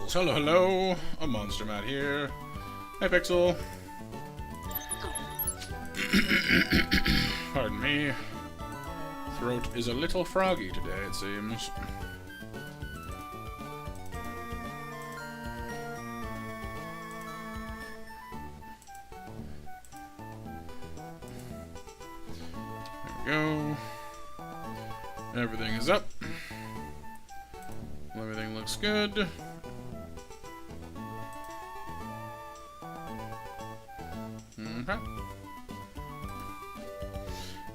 Hello, hello. A Monster Matt here. Hi, Pixel. Pardon me. Throat is a little froggy today, it seems. There we go. Everything is up. Everything looks good. Okay.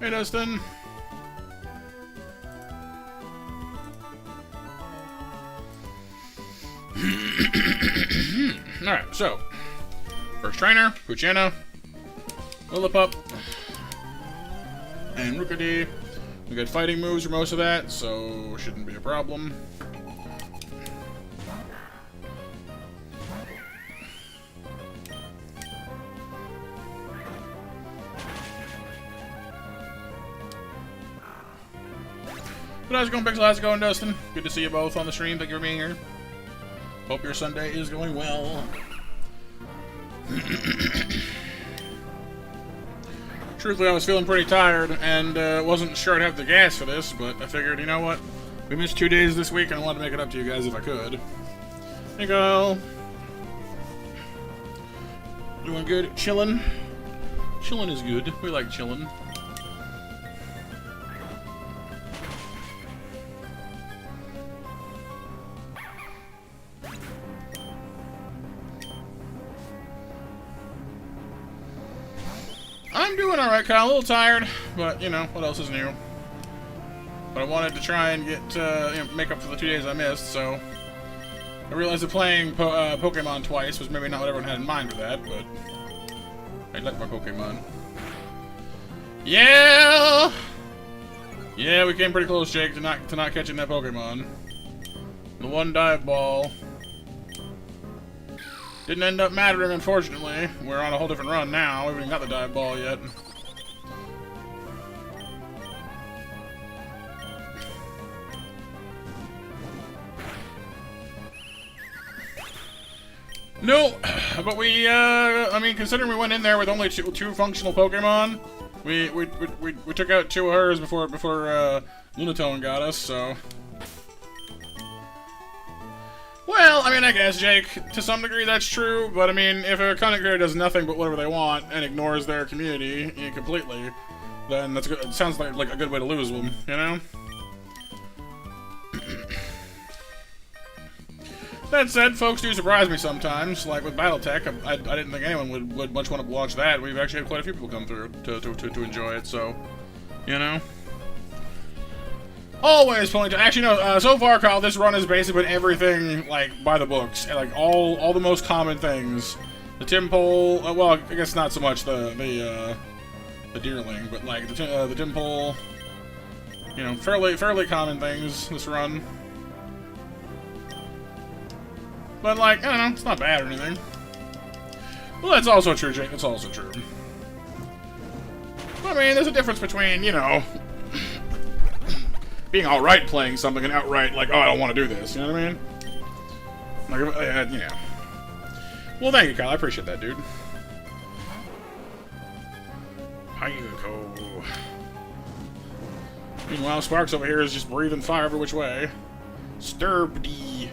Hey, Dustin. Alright, so. First trainer, Puchena, Lillipup, and Rookity. We got fighting moves for most of that, so shouldn't be a problem. But how's it going, Pixel? How's it going, Dustin? Good to see you both on the stream. Thank you for being here. Hope your Sunday is going well. Truthfully, I was feeling pretty tired and wasn't sure I'd have the gas for this, but I figured, you know what? We missed 2 days this week and I wanted to make it up to you guys if I could. There you go. Doing good? Chilling? Chilling is good. We like chilling. I'm doing alright, Kyle. A little tired, but, you know, what else is new? But I wanted to try and get, make up for the 2 days I missed, so... I realized that playing Pokemon twice was maybe not what everyone had in mind with that, but... I like my Pokemon. Yeah! Yeah, we came pretty close, Jake, to not catching that Pokemon. The one dive ball... Didn't end up mattering, unfortunately. We're on a whole different run now. We haven't even got the dive ball yet. No, but we, I mean, considering we went in there with only two functional Pokemon, we took out 2 of hers before Lunatone got us, so... Well, I mean, I guess, Jake, to some degree that's true, but I mean, if a content creator does nothing but whatever they want and ignores their community completely, then that's good. It sounds like a good way to lose them, you know? That said, folks do surprise me sometimes, like with Battletech. I didn't think anyone would much want to watch that. We've actually had quite a few people come through to enjoy it, so, you know? Always pulling to actually no. So far, Kyle, this run has basically been everything like by the books, and, like all the most common things. The Timpole, well, I guess not so much the Deerling, but like the Timpole. You know, fairly common things this run. But like, I don't know, it's not bad or anything. Well, that's also true, Jake. That's also true. I mean, there's a difference between, you know, being alright playing something and outright like, oh, I don't want to do this. You know what I mean? Like, you know. Well, thank you, Kyle. I appreciate that, dude. Hyuko. Meanwhile, Sparks over here is just breathing fire every which way. Sturbedy.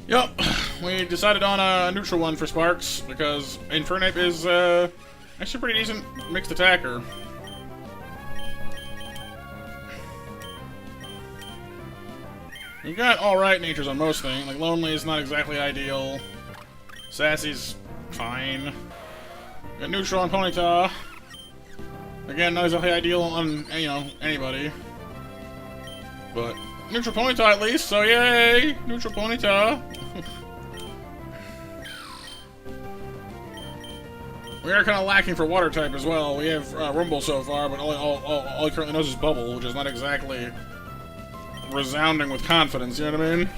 Yup, we decided on a neutral one for Sparks, because Infernape is, actually a pretty decent mixed attacker. We've got alright natures on most things, like Lonely is not exactly ideal, Sassy's fine, got neutral on Ponyta, again, not exactly ideal on, you know, anybody, but neutral Ponyta at least, so yay! Neutral Ponyta. We are kind of lacking for water type as well. We have Rumble so far, but all he currently knows is Bubble, which is not exactly resounding with confidence, you know what I mean?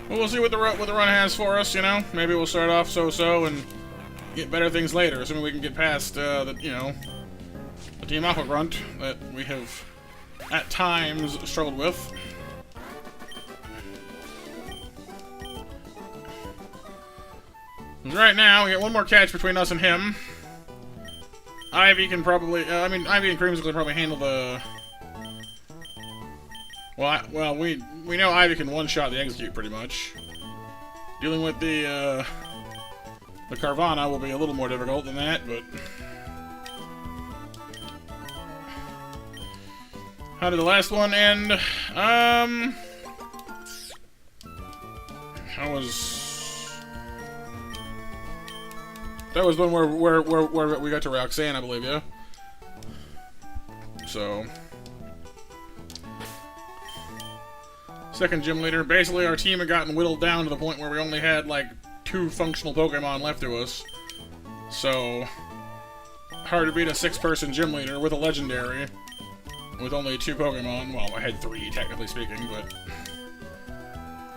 Well, we'll see what the run has for us, you know? Maybe we'll start off so-so and get better things later, assuming we can get past, the Team Aqua Grunt that we have, at times, struggled with. Right now, we got one more catch between us and him. Ivy can probably, Ivy and Creamsicle can probably handle the... Well, we know Ivy can one-shot the Execute pretty much. Dealing with the Carvana will be a little more difficult than that, but... How did the last one end? That was one where we got to Roxanne, I believe, yeah? So... Second gym leader. Basically, our team had gotten whittled down to the point where we only had, like, 2 functional Pokemon left to us. So, hard to beat a 6-person gym leader with a legendary. With only 2 Pokemon. Well, I had 3, technically speaking, but...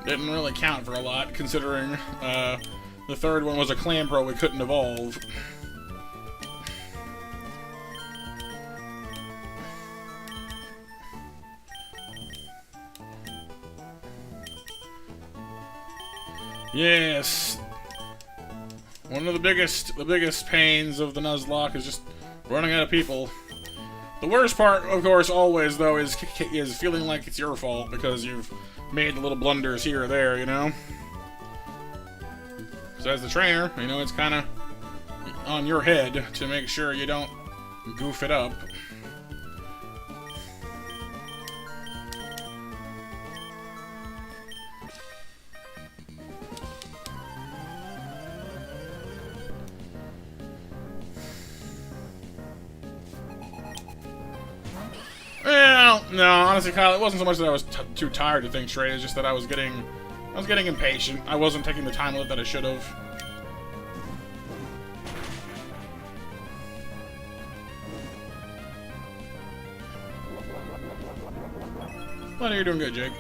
Didn't really count for a lot, considering, the third one was a Clamperl we couldn't evolve. Yes. One of the biggest pains of the Nuzlocke is just running out of people. The worst part, of course, always though, is feeling like it's your fault because you've made the little blunders here or there, you know. So as the trainer, you know, it's kind of on your head to make sure you don't goof it up. No, honestly, Kyle, it wasn't so much that I was too tired to think straight. It's just that I was getting impatient. I wasn't taking the time with it that I should have. Well, you're doing good, Jake.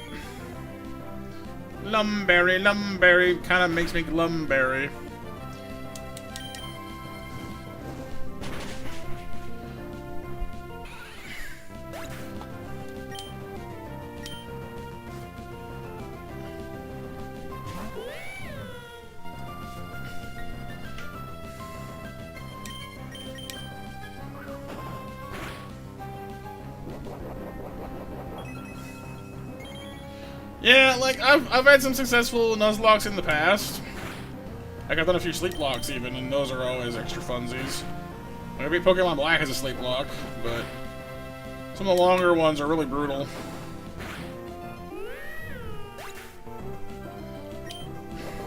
Lumberry, Lumberry, kind of makes me glumberry. Yeah, like, I've had some successful Nuzlocks in the past. Like, I've done a few sleep locks even, and those are always extra funsies. Like, I beat Pokemon Black as a sleep lock, but some of the longer ones are really brutal.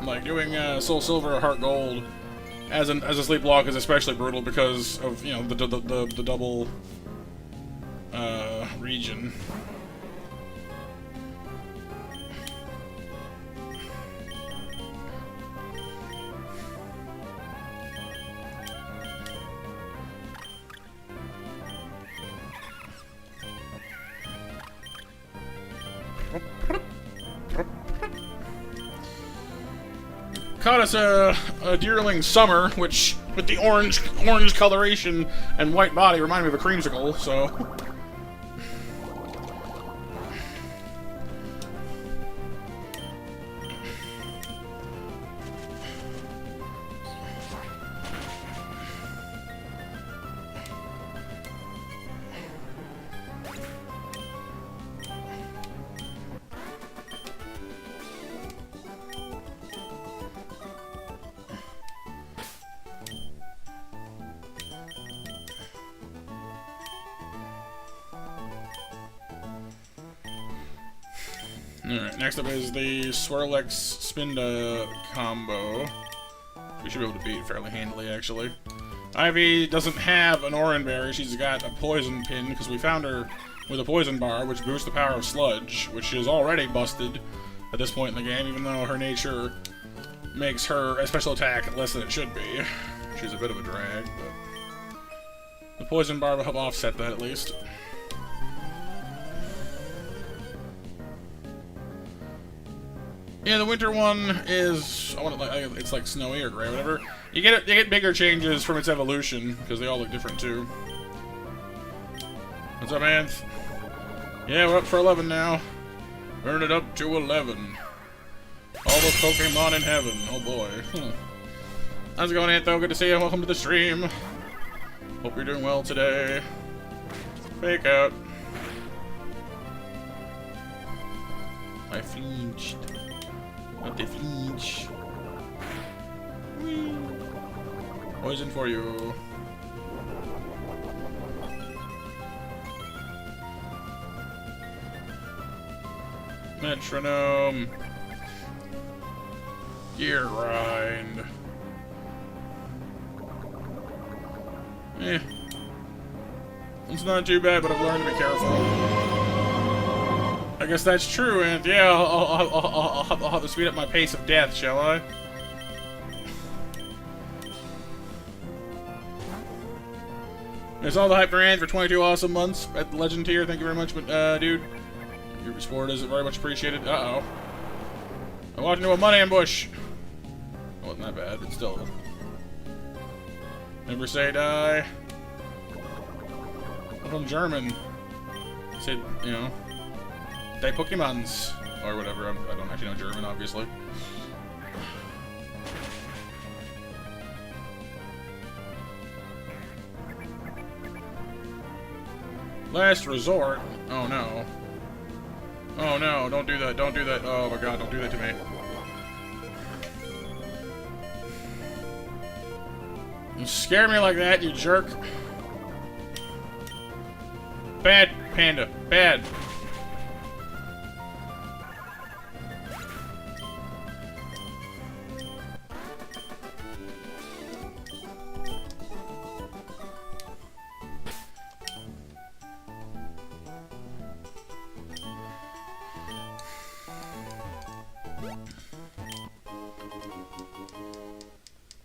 Like, doing Soul Silver or Heart Gold as a sleep lock is especially brutal because of, you know, the double region. Caught us a Deerling Summer, which, with the orange coloration and white body, reminded me of a creamsicle, so... Alright, next up is the Swirlex Spinda combo. We should be able to beat fairly handily, actually. Ivy doesn't have an Oran Berry, she's got a Poison Pin, because we found her with a Poison Bar, which boosts the power of Sludge, which is already busted at this point in the game, even though her nature makes her a special attack less than it should be. She's a bit of a drag, but the Poison Bar will help offset that at least. Yeah, the winter one is it's like snowy or gray, or whatever. You get bigger changes from its evolution because they all look different too. What's up, Anth? Yeah, we're up for 11 now. Earn it up to 11. All the Pokemon in heaven. Oh boy. How's it going, Antho? Good to see you. Welcome to the stream. Hope you're doing well today. Fake out. I flinched. Not the flinch. Whee. Poison for you. Metronome. Gear grind. It's not too bad, but I've learned to be careful. I guess that's true, and yeah, I'll have to speed up my pace of death, shall I? There's all the hype for Ant for 22 awesome months at the Legend tier. Thank you very much, dude. Your support is very much appreciated. Uh-oh. I walked into a mud ambush. It wasn't that bad, but still. Never say die. I'm from German. Said, you know, die Pokemons, or whatever. I don't actually know German, obviously. Last resort? Oh no. Oh no, don't do that, don't do that. Oh my god, don't do that to me. You scare me like that, you jerk. Bad, Panda. Bad.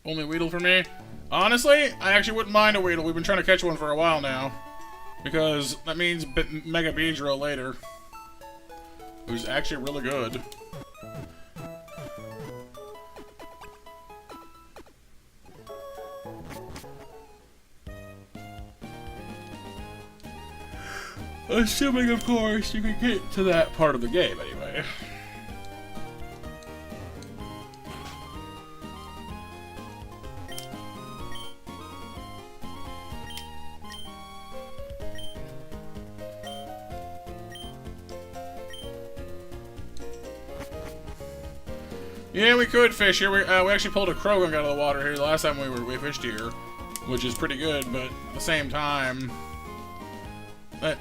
Only Weedle for me? Honestly, I actually wouldn't mind a Weedle. We've been trying to catch one for a while now. Because that means Mega Beedrill later. Who's actually really good. Assuming, of course, you can get to that part of the game anyway. Yeah, we could fish here. We actually pulled a Krogan out of the water here the last time we fished here, which is pretty good. But at the same time, that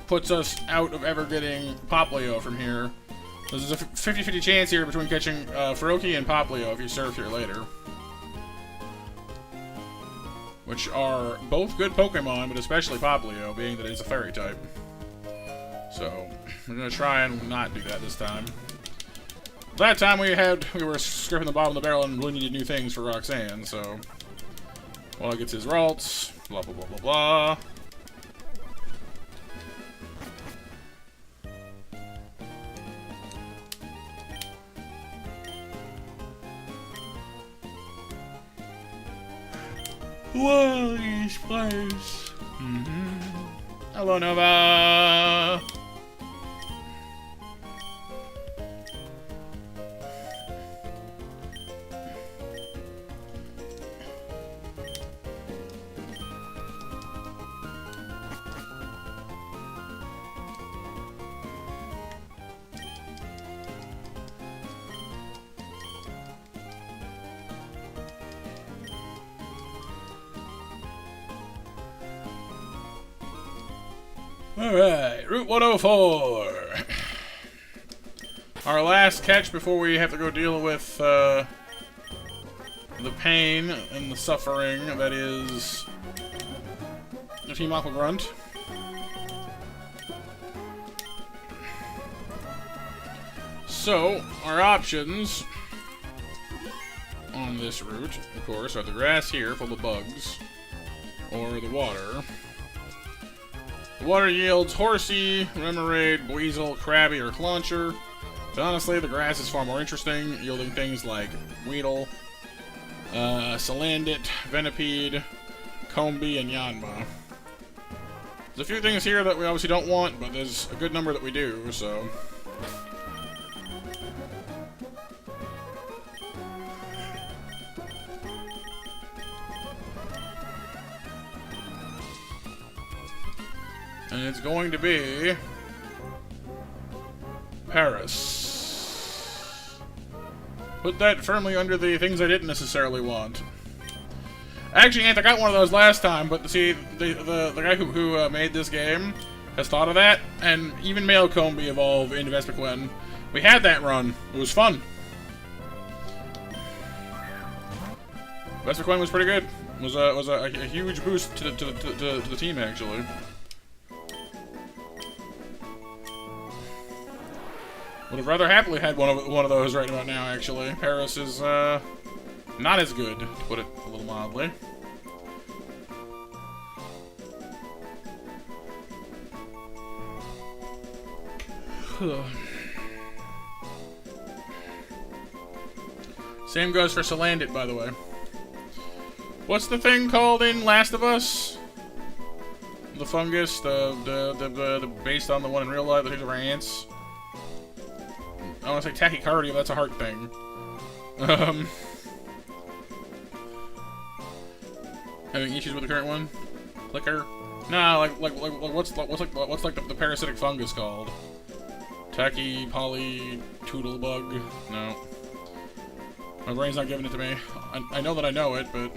puts us out of ever getting Poplio from here. There's a 50-50 chance here between catching Feroki and Poplio if you surf here later, which are both good Pokemon, but especially Poplio, being that it's a Fairy type. So we're gonna try and not do that this time. That time we were scraping the bottom of the barrel and really needed new things for Roxanne, so Walla gets his Ralts, blah blah blah blah blah. Wally's place. Hello, Nova. Alright, Route 104. Our last catch before we have to go deal with the pain and the suffering that is the Team Aqua Grunt. So, our options on this route, of course, are the grass here full of bugs, or the water. The water yields Horsey, Remoraid, Weasel, Krabby, or Clauncher. But honestly, the grass is far more interesting, yielding things like Weedle, Salandit, Venipede, Combee, and Yanma. There's a few things here that we obviously don't want, but there's a good number that we do, so... And it's going to be Paris. Put that firmly under the things I didn't necessarily want. Actually, Ant, I got one of those last time, but see, the guy who made this game has thought of that, and even male Combee evolve into Vespiquen. We had that run. It was fun. Vespiquen was pretty good. It was a huge boost to the team, actually. Would have rather happily had one of those right about now, actually. Paris is, not as good, to put it a little mildly. Same goes for Salandit, by the way. What's the thing called in Last of Us? The fungus, the based on the one in real life that hears over ants. I want to say tachycardia, that's a heart thing. Having issues with the current one? Liquor? Nah, what's like the parasitic fungus called? Tacky, poly, toodle bug? No. My brain's not giving it to me. I know that I know it, but...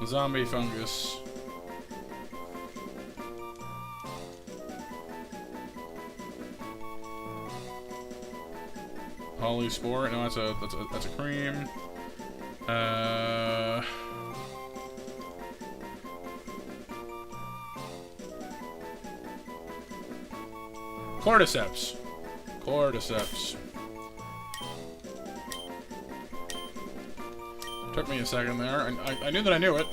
Zombie fungus. Polyspore? No, that's a cream. Cordyceps. Cordyceps. Took me a second there. I knew that I knew it.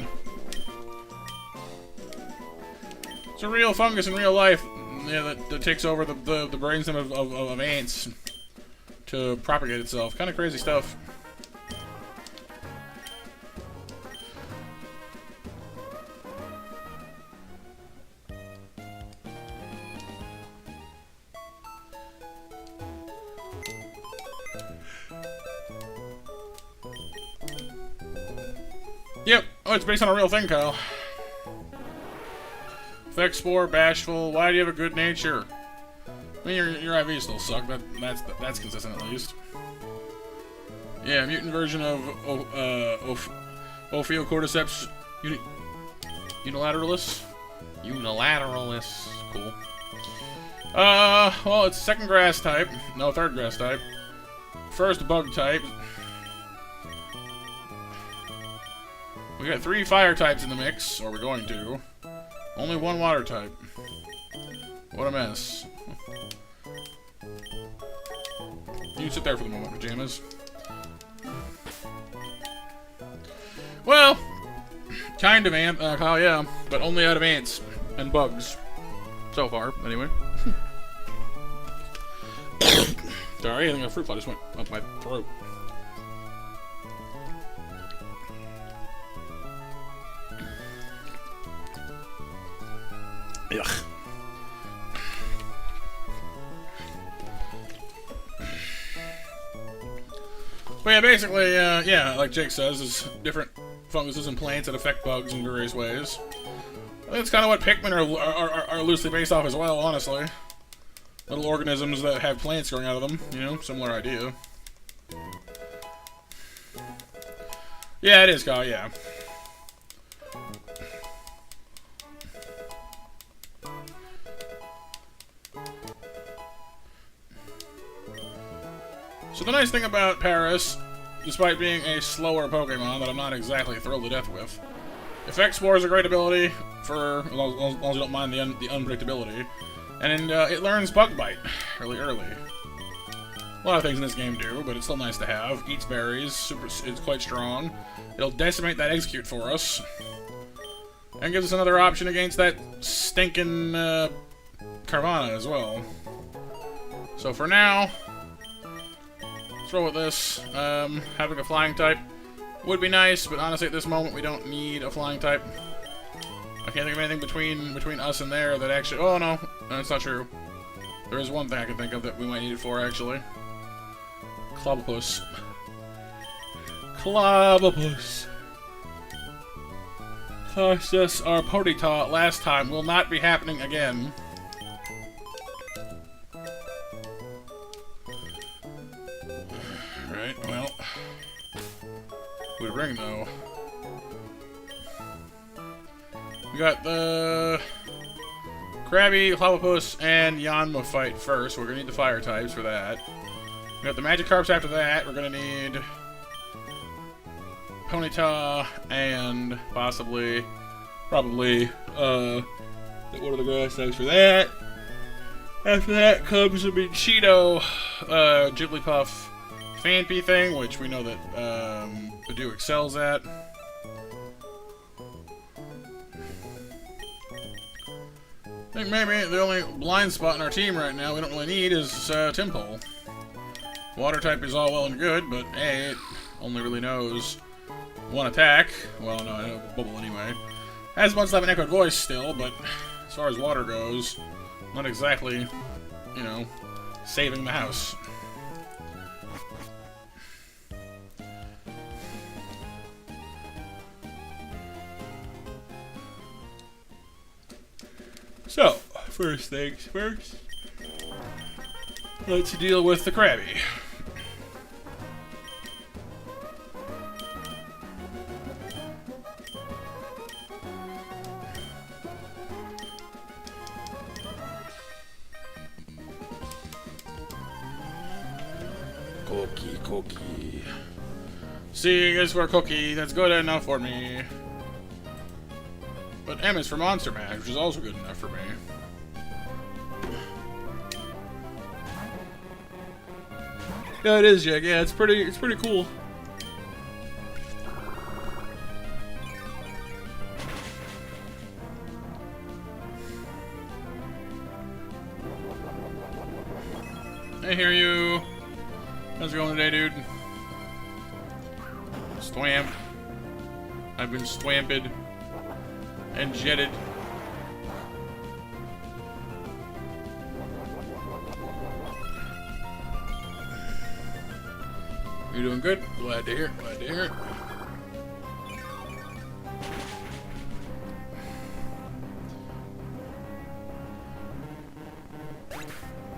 It's a real fungus in real life. Yeah, that takes over the brainstem of ants to propagate itself. Kind of crazy stuff. Yep. Oh, it's based on a real thing, Kyle. Fexpore, bashful. Why do you have a good nature? I mean, your IVs still suck. That's consistent at least. Yeah, mutant version of Ophiocordyceps unilateralis. Unilateralis. Cool. Well, it's second grass type. No, third grass type. First bug type. We got 3 fire types in the mix, or we're going to. Only 1 water type. What a mess. You sit there for the moment, pajamas. Well, kind of Kyle, yeah, but only out of ants and bugs. So far, anyway. Sorry, I think a fruit fly just went up my throat. Ugh. But yeah, basically, yeah, like Jake says, there's different funguses and plants that affect bugs in various ways. That's kind of what Pikmin are loosely based off as well, honestly. Little organisms that have plants growing out of them, you know, similar idea. Yeah, it is, Kyle, yeah. So the nice thing about Paris, despite being a slower Pokemon that I'm not exactly thrilled to death with, Fexpore is a great ability for, as long as you don't mind the unpredictability, and it learns Bug Bite really early. A lot of things in this game do, but it's still nice to have. Eats berries, it's quite strong. It'll decimate that Execute for us, and gives us another option against that stinking Carvana as well. So for now, throw with this. Having a flying type would be nice, but honestly at this moment we don't need a flying type. I can't think of anything between us and there that actually... Oh no, that's not true. There is one thing I can think of that we might need it for, actually. Clobbopus. Clobbopus. Cost us our Ponyta last time. Will not be happening again. Right, well... We bring, though. We got the... Krabby, Clobbopus, and Yanma fight first. We're gonna need the fire types for that. We got the Magikarps after that. We're gonna need... Ponyta, and possibly... Probably, what are the grass types for that? After that comes the Cheeto, Jigglypuff, Phanpy thing, which we know that, Badoo excels at. I think maybe the only blind spot in our team right now we don't really need is, Tympole. Water type is all well and good, but hey, it only really knows one attack. Well, no, I know Bubble anyway. Has much like an echoed voice still, but as far as water goes, not exactly, you know, saving the house. So, first things first, let's deal with the Krabby. Cookie. C is for Cookie, that's good enough for me. But M is for Monster Mash, which is also good enough for me. Yeah, it is, Jake. Yeah, it's pretty cool. I hear you. How's it going today, dude? Swamp. I've been swamped and jetted. You're doing good. Glad to hear it. Glad to hear it.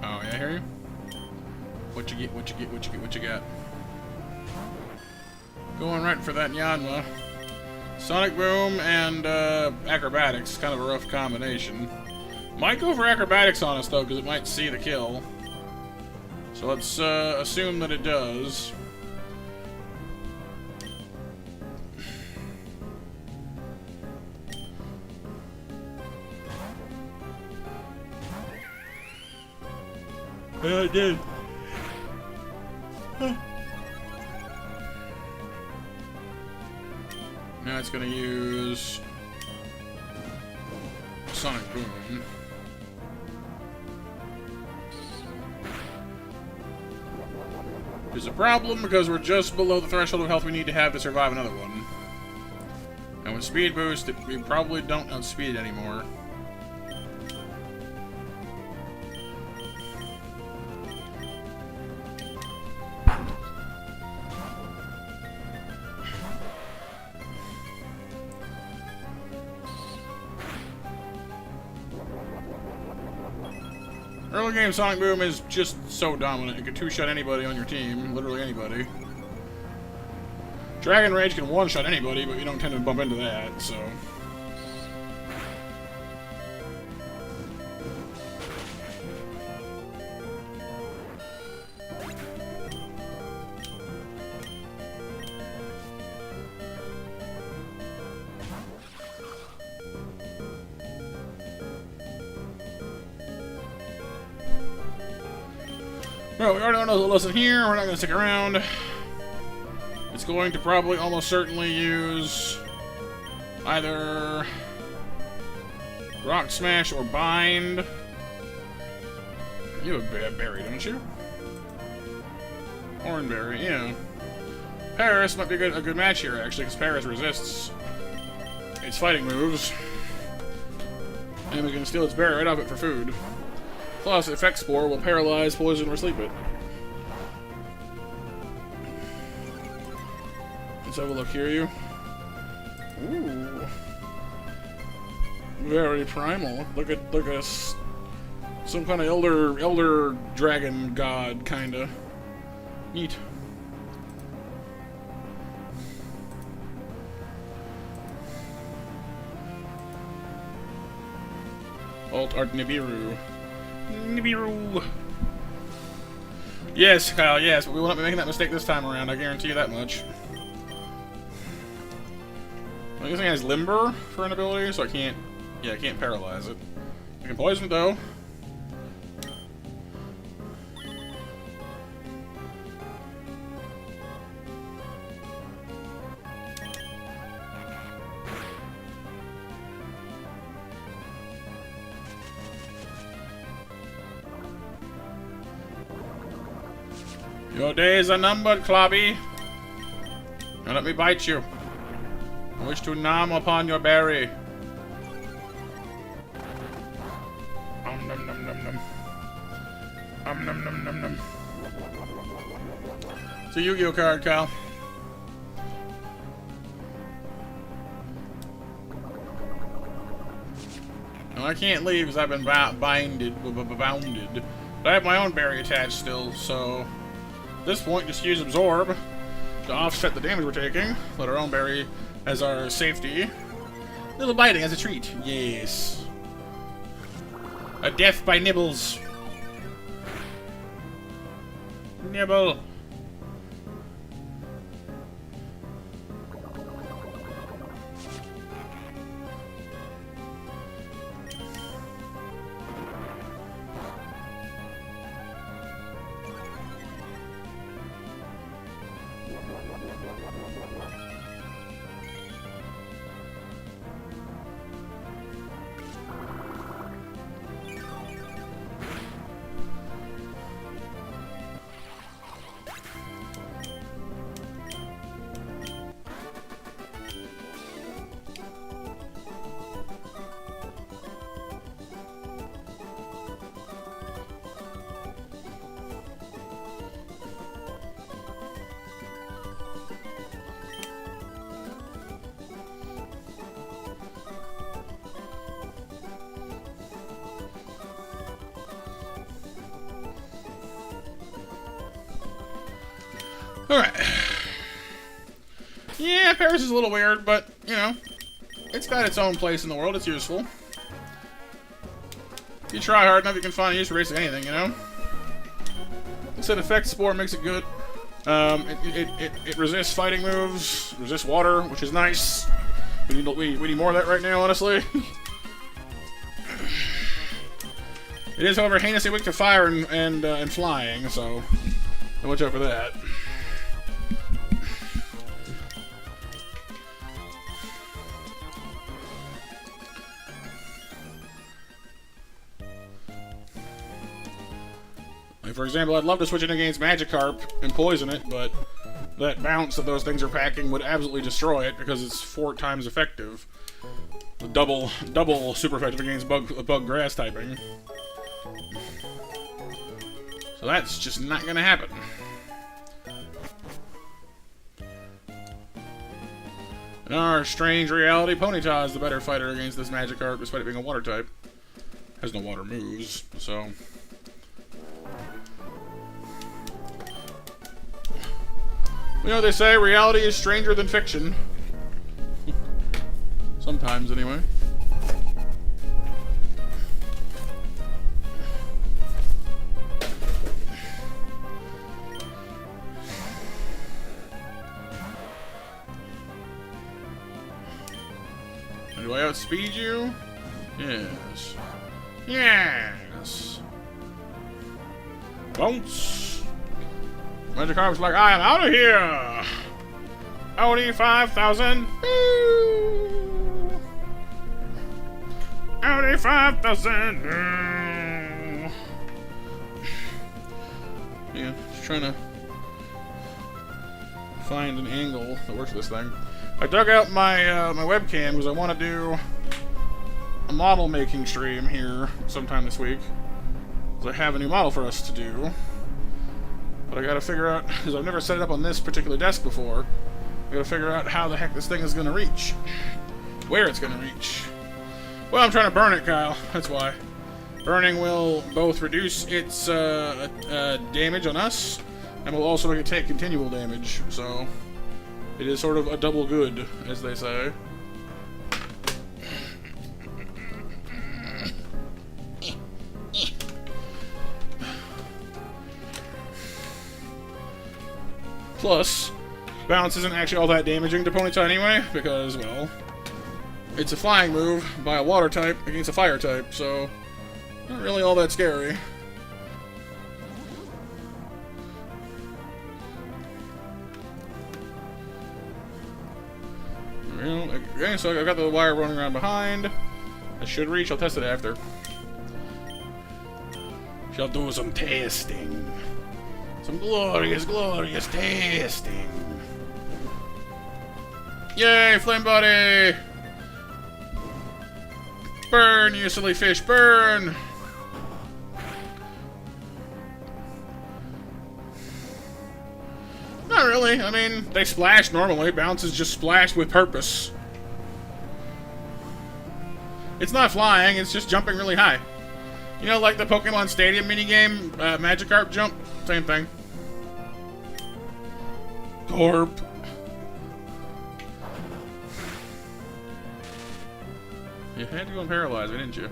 Oh, yeah, I hear you. What you get? What you get? What you get? What you got? Going right for that Yanma. Sonic Boom and Acrobatics. Kind of a rough combination. Might go for Acrobatics on us, though, because it might see the kill. So let's assume that it does. Yeah, it did. Huh. Now it's going to use Sonic Boom. There's a problem because we're just below the threshold of health we need to have to survive another one. And with Speed Boost, we probably don't outspeed it anymore. Early game Sonic Boom is just so dominant. It can two-shot anybody on your team. Literally anybody. Dragon Rage can one-shot anybody, but you don't tend to bump into that, so... Well, we already know the lesson here. We're not going to stick around. It's going to probably almost certainly use either Rock Smash or Bind. You have a berry, don't you? Oranberry, yeah. Paris might be a good match here, actually, because Paris resists its fighting moves. And we can steal its berry right off it for food. Plus, Effect Spore will paralyze, poison, or sleep it. Let's have a look here, you. Ooh. Very primal. Look at some kind of elder dragon god, kinda. Neat. Alt Art Nibiru. Nibiru. Yes, Kyle, yes, but we will not be making that mistake this time around, I guarantee you that much. Well, this thing has Limber for an ability, so I can't paralyze it. I can poison it, though. Your days are numbered, Clobby. Now let me bite you. I wish to nom upon your berry. Nom nom nom nom nom. Nom nom nom nom nom. It's a Yu-Gi-Oh card, Kyle. No, I can't leave because I've been bounded. But I have my own berry attached still, so... At this point, just use Absorb to offset the damage we're taking. Let our own berry as our safety. Little biting as a treat. Yes. A death by nibbles. Nibble. Alright. Yeah, Paris is a little weird, but, you know, it's got its own place in the world. It's useful. If you try hard enough, you can find use for basically anything, you know? It said effect spore makes it good. It resists fighting moves, resists water, which is nice. We need more of that right now, honestly. It is, however, heinously weak to fire and flying, so watch out for that. Like, for example, I'd love to switch it against Magikarp and poison it, but that bounce that those things are packing would absolutely destroy it because it's 4 times effective. Double super effective against bug grass typing. So that's just not gonna happen. In our strange reality, Ponyta is the better fighter against this Magikarp, despite it being a water type. Has no water moves, so. You know what they say, reality is stranger than fiction. Sometimes, anyway. Do I outspeed you? Yes. Yes. Bounce. Magikarp's like, I am out of here. Audi 5000. Audi 5000. Yeah, just trying to find an angle that works for this thing. I dug out my my webcam because I want to do a model making stream here sometime this week. Because I have a new model for us to do. But I gotta figure out, because I've never set it up on this particular desk before, I gotta figure out how the heck this thing is gonna reach. Where it's gonna reach. Well, I'm trying to burn it, Kyle. That's why. Burning will both reduce its damage on us, and will also make it take continual damage, so it is sort of a double good, as they say. Plus, bounce isn't actually all that damaging to Ponyta anyway, because, well, it's a flying move by a water type against a fire type, so not really all that scary. Okay, so I've got the wire running around behind. I should reach. I'll test it after. Shall do some testing. Some glorious, glorious testing. Yay, Flame Body! Burn, you silly fish, burn! Not really. I mean, they splash normally. Bounce is just splashed with purpose. It's not flying, it's just jumping really high. You know, like the Pokemon Stadium minigame, Magikarp jump? Same thing. Torp. You had to go and paralyze me, didn't you?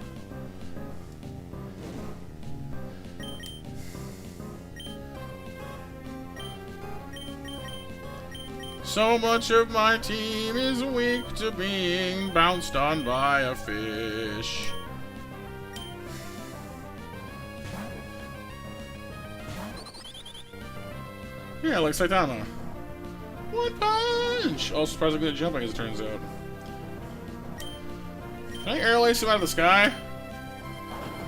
So much of my team is weak to being bounced on by a fish. Yeah, like Saitama. One punch! Also surprisingly good at jumping, as it turns out. Can I air lace him out of the sky?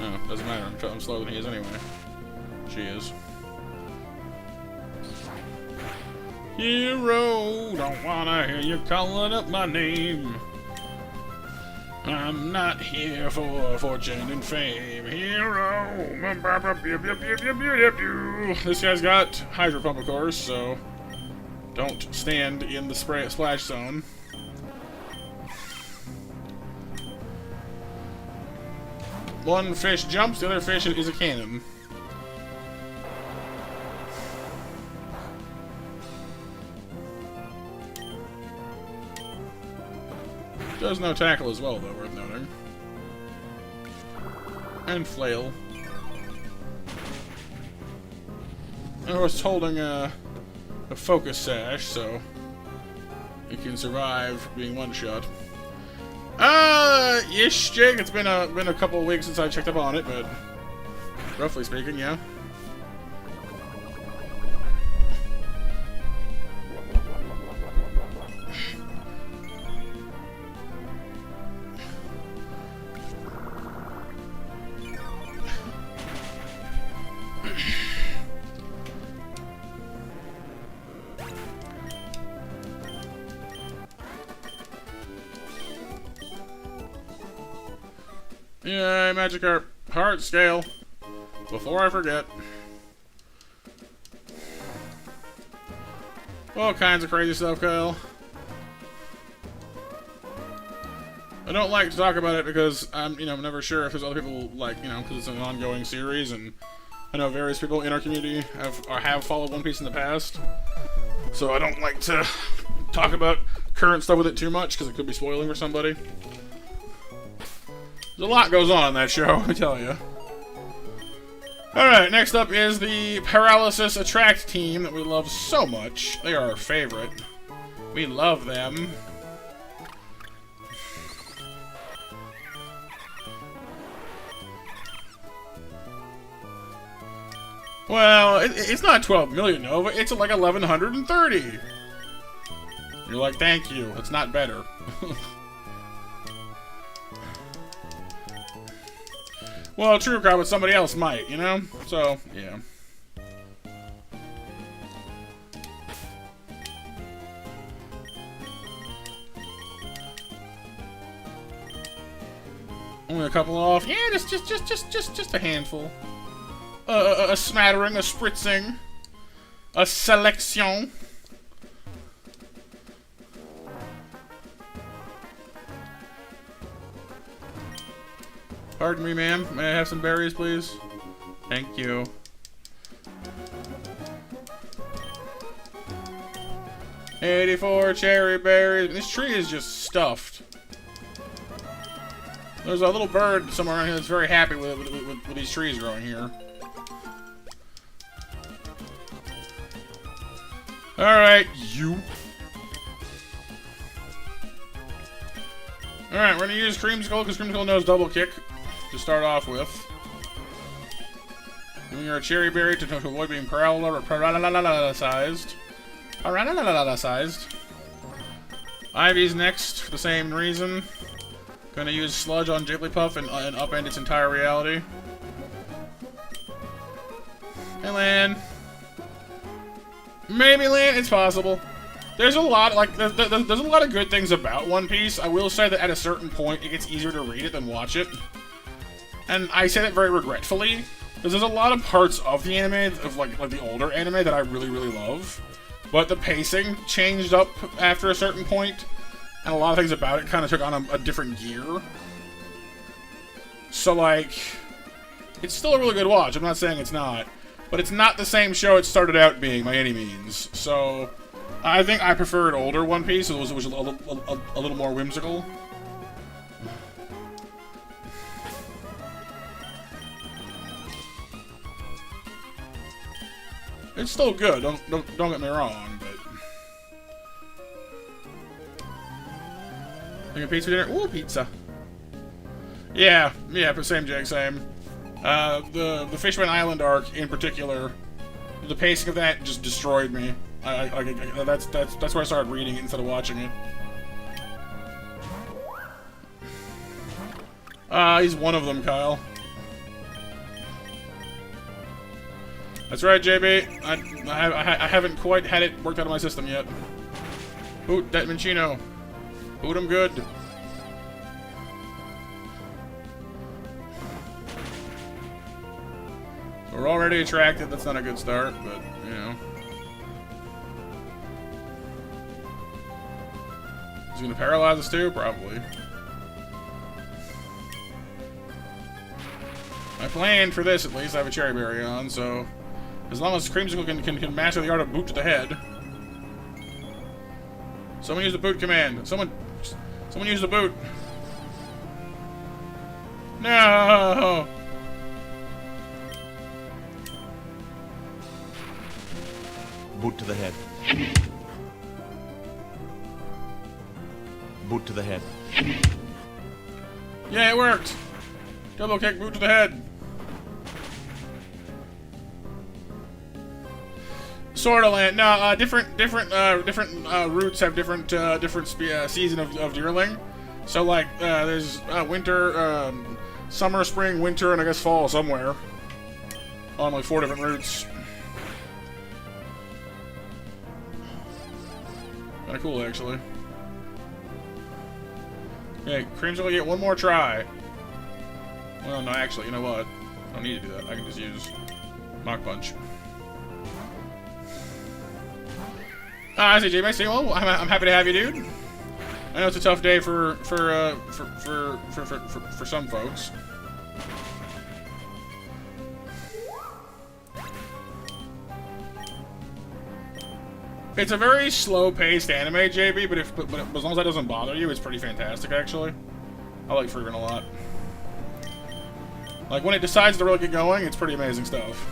No, doesn't matter. I'm slower than he is anyway. She is. Hero, don't wanna hear you calling up my name. I'm not here for fortune and fame. Hero. This guy's got Hydro Pump, of course, so don't stand in the splash zone. One fish jumps, the other fish is a cannon. Does no tackle as well, though, worth noting. And flail. And of course, it's holding a focus sash, so it can survive being one-shot. Ish, Jake. It's been a couple of weeks since I checked up on it, but roughly speaking, yeah. Yay, Magikarp. Heart scale. Before I forget. All kinds of crazy stuff, Kyle. I don't like to talk about it because I'm never sure if there's other people, like, because it's an ongoing series, and I know various people in our community have followed One Piece in the past. So I don't like to talk about current stuff with it too much because it could be spoiling for somebody. There's a lot goes on in that show, I tell you. Alright, next up is the Paralysis Attract team that we love so much. They are our favorite. We love them. Well, it's not 12 million Nova, it's like 1130. You're like, thank you, it's not better. Well, true, crowd, but somebody else might, So, yeah. Only a couple off. Yeah, just a handful. A smattering, a spritzing, a selection. Pardon me, ma'am. May I have some berries, please? Thank you. $84 cherry berries. This tree is just stuffed. There's a little bird somewhere around here that's very happy with these trees growing here. Alright, you. Alright, we're gonna use Creamsicle because Creamsicle knows double kick to start off with. Giving her a cherry berry to avoid being paralyzed. Ivy's next for the same reason. Gonna use Sludge on Jigglypuff and upend its entire reality. And land. Maybe land. It's possible. There's a lot, there's a lot of good things about One Piece. I will say that at a certain point, it gets easier to read it than watch it. And I say that very regretfully, because there's a lot of parts of the anime, of like the older anime, that I really, really love. But the pacing changed up after a certain point, and a lot of things about it kind of took on a different gear. So, like, it's still a really good watch. I'm not saying it's not. But it's not the same show it started out being, by any means. So, I think I preferred older One Piece. It was a little more whimsical. It's still good. Don't get me wrong, but like a pizza for dinner. Ooh, pizza. Yeah, but same Jake, same. The Fishman Island arc in particular, the pacing of that just destroyed me. That's where I started reading it instead of watching it. He's one of them, Kyle. That's right, JB. I haven't quite had it worked out of my system yet. Boot that Minchino. Boot him good. So we're already attracted. That's not a good start, but, you know. Is he gonna paralyze us too? Probably. I planned for this, at least. I have a cherry berry on, so as long as Creamsicle can master the art of boot to the head. Someone use the boot command. Someone use the boot. No. Boot to the head. Boot to the head. Yeah, it worked. Double kick, boot to the head. Sort of land. No, different routes have different season of deerling. So like, there's winter, summer, spring, winter, and I guess fall somewhere. On like 4 different routes. Kinda cool, actually. Okay, Creamsicle get one more try. Well, no, actually, you know what? I don't need to do that. I can just use Mach Punch. I see, J-Max. Well, I'm happy to have you, dude. I know it's a tough day for some folks. It's a very slow-paced anime, JB, but as long as that doesn't bother you, it's pretty fantastic, actually. I like Freeman a lot. Like, when it decides to really get going, it's pretty amazing stuff.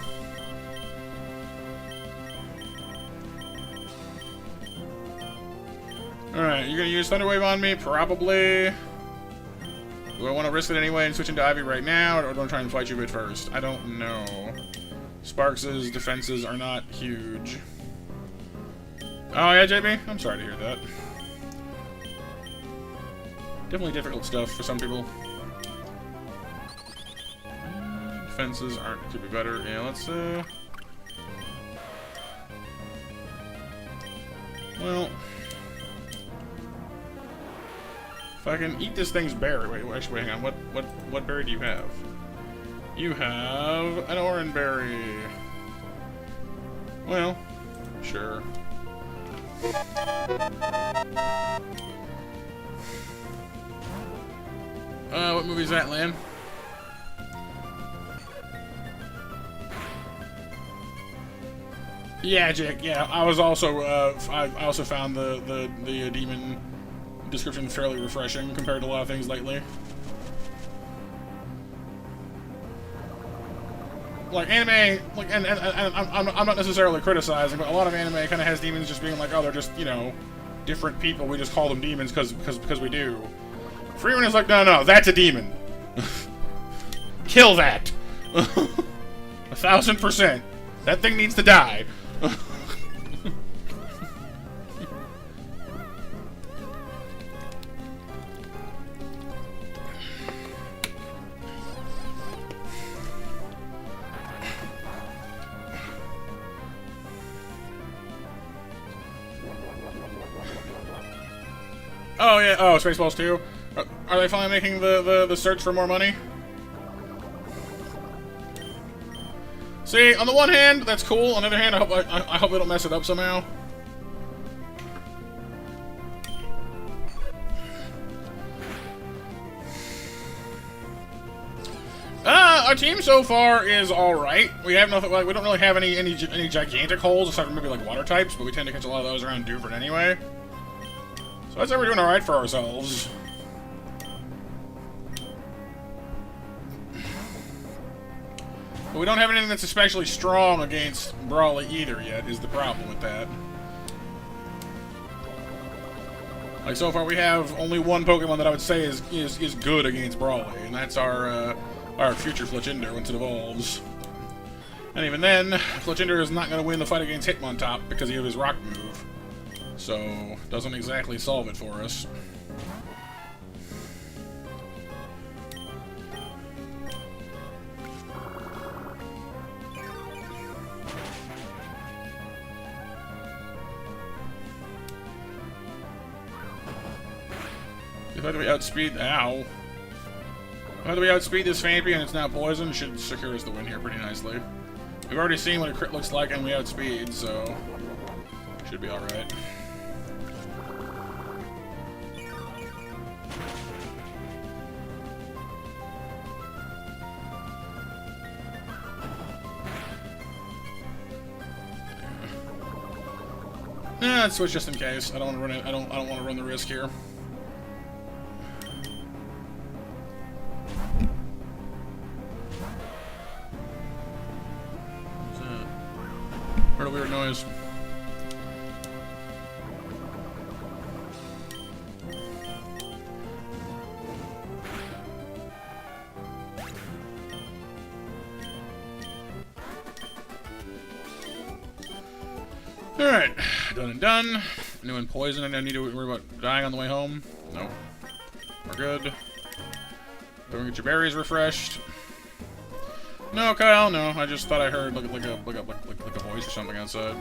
Alright, you're gonna use Thunder Wave on me? Probably. Do I want to risk it anyway and switch into Ivy right now, or do I try and fight you a bit first? I don't know. Sparks' defenses are not huge. Oh yeah, JB? I'm sorry to hear that. Definitely difficult stuff for some people. Defenses could be better. Yeah, let's well, if I can eat this thing's berry. Wait, actually, hang on. What berry do you have? You have an orange berry. Well, sure. What movie is that, Lan? Yeah, Jake. Yeah, I was also. I also found the demon description fairly refreshing compared to a lot of things lately. Like anime, like and I'm not necessarily criticizing, but a lot of anime kind of has demons just being like, oh, they're just, you know, different people. We just call them demons because we do. Freeman is like, no, that's a demon. Kill that. 1000%. That thing needs to die. Oh yeah, oh, Spaceballs 2. Are they finally making the search for more money? See, on the one hand, that's cool. On the other hand, I hope they don't mess it up somehow. Our team so far is all right. We have nothing. Like, we don't really have any gigantic holes, aside from maybe like water types, but we tend to catch a lot of those around Dewford anyway. So I'd say we're doing all right for ourselves. But we don't have anything that's especially strong against Brawly either yet, is the problem with that. Like, so far we have only one Pokemon that I would say is good against Brawly, and that's our future Fletchinder once it evolves. And even then, Fletchinder is not going to win the fight against Hitmontop because of his rock move. So, doesn't exactly solve it for us. If we outspeed... Ow. If we outspeed this Fampy and it's now poison, should secure us the win here pretty nicely. We've already seen what a crit looks like and we outspeed, so... should be alright. Let's switch just in case. I don't want to run it. I don't want to run the risk here. What's that? Heard a weird noise. Alright, done and done. Anyone poison? I don't need to worry about dying on the way home. No. We're good. Don't get your berries refreshed. No, Kyle, no. I just thought I heard like a voice or something outside.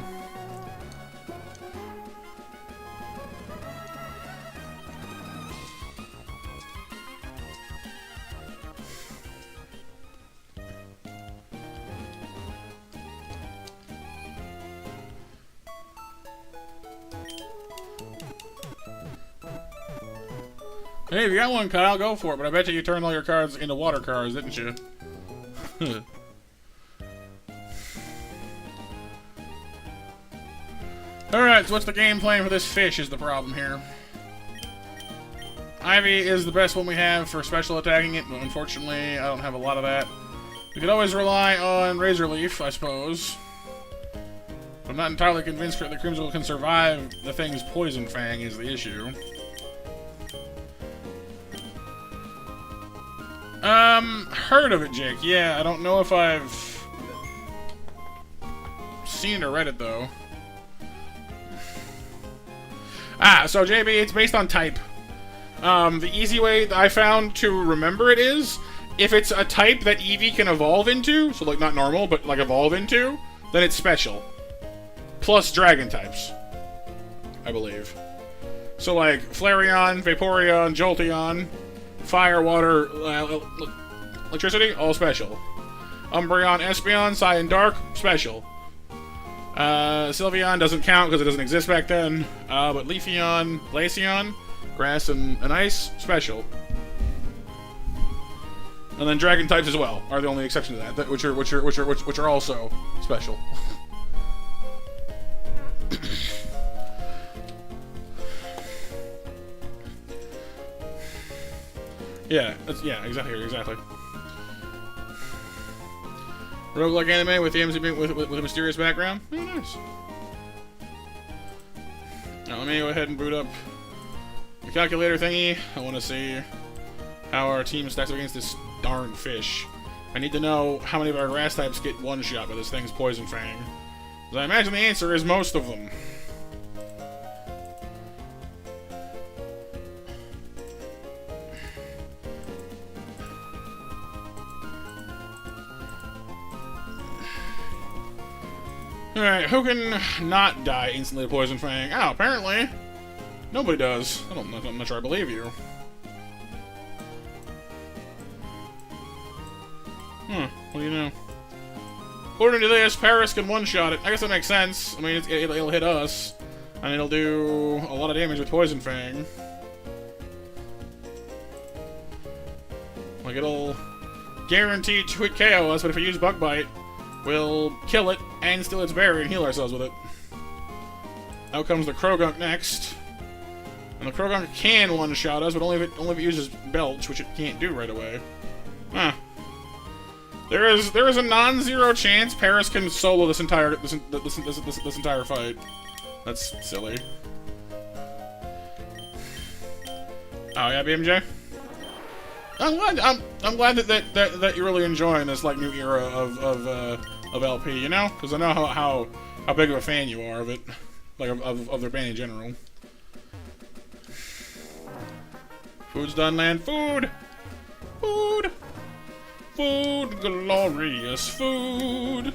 Hey, if you got one, Kyle, go for it. But I bet you turned all your cards into water cards, didn't you? Alright, so what's the game plan for this fish is the problem here. Ivy is the best one we have for special attacking it, but unfortunately, I don't have a lot of that. We could always rely on Razor Leaf, I suppose. But I'm not entirely convinced that the Crimson can survive the thing's Poison Fang is the issue. Heard of it, Jake. Yeah, I don't know if I've seen it or read it, though. So JB, it's based on type. The easy way that I found to remember it is, if it's a type that Eevee can evolve into, so like not normal, but like evolve into, then it's special. Plus dragon types, I believe. So like Flareon, Vaporeon, Jolteon, Fire, Water, Electricity, all special. Umbreon, Espeon, Cyan, Dark, special. Sylveon doesn't count because it doesn't exist back then. But Leafeon, Glaceon, Grass and Ice, special. And then Dragon types as well are the only exception to that, which are also special. Yeah, exactly. Roguelike anime with the MCB with a mysterious background. Oh, nice. Now let me go ahead and boot up the calculator thingy. I want to see how our team stacks up against this darn fish. I need to know how many of our grass types get one shot by this thing's Poison Fang. Because I imagine the answer is most of them. Alright, who can not die instantly to Poison Fang? Oh, apparently nobody does. I'm not sure I believe you. What do you know? According to this, Paris can one-shot it. I guess that makes sense. I mean, it'll hit us, and it'll do a lot of damage with Poison Fang. Like, it'll guarantee to hit KO us, but if we use Bug Bite, we'll kill it and steal its berry and heal ourselves with it. Out comes the Krogunk next. And the Krogunk can one-shot us, but only if it uses Belch, which it can't do right away. Huh. There is a non-zero chance Paris can solo this entire fight. That's silly. Oh yeah, BMJ. I'm glad that you're really enjoying this like new era of of LP, you know? Because I know how big of a fan you are of it. Like, of their band in general. Food's done, land. Food! Food! Food! Glorious food!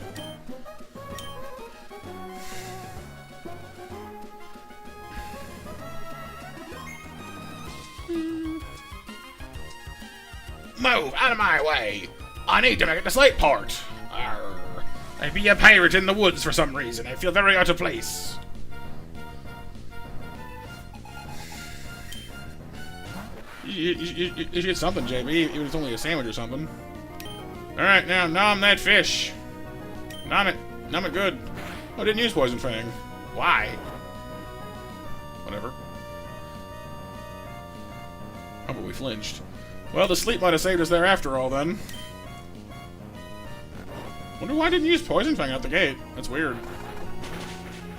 Move out of my way! I need to make it the slate part! Arr. I be a pirate in the woods for some reason. I feel very out of place. You should get something, JB, even if it's only a sandwich or something. Alright, now nom that fish. Nom it. Nom it good. Oh, I didn't use Poison Fang. Why? Whatever. Oh, but we flinched. Well, the sleep might have saved us there after all, then. Wonder why I didn't use Poison Fang out the gate. That's weird.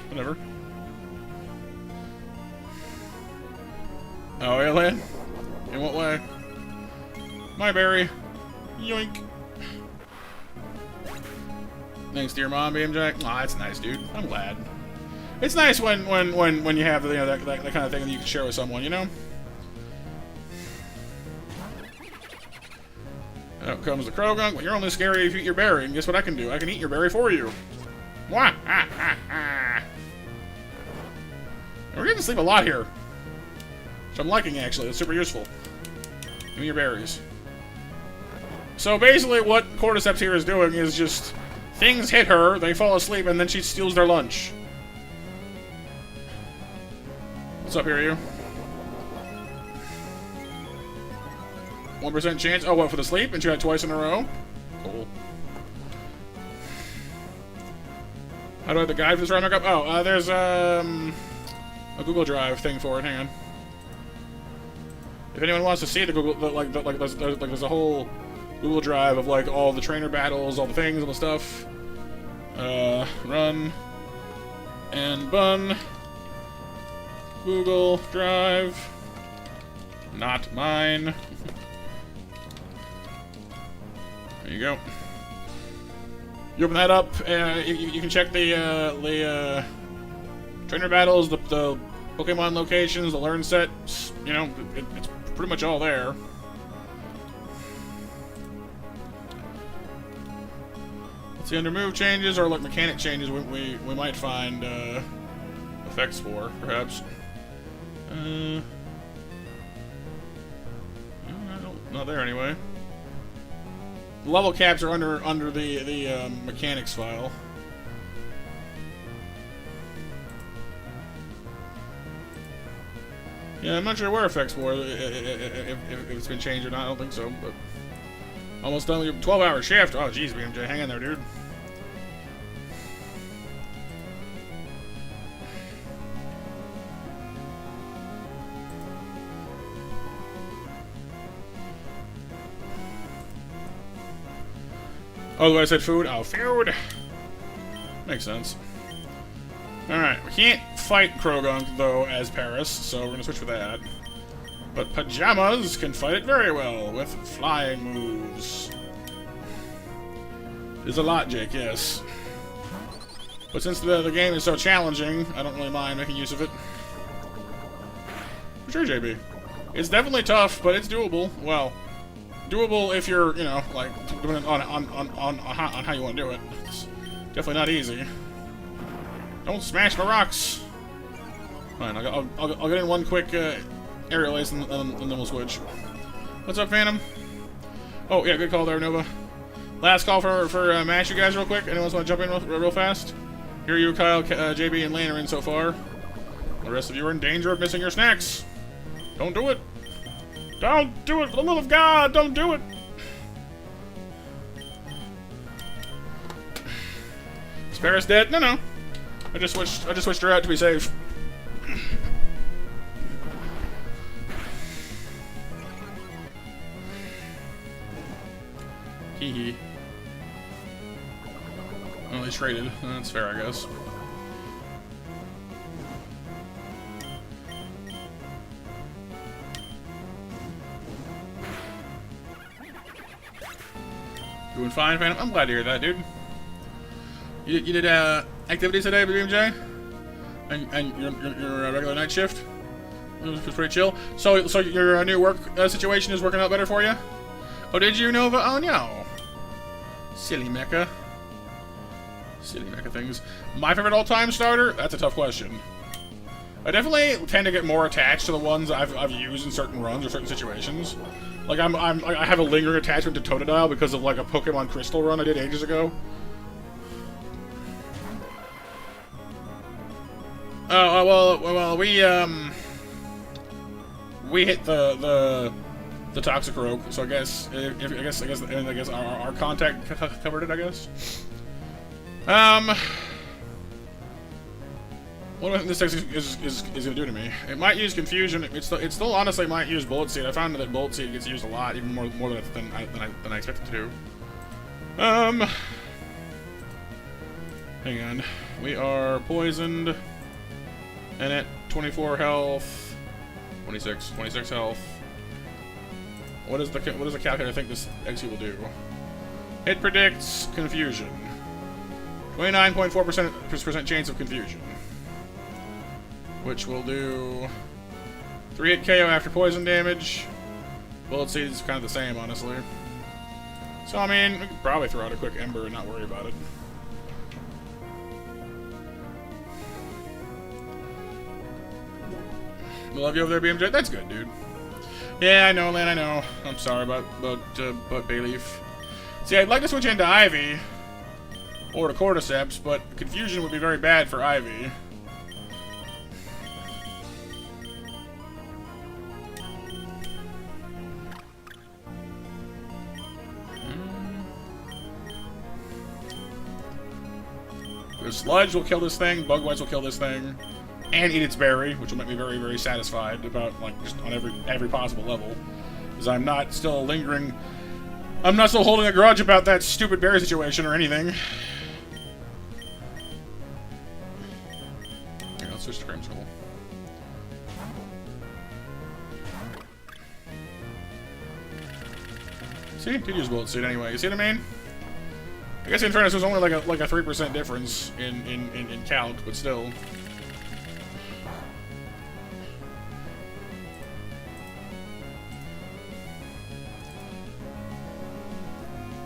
Whatever. Oh, alien? In what way? My berry. Yoink. Thanks to your mom, BMJ. Aw, that's nice, dude. I'm glad. It's nice when you have, you know, that kind of thing that you can share with someone, you know? Out comes the Krogunk. Well, you're only scary if you eat your berry. And guess what I can do? I can eat your berry for you. Wah! Ha, ha, ha. We're getting to sleep a lot here. Which I'm liking, actually. It's super useful. Give me your berries. So basically what Cordyceps here is doing is just... things hit her, they fall asleep, and then she steals their lunch. What's up here, you? 1% chance. Oh, what, for the sleep? And she got twice in a row? Cool. How do I have the guide for this round up? Oh, there's a Google Drive thing for it. Hang on. If anyone wants to see the Google, there's a whole Google Drive of like all the trainer battles, all the things, all the stuff. Run and Bun. Google Drive. Not mine. There you go. You open that up, you can check the trainer battles, the Pokemon locations, the learn sets. You know, it's pretty much all there. Let's see, under move changes or like mechanic changes, we might find effects for, perhaps. Not there anyway. The level caps are under the mechanics file. Yeah, I'm not sure where effects were, if it's been changed or not. I don't think so, but almost done with your 12-hour shift. Oh, jeez, BMJ, hang in there, dude. Oh, the way I said food? Oh, food! Makes sense. Alright, we can't fight Krogunk, though, as Paris, so we're gonna switch for that. But Pajamas can fight it very well, with flying moves. There's a lot, Jake, yes. But since the game is so challenging, I don't really mind making use of it. For sure, JB. It's definitely tough, but it's doable. Well, doable if you're, you know, like, doing it on how you want to do it. It's definitely not easy. Don't smash my rocks! Fine, I'll get in one quick aerial ace and then we'll switch. What's up, Phantom? Oh, yeah, good call there, Nova. Last call for match, you guys, real quick. Anyone want to jump in real fast? Here you, Kyle, JB, and Lane are in so far. The rest of you are in danger of missing your snacks. Don't do it! Don't do it! For the love of God, don't do it! Is Paris dead? No. I just switched her out to be safe. Hee. Well, they traded. That's fair, I guess. Doing fine, Phantom. I'm glad to hear that, dude. You did activities today, BMJ? And your regular night shift? It was pretty chill. So your new work situation is working out better for you? Oh, did you, Nova? Oh, no. Silly mecha. Silly mecha things. My favorite all-time starter? That's a tough question. I definitely tend to get more attached to the ones I've used in certain runs or certain situations. Like I have a lingering attachment to Totodile because of like a Pokemon Crystal run I did ages ago. Oh well we hit the Toxic Rogue, so I guess our contact covered it, I guess. What do I think this is gonna do to me? It might use Confusion. It still honestly might use Bullet Seed. I found that Bullet Seed gets used a lot, even more than I expected to do. Hang on. We are poisoned, and at 24 health, 26 health. What does the calculator think this XP will do? It predicts Confusion. 29.4% chance of Confusion. Which will do 3-hit KO after poison damage. Bullet Seed is kind of the same, honestly. So, I mean, we could probably throw out a quick Ember and not worry about it. We love you over there, BMJ. That's good, dude. Yeah, I know, Lan, I know. I'm sorry about Bayleaf. See, I'd like to switch into Ivy or to Cordyceps, but Confusion would be very bad for Ivy. The Sludge will kill this thing, Bugwise will kill this thing, and eat its berry, which will make me very, very satisfied about, like, just on every possible level. Because I'm not still lingering... I'm not still holding a grudge about that stupid berry situation or anything. Here, let's switch to Crimskull. See? Did use Bullet Seed anyway. You see what I mean? I guess in fairness, it was only like a 3% difference in count, but still.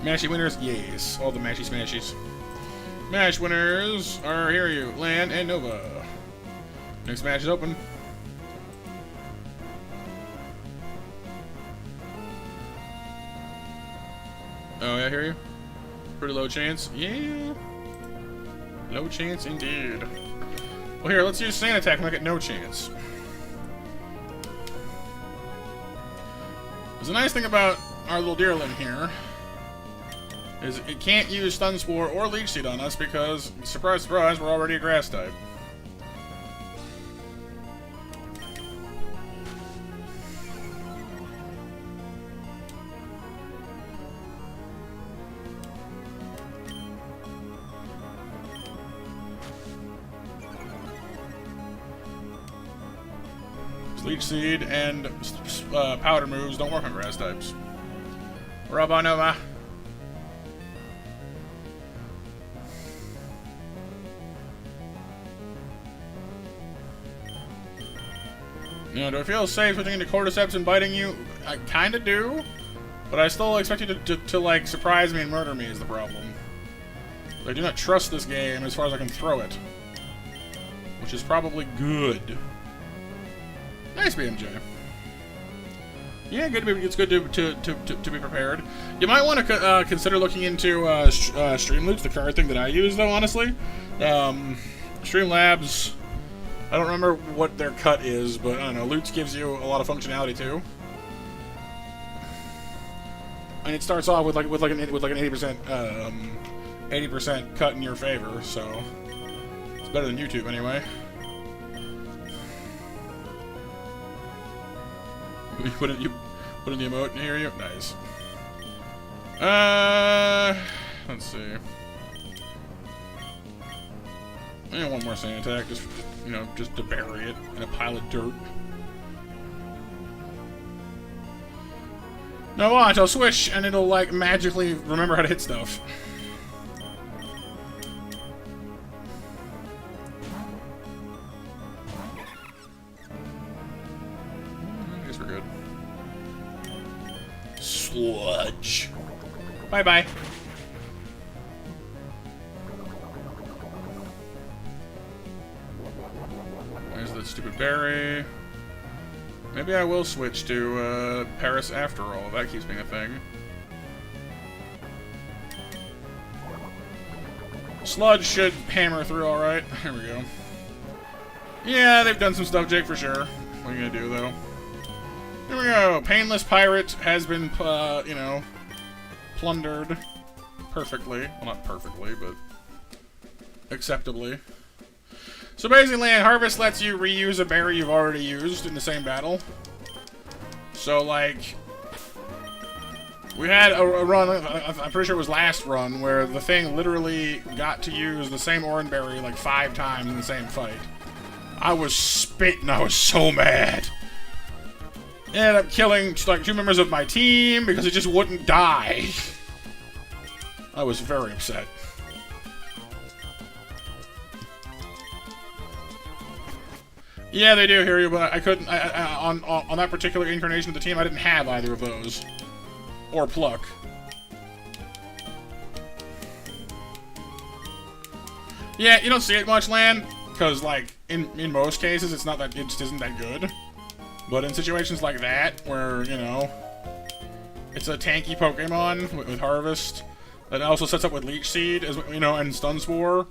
Mashy winners, yes, all the mashy smashies. Mash winners are here you, Lan and Nova. Next match is open. Oh yeah, I hear you. Pretty low chance. Yeah. Low chance indeed. Well, here, let's use Sand Attack and make it no chance. There's a nice thing about our little deerling here is it can't use Stun Spore or Leech Seed on us because, surprise, surprise, we're already a grass type. Leech Seed and Powder moves don't work on grass types. Robonova. You know, do I feel safe switching into Cordyceps and biting you? I kinda do, but I still expect you to like, surprise me and murder me is the problem. I do not trust this game as far as I can throw it. Which is probably good. Nice, BMJ. Yeah, good. It's good to be prepared. You might want to consider looking into Streamloops, the card thing that I use, though. Honestly, Streamlabs. I don't remember what their cut is, but I don't know. Loots gives you a lot of functionality too, and it starts off with an 80% cut in your favor. So it's better than YouTube anyway. You put in the emote in here, you nice. Let's see. And one more Sand Attack, just just to bury it in a pile of dirt. Now watch, I'll swish and it'll like magically remember how to hit stuff. for good. Sludge. Bye-bye. There's that stupid berry. Maybe I will switch to Paris after all. That keeps being a thing. Sludge should hammer through alright. Here we go. Yeah, they've done some stuff, Jake, for sure. What are you gonna do, though? Here we go. Painless Pirate has been, you know, plundered perfectly. Well, not perfectly, but acceptably. So basically, Harvest lets you reuse a berry you've already used in the same battle. So, like, we had a run, I'm pretty sure it was last run, where the thing literally got to use the same orange berry like 5 times in the same fight. I was spitting, I was so mad. Ended up killing like 2 members of my team because it just wouldn't die. I was very upset. Yeah, they do hear you, but I couldn't. On that particular incarnation of the team, I didn't have either of those, or pluck. Yeah, you don't see it much, Lan, because like in most cases, it's not that it just isn't that good. But in situations like that, where you know it's a tanky Pokemon with Harvest that also sets up with Leech Seed, as you know, and Stun Spore,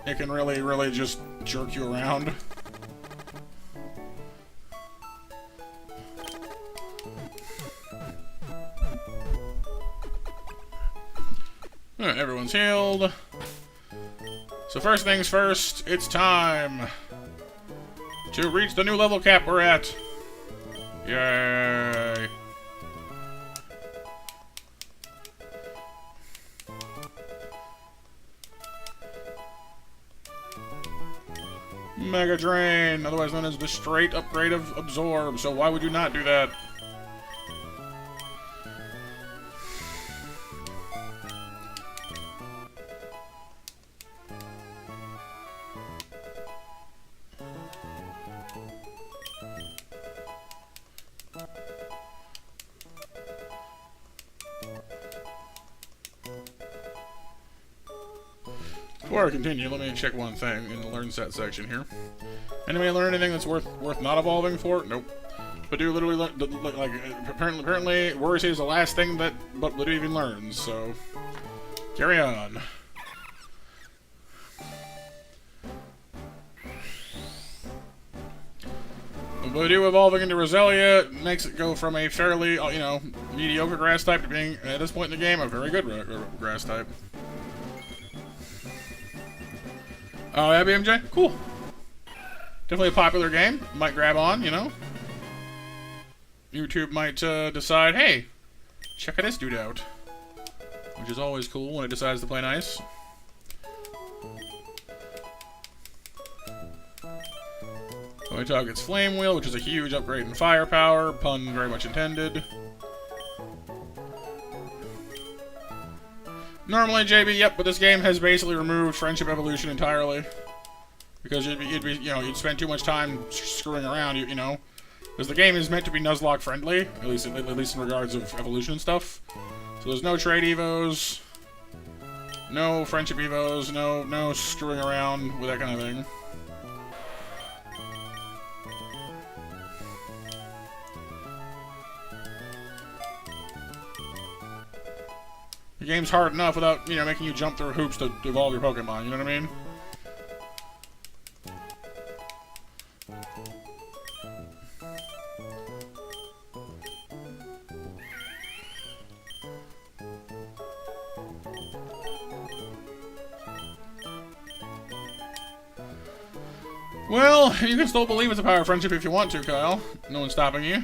it can really just jerk you around. Alright, everyone's healed. So first things first, it's time to reach the new level cap we're at. Yay! Mega Drain, otherwise known as the straight upgrade of Absorb, so why would you not do that? Before I continue, let me check one thing in the Learn Set section here. Anybody learn anything that's worth not evolving for? Nope. But do literally learn, like apparently Worry is the last thing that Badoo even learns. So carry on. Badoo evolving into Roselia makes it go from a fairly, you know, mediocre grass type to being, at this point in the game, a very good grass type. Oh, yeah, BMJ? Cool. Definitely a popular game. Might grab on, you know. YouTube might decide, hey, check this dude out. Which is always cool when it decides to play nice. So we talk its Flame Wheel, which is a huge upgrade in firepower. Pun very much intended. Normally, JB, yep, but this game has basically removed friendship evolution entirely. Because you'd spend too much time screwing around, you know. Because the game is meant to be Nuzlocke friendly, at least in regards of evolution and stuff. So there's no trade evos, no friendship evos, no screwing around with that kind of thing. The game's hard enough without, you know, making you jump through hoops to evolve your Pokemon, you know what I mean? Well, you can still believe it's a power of friendship if you want to, Kyle. No one's stopping you.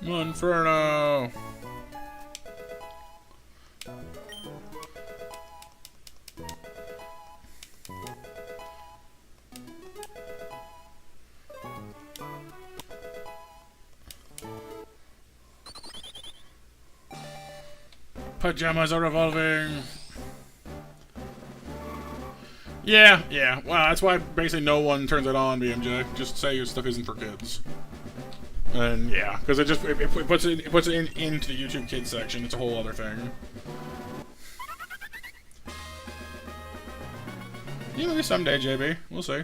Inferno! Pajamas are revolving. Yeah. Wow, that's why basically no one turns it on, BMJ. Just say your stuff isn't for kids. And yeah, because it puts it into the YouTube Kids section. It's a whole other thing. You maybe someday, JB. We'll see.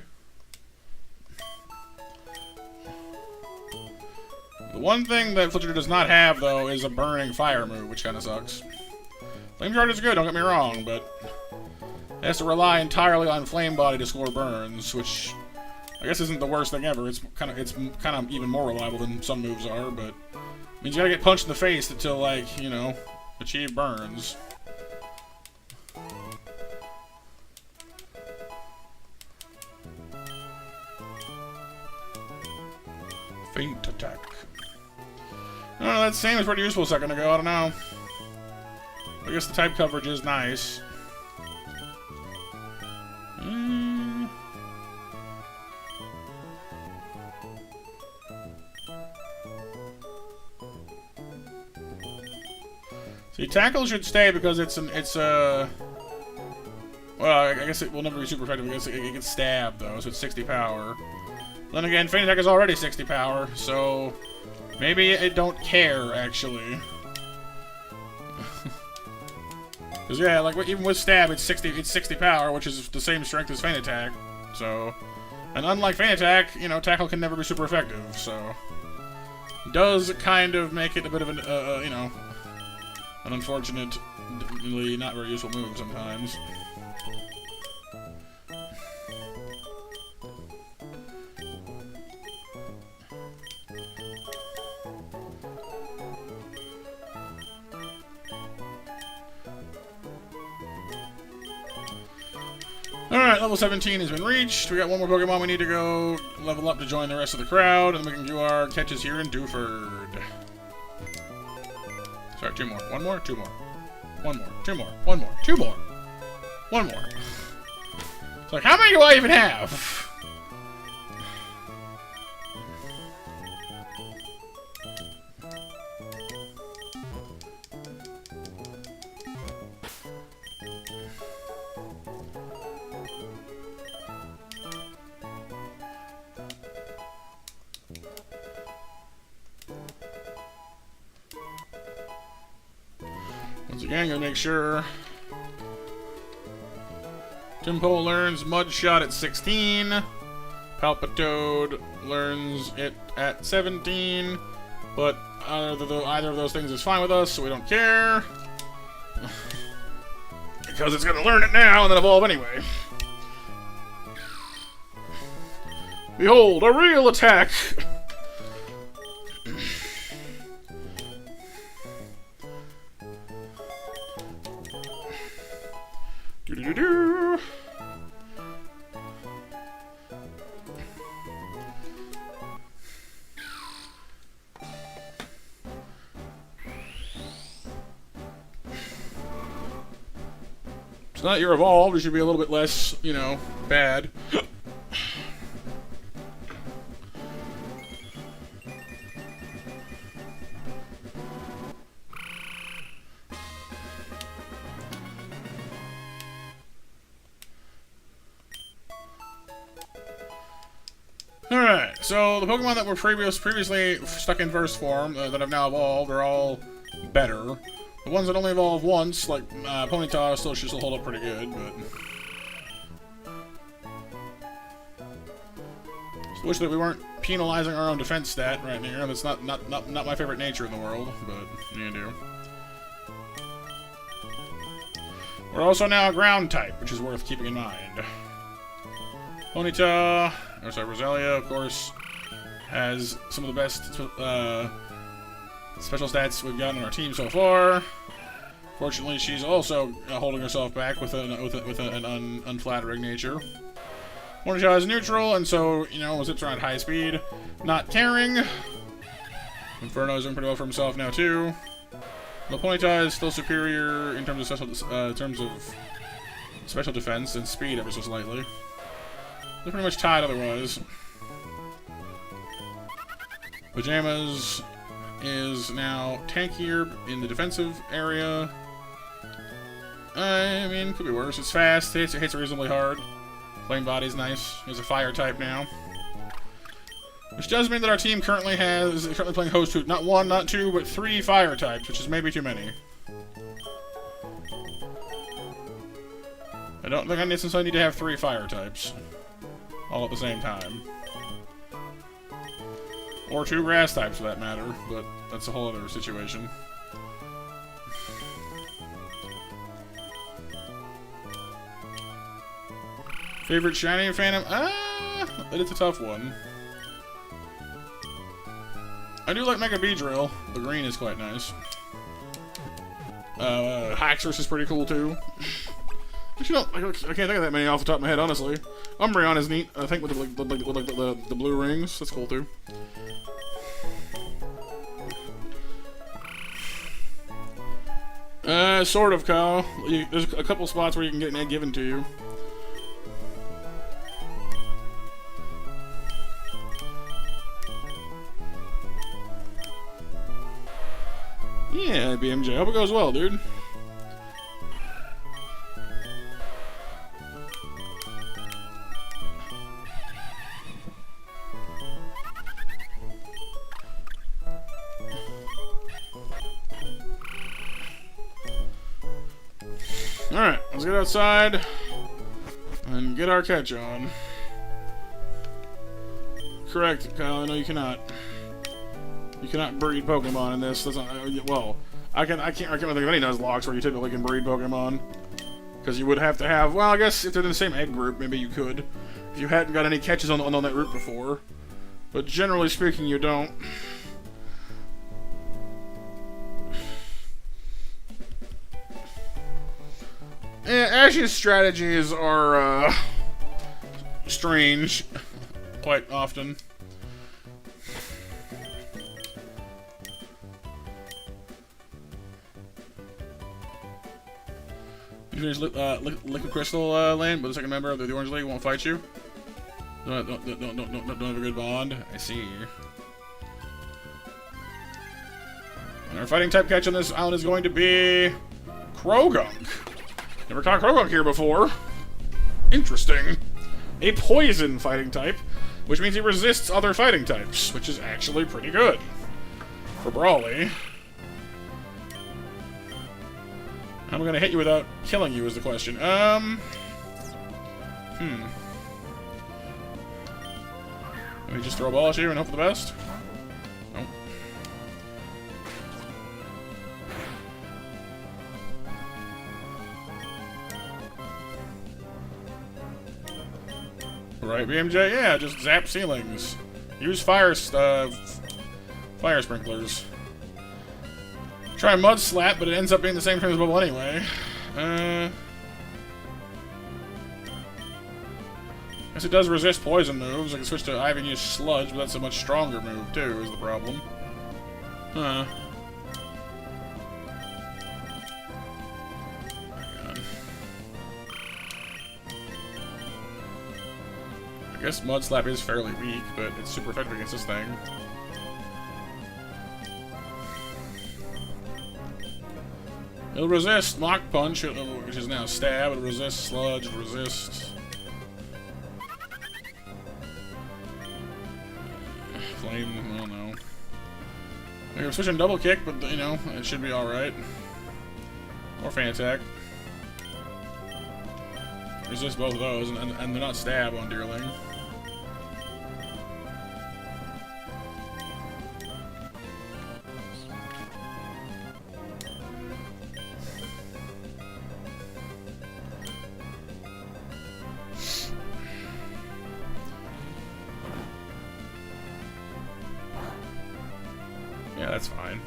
The one thing that Fletcher does not have, though, is a burning fire move, which kind of sucks. Flame Charge is good, don't get me wrong, but it has to rely entirely on Flame Body to score burns, which I guess isn't the worst thing ever. It's kind of even more reliable than some moves are, but it means you gotta get punched in the face to, like, you know, achieve burns. Feint attack. I don't know, that same was pretty useful a second ago, I don't know. I guess the type coverage is nice. See, tackle should stay because well, I guess it will never be super effective because it gets stabbed though, so it's 60 power. Then again, feint attack is already 60 power, so maybe it don't care actually. Because yeah, like even with stab, it's 60 power, which is the same strength as feint attack. So, and unlike feint attack, you know, tackle can never be super effective. So, it does kind of make it a bit of an you know, an unfortunately not very useful move sometimes. Alright, level 17 has been reached. We got one more Pokemon we need to go level up to join the rest of the crowd, and then we can do our catches here in Dewford. Sorry, two more. One more, two more. One more, two more, one more, two more. One more. It's like, how many do I even have? Once again, gonna make sure. Timpo learns Mud Shot at 16. Palpitoad learns it at 17. But either of those things is fine with us, so we don't care. Because it's gonna learn it now and then evolve anyway. Behold, a real attack! Do-do-do-do. So now that you're evolved, you should be a little bit less, you know, bad. Alright, so the Pokemon that were previously stuck in verse form, that have now evolved, are all better. The ones that only evolve once, like Ponyta, should still hold up pretty good, but... Just wish that we weren't penalizing our own defense stat right here. That's not my favorite nature in the world, but you do. We're also now a ground type, which is worth keeping in mind. Ponyta, or sorry, Roselia, of course, has some of the best special stats we've gotten on our team so far. Fortunately, she's also holding herself back with an unflattering nature. Ponyta is neutral, and so, you know, zips around high speed, not caring. Inferno's doing pretty well for himself now too. Ponyta is still superior in terms of special defense and speed ever so slightly. They're pretty much tied otherwise. Pajamas is now tankier in the defensive area. I mean, could be worse. It's fast, it hits reasonably hard. Flame body's nice. He's a fire type now. Which does mean that our team currently playing host to not one, not two, but 3 fire types, which is maybe too many. I don't think I necessarily need to have 3 fire types. All at the same time. Or 2 grass types for that matter, but that's a whole other situation. Favorite shiny Phantom? It's a tough one. I do like Mega Beedrill. The green is quite nice. Haxorus is pretty cool too. Actually, I can't think of that many off the top of my head, honestly. Umbreon is neat. I think with the blue rings, that's cool too. Sort of, Kyle. There's a couple spots where you can get an egg given to you. Yeah, BMJ. Hope it goes well, dude. Alright, let's get outside and get our catch on. Correct, Kyle. I know you cannot. You cannot breed Pokemon in this. That's not, well, I can't think of any Nuzlocks where you typically can breed Pokemon. Because you would have to have, well, I guess if they're in the same egg group, maybe you could. If you hadn't got any catches on that route before. But generally speaking, you don't. Yeah, Ash's strategies are, strange. Quite often. You finish Liquid Crystal lane, but the second member of the Orange League won't fight you. Don't have a good bond. I see. And our fighting type catch on this island is going to be Krogunk. Never caught Krogunk here before. Interesting. A poison fighting type, which means he resists other fighting types, which is actually pretty good for Brawly. How am I gonna hit you without killing you is the question. Let me just throw a ball at you and hope for the best? Nope. Right, BMJ? Yeah, just zap ceilings. Use fire sprinklers. Try Mud Slap, but it ends up being the same turn as Bubble anyway. Guess it does resist poison moves. I can switch to Ivan use Sludge, but that's a much stronger move too, is the problem. Huh. I guess Mud Slap is fairly weak, but it's super effective against this thing. It'll resist Mach Punch, which is now Stab. It'll resist Sludge. It'll resist Flame. I don't know. We're switching Double Kick, but you know it should be all right. Or Fan Attack. Resist both of those, and they're not Stab on Deerling. Yeah, that's fine.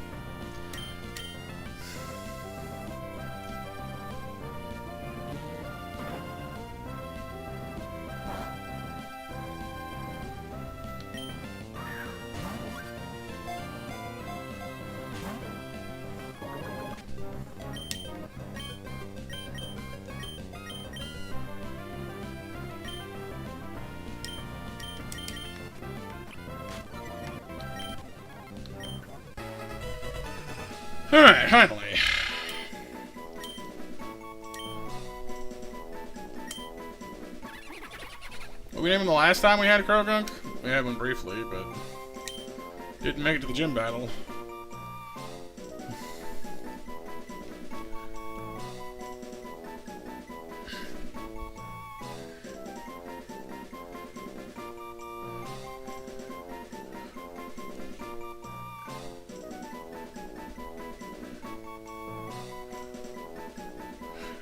Alright, finally. What we named him the last time we had a Krogunk? We had one briefly, but didn't make it to the gym battle.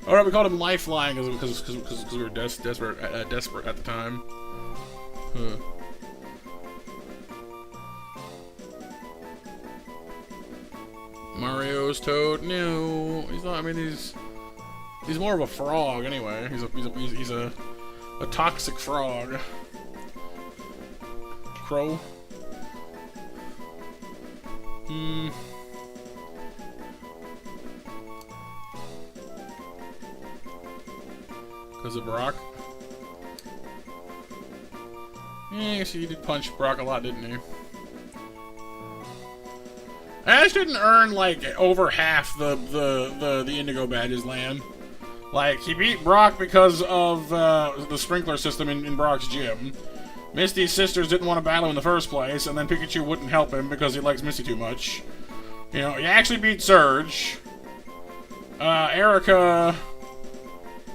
Alright, we called him Lifeline because we were desperate at the time. Huh. Mario's Toad? No, he's not. I mean, he's more of a frog anyway. He's a toxic frog. Crow. Because of Brock? Yeah, I guess he did punch Brock a lot, didn't he? Ash didn't earn, like, over half the Indigo badges, Lan. Like, he beat Brock because of the sprinkler system in Brock's gym. Misty's sisters didn't want to battle in the first place, and then Pikachu wouldn't help him because he likes Misty too much. You know, he actually beat Surge. Erica...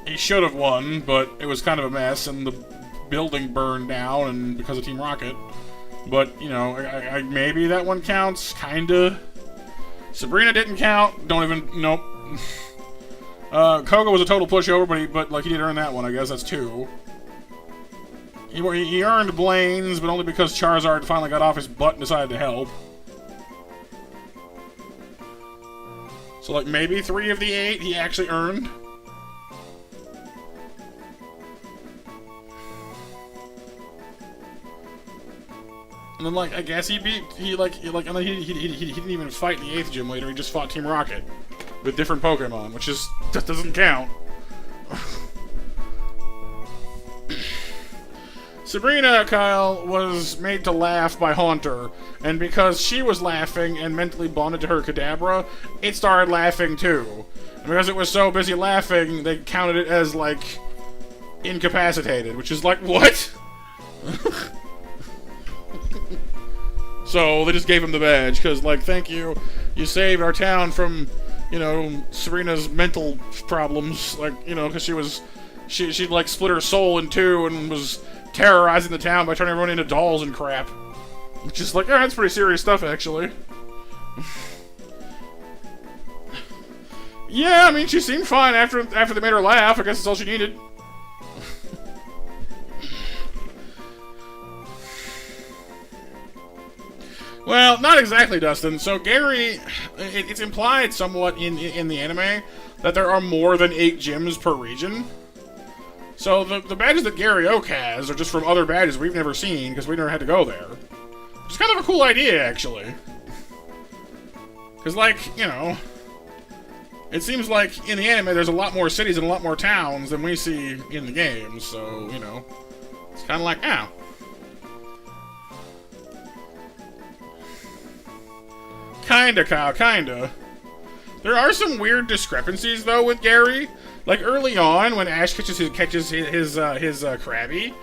He should have won, but it was kind of a mess, and the building burned down, and because of Team Rocket. But, you know, maybe that one counts, kinda. Sabrina didn't count, don't even, nope. Koga was a total pushover, but he did earn that one, I guess, that's 2. He earned Blaine's, but only because Charizard finally got off his butt and decided to help. So, like, maybe 3 of the 8 he actually earned. And then, like, I guess he didn't even fight in the 8th gym leader, he just fought Team Rocket. With different Pokemon, which just doesn't count. Sabrina, Kyle, was made to laugh by Haunter, and because she was laughing and mentally bonded to her Kadabra, it started laughing too. And because it was so busy laughing, they counted it as, like, incapacitated, which is like, what? So they just gave him the badge, because, like, thank you, you saved our town from, you know, Sabrina's mental problems, like, you know, because she like split her soul in 2 and was terrorizing the town by turning everyone into dolls and crap. Which is like, yeah, that's pretty serious stuff, actually. Yeah, I mean, she seemed fine after they made her laugh. I guess that's all she needed. Well, not exactly, Dustin. So Gary, it's implied somewhat in the anime that there are more than 8 gyms per region. So the badges that Gary Oak has are just from other badges we've never seen because we never had to go there. Which is kind of a cool idea, actually. Because, like, you know, it seems like in the anime there's a lot more cities and a lot more towns than we see in the game. So, you know, it's kind of like, ow. Kinda, Kyle, kinda. There are some weird discrepancies, though, with Gary. Like, early on, when Ash catches his Krabby,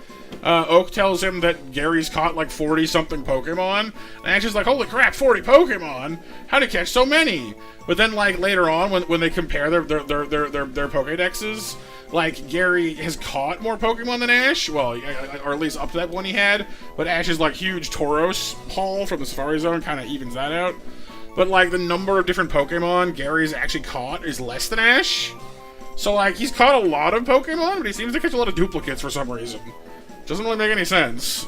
Oak tells him that Gary's caught, like, 40-something Pokemon. And Ash is like, holy crap, 40 Pokemon? How'd he catch so many? But then, like, later on, when they compare their Pokédexes, like, Gary has caught more Pokemon than Ash. Well, or at least up to that one he had. But Ash's, like, huge Tauros haul from the Safari Zone kind of evens that out. But, like, the number of different Pokemon Gary's actually caught is less than Ash. So, like, he's caught a lot of Pokemon, but he seems to catch a lot of duplicates for some reason. Doesn't really make any sense.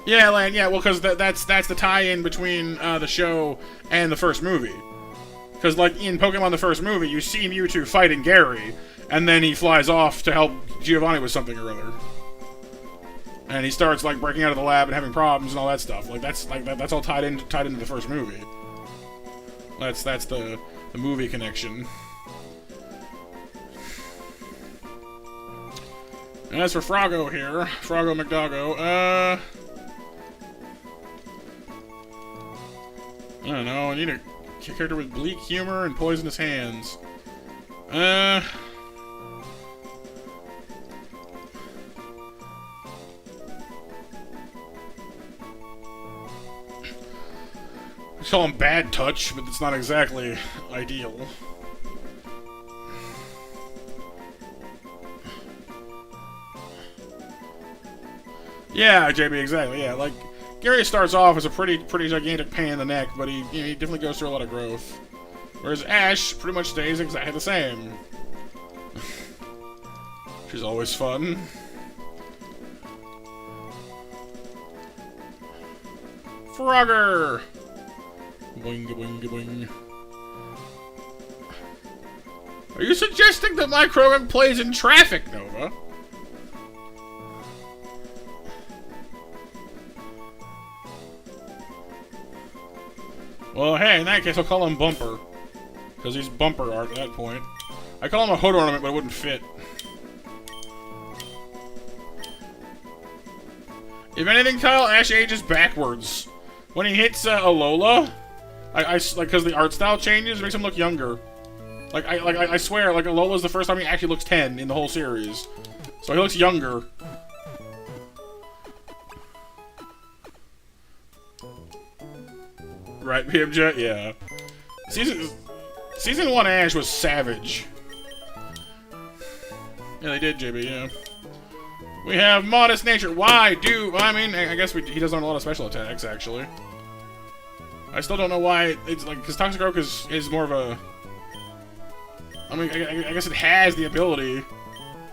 Yeah, Lan, yeah, well, because that's the tie-in between the show and the first movie. Because, like, in Pokemon the first movie, you see Mewtwo fighting Gary, and then he flies off to help Giovanni with something or other. And he starts, like, breaking out of the lab and having problems and all that stuff. Like, that's all tied into the first movie. That's the movie connection. And as for Froggo here, Froggo McDoggo, I don't know, I need a character with bleak humor and poisonous hands. I call him Bad Touch, but it's not exactly ideal. Yeah, JB, exactly. Yeah, like Gary starts off as a pretty gigantic pain in the neck, but he definitely goes through a lot of growth. Whereas Ash pretty much stays exactly the same. She's always fun. Frogger! Boing, boing, boing. Are you suggesting that my Krogan plays in traffic, Nova? Well, hey, in that case, I'll call him Bumper. Because he's bumper art at that point. I call him a hood ornament, but it wouldn't fit. If anything, Kyle, Ash ages backwards. When he hits Alola, like, because the art style changes, it makes him look younger. I swear, like, Alola's the first time he actually looks 10 in the whole series. So he looks younger. Right, PMJ? Yeah. Season 1 Ash was savage. Yeah, they did, JB, yeah. We have Modest Nature. Why do... I mean, I guess he does own a lot of special attacks, actually. I still don't know why it's like... Because Toxic Oak is more of a... I mean, I guess it has the ability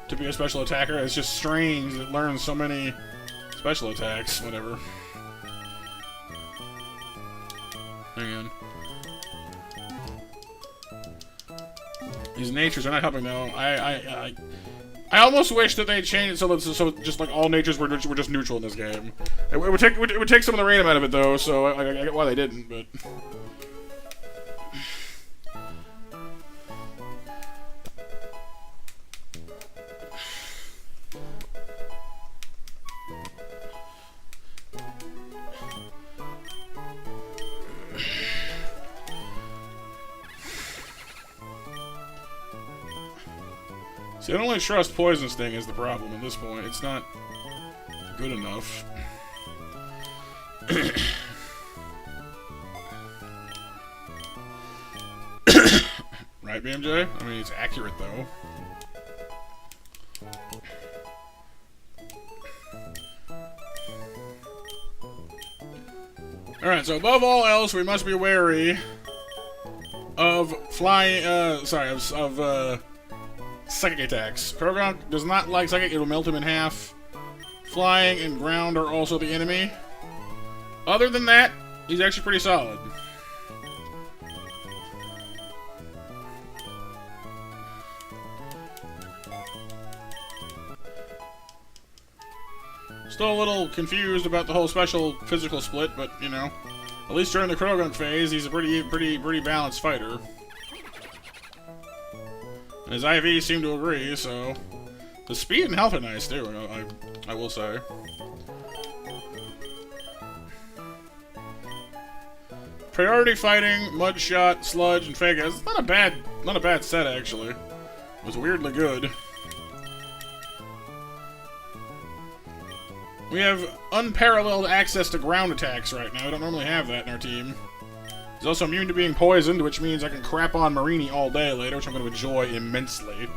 to be a special attacker. It's just strange that it learns so many special attacks. Whatever. Hang on. These natures are not helping though. I almost wish that they changed it so just like all natures were just neutral in this game. It would take some of the random out of it though. So I get why they didn't, but. See, I don't really trust Poison Sting is the problem at this point. It's not good enough. Right, BMJ? I mean, it's accurate, though. Alright, so above all else, we must be wary of flying, psychic attacks. Krogan does not like psychic, it'll melt him in half. Flying and ground are also the enemy. Other than that, he's actually pretty solid. Still a little confused about the whole special physical split, but you know, at least during the Krogan phase, he's a pretty balanced fighter. And his IV seem to agree, so the speed and health are nice too. I will say. Priority fighting, Mudshot, Sludge, and Fake. It's not a bad set actually. It was weirdly good. We have unparalleled access to ground attacks right now. We don't normally have that in our team. He's also immune to being poisoned, which means I can crap on Marini all day later, which I'm going to enjoy immensely.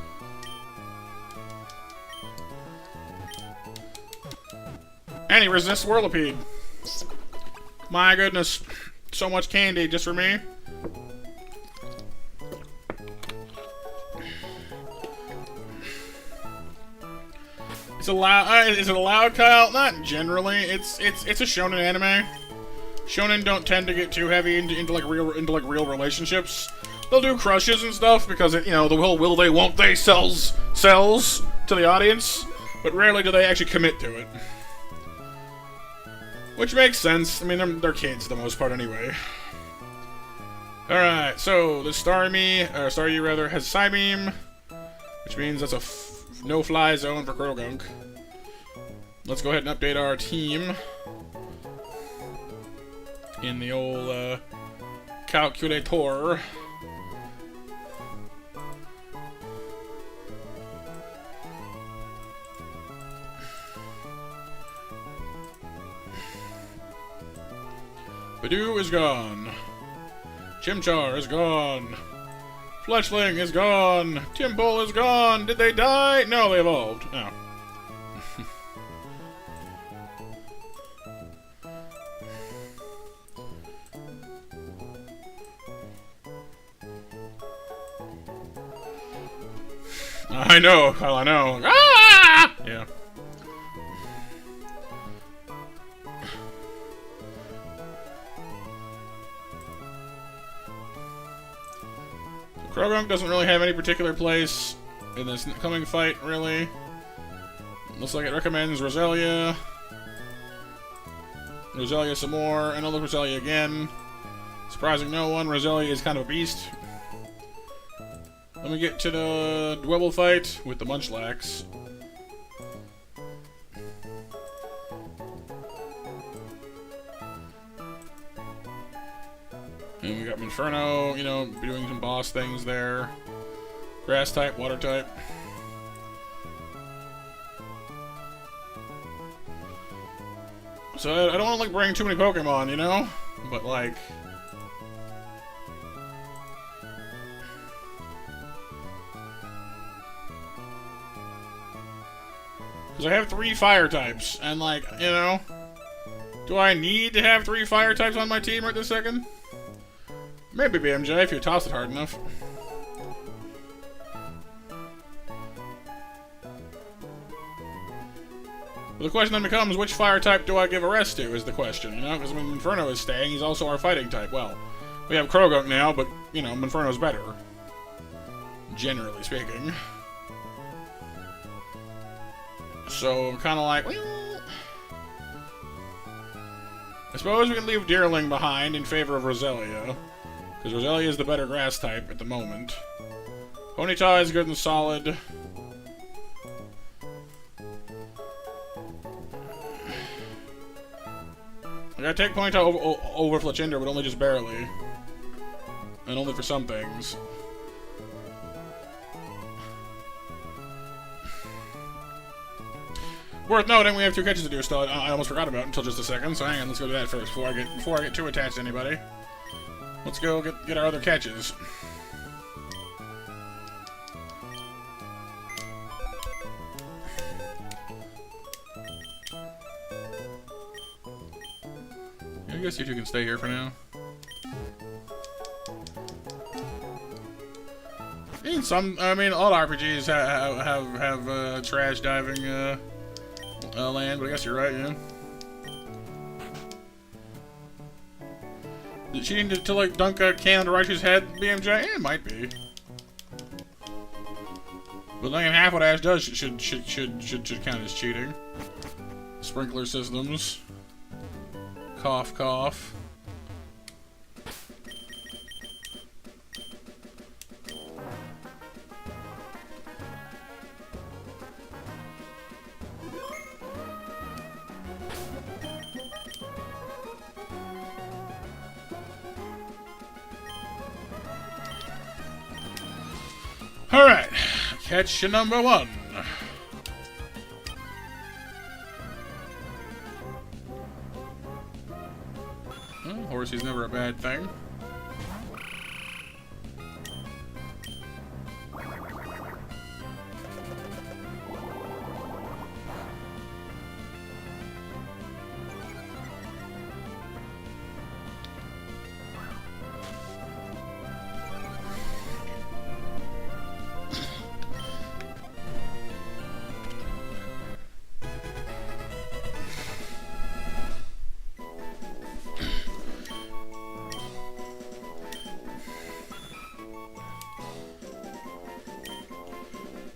And he resists Whirlipede. My goodness. So much candy just for me. Is it allowed, Kyle? Not generally. It's a shonen anime. Shonen don't tend to get too heavy into real relationships. They'll do crushes and stuff because it, you know, the will they won't they sells to the audience, but rarely do they actually commit to it. Which makes sense. I mean, they're kids for the most part anyway. Alright, so the Staryu rather has Psybeam, which means that's a no-fly zone for Krogunk. Let's go ahead and update our team in the old calculator. Badoo is gone. Chimchar is gone. Fletchling is gone. Timple is gone. Did they die? No, they evolved. Oh. I know, Kyle, I know. Ah! Yeah. Krogunk doesn't really have any particular place in this coming fight, really. Looks like it recommends Roselia. Roselia some more, and I'll look Roselia again. Surprising no one, Roselia is kind of a beast. Let me get to the Dwebble fight with the Munchlax. And we got Inferno, you know, doing some boss things there. Grass type, water type. So I don't want to like bring too many Pokemon, you know? But like... Because I have 3 fire types, and like, you know... Do I need to have 3 fire types on my team right this second? Maybe BMJ, if you toss it hard enough. But the question then becomes, which fire type do I give a rest to, is the question, you know? Because when Inferno is staying, he's also our fighting type. Well, we have Krogunk now, but, you know, Inferno's better. Generally speaking. So, I'm kind of like, well... I suppose we can leave Deerling behind in favor of Roselia. Because Roselia is the better grass type at the moment. Ponyta is good and solid. I gotta take Ponyta over Fletchinder, but only just barely. And only for some things. Worth noting, we have 2 catches to do still. I almost forgot about it until just a second, so hang on, let's go do that first before I get too attached to anybody. Let's go get our other catches. I guess you two can stay here for now. I mean, all RPGs have trash diving land, but I guess you're right, yeah. Is it cheating to like dunk a can into Raichu's head, BMJ? Yeah, it might be. But like half what Ash does should count as cheating. Sprinkler systems. Cough, cough. Alright, catch number 1. Well, Horsey's never a bad thing.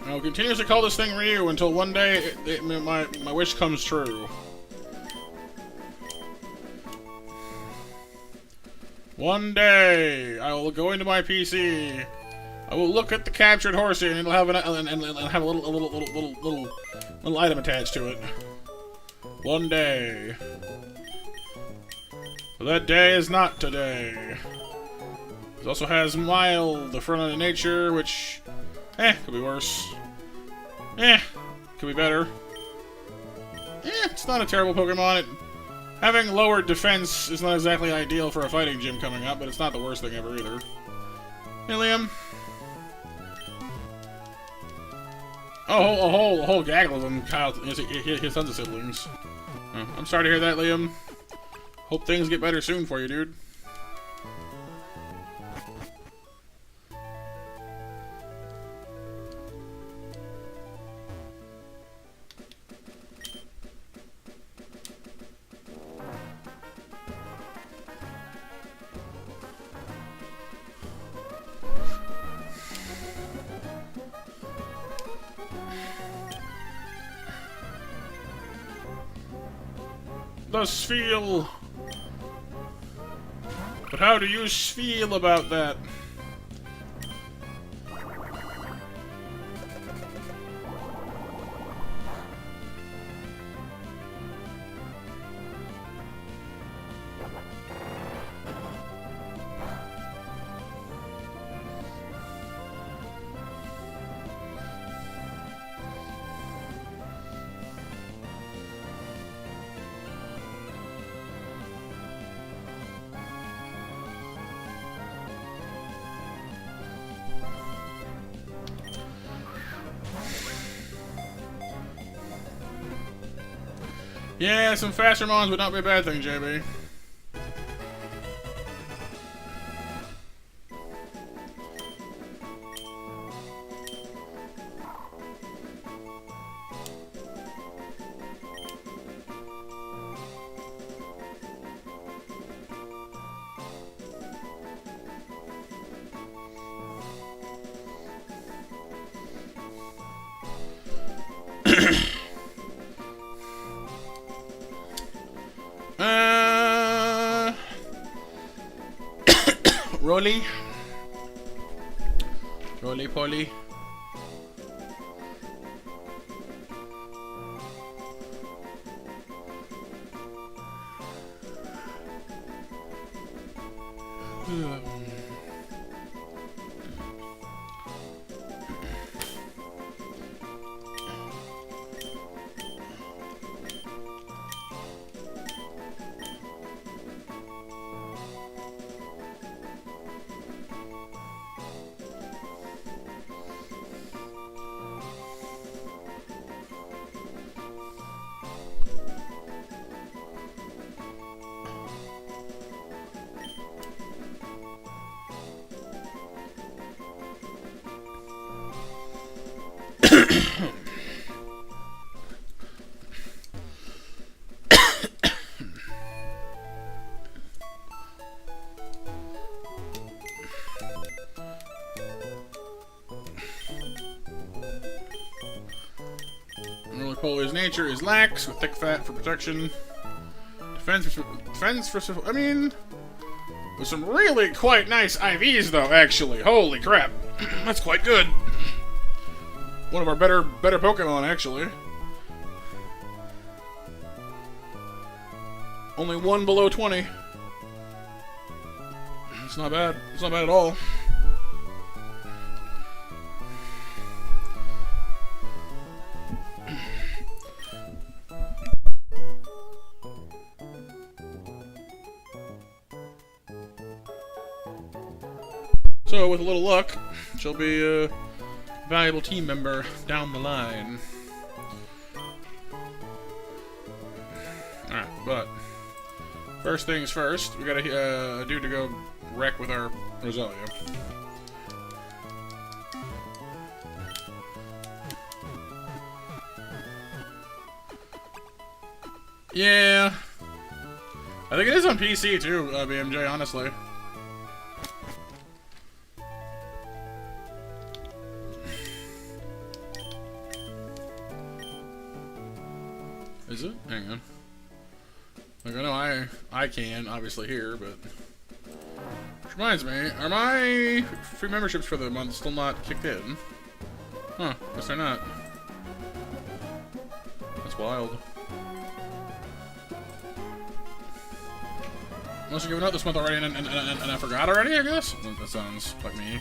I'll continuously call this thing Ryu until one day my wish comes true. One day I will go into my PC I will look at the captured horsey, and it'll have have a little item attached to it. One day. But that day is not today. It also has mild, the front of nature, which, could be worse. Could be better. It's not a terrible Pokemon. Having lowered defense is not exactly ideal for a fighting gym coming up, but it's not the worst thing ever either. Hey, Liam. Oh, a whole gaggle of them. Kyle, his tons of siblings. I'm sorry to hear that, Liam. Hope things get better soon for you, dude. Thus feel. But how do you feel about that? Yeah, some faster mons would not be a bad thing, JB. Rolly. Rolly Polly. His nature is lax, with thick fat for protection. Defense for... I mean... with some really quite nice IVs, though, actually. Holy crap. That's quite good. One of our better Pokemon, actually. Only one below 20. It's not bad. It's not bad at all. So, with a little luck, she'll be a valuable team member down the line. Alright, but first things first, we got a dude to go wreck with our Roselia. Yeah. I think it is on PC too, BMJ, honestly. Is it? Hang on. Like, I know I can, obviously, here, but... Reminds me, are my free memberships for the month still not kicked in? Huh, guess they're not. That's wild. Must have given out this month already and I forgot already, I guess? That sounds like me.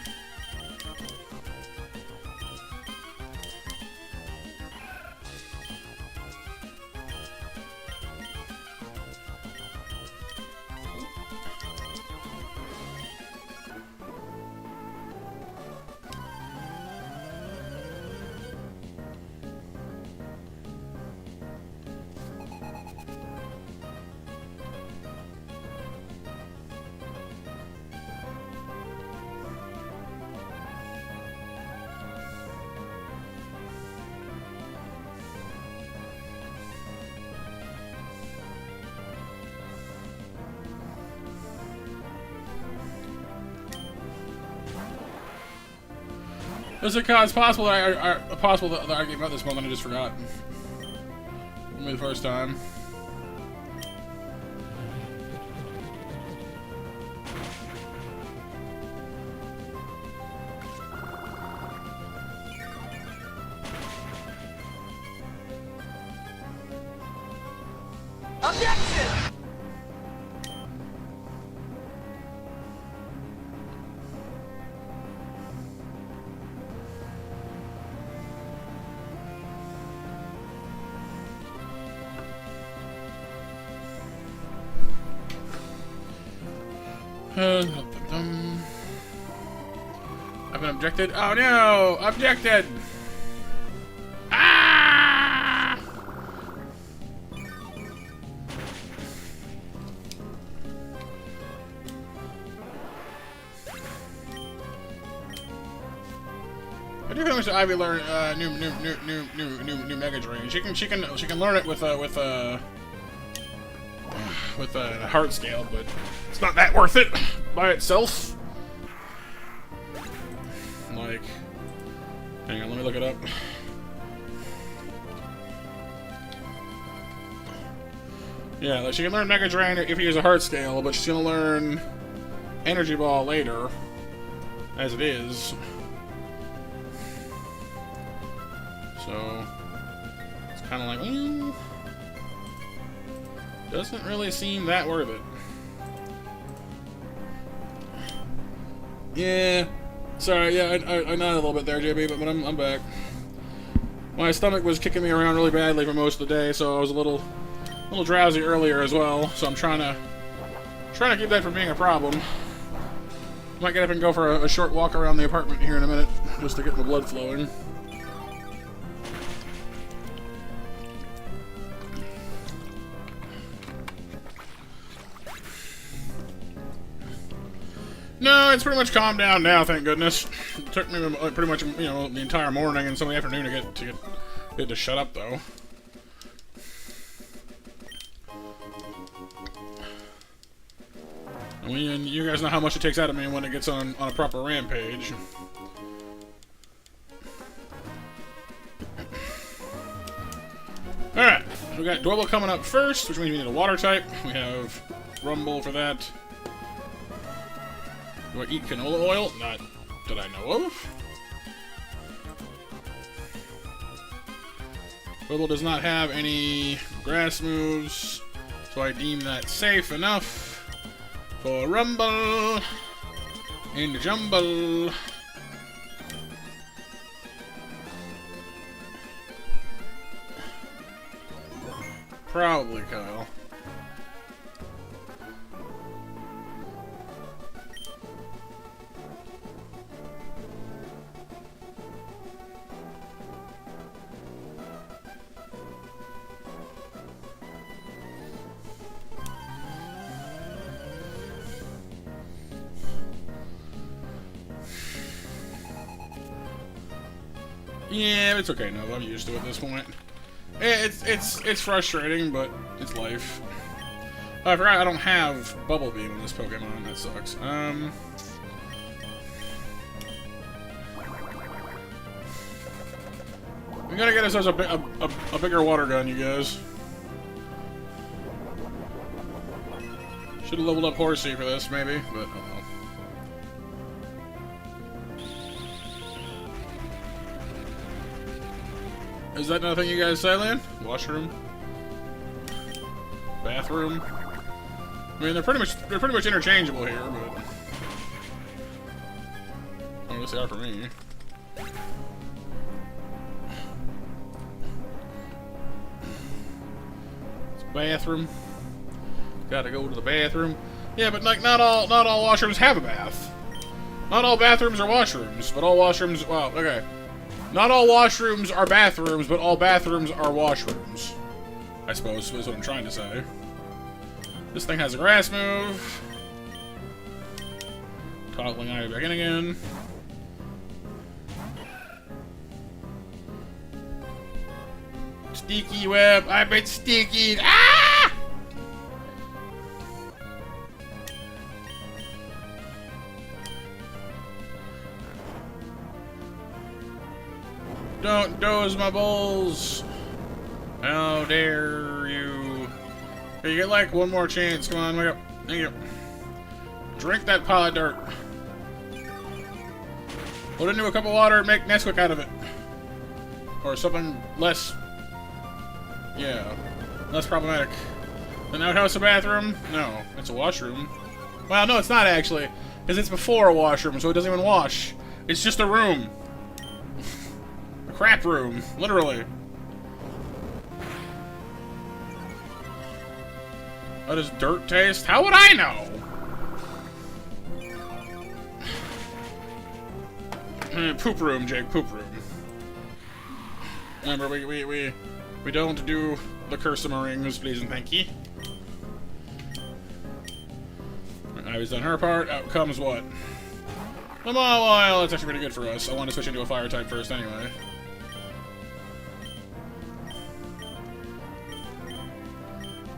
Is it possible that I gave out this month and I just forgot? Maybe the first time. Objection! I've been objected. Oh no! Objected! Ah! I do think Ivy learn new Mega Drain. She can learn it with a heart scale, but it's not that worth it by itself. Like, hang on, let me look it up. Yeah, like she can learn Mega Drain if you use a heart scale, but she's gonna learn Energy Ball later, as it is. So it's kind of like, well, doesn't really seem that worth it. Yeah. Sorry, yeah, I nodded a little bit there, JB, but I'm back. My stomach was kicking me around really badly for most of the day, so I was a little drowsy earlier as well. So I'm trying to keep that from being a problem. Might get up and go for a short walk around the apartment here in a minute, just to get the blood flowing. No, it's pretty much calmed down now, thank goodness. It took me pretty much, you know, the entire morning and some of the afternoon to get it to shut up, though. I mean, you guys know how much it takes out of me when it gets on a proper rampage. Alright, we got Dwebble coming up first, which means we need a water type. We have Rumble for that. Do I eat canola oil? Not that I know of. Dwebble does not have any grass moves, so I deem that safe enough for Rumble and Jumble. Probably Kyle. Yeah, it's okay. No, I'm used to it at this point. It's frustrating, but it's life. Oh, I forgot I don't have Bubble Beam in this Pokemon. That sucks. We gotta get ourselves a bigger water gun, you guys. Should have leveled up Horsey for this, maybe, but oh well. Is that nothing you guys say, Lan? Washroom? Bathroom? I mean, they're pretty much interchangeable here, but I guess they are for me. It's a bathroom. Gotta go to the bathroom. Yeah, but like not all washrooms have a bath. Not all bathrooms are washrooms, but all washrooms. Well, okay. Not all washrooms are bathrooms, but all bathrooms are washrooms. I suppose is what I'm trying to say. This thing has a grass move. Toggling eye back in again. Sticky web. I've been sticky. Ah! Don't doze my balls. How dare you? Okay, you get like one more chance. Come on, wake up. Thank you. Drink that pile of dirt. Put it into a cup of water and make Nesquik out of it. Or something less... yeah. Less problematic. An outhouse or bathroom? No. It's a washroom. Well, no, it's not actually. Because it's before a washroom, so it doesn't even wash. It's just a room. A crap room. Literally. How does dirt taste? How would I know? Poop room, Jake. Poop room. Remember, we don't do the curse of rings, please and thank you. Ivy's done her part. Out comes what? Well, that's actually pretty good for us. I want to switch into a fire type first anyway.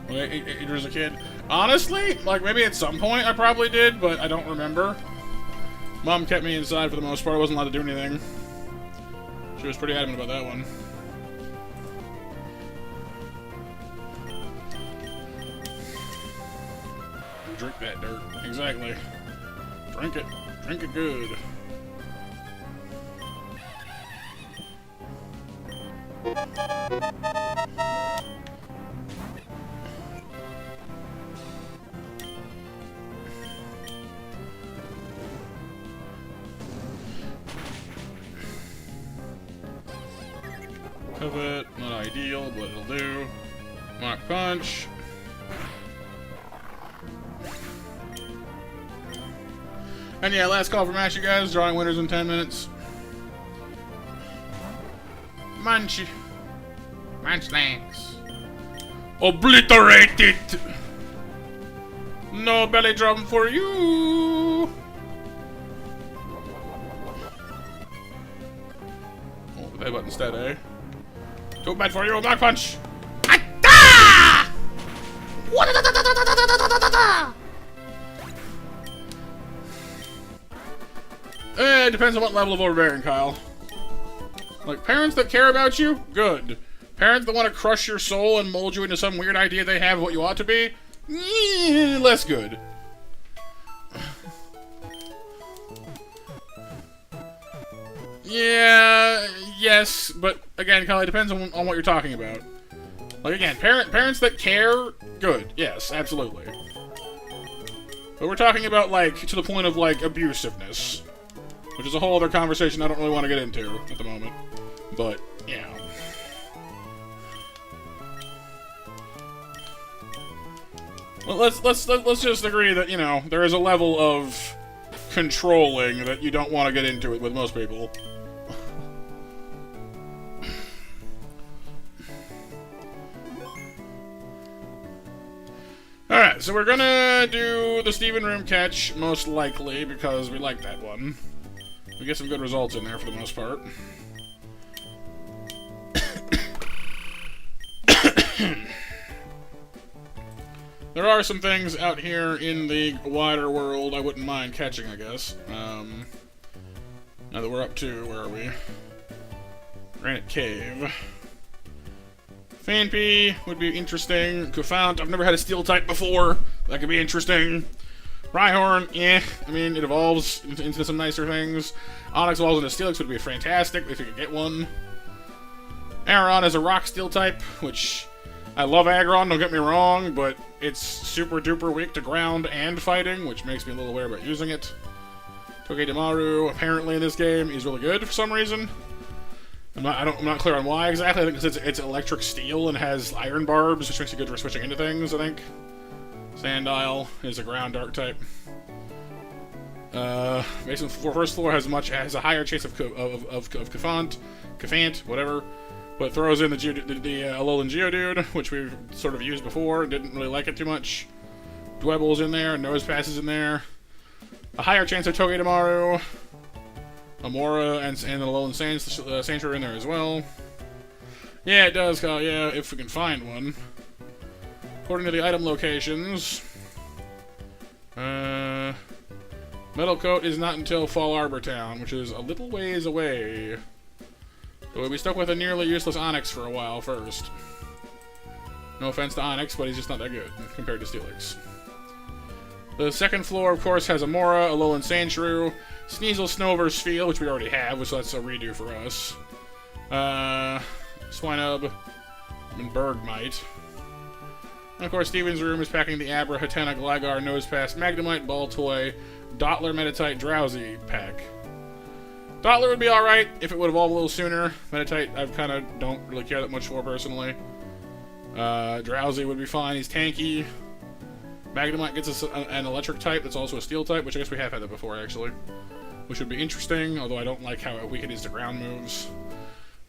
Wait, it was a kid. Honestly, like maybe at some point I probably did, but I don't remember. Mom kept me inside for the most part. I wasn't allowed to do anything. She was pretty adamant about that one. Drink that dirt. Exactly. Drink it. Drink it good. Pivot, not ideal, but it'll do. Mock punch. And yeah, last call for match, you guys. Drawing winners in 10 minutes. Munch. Munchlings. Obliterated! No belly drum for you! Oh, that button instead, eh? Too bad for you, Black Punch! It depends on what level of overbearing, Kyle. Like, parents that care about you? Good. Parents that want to crush your soul and mold you into some weird idea they have of what you ought to be? Less good. Yeah, yes, but again, Kyle, it depends on what you're talking about. Like, again, parents that care? Good. Yes, absolutely. But we're talking about, like, to the point of, like, abusiveness. Which is a whole other conversation I don't really want to get into at the moment. But, yeah. Well, let's just agree that, you know, there is a level of controlling that you don't want to get into it with most people. Alright, so we're gonna do the Steven Room catch, most likely, because we like that one. We get some good results in there for the most part. There are some things out here in the wider world I wouldn't mind catching, I guess. Now that we're up to, where are we? Granite Cave. Fanpy would be interesting. Kufount, I've never had a steel type before. That could be interesting. Rhyhorn, yeah. I mean, it evolves into some nicer things. Onyx evolves into Steelix would be fantastic if you could get one. Aron is a rock steel type, which I love Aggron, don't get me wrong, but it's super duper weak to ground and fighting, which makes me a little wary about using it. Togedemaru, apparently in this game, is really good for some reason. I'm not clear on why exactly. I think it's electric steel and has iron barbs, which makes it good for switching into things, I think. Sandile is a ground dark type. Basement floor, first floor has a higher chance of Cafant, whatever, but throws in the Alolan Geodude, which we've sort of used before, didn't really like it too much. Dwebble's in there, Nose Pass is in there. A higher chance of Togedemaru, Amora, and the Alolan Saints are in there as well. Yeah, it does, Kyle, yeah, if we can find one. According to the item locations, Metal Coat is not until Fall Arbor Town, which is a little ways away. So we'll be stuck with a nearly useless Onix for a while first. No offense to Onix, but he's just not that good compared to Steelix. The second floor, of course, has Amora, Alolan Sandshrew, Sneasel, Snover, Spheal, which we already have, so that's a redo for us. Swinub, and Bergmite. And of course, Steven's room is packing the Abra, Hatena, Gligar, Nosepass, Magnemite, Baltoy, Dottler, Meditite, Drowsy pack. Dottler would be alright if it would evolve a little sooner. Meditite, I kind of don't really care that much for, personally. Drowsy would be fine, he's tanky. Magnemite gets us an electric type that's also a steel type, which I guess we have had that before, actually. Which would be interesting, although I don't like how weak it is to ground moves.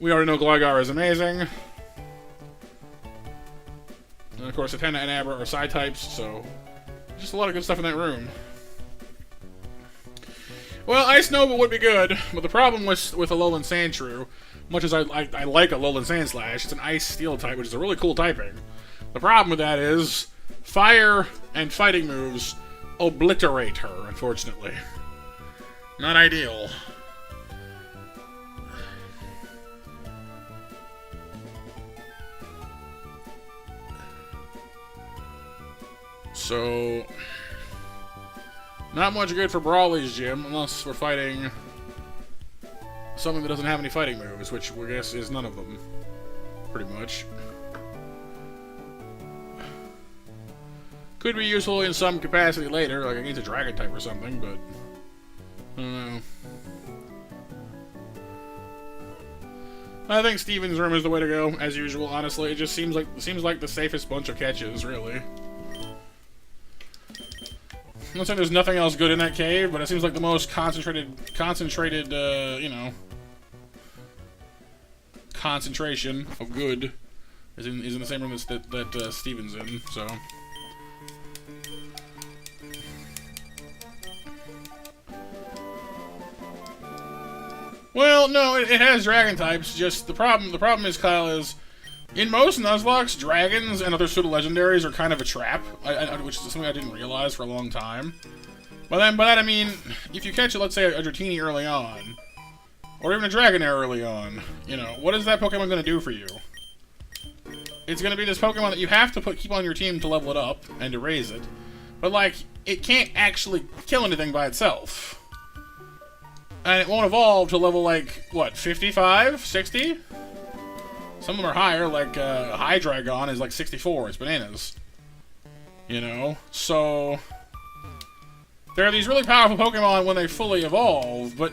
We already know Gligar is amazing. And of course, Hatena and Abra are side types, so just a lot of good stuff in that room. Well, Ice Nova would be good, but the problem with Alolan Sandshrew, much as I like Alolan Sandslash, it's an Ice Steel type, which is a really cool typing. The problem with that is fire and fighting moves obliterate her, unfortunately. Not ideal. So, not much good for Brawly's gym, unless we're fighting something that doesn't have any fighting moves, which I guess is none of them, pretty much. Could be useful in some capacity later, like against a Dragon type or something, but I don't know. I think Steven's room is the way to go, as usual, honestly. It just seems like the safest bunch of catches, really. I'm not saying there's nothing else good in that cave, but it seems like the most concentrated, you know, concentration of good is in the same room that Steven's in, so. Well, no, it has dragon types, just the problem is, Kyle, is in most Nuzlockes, dragons and other pseudo-legendaries are kind of a trap, which is something I didn't realize for a long time. By that I mean, if you catch, let's say, a Dratini early on, or even a Dragonair early on, you know, what is that Pokemon going to do for you? It's going to be this Pokemon that you have to keep on your team to level it up and to raise it, but, like, it can't actually kill anything by itself. And it won't evolve to level, like, what, 55? 60? Some of them are higher, like Hydreigon is like 64, it's bananas. You know? So, there are these really powerful Pokemon when they fully evolve, but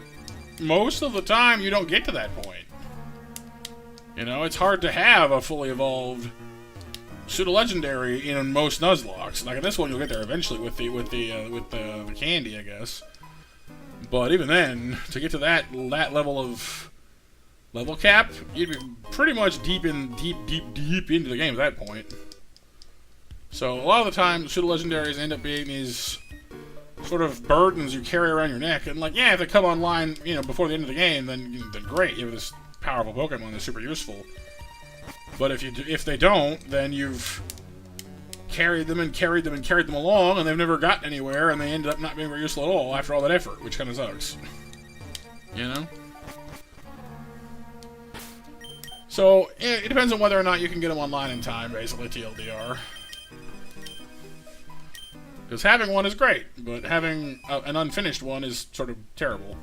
most of the time you don't get to that point. You know, it's hard to have a fully evolved pseudo-legendary in most Nuzlocks. Like in this one you'll get there eventually with the candy, I guess. But even then, to get to that level of level cap, you'd be pretty much deep into the game at that point. So a lot of the time, pseudo-legendaries end up being these sort of burdens you carry around your neck, and like, yeah, if they come online, you know, before the end of the game, then great, you have this powerful Pokemon that's super useful. But if they don't, then you've carried them along, and they've never gotten anywhere, and they end up not being very useful at all after all that effort, which kind of sucks. You know? So, it depends on whether or not you can get them online in time, basically, TLDR. Because having one is great, but having an unfinished one is sort of terrible.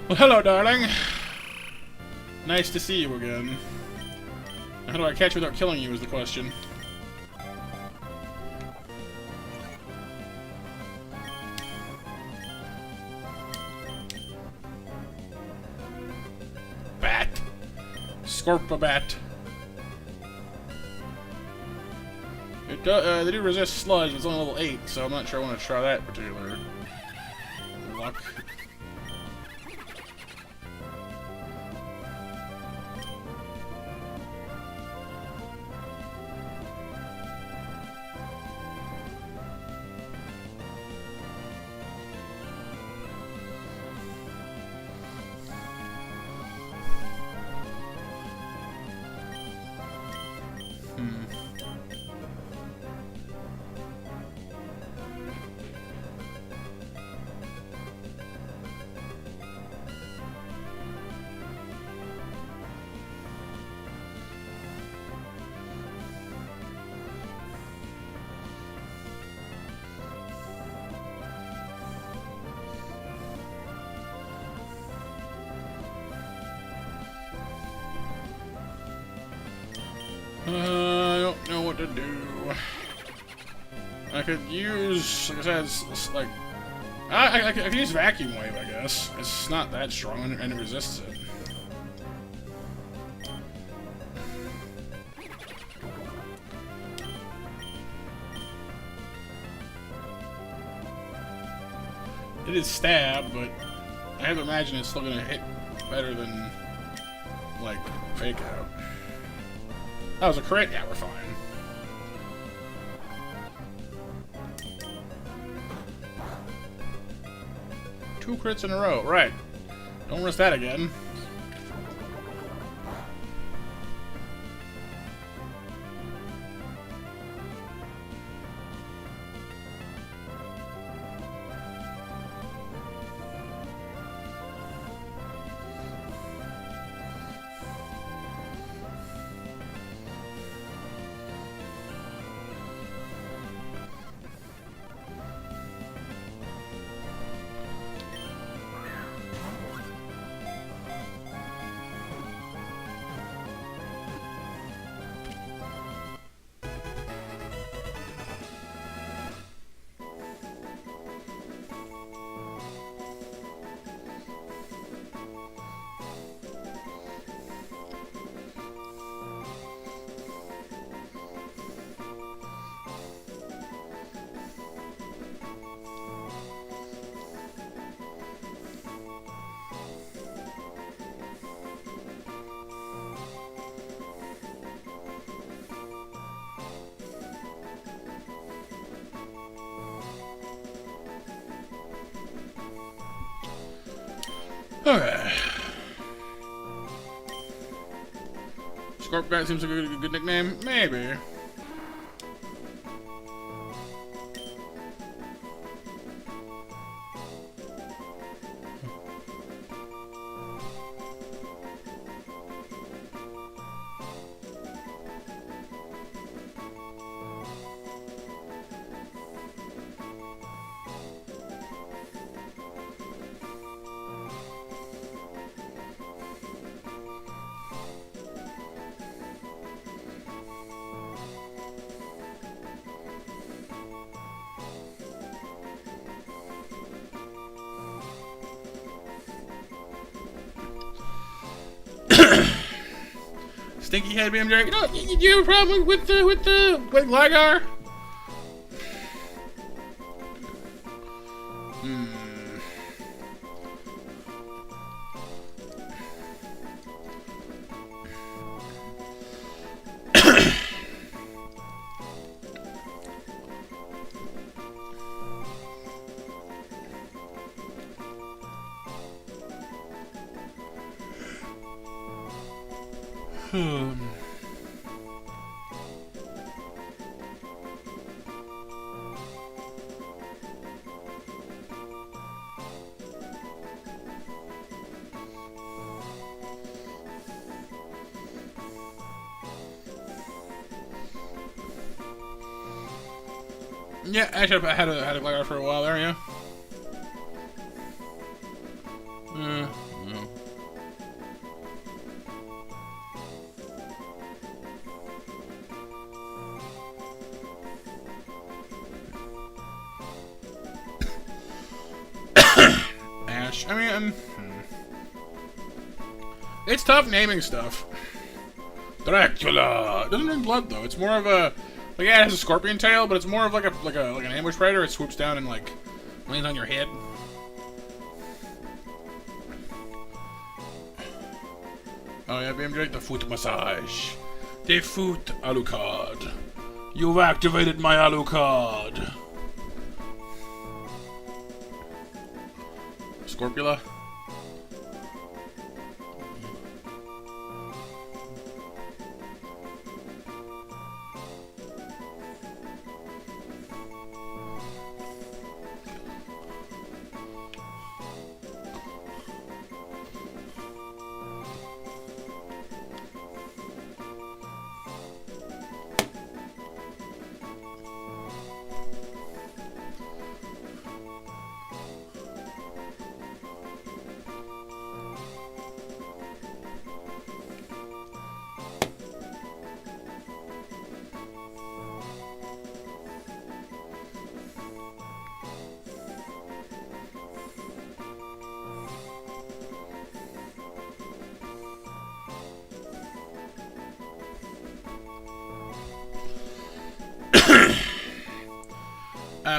Well, hello, darling. Nice to see you again. How do I catch you without killing you is the question. Bat. Scorpa-bat. They do resist sludge, it's only level 8, so I'm not sure I want to try that particular luck. I don't know what to do. I could use, like I said, like I could use Vacuum Wave, I guess. It's not that strong and it resists it. It is stab, but I have to imagine it's still gonna hit better than like Fake Out. That was a crit? Yeah, we're fine. Two crits in a row, right. Don't risk that again. Okay. Scorpbat seems like a good nickname. Maybe. Stinky head beam Derek. No, do you have a problem with the Gligar? Yeah, actually, I had a Gligar for a while there, yeah. man. It's tough naming stuff. Dracula. It doesn't bring blood though. It's more of a like yeah, it has a scorpion tail, but it's more of like an ambush predator. It swoops down and like lands on your head. Oh yeah, BMJ, the foot massage. The foot Alucard. You've activated my Alucard. Scorpula.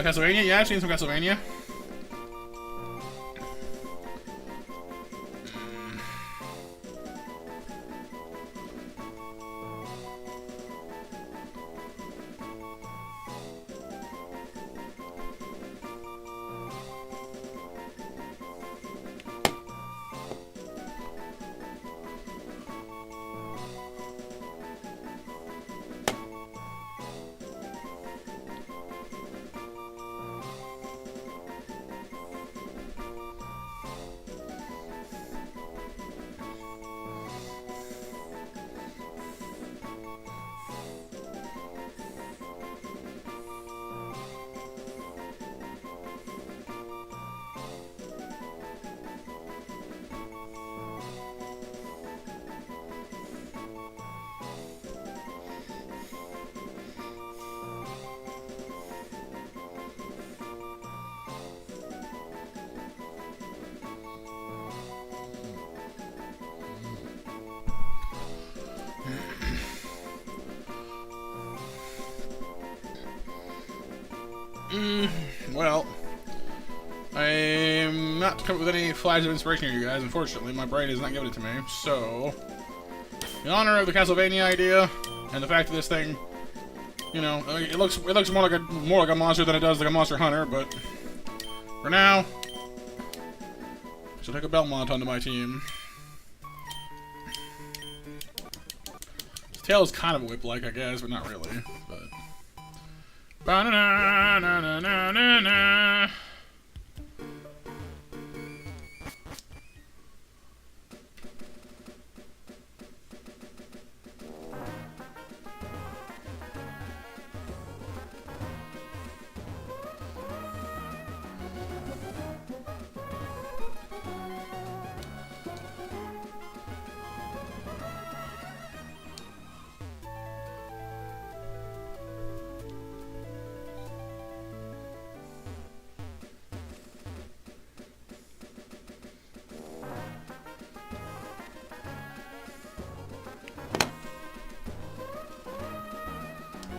Castlevania? Yeah, I've seen some Castlevania. Well, I'm not coming with any flags of inspiration here, you guys. Unfortunately, my brain is not giving it to me. So, in honor of the Castlevania idea and the fact that this thing, you know, it looks more like a monster than it does like a Monster Hunter. But for now, I shall take a Belmont onto my team. His tail is kind of whip-like, I guess, but not really. But. Ba-na-na-na-na-na-na-na.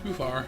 Too far.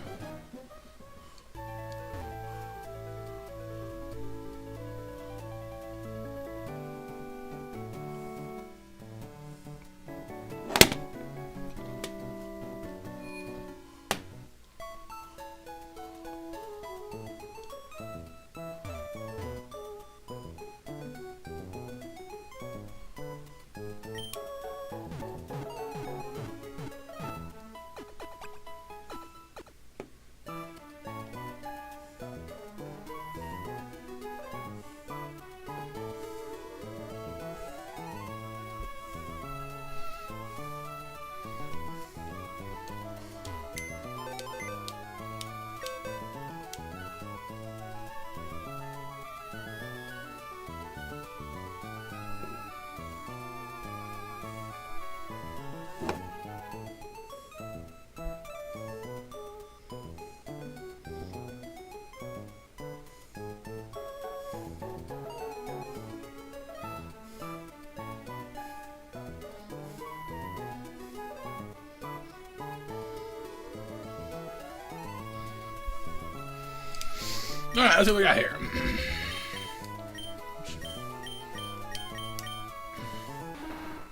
Alright, let's see what we got here.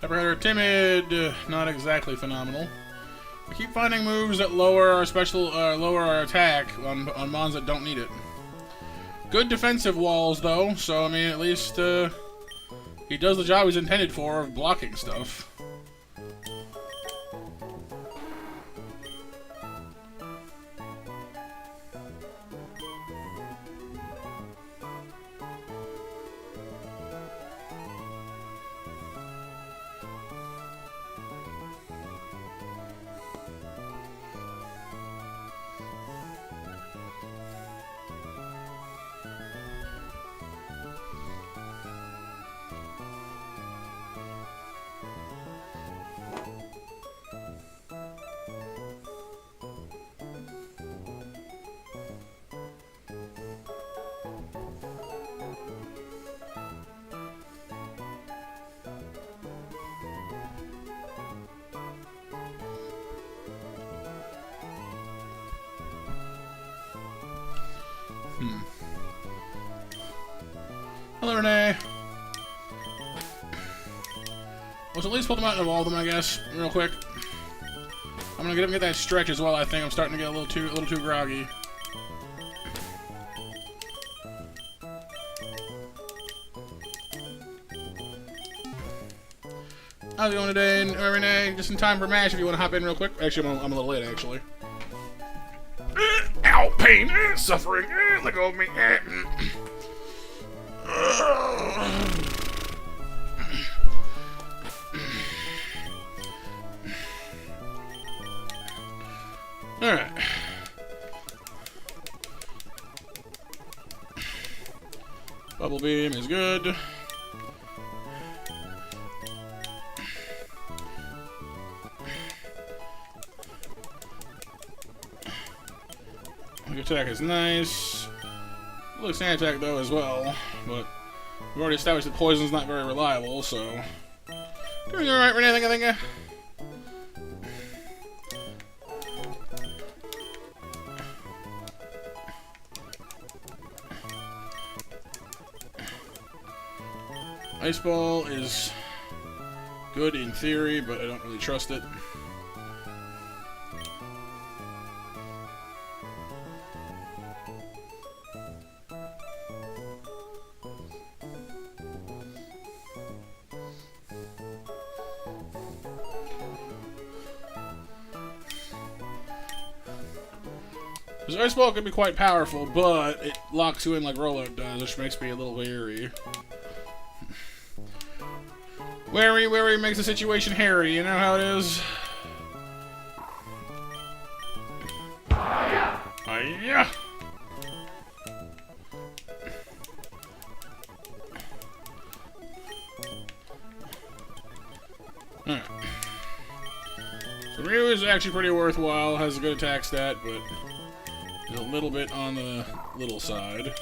Pepperhead timid, not exactly phenomenal. We keep finding moves that lower our lower our attack on mons that don't need it. Good defensive walls, though, so I mean, at least he does the job he's intended for of blocking stuff. Hello, Renee. Let's at least pull them out and evolve them, I guess, real quick. I'm gonna get that stretch as well. I think I'm starting to get a little too groggy. How's it going today, Renee? Just in time for MASH if you want to hop in real quick. Actually, I'm a little late, actually. Ow, pain, suffering, let go of me. Alright. Bubble beam is good. Attack is nice. Looks sand attack though as well, but we've already established that poison's not very reliable, so doing alright, Renee, I think. Ice Ball is good in theory, but I don't really trust it. This Ice Ball can be quite powerful, but it locks you in like Rollout does, which makes me a little wary. Wary makes the situation hairy, you know how it is? Hiya! Alright. So Ryu is actually pretty worthwhile, has a good attack stat, but is a little bit on the little side.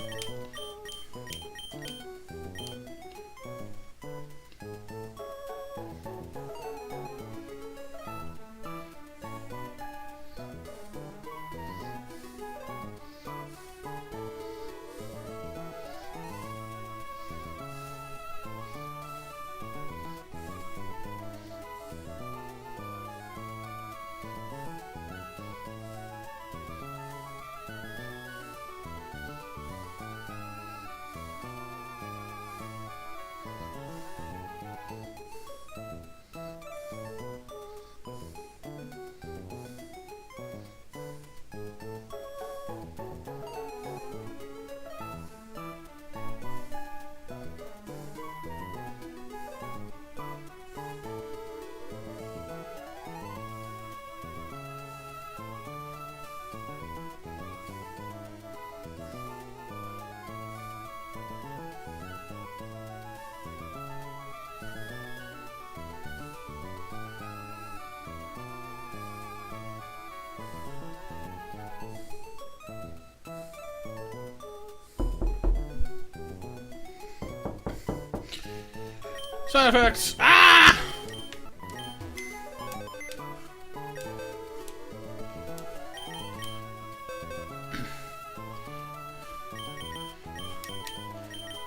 Side effects! Ah!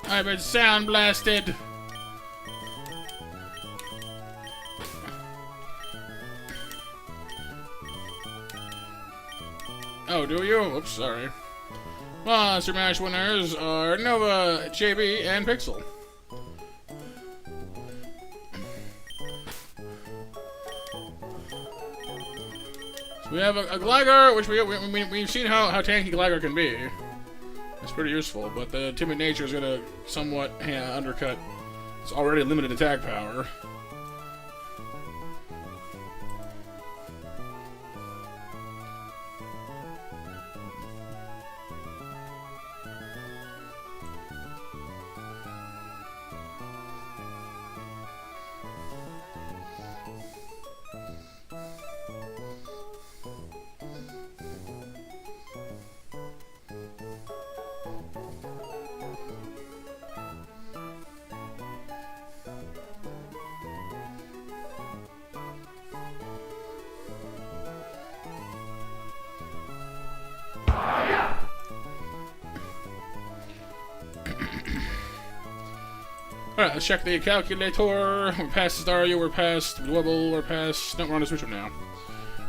I've been sound blasted. Oh, do you? Oops, sorry. Monster Mash winners are Nova, JB, and Pixel. So we have a Gligar, which we've seen how tanky Gligar can be. It's pretty useful, but the timid nature is going to somewhat undercut its already limited attack power. Alright, let's check the calculator. We're past Dario, we're past Dwebble, we're past... No, we're on to switch them now.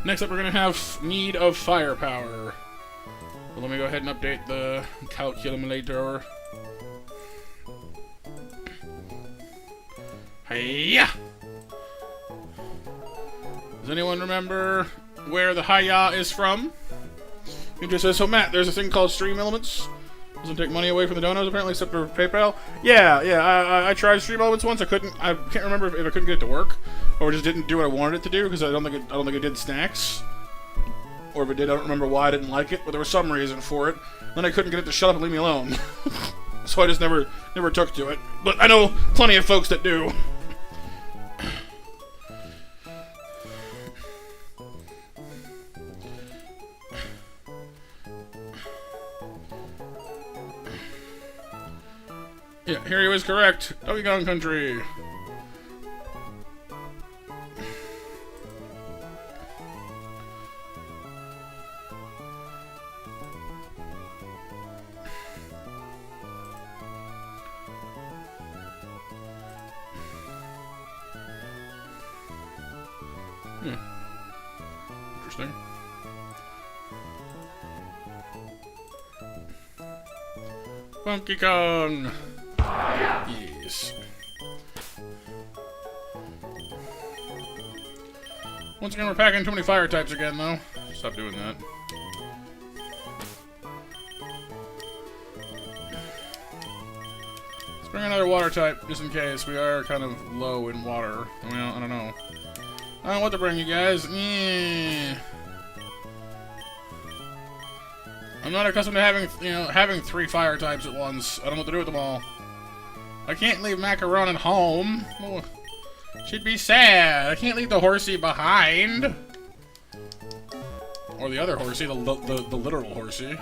Next up, we're gonna have need of firepower. Well, let me go ahead and update the calculator. Hiya! Does anyone remember where the hiya is from? He just says, so Matt, there's a thing called Stream Elements. Doesn't take money away from the donos, apparently, except for PayPal. Yeah, I tried Stream Elements once. I can't remember if I couldn't get it to work, or just didn't do what I wanted it to do, because I don't think it did snacks. Or if it did, I don't remember why I didn't like it, but there was some reason for it. Then I couldn't get it to shut up and leave me alone. So I just never took to it. But I know plenty of folks that do. Yeah, here he was correct. Donkey Kong Country. Interesting. Donkey Kong. Yes. Once again, we're packing too many fire types again, though. Stop doing that. Let's bring another water type, just in case. We are kind of low in water. Well, I don't know. I don't know what to bring you guys. I'm not accustomed to having 3 fire types at once. I don't know what to do with them all. I can't leave Macaron at home. Oh, she'd be sad. I can't leave the horsey behind. Or the other horsey, the literal horsey.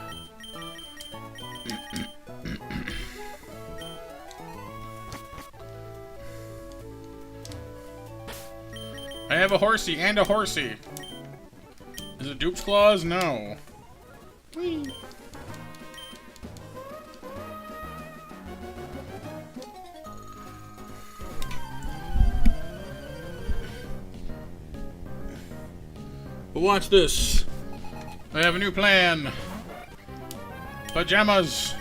I have a horsey and a horsey. Is it Dupe's Claws? No. Whee. But watch this. I have a new plan. Pajamas.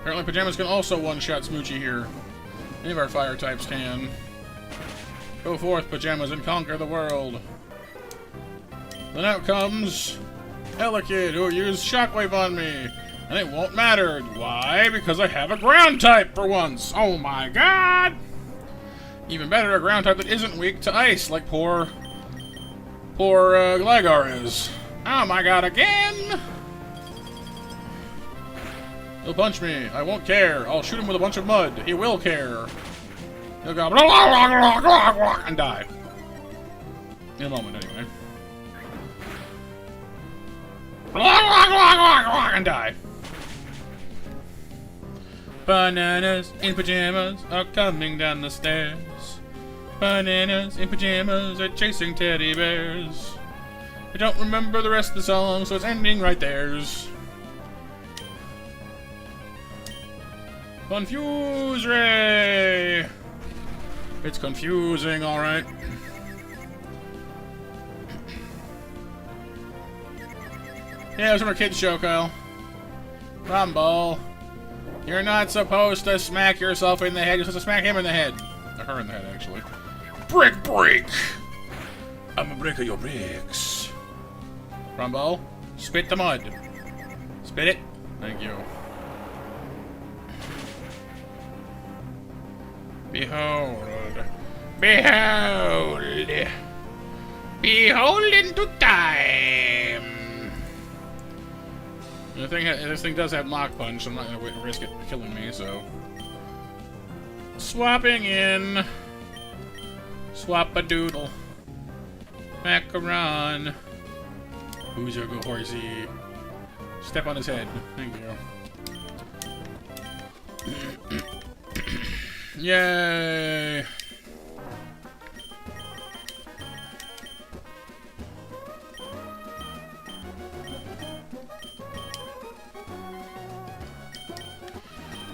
Apparently Pajamas can also one-shot Smoochie here. Any of our fire types can. Go forth, Pajamas, and conquer the world. Then out comes Elekid, who used Shockwave on me. And it won't matter. Why? Because I have a ground type for once. Oh my god! Even better, a ground type that isn't weak to ice, like poor Gligar is. Oh my god, again! He'll punch me. I won't care. I'll shoot him with a bunch of mud. He will care. He'll go and die. In a moment, anyway. And die. Bananas in pajamas are coming down the stairs. Bananas in pajamas are chasing teddy bears. I don't remember the rest of the song, so it's ending right there. Confuse Ray! It's confusing, alright. Yeah, it was from a kid's show, Kyle. Rumble. You're not supposed to smack yourself in the head. You're supposed to smack him in the head. Or her in the head, actually. Brick break! I'm a breaker your bricks. Rumble, spit the mud. Spit it. Thank you. Behold. Behold. Behold into time. The thing, this thing does have Mach Punch, so I'm not going to risk it killing me, so... Swapping in. Swap-a-doodle. Macaron. Who's your good horsey? Step on his head. Thank you. Yay!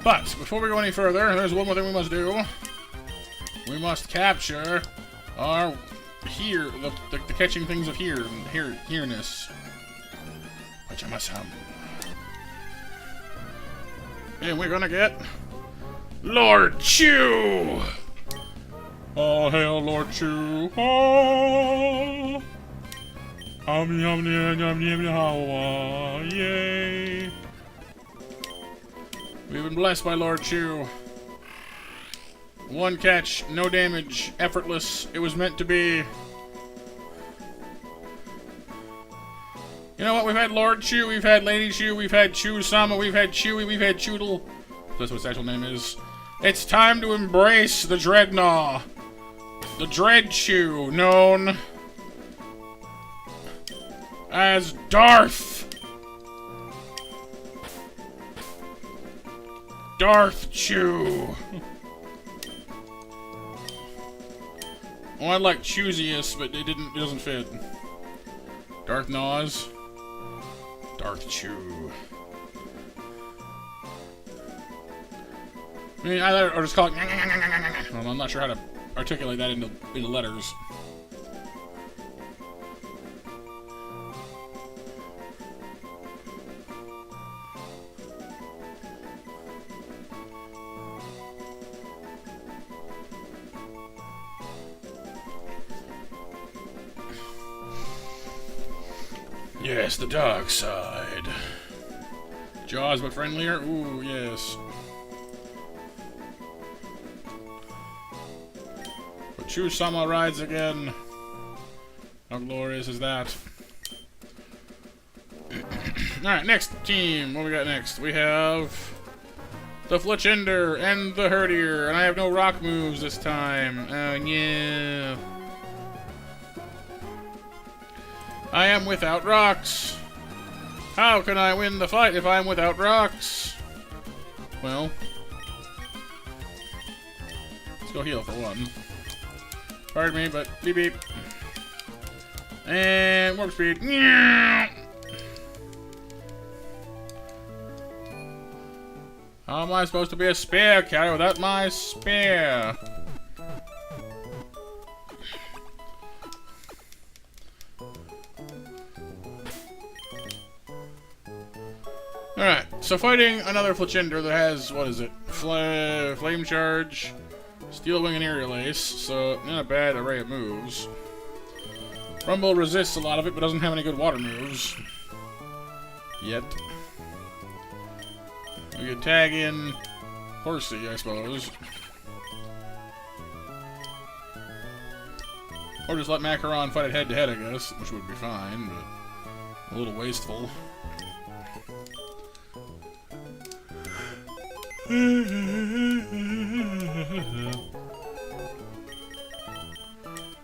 But, before we go any further, there's one more thing we must do. We must capture our the catching things of here-ness. Which I must have. And we're gonna get Lord Chew! All hail Lord Chew! Oh! Yay! We've been blessed by Lord Chew. One catch, no damage, effortless. It was meant to be. You know what? We've had Lord Chew, we've had Lady Chew, we've had Chew-sama, we've had Chewy, we've had Choodle. That's what his actual name is. It's time to embrace the Dreadnought. The Dread Chew, known as Darth. Darth Chew. Oh, I like Chewsiest, but it doesn't fit. Darth Naws. Darth Chew. I mean, either or just call it. I'm not sure how to articulate that into letters. Yes, the dark side. Jaws but friendlier? Ooh, yes. But Chew-sama rides again. How glorious is that? Alright, next team. What we got next? We have the Fletchender and the Herdier. And I have no rock moves this time. Oh, yeah. I am without rocks. How can I win the fight if I'm without rocks? Well, let's go heal for one. Pardon me, but beep beep. And warp speed. How am I supposed to be a spear carrier without my spear? Alright, so fighting another Fletchender that has, what is it? Flame Charge, Steel Wing, and Aerial Ace, so not a bad array of moves. Rumble resists a lot of it, but doesn't have any good water moves. Yet. We could tag in Horsey, I suppose. Or just let Macaron fight it head-to-head, I guess, which would be fine, but a little wasteful.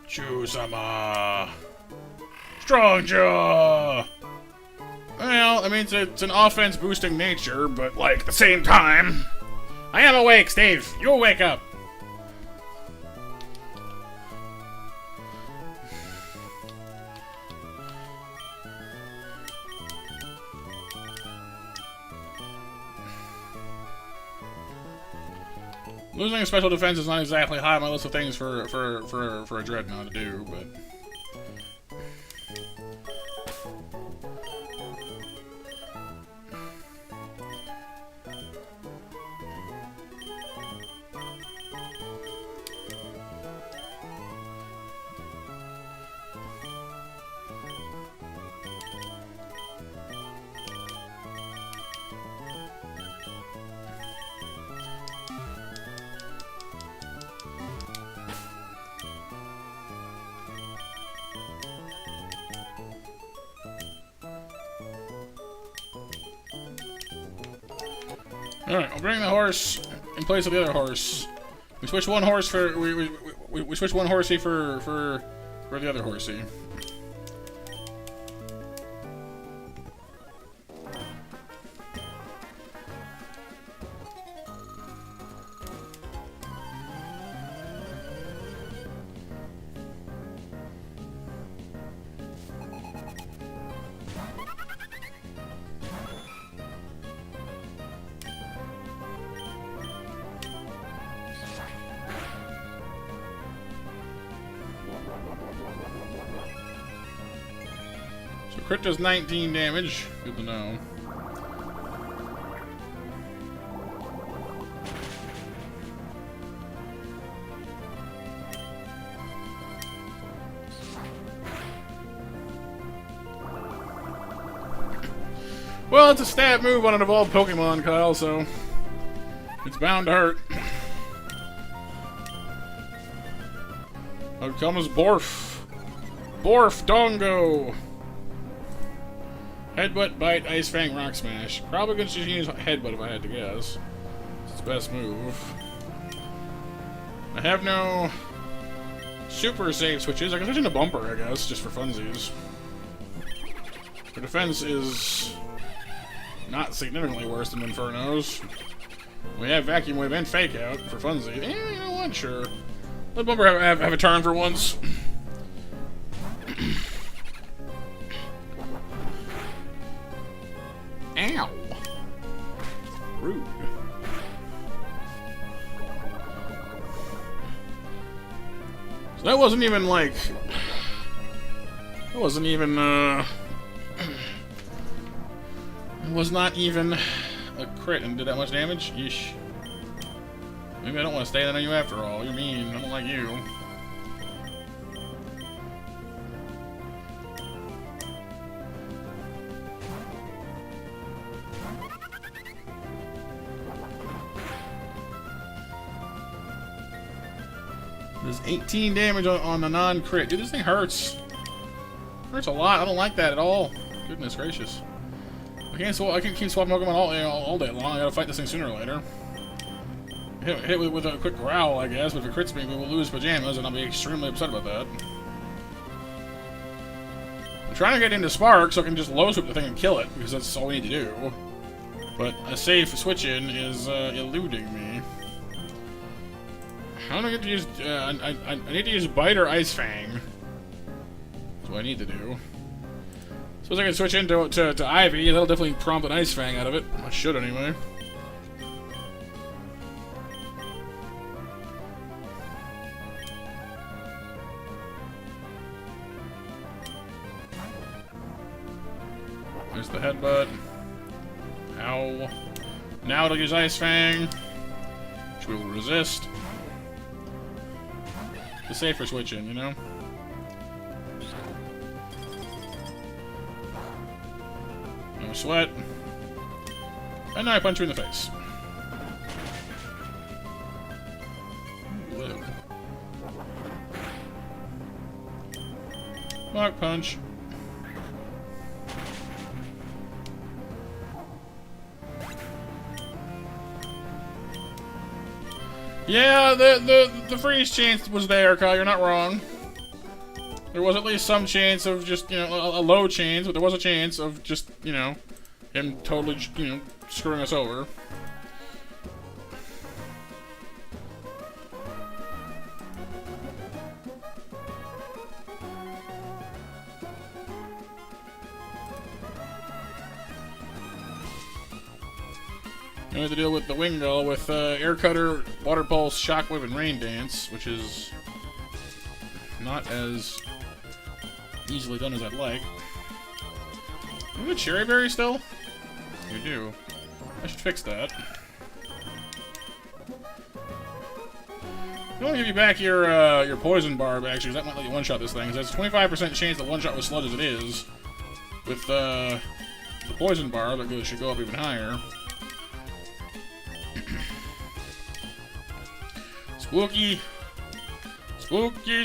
Chew-sama! Strong Jaw! Well, I mean, it's an offense-boosting nature, but, like, at the same time... I am awake, Steve! You wake up! Losing a special defense is not exactly high on my list of things for a Dreadnought to do, but... Alright, I'll bring the horse in place of the other horse. We switch one horse for we switch one horsey for the other horsey. Crit does 19 damage. Good to know. Well, it's a stab move on an evolved Pokemon, Kyle, so it's bound to hurt. Out comes Borf. Borf Dongo. Headbutt, Bite, Ice Fang, Rock Smash. Probably gonna just use Headbutt if I had to guess. It's the best move. I have no super save switches. I can switch into Bumper, I guess, just for funsies. Her defense is not significantly worse than Inferno's. We have Vacuum Wave and Fake Out for funsies. You know what? Sure. Let Bumper have a turn for once. Ow! Rude. So that wasn't even like... That wasn't even, It was not even a crit and did that much damage? Yeesh. Maybe I don't want to stay on you after all. You're mean. I don't like you. There's 18 damage on the non-crit. Dude, this thing hurts. Hurts a lot. I don't like that at all. Goodness gracious. I can't keep swapping Pokemon all day long. I gotta fight this thing sooner or later. Hit it with a quick growl, I guess, but if it crits me, we will lose pajamas, and I'll be extremely upset about that. I'm trying to get into Spark so I can just low sweep the thing and kill it, because that's all we need to do. But a safe switch-in is eluding me. How do I get to use... I need to use Bite or Ice Fang. That's what I need to do. Suppose I can switch into to Ivy. That'll definitely prompt an Ice Fang out of it. I should, anyway. There's the headbutt. Ow. Now it'll use Ice Fang, which we will resist. The safer switch in, you know? No sweat. And now I punch you in the face. Live. Rock punch. Yeah, the freeze chance was there, Kyle. You're not wrong. There was at least some chance of just, you know, a low chance, but there was a chance of just, you know, him totally, you know, screwing us over. we have to deal with the Wingull with Air Cutter, Water Pulse, Shockwave, and Rain Dance, which is not as easily done as I'd like. Do you have a Cherry Berry still? You do. I should fix that. I want to give you back your Poison Barb, actually, because that might let you one-shot this thing. Because there's a 25% chance to one-shot with Sludge as it is. With the Poison Barb, it should go up even higher. Spooky,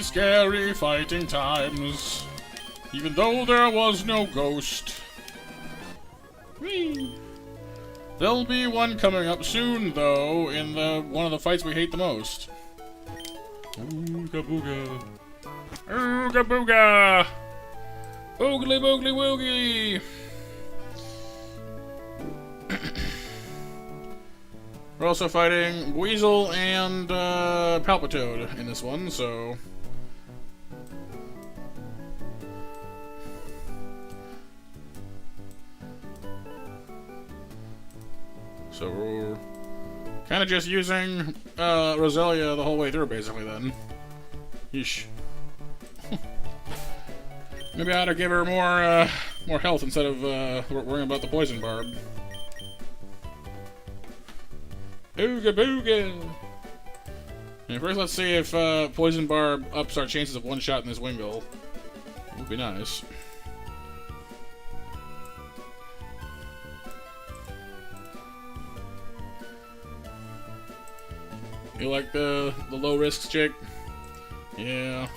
scary fighting times. Even though there was no ghost. Whee! There'll be one coming up soon, though, in one of the fights we hate the most. Ooga booga. Ooga booga! Oogly boogly woogly! We're also fighting Weasel and Palpitoad in this one, so... So we're kind of just using Roselia the whole way through, basically, then. Yeesh. Maybe I ought to give her more health instead of worrying about the Poison Barb. Ooga booga! And first, let's see if Poison Barb ups our chances of one-shot in this Wingull. Would be nice. You like the low risks, chick? Yeah.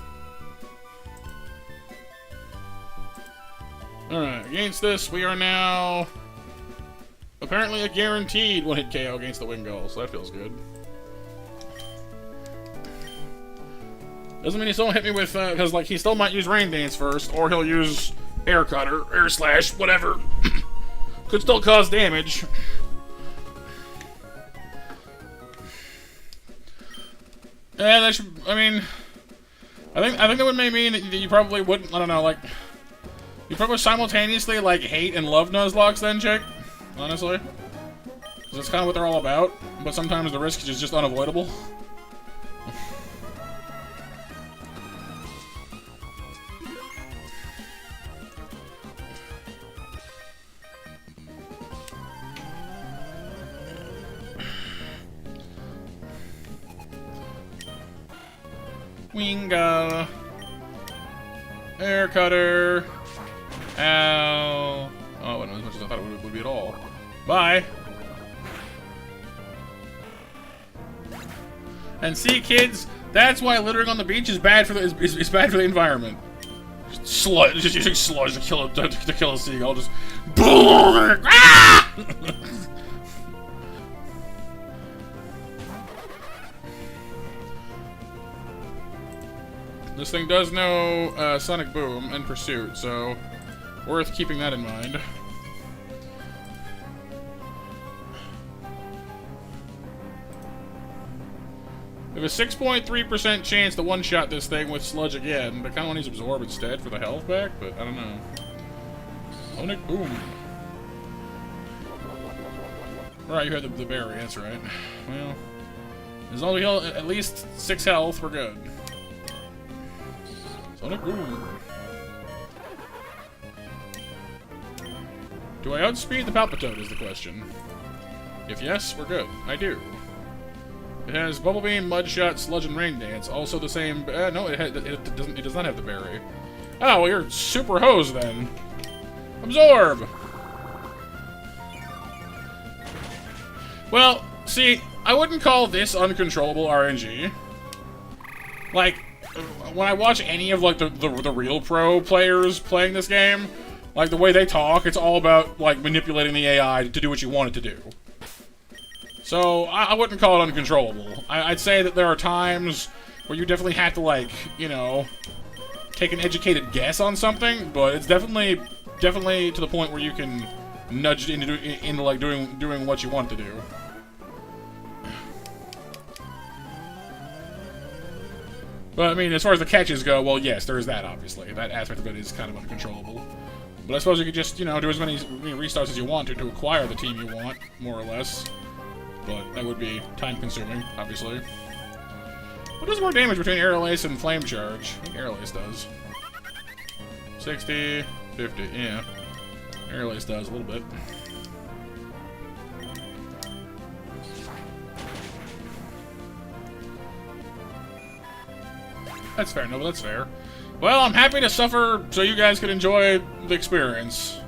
Alright, against this, we are now apparently a guaranteed one-hit KO against the Wingull, so that feels good. Doesn't mean he still won't hit me with, because, like, he still might use Rain Dance first, or he'll use Air Cutter, Air Slash, whatever. Could still cause damage. Yeah, that should, I mean, I think that would mean that you probably wouldn't, I don't know, like, you probably simultaneously, like, hate and love Nuzlocks then, chick? Honestly. Because that's kind of what they're all about, but sometimes the risk is just unavoidable. Wingull. Air Cutter. Ow. Oh, it wasn't as much as I thought it would be at all. Bye. And see, kids, that's why littering on the beach is bad for the is bad for the environment. Sludge, just using sludge to kill a seagull. Just. Ah! This thing does know Sonic Boom and Pursuit, so worth keeping that in mind. We have a 6.3% chance to one-shot this thing with Sludge again, but kind of want to use Absorb instead for the health back, but I don't know. Sonic Boom. Alright, you had the berry, that's right. Well, as long as we heal at least 6 health, we're good. Sonic Boom. Do I outspeed the Palpitoad is the question. If yes, we're good. I do. It has Bubble Beam, Mud Shot, Sludge, and Rain Dance. Also the same. No, it does not have the berry. Oh, well, you're super hosed then. Absorb. Well, see, I wouldn't call this uncontrollable RNG. Like, when I watch any of like the real pro players playing this game, like the way they talk, it's all about like manipulating the AI to do what you want it to do. So, I wouldn't call it uncontrollable. I'd say that there are times where you definitely have to, like, you know, take an educated guess on something, but it's definitely to the point where you can nudge it into like, doing what you want to do. But, I mean, as far as the catches go, well, yes, there is that, obviously. That aspect of it is kind of uncontrollable. But I suppose you could just, you know, do as many restarts as you want to acquire the team you want, more or less. but that would be time-consuming, obviously. What does more damage between Aerial Ace and Flame Charge? I think Aerial Ace does. 60, 50, yeah. Aerial Ace does a little bit. That's fair, no, but that's fair. Well, I'm happy to suffer so you guys can enjoy the experience.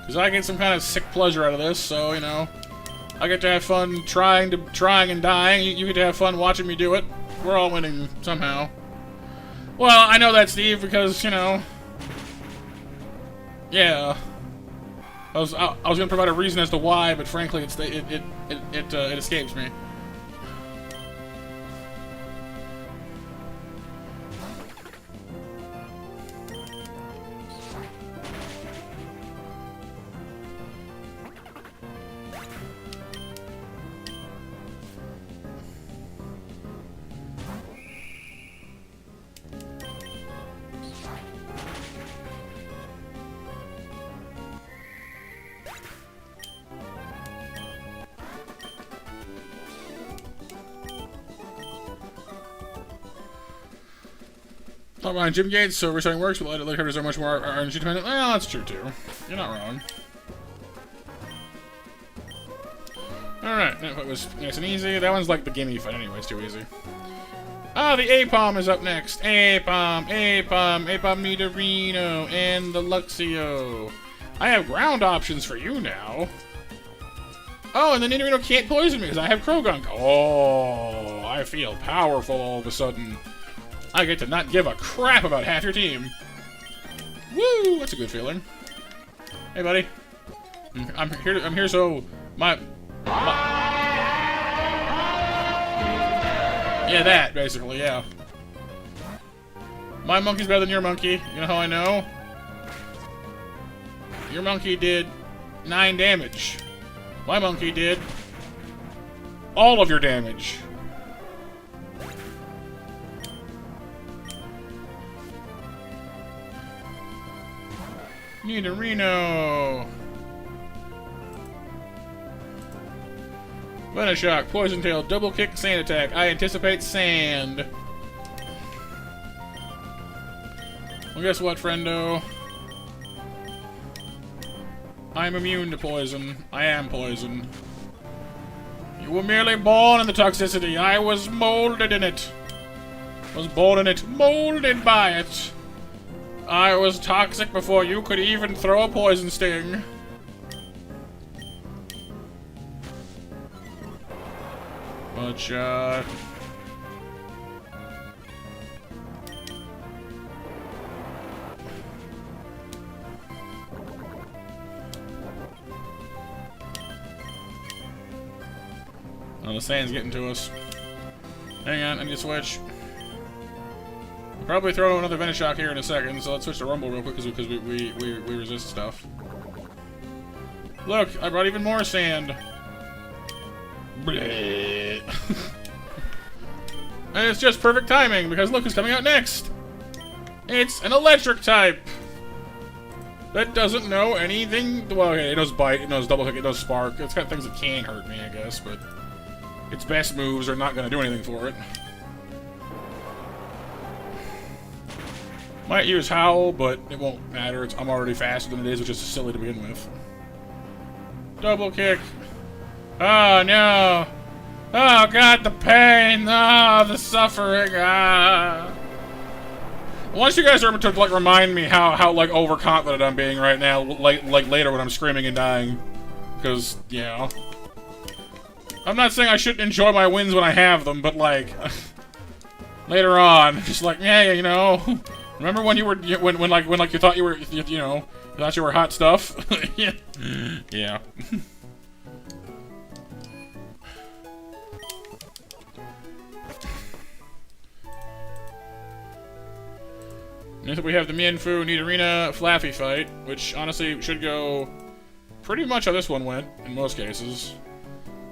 Because I get some kind of sick pleasure out of this, so, you know, I get to have fun trying and dying. You get to have fun watching me do it. We're all winning somehow. Well, I know that, Steve, because, you know, yeah. I was gonna provide a reason as to why, but frankly, it escapes me. Not behind Gym Gates, so restarting works, but light helicopters are much more RNG dependent. Well, that's true too. You're not wrong. Alright, that was nice and easy. That one's like the gimme fight anyway, it's too easy. Ah, the Apom is up next. Apom, Nidorino, and the Luxio. I have ground options for you now. Oh, and the Nidorino can't poison me because I have Krogunk. Oh, I feel powerful all of a sudden. I get to not give a crap about half your team. Woo! That's a good feeling. Hey, buddy. I'm here so yeah, that basically, yeah. My monkey's better than your monkey. You know how I know? Your monkey did 9 damage. My monkey did all of your damage. Nidorino. Venoshock, Poison Tail, Double Kick, Sand Attack. I anticipate sand. Well, guess what, friendo? I'm immune to poison. I am poison. You were merely born in the toxicity. I was molded in it. Was born in it, molded by it. I was toxic before you could even throw a poison sting. One shot. Oh, the sand's getting to us. Hang on, I need to switch. I'll probably throw another Venoshock here in a second, so let's switch to Rumble real quick because we resist stuff. Look, I brought even more sand. Bleh. And it's just perfect timing because look who's coming out next. It's an electric type that doesn't know anything. Well, okay, it knows bite, it knows double kick, it knows spark. It's got things that can hurt me, I guess, but its best moves are not going to do anything for it. Might use Howl, but it won't matter. I'm already faster than it is, which is silly to begin with. Double kick. Oh, no. Oh, God, the pain. Oh, the suffering. Ah. Once you guys are to, like, remind me how like, overconfident I'm being right now, like later when I'm screaming and dying. Because, yeah. I'm not saying I shouldn't enjoy my wins when I have them, but, like, later on, just like, yeah, you know... Remember when you were when you thought you were you know you thought you were hot stuff? Yeah. Yeah. Next up we have the Mienfoo Nidorina Flaffy fight, which honestly should go pretty much how this one went in most cases.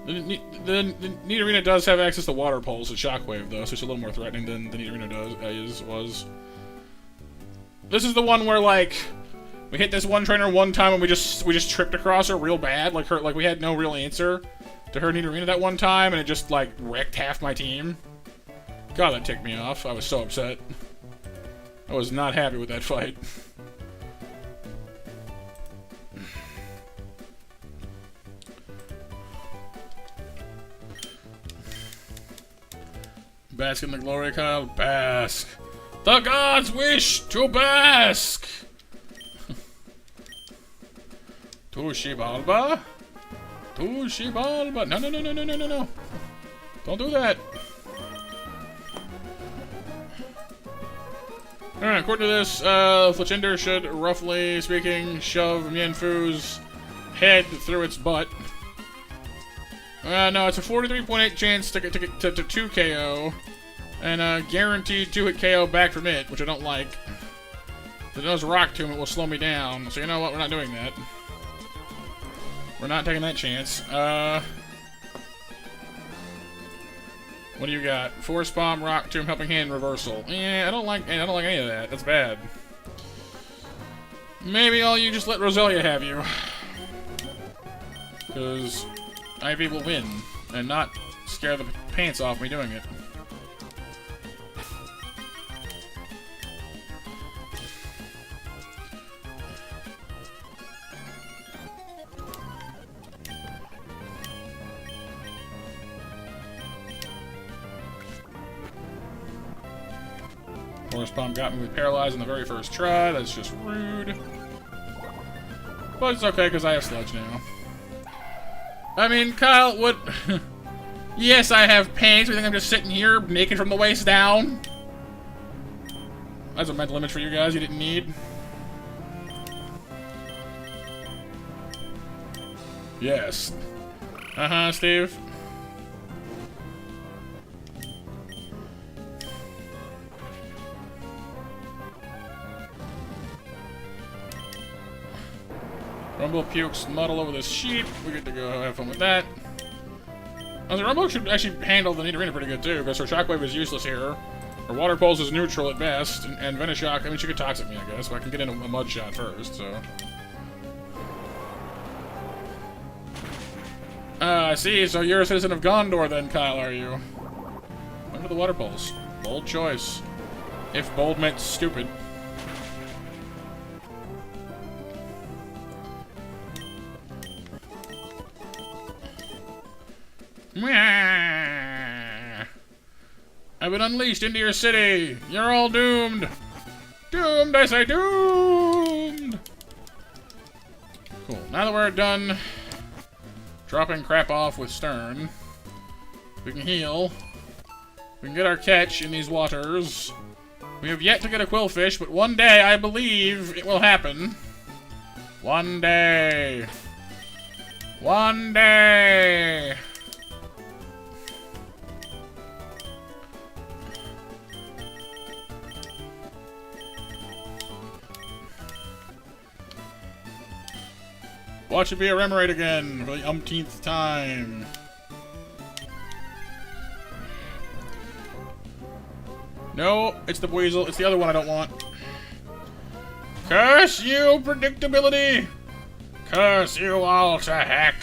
The Nidorina does have access to Water Pulse and Shockwave though, so it's a little more threatening than the Nidorina was. This is the one where, like, We hit this one trainer one time and we just tripped across her real bad. Like we had no real answer to her Nidorina that one time, and it just like wrecked half my team. God, that ticked me off. I was so upset. I was not happy with that fight. Bask in the glory, Kyle. Bask. The gods wish to bask. Tushibalba. Tushibalba. No, no, no, no, no, no, no, no. Don't do that. Alright, according to this, Fletchinder should, roughly speaking, shove Mienfu's head through its butt. No, it's a 43.8 chance to 2 KO, and a guaranteed 2-hit KO back from it, which I don't like. If it does Rock Tomb, it will slow me down, so you know what, we're not doing that. We're not taking that chance. What do you got? Force Bomb, Rock Tomb, Helping Hand, Reversal. Yeah, I don't like any of that. That's bad. Maybe all you just let Roselia have you. Because Ivy will win, and not scare the pants off me doing it. Force Bomb got me with Paralyze on the very first try. That's just rude. But it's okay, because I have Sludge now. I mean, Kyle, what... Yes, I have pants. You think I'm just sitting here, naked from the waist down? That's a mental image for you guys you didn't need. Yes. Uh-huh, Steve. Rumble pukes muddle over this sheep. We're good to go. Have fun with that. The Rumble should actually handle the Nidorina pretty good too, because her Shockwave is useless here. Her Water Pulse is neutral at best, and Venoshock, I mean, she could Toxic me, I guess, but I can get in a Mud Shot first, so. I see, so you're a citizen of Gondor then, Kyle, are you? Under the Water Pulse. Bold choice. If bold meant stupid. I've been unleashed into your city. You're all doomed. Doomed, I say doomed. Cool. Now that we're done dropping crap off with Stern, we can heal. We can get our catch in these waters. We have yet to get a Quillfish, but one day I believe it will happen. One day. One day. Watch it be a Remoraid again for the umpteenth time. No, it's the Weasel. It's the other one I don't want. Curse you, predictability! Curse you all to heck!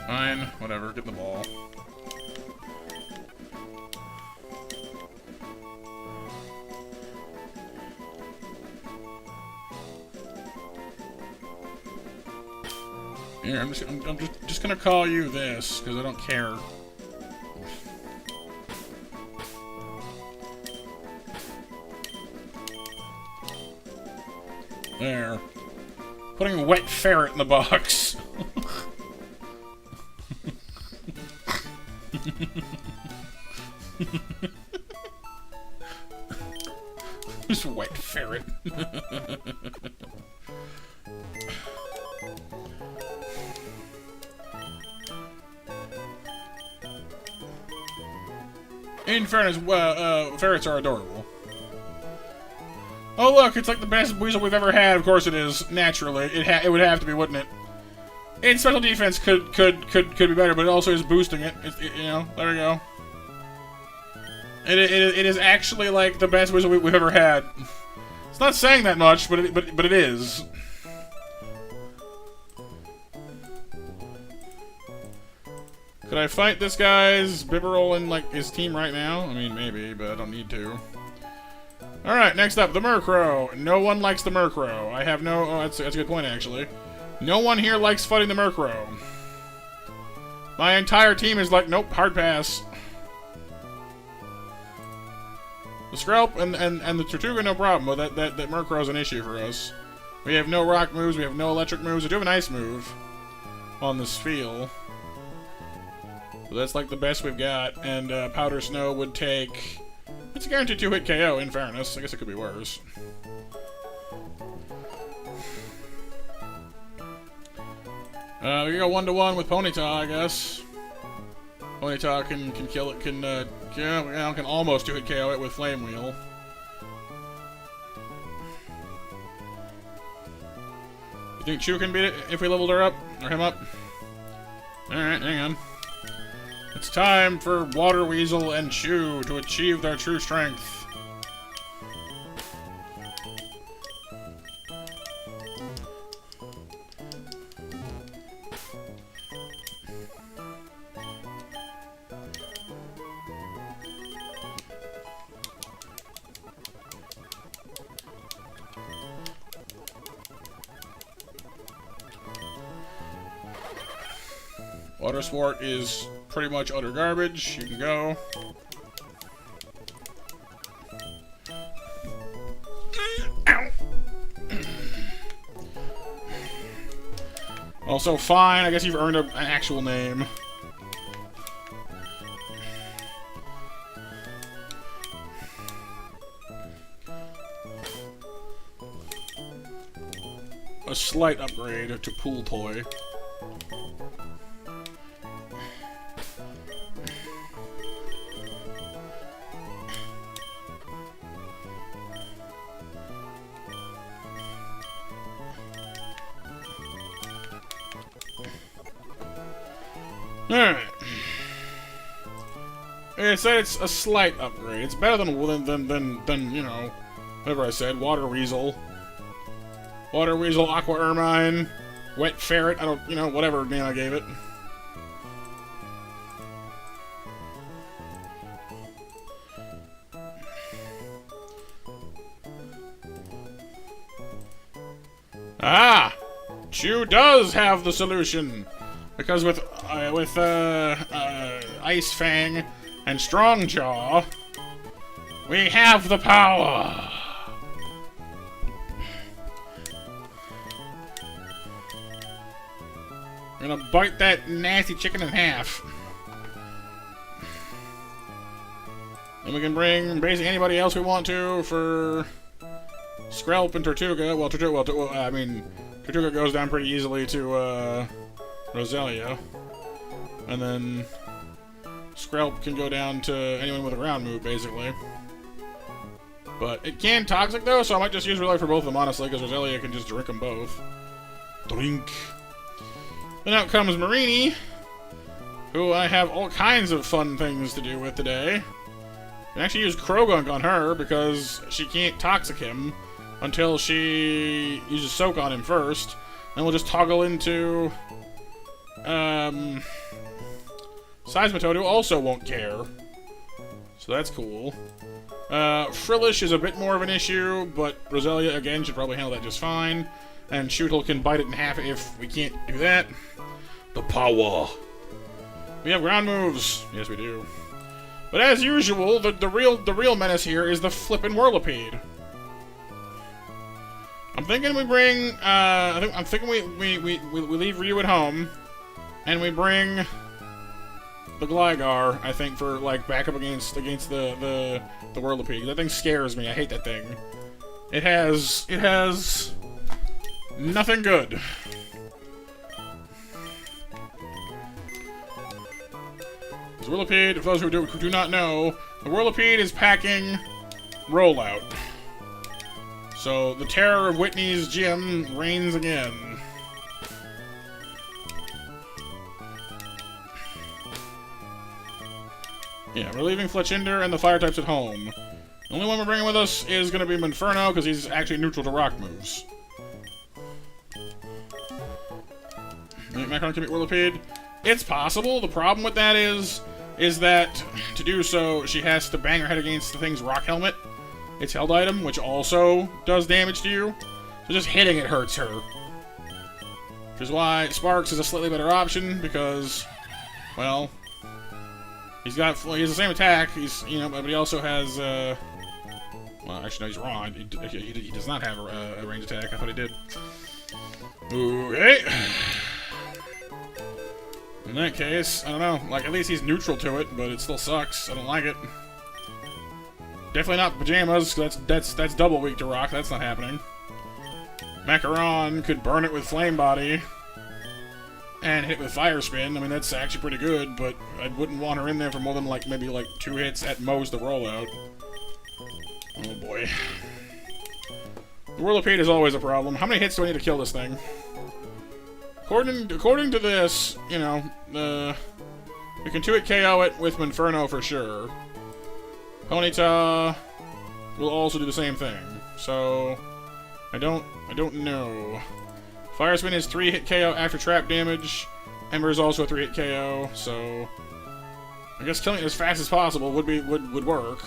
Fine, whatever. Get the ball. Here, I'm just gonna call you this, because I don't care. There. Putting a wet ferret in the box. Just wet ferret. In fairness, ferrets are adorable. Oh look, it's like the best weasel we've ever had. Of course it is. Naturally, it would have to be, wouldn't it? Its special defense could be better, but it also is boosting it. You know, there we go. It is actually like the best weasel we've ever had. It's not saying that much, but it is. Could I fight this guy's Bibarel in, like, his team right now? I mean, maybe, but I don't need to. Alright, next up, the Murkrow. No one likes the Murkrow. I have no... Oh, that's a good point, actually. No one here likes fighting the Murkrow. My entire team is like, nope, hard pass. The Skrelp and the Tortuga, no problem, but that Murkrow's an issue for us. We have no rock moves, we have no electric moves, we do have an ice move on this field. So that's like the best we've got, and Powder Snow would take... It's a guaranteed 2-hit KO, in fairness. I guess it could be worse. We can go 1-to-1 with Ponyta, I guess. Ponyta can kill it, can almost 2-hit KO it with Flame Wheel. You think Chew can beat it if we leveled her up? Or him up? Alright, hang on. It's time for Water Weasel and Chew to achieve their true strength. Water Sport is pretty much utter garbage. You can go. Ow. Also, fine. I guess you've earned an actual name. A slight upgrade to Pool Toy. Alright. Like I said, it's a slight upgrade. It's better than you know, whatever I said. Water Weasel. Water Weasel, Aqua Ermine, Wet Ferret, I don't, you know, whatever name I gave it. Ah! Chew does have the solution! Because with Ice Fang and Strong Jaw, we have the power! We're gonna bite that nasty chicken in half. And we can bring basically anybody else we want to for Skrelp and Tortuga. Well, Tortuga goes down pretty easily to, Roselia. And then Skrelp can go down to anyone with a ground move, basically. But it can Toxic, though, so I might just use Relay for both of them, honestly, because Roselia can just drink them both. Drink. Then out comes Marini, who I have all kinds of fun things to do with today. I can actually use Krogunk on her, because she can't Toxic him until she uses Soak on him first. Then we'll just toggle into Seismitoad, who also won't care. So that's cool. Frillish is a bit more of an issue, but Roselia, again, should probably handle that just fine. And Shootle can bite it in half if we can't do that. The power. We have ground moves. Yes, we do. But as usual, the real menace here is the flippin' Whirlipede. I'm thinking we bring, I'm thinking we leave Ryu at home, and we bring the Gligar, I think, for, like, backup against the Whirlipede. That thing scares me. I hate that thing. It has nothing good. This Whirlipede, for those who do not know, the Whirlipede is packing Rollout. So, the terror of Whitney's gym reigns again. Yeah, we're leaving Fletchinder and the fire types at home. The only one we're bringing with us is going to be Inferno, because he's actually neutral to rock moves. Macron can beat Whirlipede? It's possible. The problem with that is that to do so, she has to bang her head against the thing's rock helmet. Its held item, which also does damage to you. So just hitting it hurts her. Which is why Sparks is a slightly better option, because, well, he has the same attack, but he also has, well, actually, no, he's wrong. He does not have a range attack. I thought he did. Okay. In that case, I don't know. Like, at least he's neutral to it, but it still sucks. I don't like it. Definitely not Pajamas, that's double weak to rock. That's not happening. Macaron could burn it with Flame Body and hit with Fire Spin. I mean, that's actually pretty good, but I wouldn't want her in there for more than, like, maybe, like, 2 hits at most to roll out. Oh, boy. The Whirlipede is always a problem. How many hits do I need to kill this thing? According to this, you know, we can 2-hit KO it with Inferno for sure. Ponyta will also do the same thing. So, I don't know. Fire Spin is 3-hit KO after trap damage. Ember is also a 3-hit KO, so I guess killing it as fast as possible would work.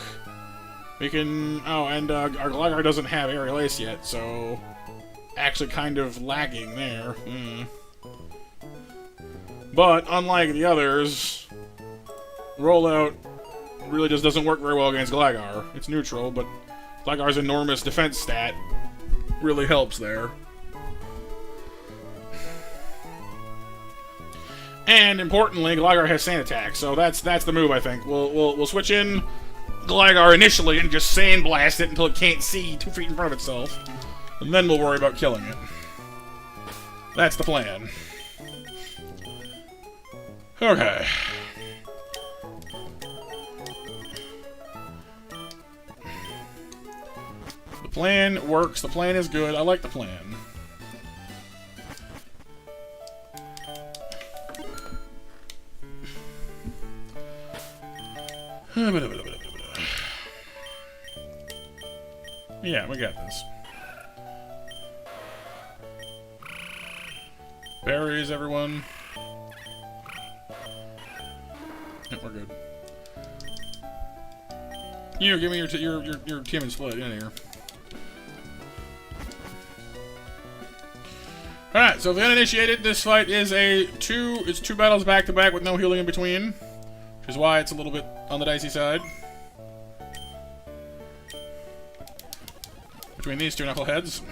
We can... Oh, and our Gligar doesn't have Aerial Ace yet, so actually kind of lagging there. But, unlike the others, Rollout really just doesn't work very well against Gligar. It's neutral, but Gligar's enormous defense stat really helps there. And, importantly, Gligar has Sand Attack, so that's the move, I think. We'll switch in Gligar initially and just Sand Blast it until it can't see 2 feet in front of itself. And then we'll worry about killing it. That's the plan. Okay. The plan works. The plan is good. I like the plan. Yeah, we got this. Berries, everyone. Yep, we're good. You give me your team and split in here. Alright, so the uninitiated, this fight is it's 2 battles back to back with no healing in between. Which is why it's a little bit on the dicey side. Between these 2 knuckleheads.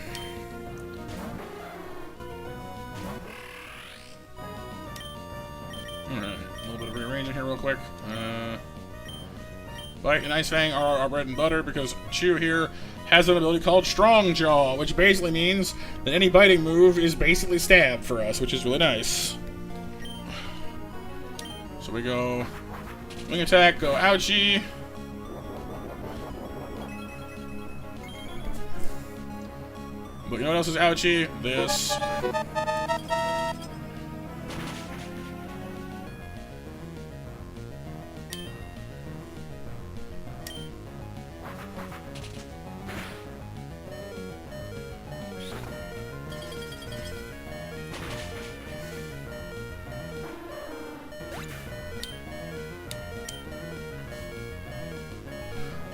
Alright, a little bit of rearranging here real quick. Bite and Ice Fang are our bread and butter because Chew here has an ability called Strong Jaw, which basically means that any biting move is basically stab for us, which is really nice. So we go Wing Attack, go Ouchie. But you know what else is Ouchie? This.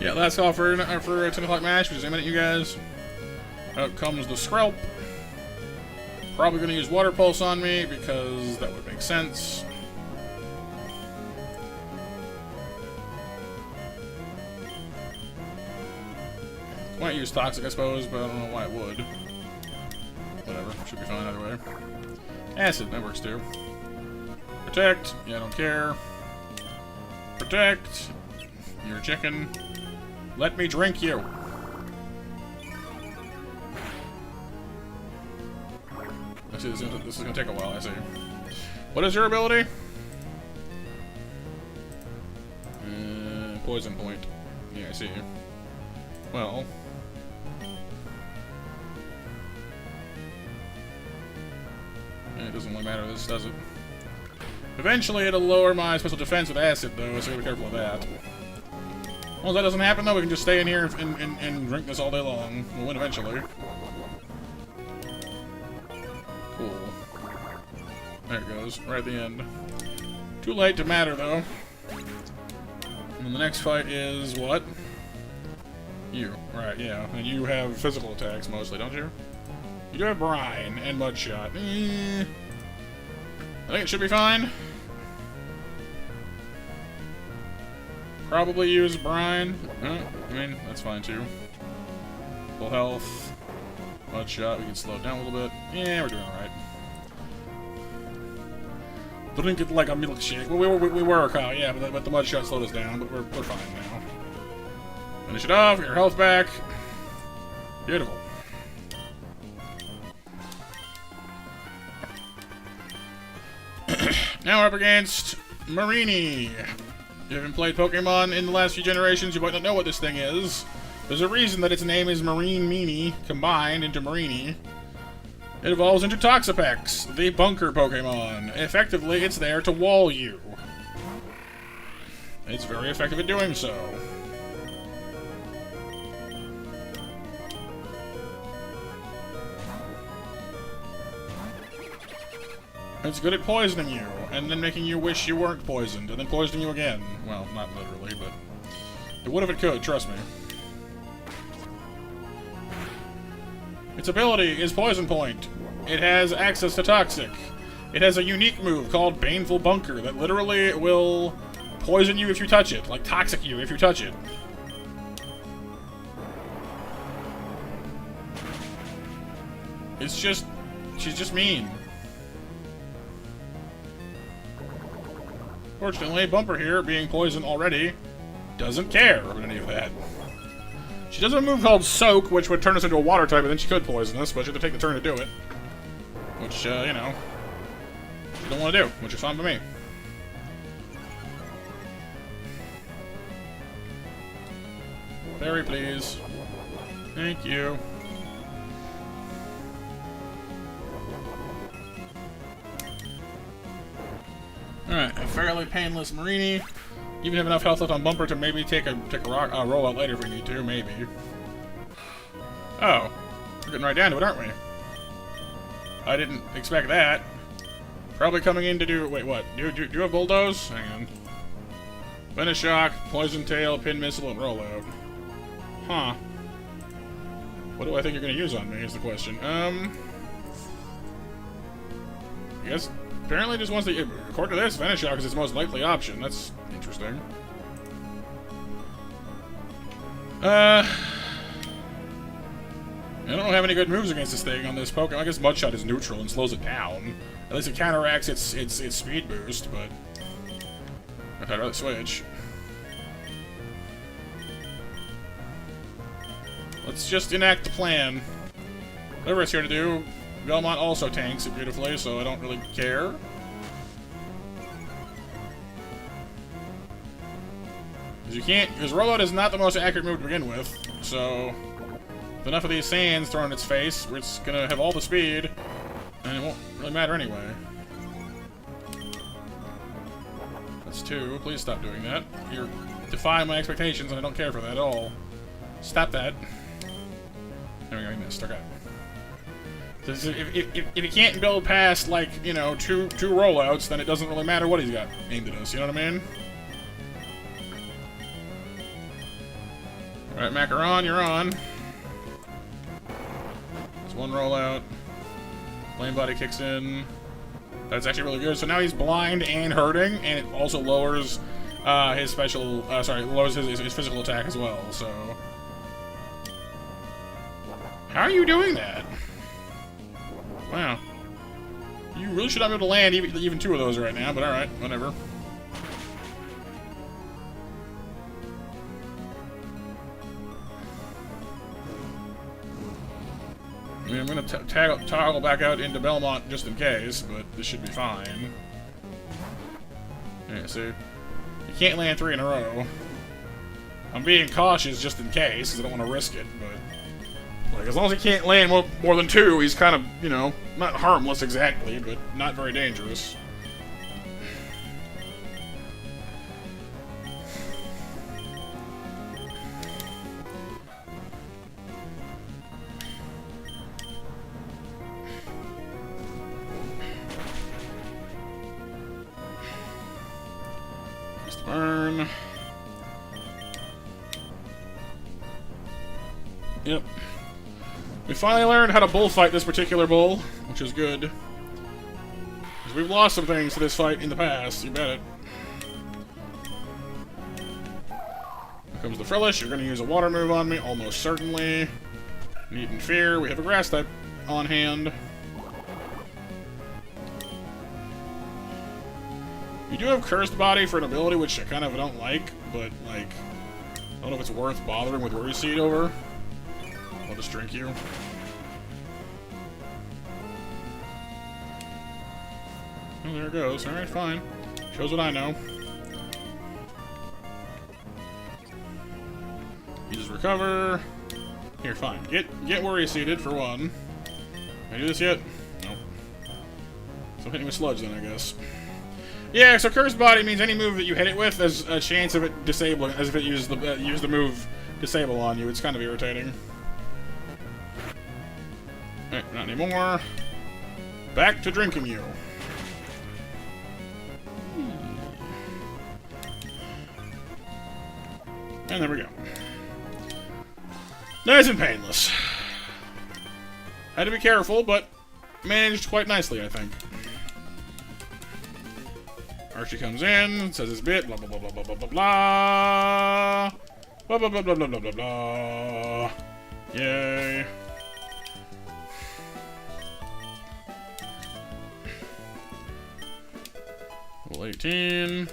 Yeah, last call for a 10 o'clock match, which is aiming at you guys. Out comes the Skrelp. Probably going to use Water Pulse on me, because that would make sense. Might use Toxic, I suppose, but I don't know why it would. Whatever, should be fine either way. Acid, that works too. Protect, yeah, I don't care. Protect, you're a chicken. Let me drink you. I see, this is gonna take a while, I see. What is your ability? Poison point. Yeah, I see you. Well. It doesn't really matter this, does it? Eventually it'll lower my special defense with acid, though, so be careful of that. Well, that doesn't happen, though, we can just stay in here and drink this all day long. We'll win eventually. Cool. There it goes, right at the end. Too late to matter, though. And then the next fight is what? You. Right, yeah. And you have physical attacks mostly, don't you? You do have Brine and Mudshot. I think it should be fine. Probably use Brine. I mean, that's fine too. Full health. Mudshot, we can slow it down a little bit. Yeah, we're doing alright. Drink it like a milkshake. Well, we were, Kyle, yeah, but the Mudshot slowed us down, but we're fine now. Finish it off, get your health back. Beautiful. Now we're up against Marini. If you haven't played Pokemon in the last few generations, you might not know what this thing is. There's a reason that its name is Marine Meanie, combined into Marini. It evolves into Toxapex, the bunker Pokemon. Effectively, it's there to wall you. It's very effective at doing so. It's good at poisoning you, and then making you wish you weren't poisoned, and then poisoning you again. Well, not literally, but it would if it could, trust me. Its ability is Poison Point. It has access to Toxic. It has a unique move called Baneful Bunker that literally will poison you if you touch it, like toxic you if you touch it. It's just... she's just mean. Fortunately, Bumper here, being poisoned already, doesn't care about any of that. She does have a move called Soak, which would turn us into a water type, and then she could poison us, but she had to take the turn to do it. Which, you know, she don't want to do, which is fine by me. Very please. Thank you. Alright, a fairly painless Marini. Even have enough health left on Bumper to maybe take a roll out later if we need to, maybe. Oh. We're getting right down to it, aren't we? I didn't expect that. Probably coming in to do... wait, what? Do you have Bulldoze? Hang on. Finish Shock, Poison Tail, Pin Missile, and Rollout. Huh. What do I think you're going to use on me is the question. I guess... apparently just wants to... according to this, Finish Shock is its most likely option. That's interesting. I don't have any good moves against this thing on this Pokemon. I guess Mudshot is neutral and slows it down. At least it counteracts its speed boost, but... I'd rather switch. Let's just enact the plan. Whatever it's here to do, Belmont also tanks it beautifully, so I don't really care. Because Rollout is not the most accurate move to begin with, so with enough of these sands thrown in its face, it's gonna have all the speed, and it won't really matter anyway. That's 2. Please stop doing that. You're defying my expectations, and I don't care for that at all. Stop that. There we go, you missed. Okay. If he can't build past, like, you know, two rollouts, then it doesn't really matter what he's got aimed at us, you know what I mean? Alright, Macaron, you're on. There's one rollout. Flame Body kicks in. That's actually really good. So now he's blind and hurting, and it also lowers his special... lowers his physical attack as well, so... How are you doing that? Wow. You really should not be able to land even 2 of those right now, but alright, whatever. I mean, I'm gonna toggle back out into Belmont just in case, but this should be fine. Yeah, see? You can't land 3 in a row. I'm being cautious just in case, because I don't want to risk it, but... like, as long as he can't land more than 2, he's kind of, you know, not harmless exactly, but not very dangerous. Burn. Yep. We finally learned how to bullfight this particular bull, which is good. Because we've lost some things to this fight in the past, you bet it. Here comes the Frillish. You're going to use a water move on me, almost certainly. Needn't fear, we have a grass type on hand. You do have Cursed Body for an ability, which I kind of don't like, but, like, I don't know if it's worth bothering with Worry Seed over. I'll just drink you. Oh, there it goes. Alright, fine. Shows what I know. You just recover. Here, fine. Get Worry Seeded for one. Can I do this yet? Nope. So I'm hitting with Sludge then, I guess. Yeah, so Cursed Body means any move that you hit it with, there's a chance of it disabling, as if it uses the move Disable on you. It's kind of irritating. Alright, not anymore. Back to drinking you. And there we go. Nice and painless. Had to be careful, but managed quite nicely, I think. Archie comes in, says his bit, blah blah blah blah blah blah blah blah. Blah blah blah blah blah blah blah blah. Yay. Well, 18,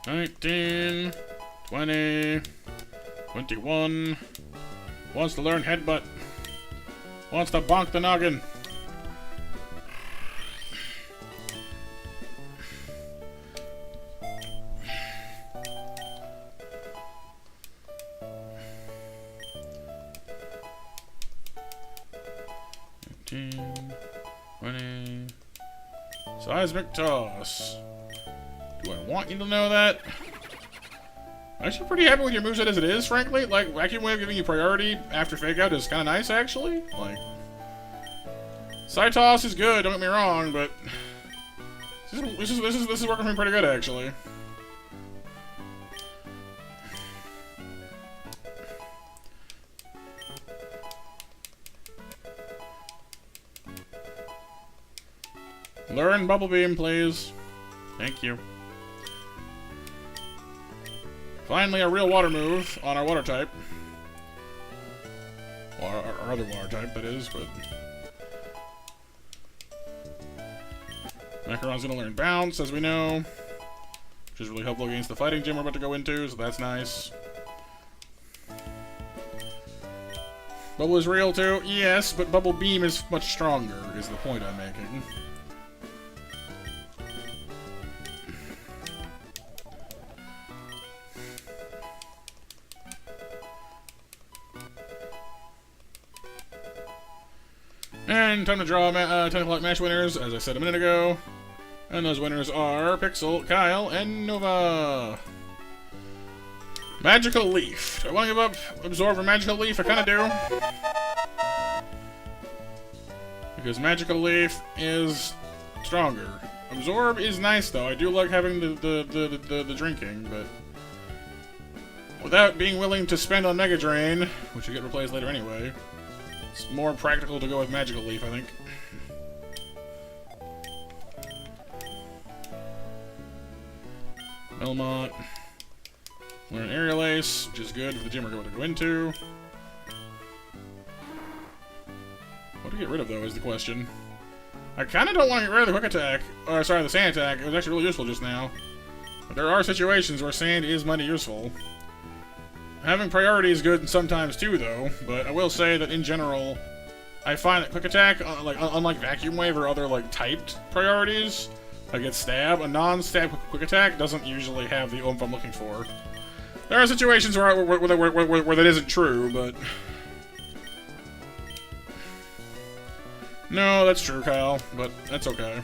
19, 20, 21. Wants to learn headbutt. Wants to bonk the noggin. Seismic Toss. Do I want you to know that? I'm actually pretty happy with your moveset as it is, frankly. Like, Vacuum Wave giving you priority after Fake Out is kind of nice, actually. Like, Side Toss is good, don't get me wrong, but this is working for me pretty good, actually. Learn Bubble Beam, please. Thank you. Finally, a real water move on our water type. Well, our other water type, that is, but... Macaron's gonna learn Bounce, as we know. Which is really helpful against the fighting gym we're about to go into, so that's nice. Bubble is real, too? Yes, but Bubble Beam is much stronger, is the point I'm making. And time to draw 10 o'clock match winners, as I said a minute ago. And those winners are Pixel, Kyle, and Nova. Magical Leaf. Do I want to give up Absorb for Magical Leaf? I kind of do. Because Magical Leaf is stronger. Absorb is nice, though. I do like having the drinking, but... without being willing to spend on Mega Drain, which will get replaced later anyway... it's more practical to go with Magical Leaf, I think. Melmot. Learn Aerial Ace, which is good for the gym we're going to go into. What to get rid of, though, is the question. I kind of don't want to get rid of the Quick Attack. Or, sorry, the Sand Attack. It was actually really useful just now. But there are situations where Sand is mighty useful. Having priority is good sometimes too, though, but I will say that in general, I find that Quick Attack, unlike Vacuum Wave or other like typed priorities, like it's Stab, a non-stab Quick Attack doesn't usually have the oomph I'm looking for. There are situations where that isn't true, but... no, that's true, Kyle, but that's okay.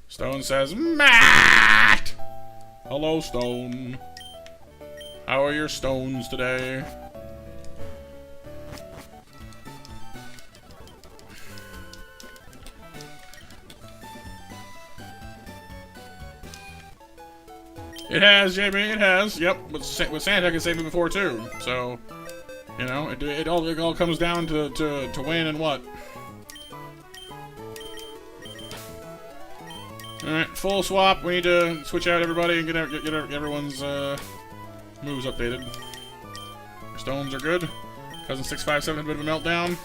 Stone says, Matt! Hello, Stone. How are your stones today? It has, JB, it has. Yep, with Santa can save me before too. So, you know, it all comes down to win and what. All right, full swap. We need to switch out everybody and get everyone's moves updated. Stones are good. Cousin 657 had a bit of a meltdown.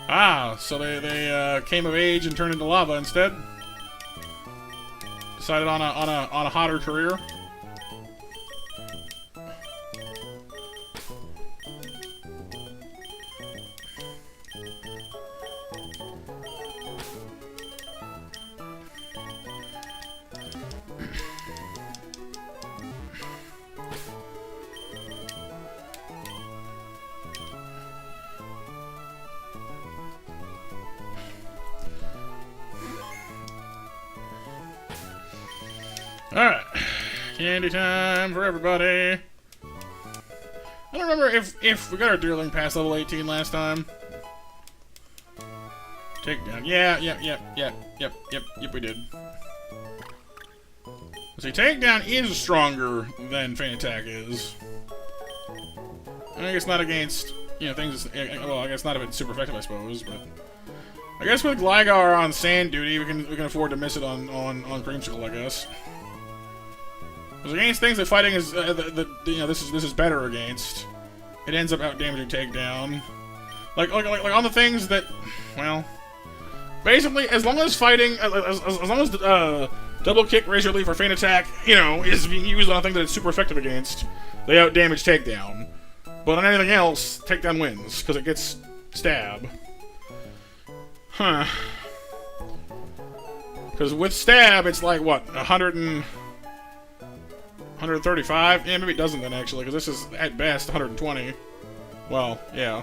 Ah, so they came of age and turned into lava instead. Decided on a hotter career. Alright. Candy time for everybody. I don't remember if we got our Deerling past level 18 last time. Takedown. Yeah, yep, we did. See, takedown is stronger than feint attack is. I guess not against, you know, things, well, I guess not if it's super effective, I suppose, but I guess with Gligar on sand duty, we can afford to miss it on Creamsicle, I guess. Because against things that fighting is, you know, this is better against. It ends up out damaging takedown. Like on the things that, well, basically as long as fighting, as long as double kick, razor leaf, or feint attack, you know, is being used on a thing that it's super effective against, they out damage takedown. But on anything else, takedown wins because it gets stab. Huh. Because with stab, it's like what, 135? Yeah, maybe it doesn't then, actually, because this is, at best, 120. Well, yeah.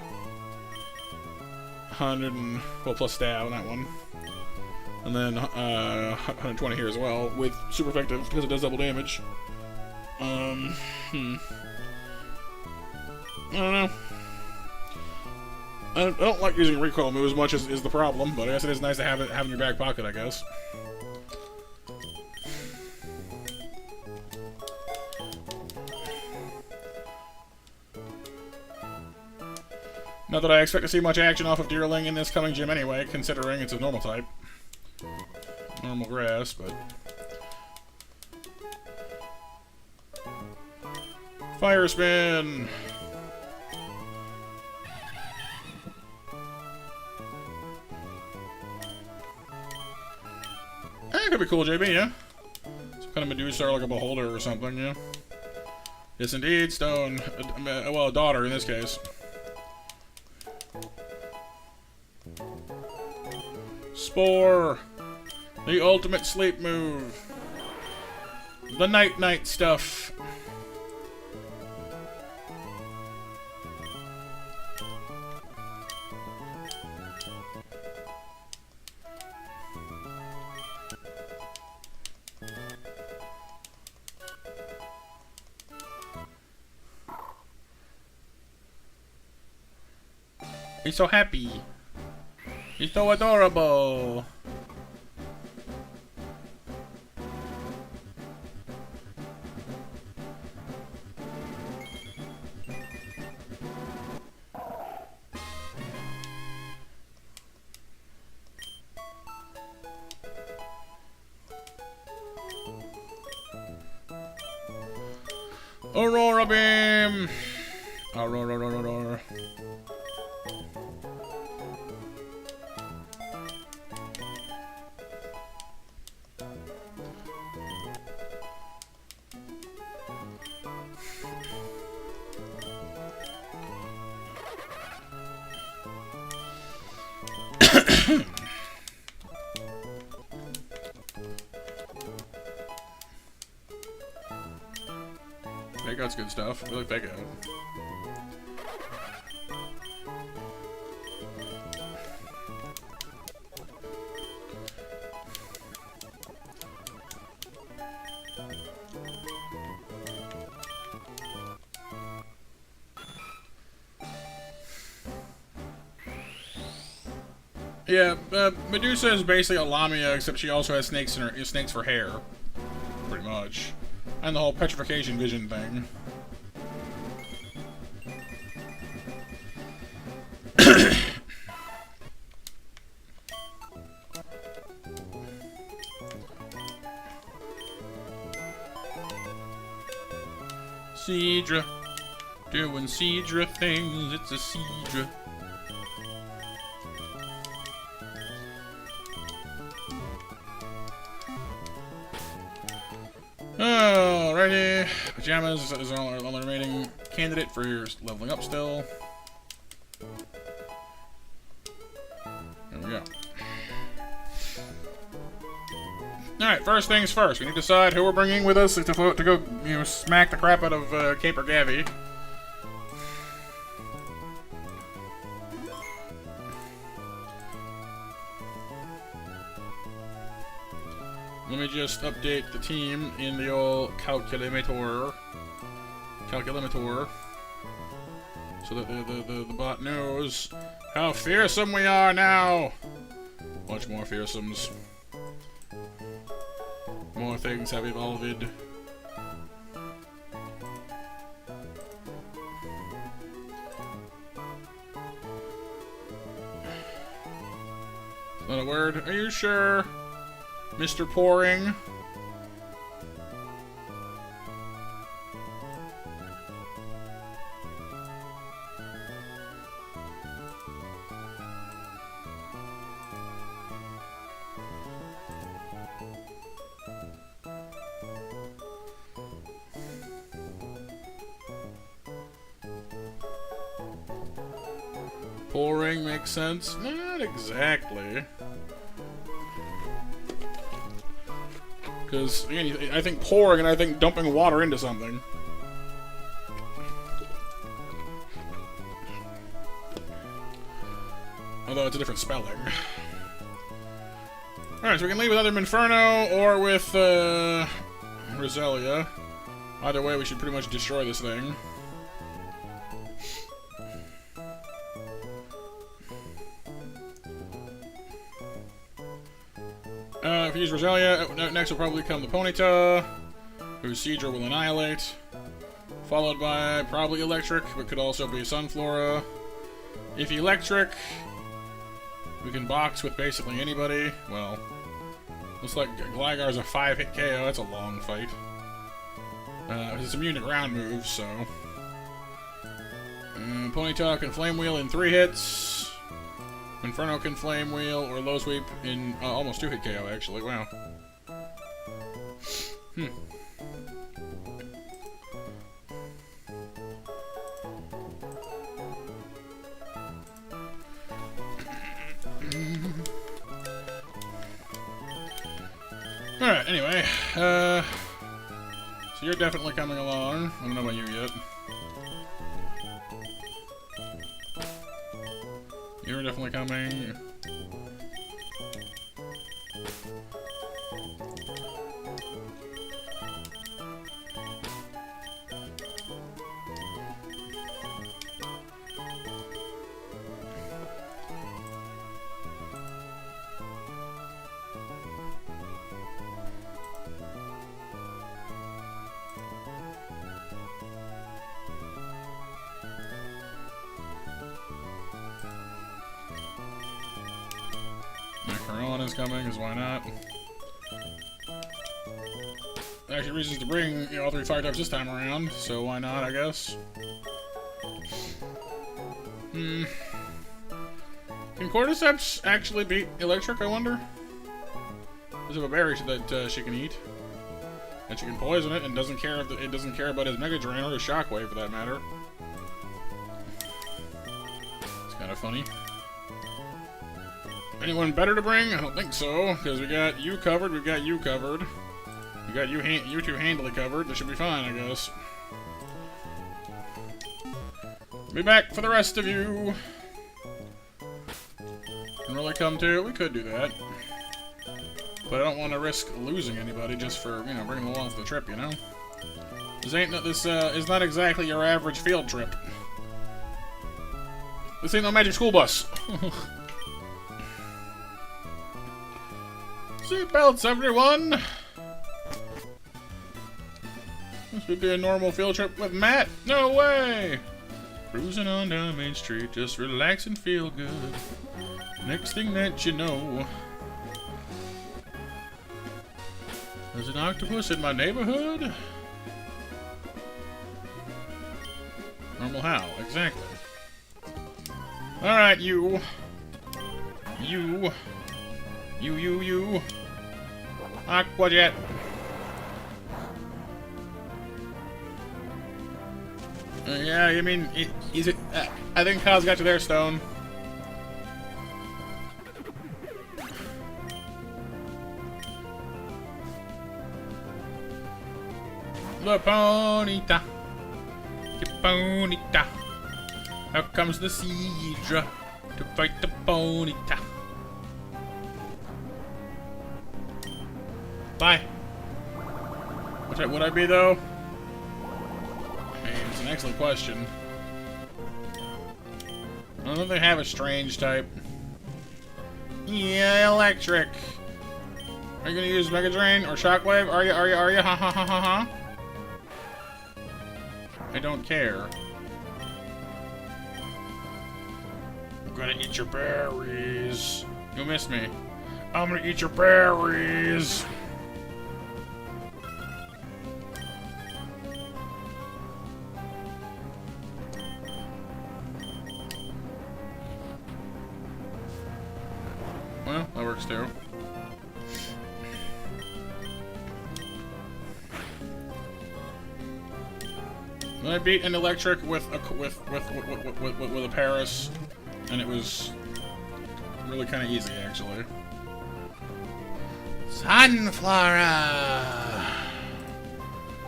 100 and... well, plus stab on that one. And then, 120 here as well, with super effective, because it does double damage. I don't know. I don't like using recoil move as much as is the problem, but I guess it is nice to have it in your back pocket, I guess. Not that I expect to see much action off of Deerling in this coming gym anyway, considering it's a normal type. Normal grass, but... Fire spin! That could be cool, JB, yeah? Some kind of Medusa or like a beholder or something, yeah? Yes, indeed, stone. Well, a daughter in this case. Spore! The ultimate sleep move. The night-night stuff. He's so happy. He's so adorable. Aurora beam. Aurora. That's good stuff. I like that guy. Yeah, Medusa is basically a Lamia, except she also has snakes in her snakes for hair, pretty much. And the whole petrification vision thing. Seadra, doing Seadra things, it's a Seadra. Alrighty, Pajamas is our only remaining candidate for leveling up still. There we go. Alright, first things first. We need to decide who we're bringing with us to go, you know, smack the crap out of Caper Gavi. Let me just update the team in the old calculator, so that the bot knows how fearsome we are now. Much more fearsomes. More things have evolved. Not a word. Are you sure, Mr. Pouring? Pouring makes sense? Not exactly. Because, again, I think pouring and I think dumping water into something. Although it's a different spelling. Alright, so we can leave with either Inferno or with Roselia. Either way, we should pretty much destroy this thing. If we use Roselia, next will probably come the Ponyta, who Seadra will annihilate, followed by probably Electric, but could also be Sunflora. If Electric, we can box with basically anybody. Well, looks like Gligar's a 5-hit KO, that's a long fight. It's immune to ground moves, so... Ponyta can Flame Wheel in 3 hits. Inferno can Flame Wheel or Low Sweep in almost 2-hit KO, actually. Wow. Alright, anyway. So you're definitely coming along. I don't know about you yet. You're definitely coming. Is coming, because why not? Actually, reasons to bring, you know, all 3 fire types this time around, so why not, I guess? Can Cordyceps actually beat Electric, I wonder? Does it have a berry that she can eat? And she can poison it, and doesn't care if it doesn't care about his Mega Drain or his Shockwave, for that matter. It's kind of funny. Anyone better to bring? I don't think so, because we got you covered, we've got you covered. We got you two handily covered. This should be fine, I guess. Be back for the rest of you. Can really come to? We could do that. But I don't want to risk losing anybody just for, you know, bringing them along for the trip, you know? This is not exactly your average field trip. This ain't no magic school bus. Seatbelts, everyone! This would be a normal field trip with Matt. No way! Cruising on down Main Street, just relax and feel good. Next thing that you know, there's an octopus in my neighborhood? Normal how? Exactly. Alright, you. You. Aquajet. Yeah, I mean, I think Kyle's got you there, Stone. La Bonita. Que Bonita. Out comes the Cedra to fight the Bonita. Bye. Which would I be, though? I mean, it's an excellent question. I don't think they have a strange type. Yeah, electric. Are you gonna use Mega Drain or Shockwave? Are you? Ha ha ha ha ha. I don't care. I'm gonna eat your berries. You'll miss me. I'm gonna eat your berries. Well, that works too. I beat an electric with a Paris, and it was really kind of easy, actually. Sunflora.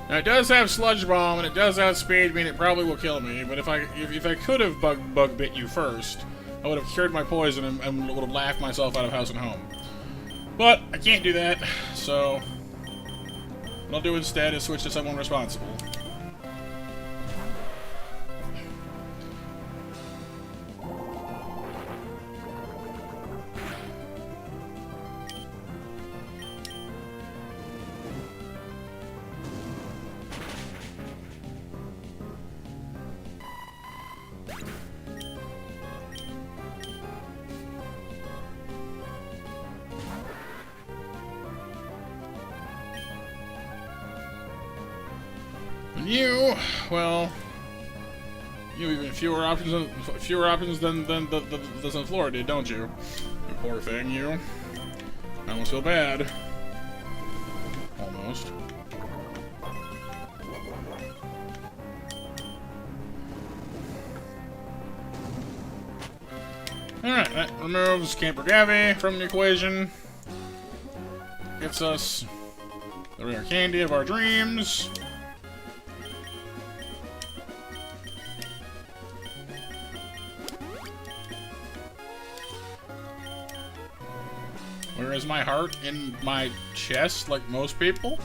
Now it does have Sludge Bomb and it does outspeed me, and it probably will kill me. But if I could have bug bit you first, I would have cured my poison and would have laughed myself out of house and home. But I can't do that, so what I'll do instead is switch to someone responsible. You, well, you have even fewer options than the Sunflora did, don't you? You poor thing, you. I almost feel bad. Almost. Alright, that removes Camper Gabby from the equation. Gets us the rare candy of our dreams. Where is my heart? In my chest, like most people?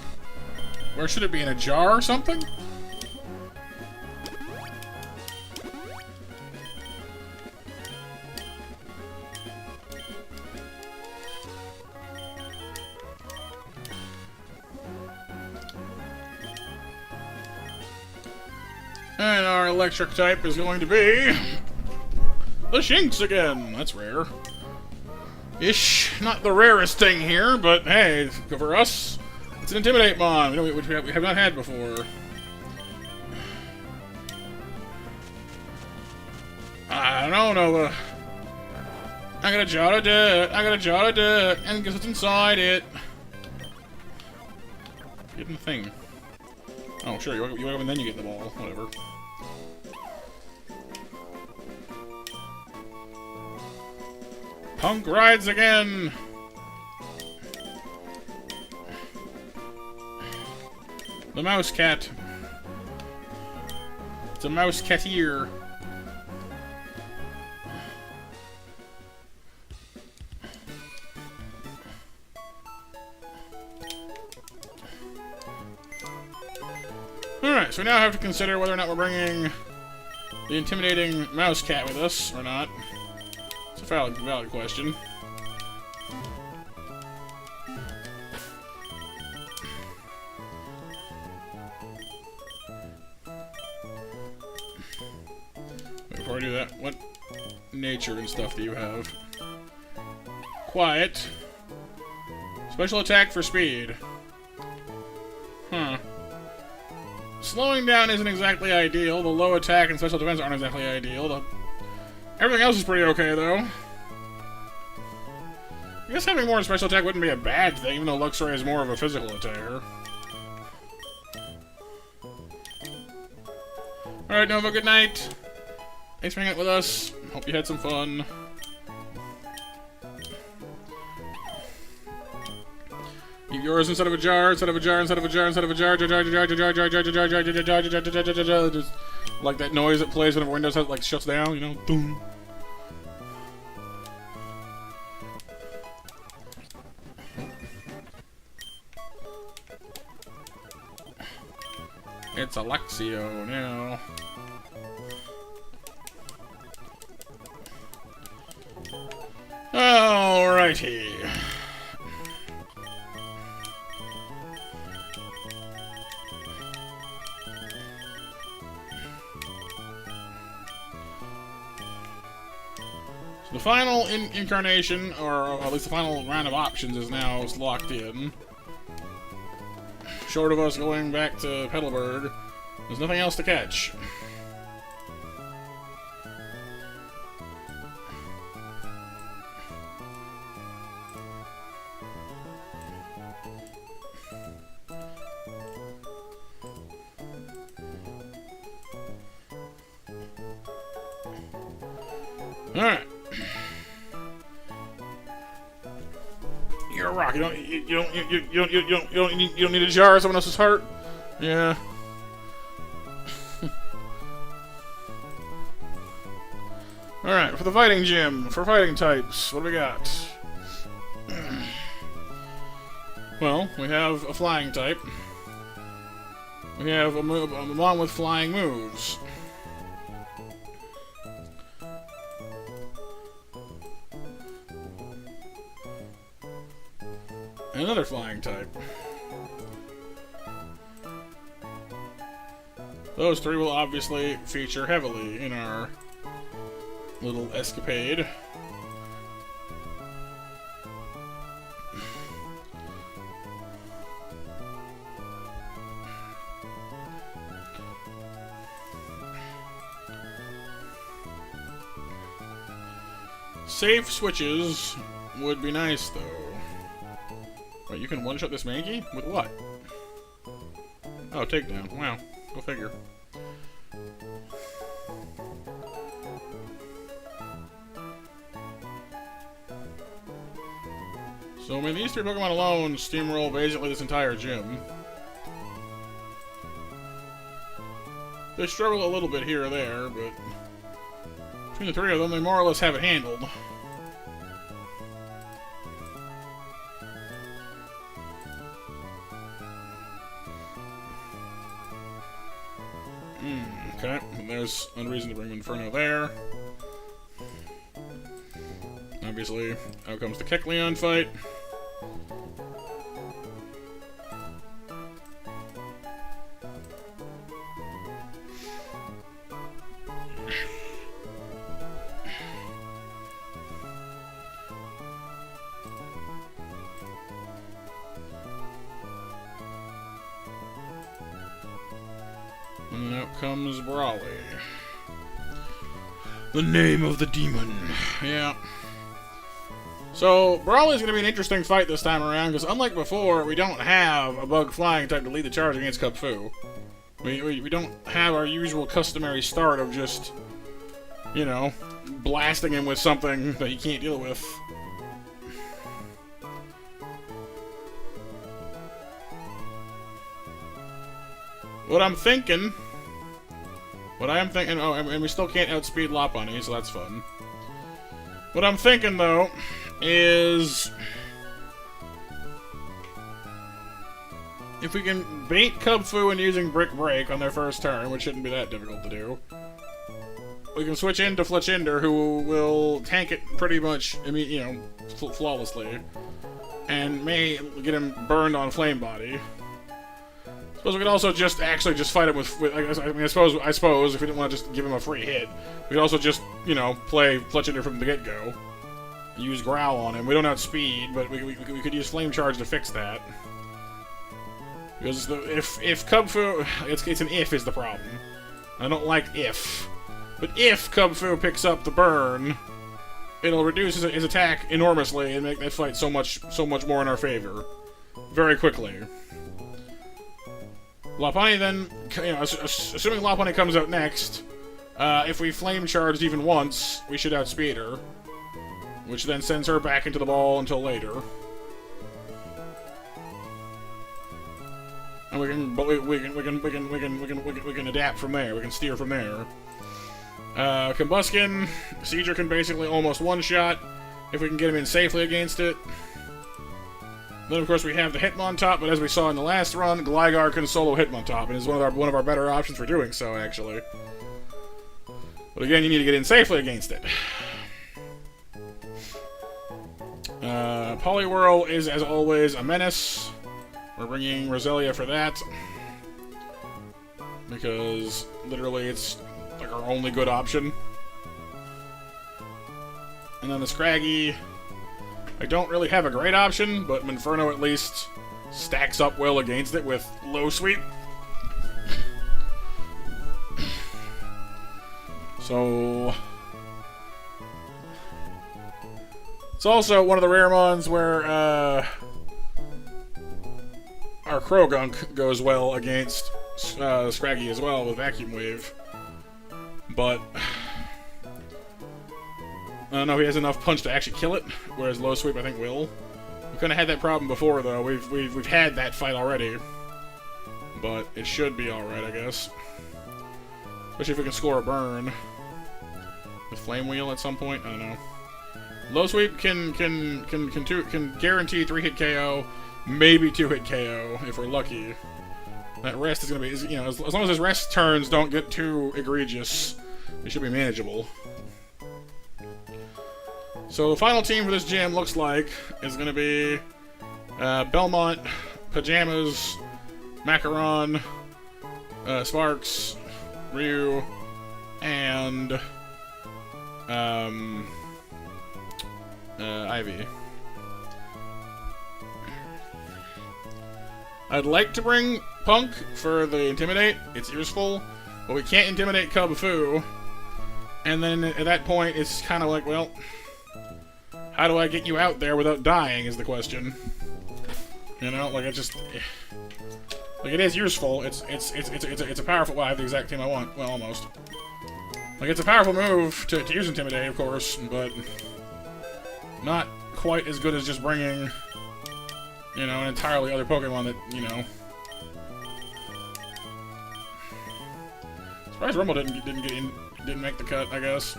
Where should it be? In a jar or something? And our electric type is going to be the Shinx again. That's rare. Ish. Not the rarest thing here, but hey, for us, it's an Intimidate Mon, which we have not had before. I don't know, I got a jar of dirt, and guess what's inside it? Get in the thing. Oh, sure, you wake up and then you get the ball, whatever. Punk rides again! The mouse cat. It's a mouse cat ear. Alright, so we now have to consider whether or not we're bringing the intimidating mouse cat with us, or not. It's a valid question. before I do that, what nature and stuff do you have? Quiet. Special attack for speed. Huh. Slowing down isn't exactly ideal. The low attack and special defense aren't exactly ideal. Everything else is pretty okay, though. I guess having more special attack wouldn't be a bad thing, even though Luxray is more of a physical attacker. Alright, Nova, good night. Thanks for hanging out with us. Hope you had some fun. Eat yours instead of a jar, instead of a jar, instead of a jar, instead of a jar, just like that noise that plays whenever Windows like shuts down, you know? Boom. It's Alexio now. Alrighty. So the final incarnation, or at least the final round of options, is now locked in. Short of us going back to Petalburg, there's nothing else to catch. Alright. You're a rock. You don't need a jar of someone else's heart? Yeah. Alright, for the fighting gym, for fighting types, what do we got? Well, we have a flying type. We have a Mon with flying moves. Another flying type. Those three will obviously feature heavily in our little escapade. Safe switches would be nice, though. Wait, you can one-shot this Mankey? With what? Oh, takedown. Wow. Go figure. So, I mean, these three Pokemon alone steamroll basically this entire gym. They struggle a little bit here or there, but between the three of them, they more or less have it handled. Okay, and there's a reason to bring Inferno there. Obviously, out comes the Kecleon fight. And out comes Brawly. The name of the demon. Yeah. So, Brawly's going to be an interesting fight this time around, because unlike before, we don't have a bug flying type to lead the charge against Kupfu. We don't have our usual customary start of just, you know, blasting him with something that he can't deal with. What I am thinking, oh, and we still can't outspeed Lopunny, so that's fun. What I'm thinking, though, is if we can bait Kupfu into using Brick Break on their first turn, which shouldn't be that difficult to do, we can switch into Fletchinder, who will tank it pretty much, you know, flawlessly, and may get him burned on Flame Body. Suppose we could also just actually just fight him with I suppose if we didn't want to just give him a free hit, we could also just, you know, play Fletchinder from the get-go. Use Growl on him. We don't outspeed, but we could use Flame Charge to fix that. Because if Kubfu, it's an if is the problem. I don't like if. But if Kubfu picks up the burn, it'll reduce his attack enormously and make that fight so much more in our favor. Very quickly. Lopunny then, you know, assuming Lopunny comes out next, if we Flame Charged even once, we should outspeed her. Which then sends her back into the ball until later. And we can adapt from there. We can steer from there. Combuskin, Seedra can basically almost one-shot if we can get him in safely against it. Then of course we have the Hitmontop, but as we saw in the last run, Gligar can solo Hitmontop, and is one of our better options for doing so, actually. But again, you need to get in safely against it. Poliwhirl is, as always, a menace. We're bringing Roselia for that. Because, literally, it's like our only good option. And then the Scraggy, I don't really have a great option, but Minferno at least stacks up well against it with Low Sweep. So... it's also one of the rare ones where our Krogunk goes well against Scraggy as well with Vacuum Wave. But I don't know if he has enough punch to actually kill it, whereas Low Sweep I think will. We kind of had that problem before though. We've had that fight already, but it should be all right, I guess. Especially if we can score a burn with Flame Wheel at some point. I don't know. Low Sweep can guarantee 3-hit KO, maybe 2-hit KO if we're lucky. That rest is gonna be, you know, as long as his rest turns don't get too egregious, it should be manageable. So the final team for this gym looks like is gonna be Belmont, Pajamas, Macaron, Sparks, Ryu, and Ivy. I'd like to bring Punk for the Intimidate. It's useful, but we can't intimidate Kubfu. And then at that point, it's kind of like, well, how do I get you out there without dying is the question. You know, like it just, like it is useful. It's a powerful. Well, I have the exact team I want. Well, almost. Like it's a powerful move to use Intimidate, of course, but not quite as good as just bringing, you know, an entirely other Pokemon that, you know. Surprised Rumble didn't make the cut, I guess.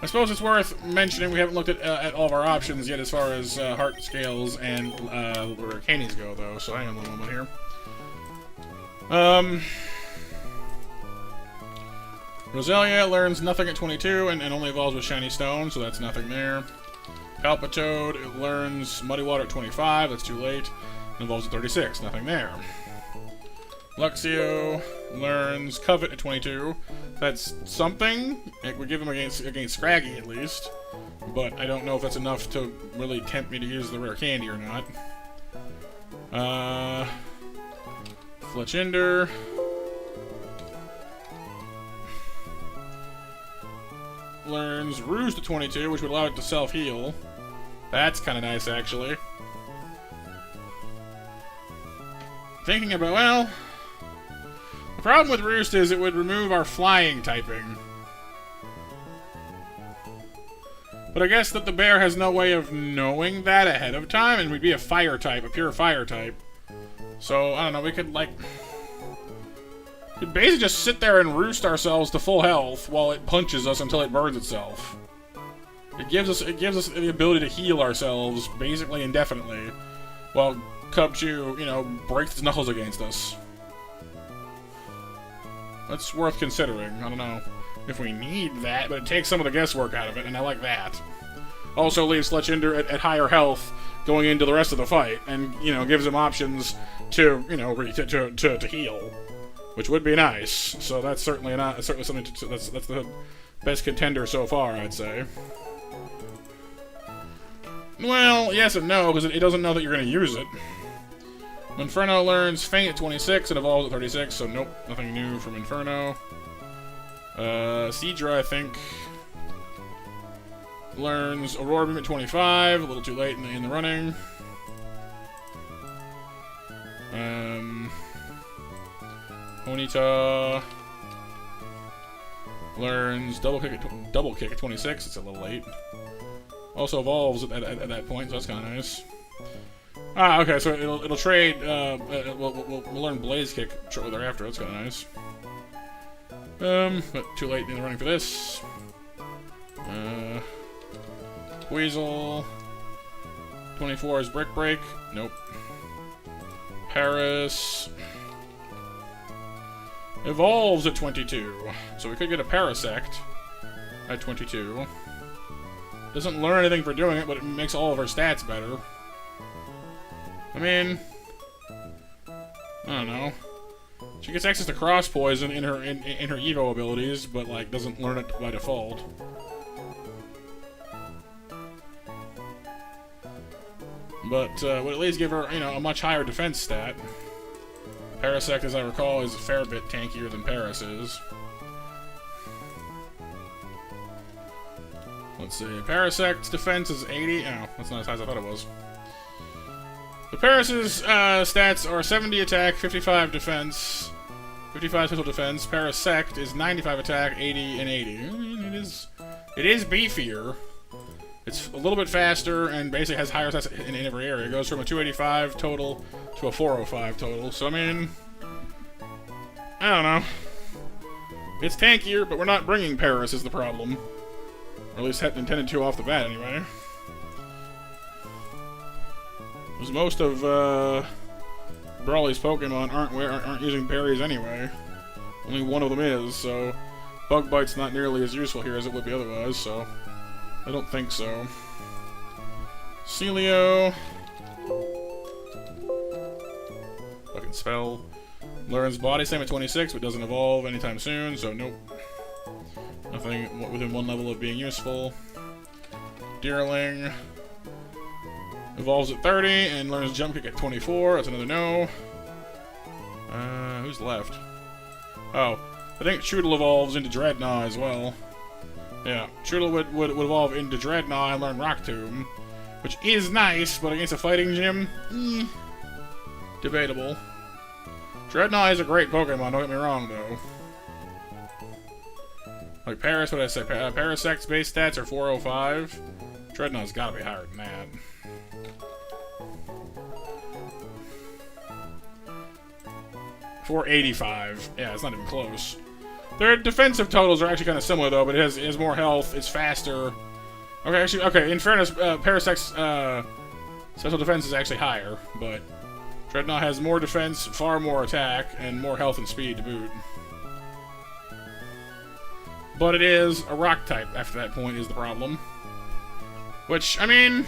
I suppose it's worth mentioning we haven't looked at all of our options yet as far as Heart Scales and where Candies go, though. So hang on a moment here. Roselia learns nothing at 22 and only evolves with Shiny Stone, so that's nothing there. Palpitoad, it learns Muddy Water at 25, that's too late. And evolves at 36, nothing there. Luxio learns Covet at 22. That's something. We give him against Scraggy at least. But I don't know if that's enough to really tempt me to use the rare candy or not. Fletchinder. Learns Ruse to 22, which would allow it to self-heal. That's kind of nice, actually. Thinking about, well, the problem with Roost is it would remove our flying typing. But I guess that the bear has no way of knowing that ahead of time, and we'd be a fire type, a pure fire type. So, I don't know, we could, like, we'd basically just sit there and roost ourselves to full health while it punches us until it burns itself. It gives us the ability to heal ourselves basically indefinitely, while Cubchoo, you know, breaks its knuckles against us. That's worth considering. I don't know if we need that, but it takes some of the guesswork out of it, and I like that. Also leaves Fletchinder at higher health going into the rest of the fight, and you know gives him options to to heal, which would be nice. So that's certainly something that's the best contender so far, I'd say. Well, yes and no, because it doesn't know that you're going to use it. Inferno learns Feint at 26 and evolves at 36, so nope, nothing new from Inferno. Seadra, I think, learns Aurora Beam at 25, a little too late in the running. Honita learns Double Kick at 26, it's a little late. Also evolves at that point, so that's kind of nice. Ah, okay, so it'll trade. We'll learn Blaze Kick shortly thereafter. That's kind of nice. But too late in the running for this. Weasel. 24 is Brick Break. Nope. Paris evolves at 22, so we could get a Parasect at 22. Doesn't learn anything for doing it, but it makes all of our stats better. I mean, I don't know. She gets access to Cross Poison in her Evo abilities, but like doesn't learn it by default. But would at least give her, a much higher defense stat. Parasect, as I recall, is a fair bit tankier than Paris is. Let's see. Parasect's defense is 80. Oh, that's not as high as I thought it was. The Paris's stats are 70 attack, 55 defense, 55 total defense. Parasect is 95 attack, 80 and 80. I mean, it is beefier. It's a little bit faster and basically has higher stats in every area. It goes from a 285 total to a 405 total. So I mean, I don't know. It's tankier, but we're not bringing Paris is the problem. Or at least intended to off the bat, anyway. Because most of Brawly's Pokemon aren't using berries anyway. Only one of them is, so Bug Bite's not nearly as useful here as it would be otherwise, so I don't think so. Celio. Fucking spell. Learns Body Slam at 26, but doesn't evolve anytime soon, so nope. Nothing within one level of being useful. Deerling evolves at 30 and learns Jump Kick at 24. That's another no. Who's left? Oh, I think Choodle evolves into Dreadnought as well. Yeah, Choodle would evolve into Dreadnought and learn Rock Tomb, which is nice, but against a fighting gym, debatable. Dreadnought is a great Pokemon, don't get me wrong, though. Like Paris, what did I say? Parasect's base stats are 405. Dreadnought's gotta be higher than that. .485. Yeah, it's not even close. Their defensive totals are actually kind of similar, though, but it has more health, it's faster. Okay, in fairness, Parasect's special defense is actually higher, but Dreadnought has more defense, far more attack, and more health and speed to boot. But it is a rock type after that point is the problem. Which, I mean,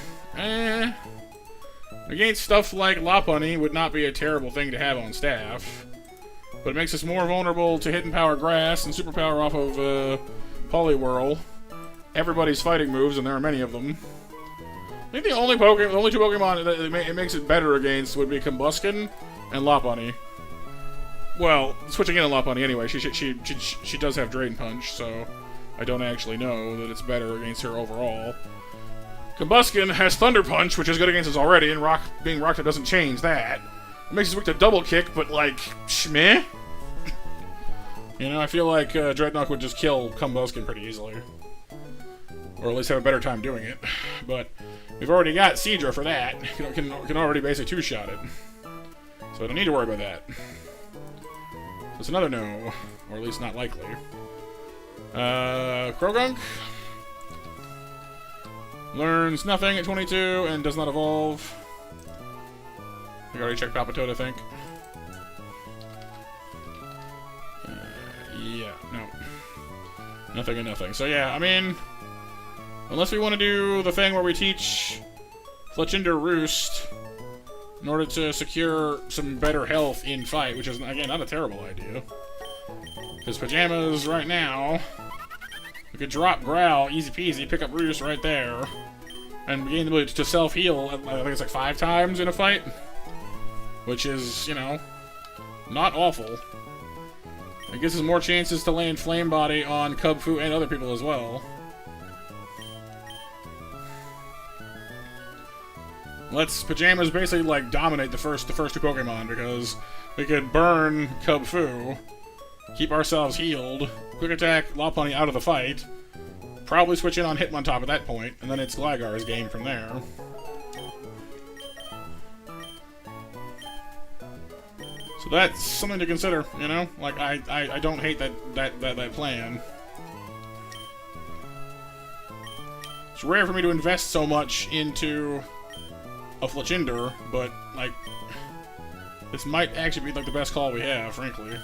against stuff like Lopunny would not be a terrible thing to have on staff. But it makes us more vulnerable to Hidden Power Grass and Superpower off of Poliwhirl. Everybody's fighting moves, and there are many of them. I think the only two Pokemon that it makes it better against would be Combuskin and Lopunny. Well, switching in on Lopunny anyway, she does have Drain Punch, so I don't actually know that it's better against her overall. Combuskin has Thunder Punch, which is good against us already, and being Rock type doesn't change that. It makes us weak to Double Kick, but like, meh. I feel like Dreadnought would just kill Combuskin pretty easily. Or at least have a better time doing it. But we've already got Seadra for that. Can already basically two-shot it. So I don't need to worry about that. So it's another no. Or at least not likely. Krogunk learns nothing at 22 and does not evolve. We already checked Palpitoad, I think. Yeah, no. Nothing and nothing. So yeah, I mean, unless we want to do the thing where we teach Fletchinder Roost in order to secure some better health in fight, which is, again, not a terrible idea. Because Pajamas, right now, we could drop Growl, easy peasy, pick up Roost right there, and gain the ability to self-heal, I think it's like 5 times in a fight, which is, you know, not awful. It gives us more chances to land Flame Body on Cub Fu and other people as well. Lets Pajamas basically, like, dominate the first 2 Pokemon, because we could burn Cub Fu, keep ourselves healed, Quick Attack Lopunny out of the fight, probably switch in on Hitmontop at that point, and then it's Gligar's game from there. So that's something to consider, you know? Like, I don't hate that plan. It's rare for me to invest so much into a Fletchinder, but, like, this might actually be, like, the best call we have, frankly.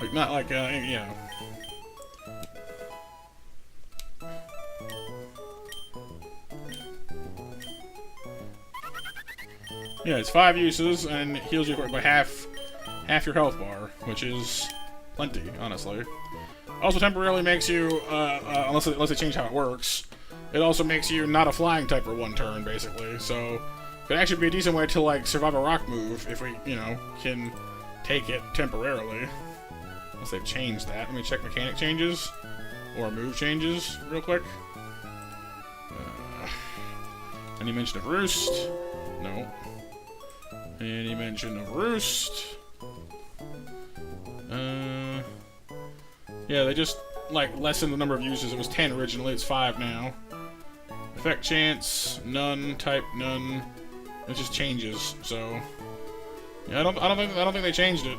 Like, not like, yeah. Yeah, it's 5 uses, and it heals you by half your health bar, which is plenty, honestly. Also temporarily makes you, unless they change how it works, it also makes you not a flying type for 1 turn, basically. So, it could actually be a decent way to, like, survive a rock move if we, you know, can take it temporarily. Unless they've changed that. Let me check mechanic changes, or move changes, real quick. Any mention of Roost? No. Any mention of Roost? Yeah, they just, like, lessened the number of uses. It was 10 originally, it's 5 now. Effect chance, none, type none. It just changes, so yeah, I don't think they changed it.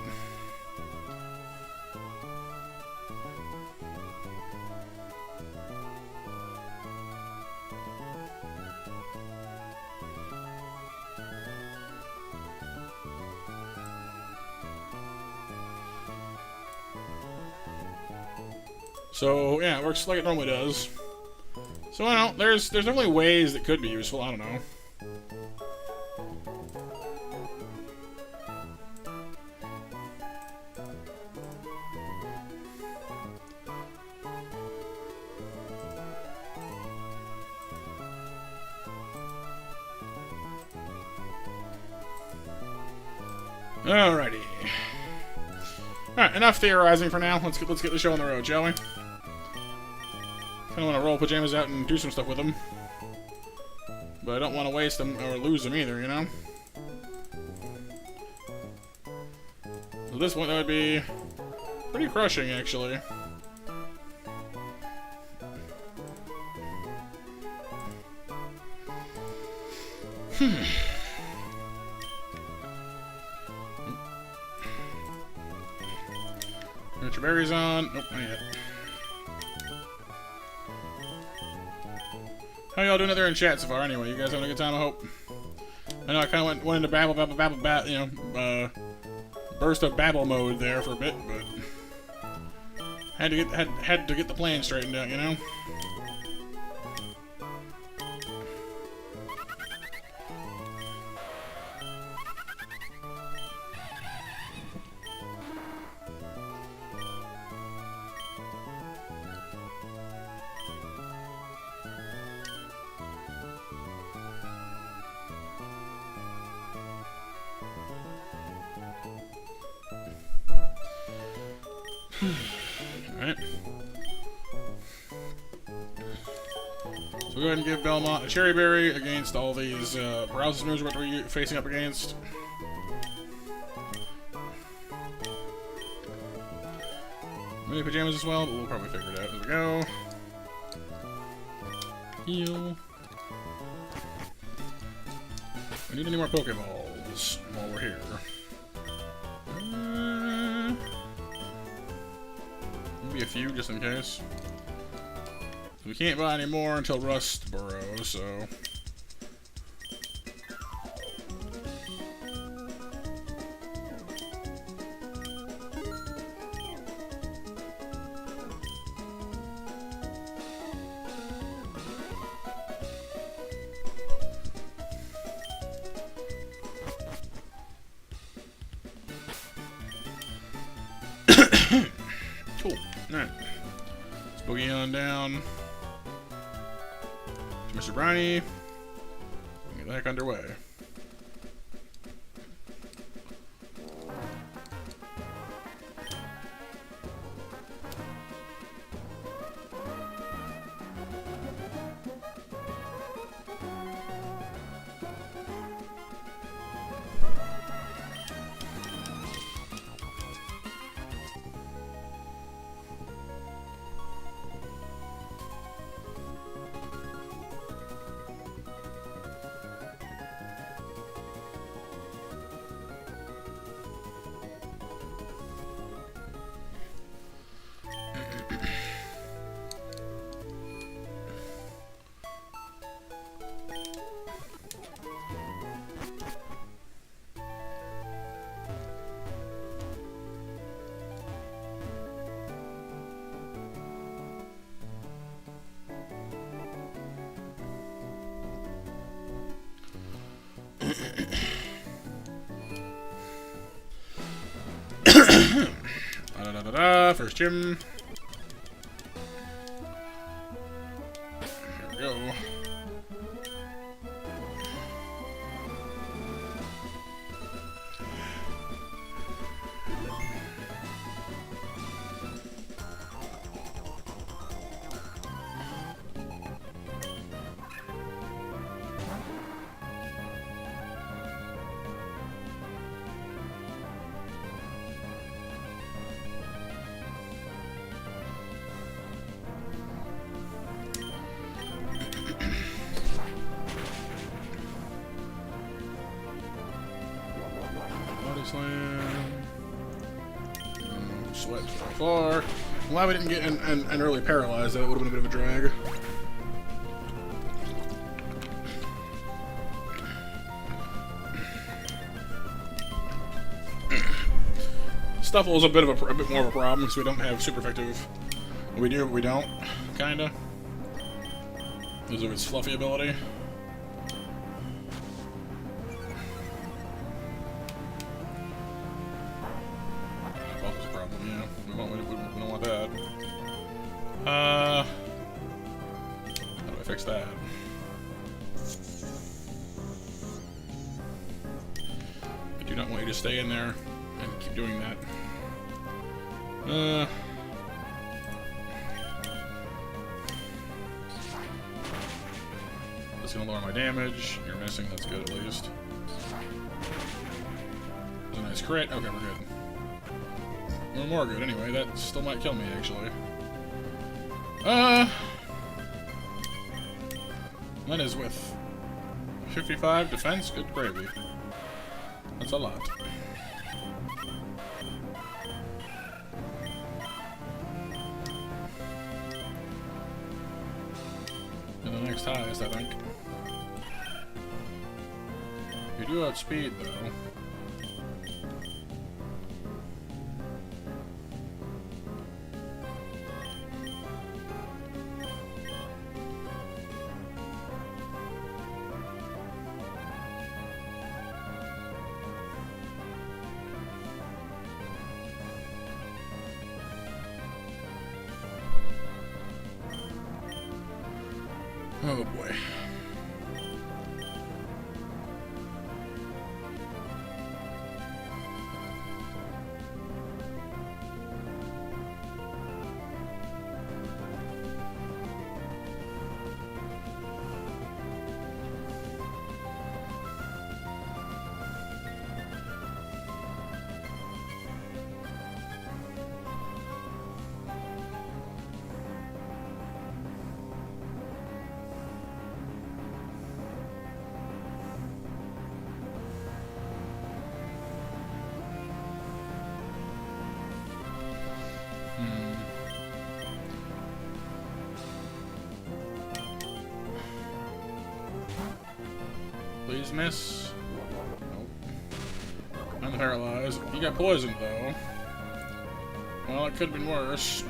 So, yeah, it works like it normally does. So, I don't know, there's definitely ways that could be useful, I don't know. Alrighty. Alright, enough theorizing for now. Let's get the show on the road, shall we? Kinda wanna roll Pajamas out and do some stuff with them. But I don't want to waste them or lose them either, you know? So this one, that would be pretty crushing, actually. Get your berries on. Nope, not yet. How y'all doing out there in chat so far, anyway? You guys having a good time, I hope? I know I kind of went into babble, you know, burst of babble mode there for a bit, but had to get the plan straightened out, you know? Alright. So we'll go ahead and give Belmont a Cherry Berry against all these paralysis moves we're facing up against. Mini Pajamas as well, but we'll probably figure it out as we go. Heal. We need any more Pokeballs while we're here. Maybe a few, just in case. We can't buy any more until Rustboro, so... Alright. Let's boogie on down to Mr. Briny. Get the heck underway. First gym. Here we go. Slam. Sweat so far. I'm glad we didn't get an early paralyzed. That would have been a bit of a drag. Stuffle is a bit more of a problem because we don't have super effective. We do, but we don't. Kinda. Because of its fluffy ability. How do I fix that? I do not want you to stay in there and keep doing that. That's gonna lower my damage. You're missing, that's good at least. That's a nice crit. Okay, we're good. We're more good anyway. That still might kill me, actually. That is with 55 defense. Good gravy. That's a lot. And the next highest, I think. You do outspeed, though. Oh boy. Please miss. Nope. I'm paralyzed. He got poisoned though. Well, it could have been worse.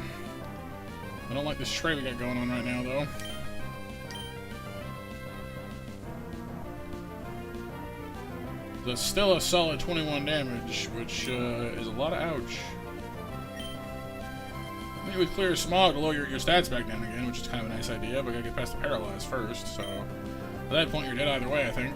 I don't like this tray we got going on right now though. That's still a solid 21 damage, which is a lot of ouch. You would clear smog to lower your stats back down again, which is kind of a nice idea, but you gotta get past the paralyzed first, so at that point you're dead either way, I think.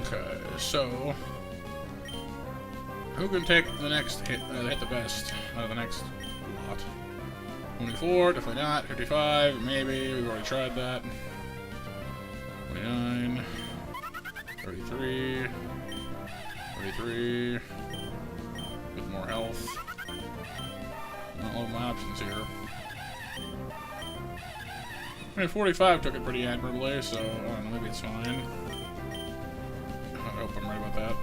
Okay, so who can take the next hit the best out of the next lot? 24, definitely not. 55, maybe. We've already tried that. 29, 33, 33, with more health. Not all of my options here. I mean, 45 took it pretty admirably, so I don't know, maybe it's fine. I hope I'm right about that.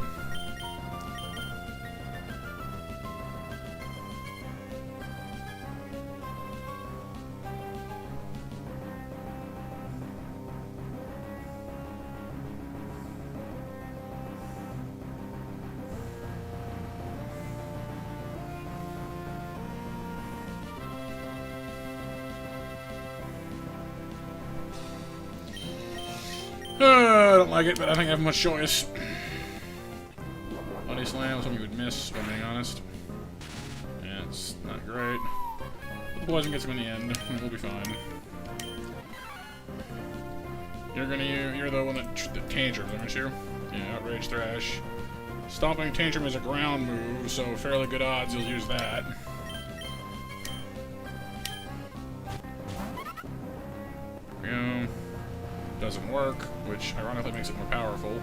I don't like it, but I think I have much choice. Body slam, something you would miss, if I'm being honest. Yeah, it's not great. But the poison gets him in the end, and we'll be fine. You're the one that tantrums, aren't you? Yeah, outrage thrash. Stomping tantrum is a ground move, so fairly good odds you'll use that. There we go. Doesn't work, which ironically makes it more powerful.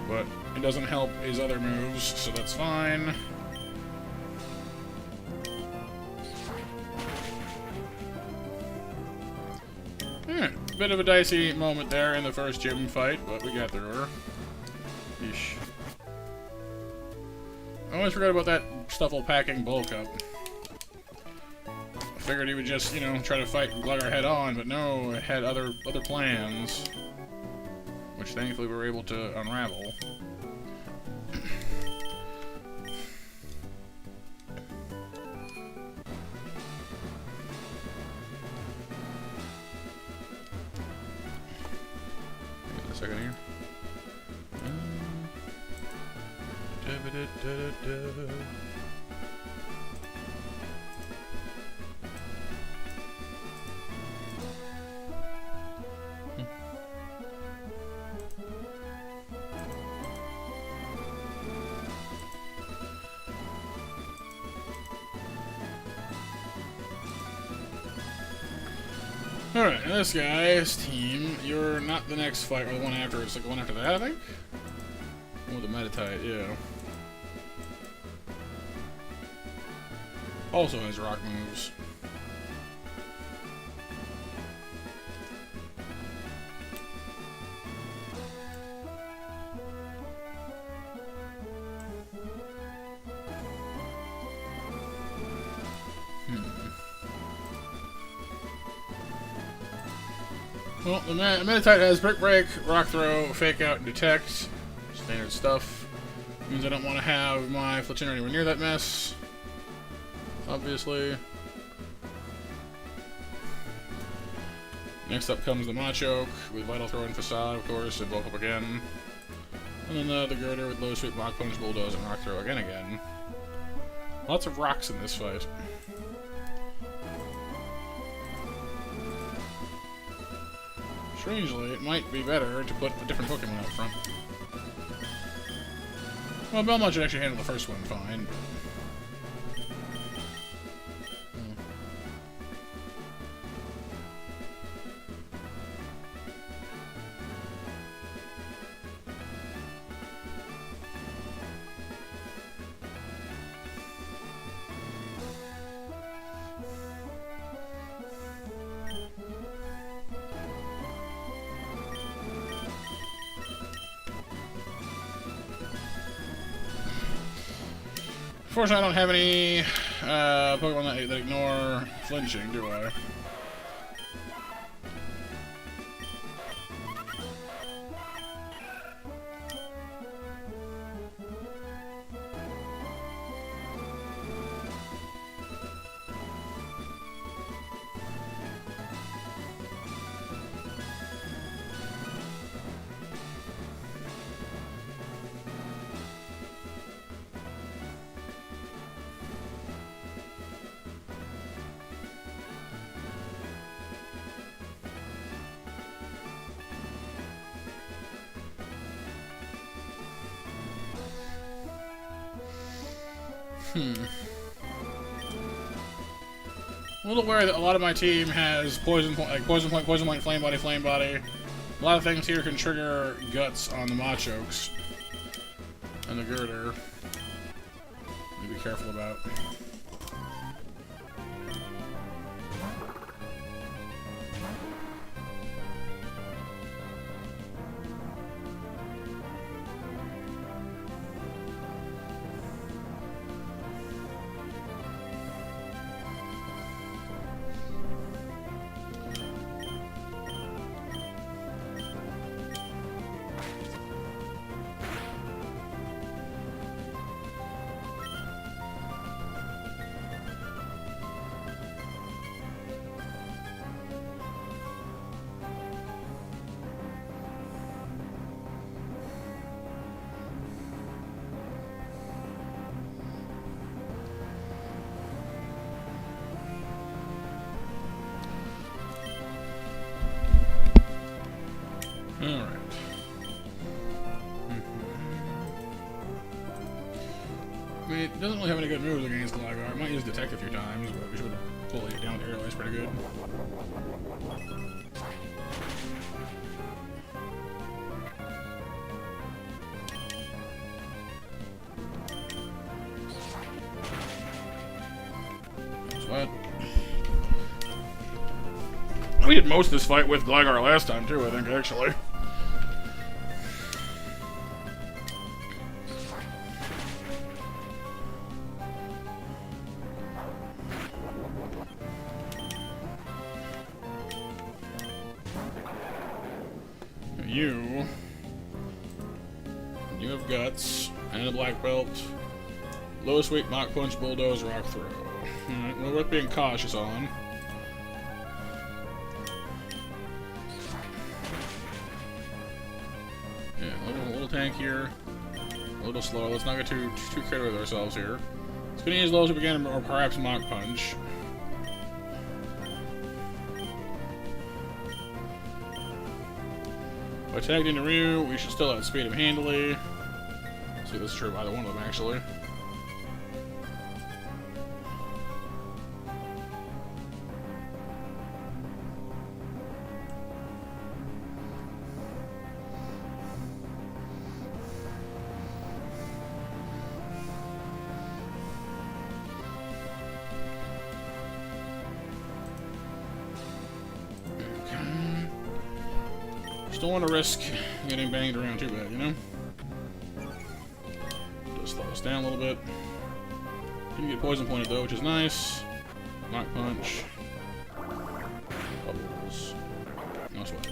But it doesn't help his other moves, so that's fine. Bit of a dicey moment there in the first gym fight, but we got through her. Yeesh. I almost forgot about that stuffle packing bulk up. I figured he would just, you know, try to fight Glugger head on, but no, it had other plans. Which thankfully we were able to unravel. Wait a second here. Alright, this guy's team, you're not the next fight, or the one after, it's like the one after that, I think? Oh, the Meditite, yeah. Also has rock moves. Well, the Meditite has Brick Break, Rock Throw, Fake Out, and Detect. Standard stuff. Means I don't want to have my Platoon anywhere near that mess. Obviously. Next up comes the Machoke with Vital Throw and Facade, of course, and Bulk Up again. And then the Girder with Low Sweep, Mock Punch, Bulldoze, and Rock Throw again. Lots of rocks in this fight. Strangely, it might be better to put a different Pokemon up front. Well, Belmont should actually handle the first one fine. Unfortunately, I don't have any Pokemon that ignore flinching, do I? A little worried that a lot of my team has poison point, flame body. A lot of things here can trigger guts on the Machokes and the Girder. Need to be careful about. Alright. I mean, it doesn't really have any good moves against Gligar. I might use Detect a few times, but we should have pulled it down to air. It's pretty good. Sweat. We did most of this fight with Gligar last time, too, I think, actually. You have Guts, and a Black Belt. Low Sweep, Mach Punch, Bulldoze, Rock Throw. Alright, well, worth being cautious on. Yeah, a little tankier, a little slow. Let's not get too carried with ourselves here. It's gonna use Low Sweep again, or perhaps Mach Punch. By tagged into Ryu, we should still outspeed him handily. See, this is true of either one of them, actually. Don't want to risk getting banged around too bad, you know? Just slow us down a little bit. Didn't get poison pointed though, which is nice. Mach Punch. Bubbles. No sweat.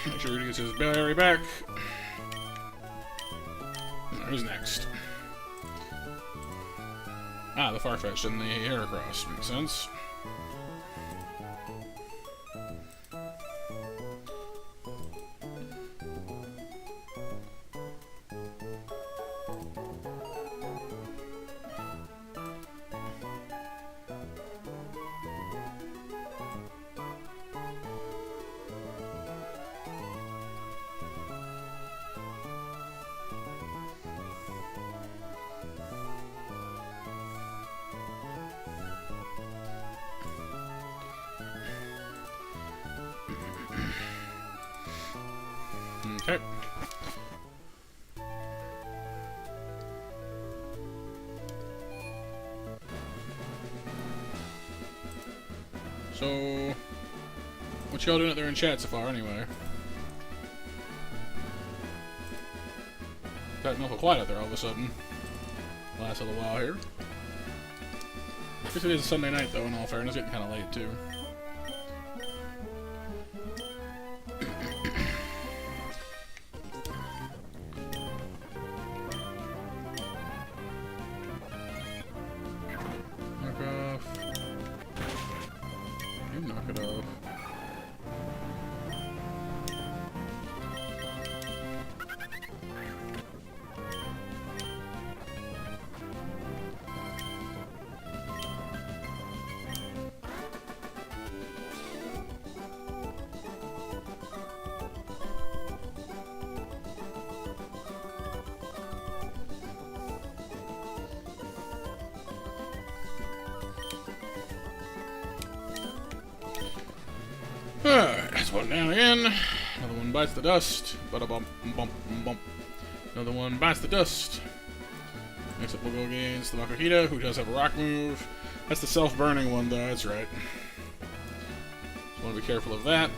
Make sure he gets his berry back. Who's next? Ah, the Farfetch'd and the Heracross. Makes sense. Okay. So, what y'all doing out there in chat so far, anyway? Got awful quiet out there all of a sudden. Last little while here. I guess it is a Sunday night, though, in all fairness. It's getting kind of late, too. Knock off. You knock it off. Alright, that's one down again. Another one bites the dust. Bada bump, bump, bump. Another one bites the dust. Next up, we'll go against the Makuhita, who does have a rock move. That's the self-burning one, though, that's right. So want to be careful of that.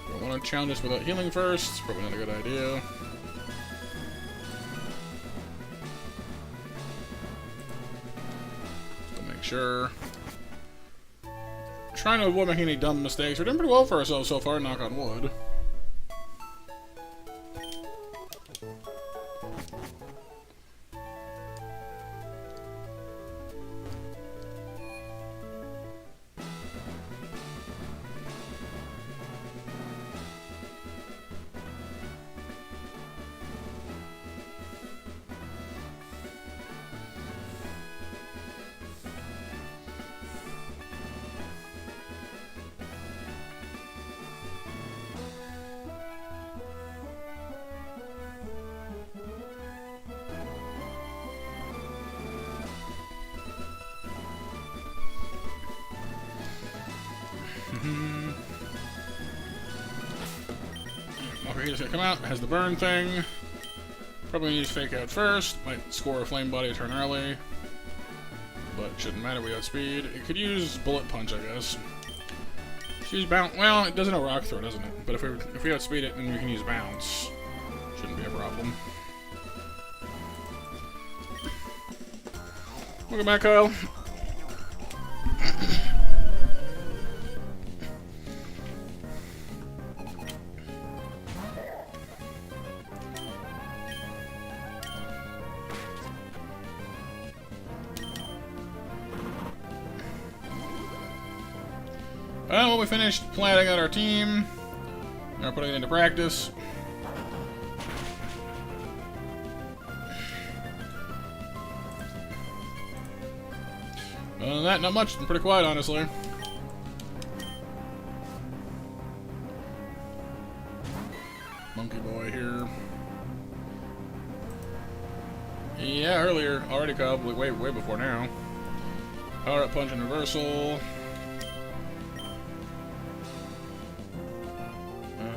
I want to challenge this without healing first. Probably not a good idea. Just to make sure. Trying to avoid making any dumb mistakes. We're doing pretty well for ourselves so far, knock on wood. Makuhita's gonna come out, has the burn thing. Probably need to fake out first. Might score a flame body a turn early. But shouldn't matter, we outspeed. It could use bullet punch, I guess. Use bounce. Well, it doesn't have rock throw, doesn't it? But if we outspeed it, then we can use bounce. Shouldn't be a problem. Welcome back, Kyle. Well, we finished planning out our team. Now we're putting it into practice. Other than that, not much. I'm pretty quiet, honestly. Monkey boy here. Yeah, earlier. Already, Kyle. Way before now. Power up punch and reversal.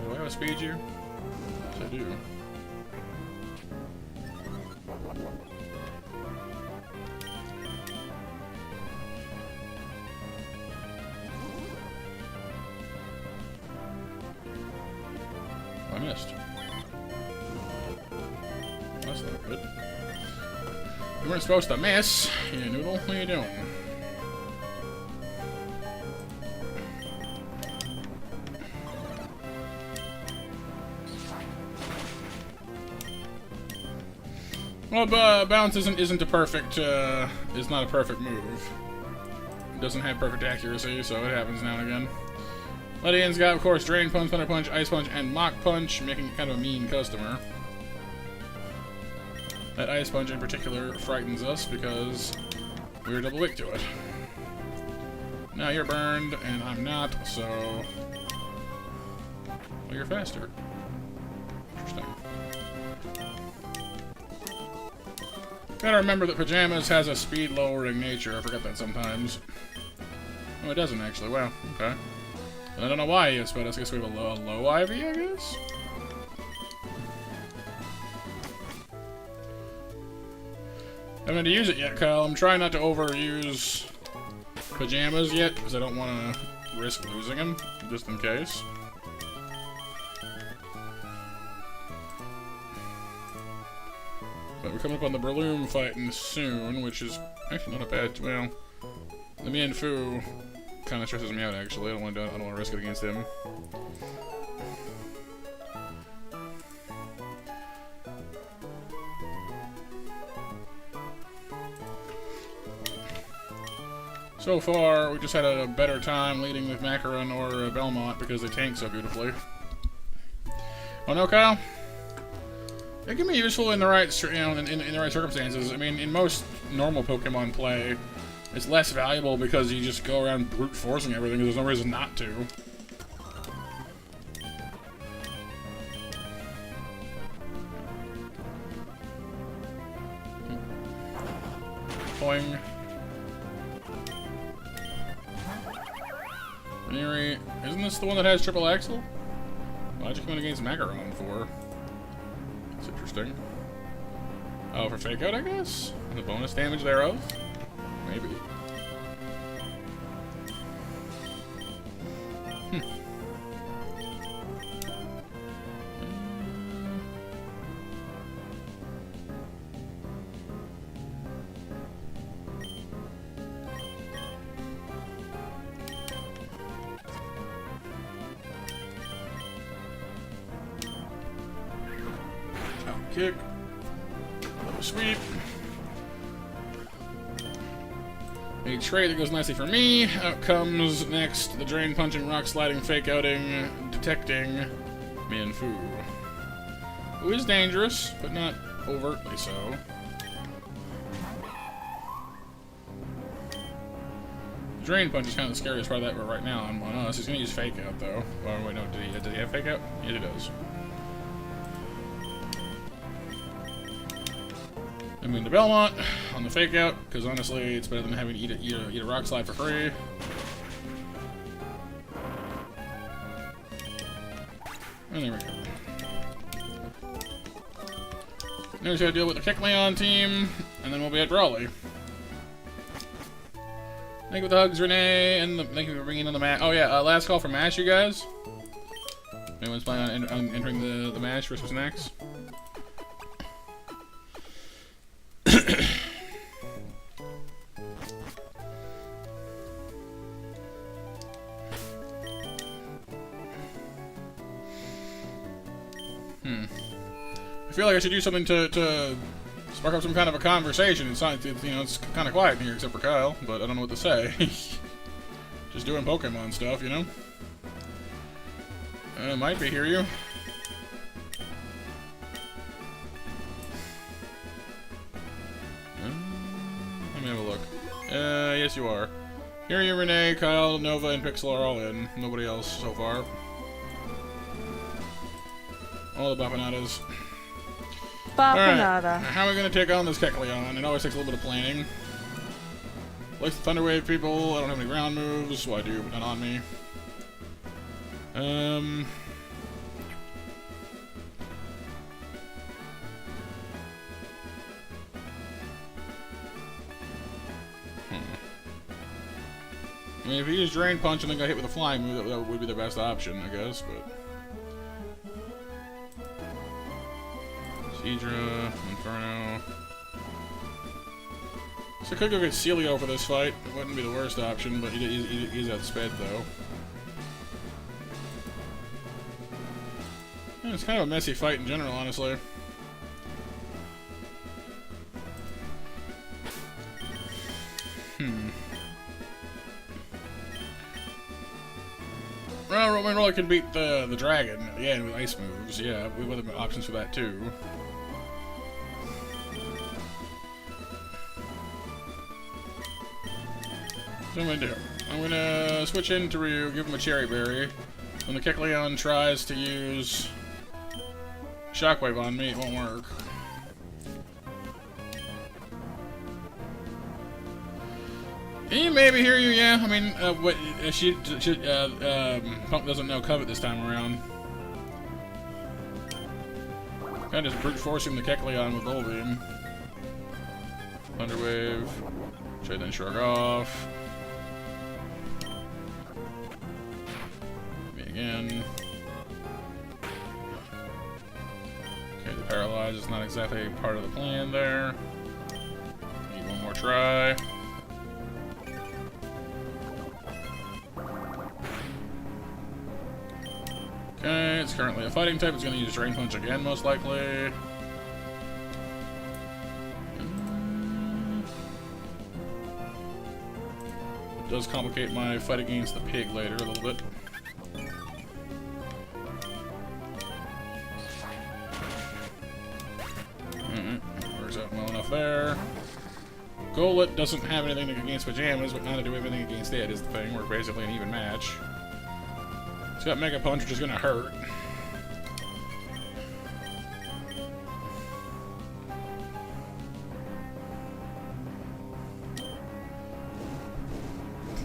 Do I speed you? Yes, I do. I missed. That's not good. You weren't supposed to miss. Yeah, Noodle, what are you doing? Well, bounce isn't a perfect, is not a perfect move. It doesn't have perfect accuracy, so it happens now and again. Lydian's got, of course, Drain Punch, Thunder Punch, Ice Punch, and Mach Punch, making it kind of a mean customer. That Ice Punch in particular frightens us because we're double weak to it. Now you're burned, and I'm not, so... Well, you're faster. Interesting. Gotta remember that Pajamas has a speed-lowering nature. I forget that sometimes. Oh, it doesn't actually. Wow, okay. And I don't know why he is, but I guess we have a low IV, I guess? I haven't had to use it yet, Kyle. I'm trying not to overuse Pajamas yet, because I don't want to risk losing him, just in case. But we're coming up on the Breloom fighting soon, which is actually not a bad. Well, the Mienfoo kind of stresses me out. Actually, I don't want to risk it against him. So far, we just had a better time leading with Macaron or Belmont because they tank so beautifully. Oh no, Kyle? It can be useful in the right, in the right circumstances. I mean, in most normal Pokemon play, it's less valuable because you just go around brute forcing everything. There's no reason not to. Boing. Isn't this the one that has triple axle? Why'd you come in against Macaron for? That's interesting. Oh, for fake out, I guess? The bonus damage thereof? Maybe. Kick. Little sweep. A trait that goes nicely for me. Out comes next the Drain Punching, Rock Sliding, Fake Outing, Detecting Mienfoo. Who is dangerous, but not overtly so. Drain Punch is kind of the scariest part of that right now on us. He's gonna use Fake Out though. Oh wait, no, did he have Fake Out? Yeah, he does. I mean, the Belmont on the Fake Out, because honestly, it's better than having to eat a Rock Slide for free. And there we go. Now we just gotta deal with the Kecleon team, and then we'll be at Brawley. Thank you for the hugs, Renee, and thank you for bringing in the match. Oh yeah, last call for MASH, you guys. Anyone's planning on entering the MASH versus next? I feel like I should do something to spark up some kind of a conversation. It's not, it's kind of quiet in here except for Kyle, but I don't know what to say. Just doing Pokemon stuff, you know? Might be, hear you. Let me have a look. Yes you are. Hear you, Renee, Kyle, Nova, and Pixel are all in. Nobody else so far. All the Bapanadas. Bapanada. Right. How are we going to take on this Kecleon? It always takes a little bit of planning. Like the Thunder Wave people, I don't have any ground moves. Well, I do, but not on me. I mean, if he used Drain Punch and then got hit with a Flying move, that would be the best option, I guess, but... Seadra, Inferno... So I could go get Celio for this fight. It wouldn't be the worst option, but he's outsped, though. Yeah, it's kind of a messy fight in general, honestly. Well, Roman Roller can beat the dragon, yeah, with ice moves. Yeah, we would have options for that too. So I'm gonna do. I'm gonna switch into Ryu, give him a Cherry Berry. When the Kecleon tries to use Shockwave on me, it won't work. He maybe hear you, yeah. I mean, what Punk doesn't know Covet this time around. Kind of just brute force him to Kecleon with Bull Beam. Thunderwave. Try then shrug off. Me again. Okay, the paralyze is not exactly part of the plan there. Need one more try. Okay, it's currently a fighting type. It's going to use Drain Punch again, most likely. It does complicate my fight against the pig later a little bit. Works out well enough there. Golett doesn't have anything against Pajamas, but not to do anything against it is the thing. We're basically an even match. It's got Mega Punch, which is going to hurt.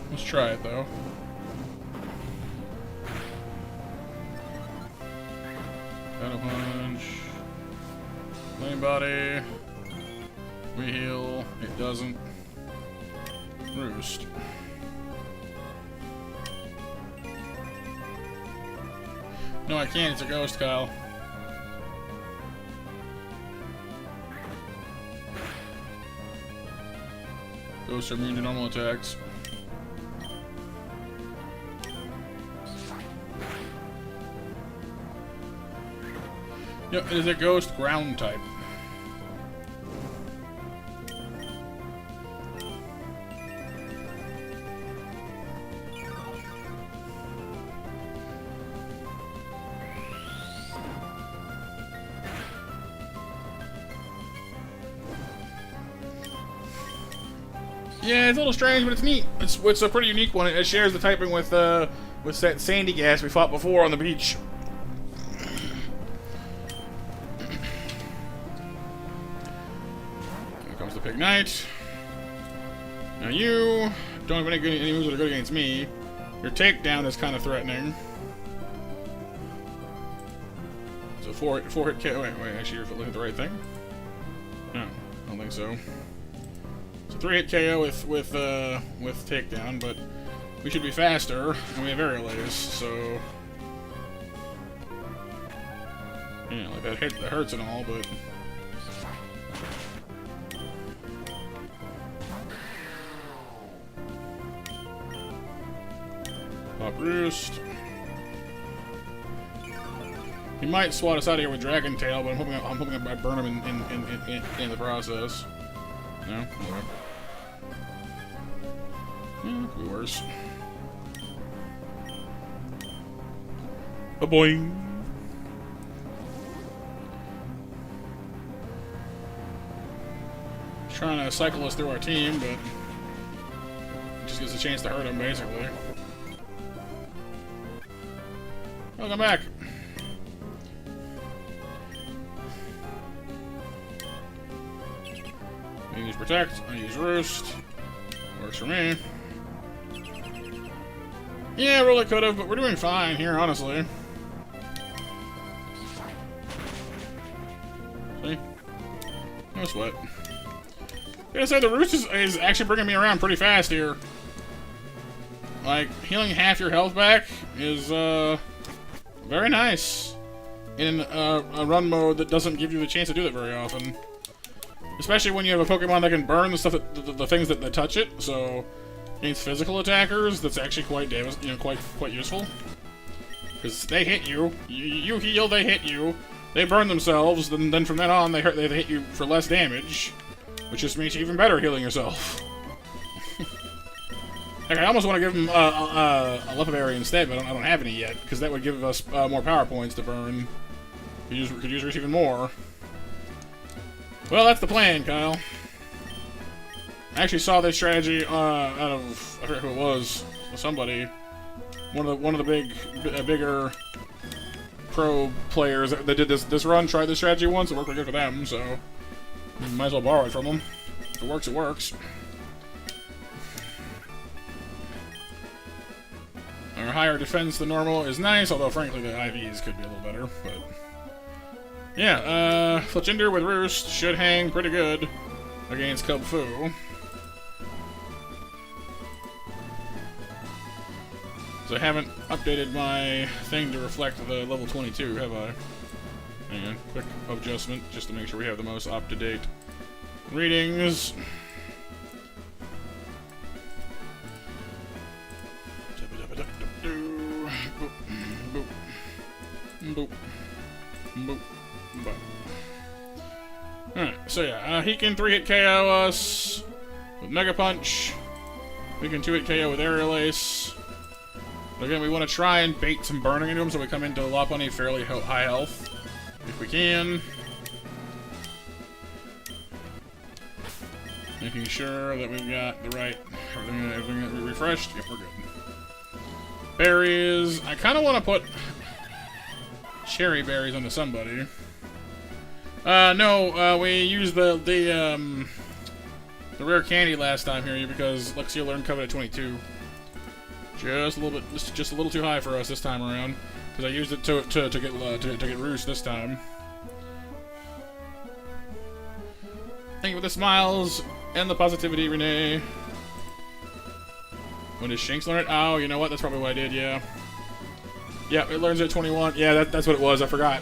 Let's try it, though. Shadow Punch. Flame Body. We heal. It doesn't. Roost. No, I can't. It's a ghost, Kyle. Ghosts are immune to normal attacks. Yep, it is a ghost ground type. Yeah, it's a little strange, but it's neat. It's a pretty unique one. It shares the typing with that Sandy Gas we fought before on the beach. Here comes the Pig Knight. Now you don't have any moves that are good against me. Your takedown is kind of threatening. It's a four hit KO. Wait, actually, you're looking at the right thing. No, I don't think so. 3-hit KO with takedown, but we should be faster, and we have aerial ace, so yeah, like that hurts and all, but pop roost. He might swat us out of here with Dragon Tail, but I'm hoping I burn him in the process. No, okay. Yeah, could be worse. Boing. Trying to cycle us through our team, but it just gives a chance to hurt him, basically. Welcome back. I use Protect, I use Roost. Works for me. Yeah, really could have, but we're doing fine here, honestly. See? No sweat. Gotta say, the Roost is actually bringing me around pretty fast here. Like, healing half your health back is, very nice. In a run mode that doesn't give you the chance to do that very often. Especially when you have a Pokemon that can burn the stuff that the things that touch it. So against physical attackers, that's actually quite quite useful. Because they hit you, you heal, they hit you, they burn themselves, then from then on they hit you for less damage, which just makes you even better healing yourself. Like, I almost want to give them a Legendary instead, but I don't have any yet, because that would give us more power points to burn. Could use even more. Well, that's the plan, Kyle. I actually saw this strategy out of, I forget who it was, somebody, one of the bigger pro players that did this run tried this strategy once. It worked pretty good for them, so might as well borrow it from them. If it works, it works. Our higher defense than normal is nice, although frankly the IVs could be a little better, but... Yeah, Fletchinder with Roost should hang pretty good against Cub Fu. So I haven't updated my thing to reflect the level 22, have I? Hang on, quick adjustment, just to make sure we have the most up-to-date readings. Boop. Boop. Boop. Alright, so yeah, he can 3-hit KO us with Mega Punch. We can 2-hit KO with Aerial Ace. But again, we want to try and bait some burning into him so we come into Lopunny fairly high health. If we can. Making sure that we've got the right... Everything refreshed? Yep, we're good. Berries. I kind of want to put... cherry berries onto somebody. No, we used the rare candy last time here because Luxio learned coveted at 22. Just a little bit, just a little too high for us this time around because I used it to get Roost this time. Thank you for the smiles and the positivity, Renee. When does Shinx learn it? Oh, you know what? That's probably what I did. Yeah. Yeah, it learns at 21. Yeah, that's what it was. I forgot.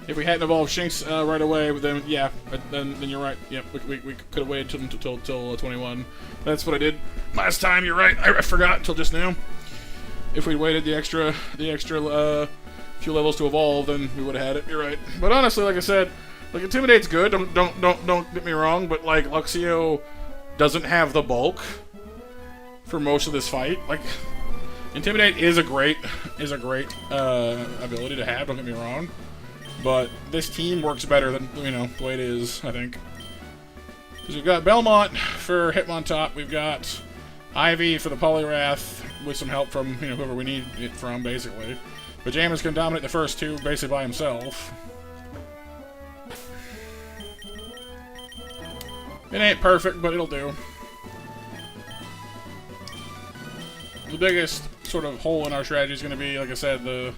If we hadn't evolved Shinx right away, then yeah, then you're right. Yep, we could have waited till 21. That's what I did last time. You're right. I forgot until just now. If we'd waited the extra few levels to evolve, then we would have had it. You're right. But honestly, like I said, like Intimidate's good. Don't get me wrong. But like Luxio doesn't have the bulk for most of this fight. Like. Intimidate is a great ability to have, don't get me wrong. But this team works better than, you know, the way it is, I think. Because we've got Belmont for Hitmontop, we've got Ivy for the Poliwrath, with some help from, you know, whoever we need it from, basically. But James can dominate the first two, basically by himself. It ain't perfect, but it'll do. The biggest sort of hole in our strategy is going to be, like I said, the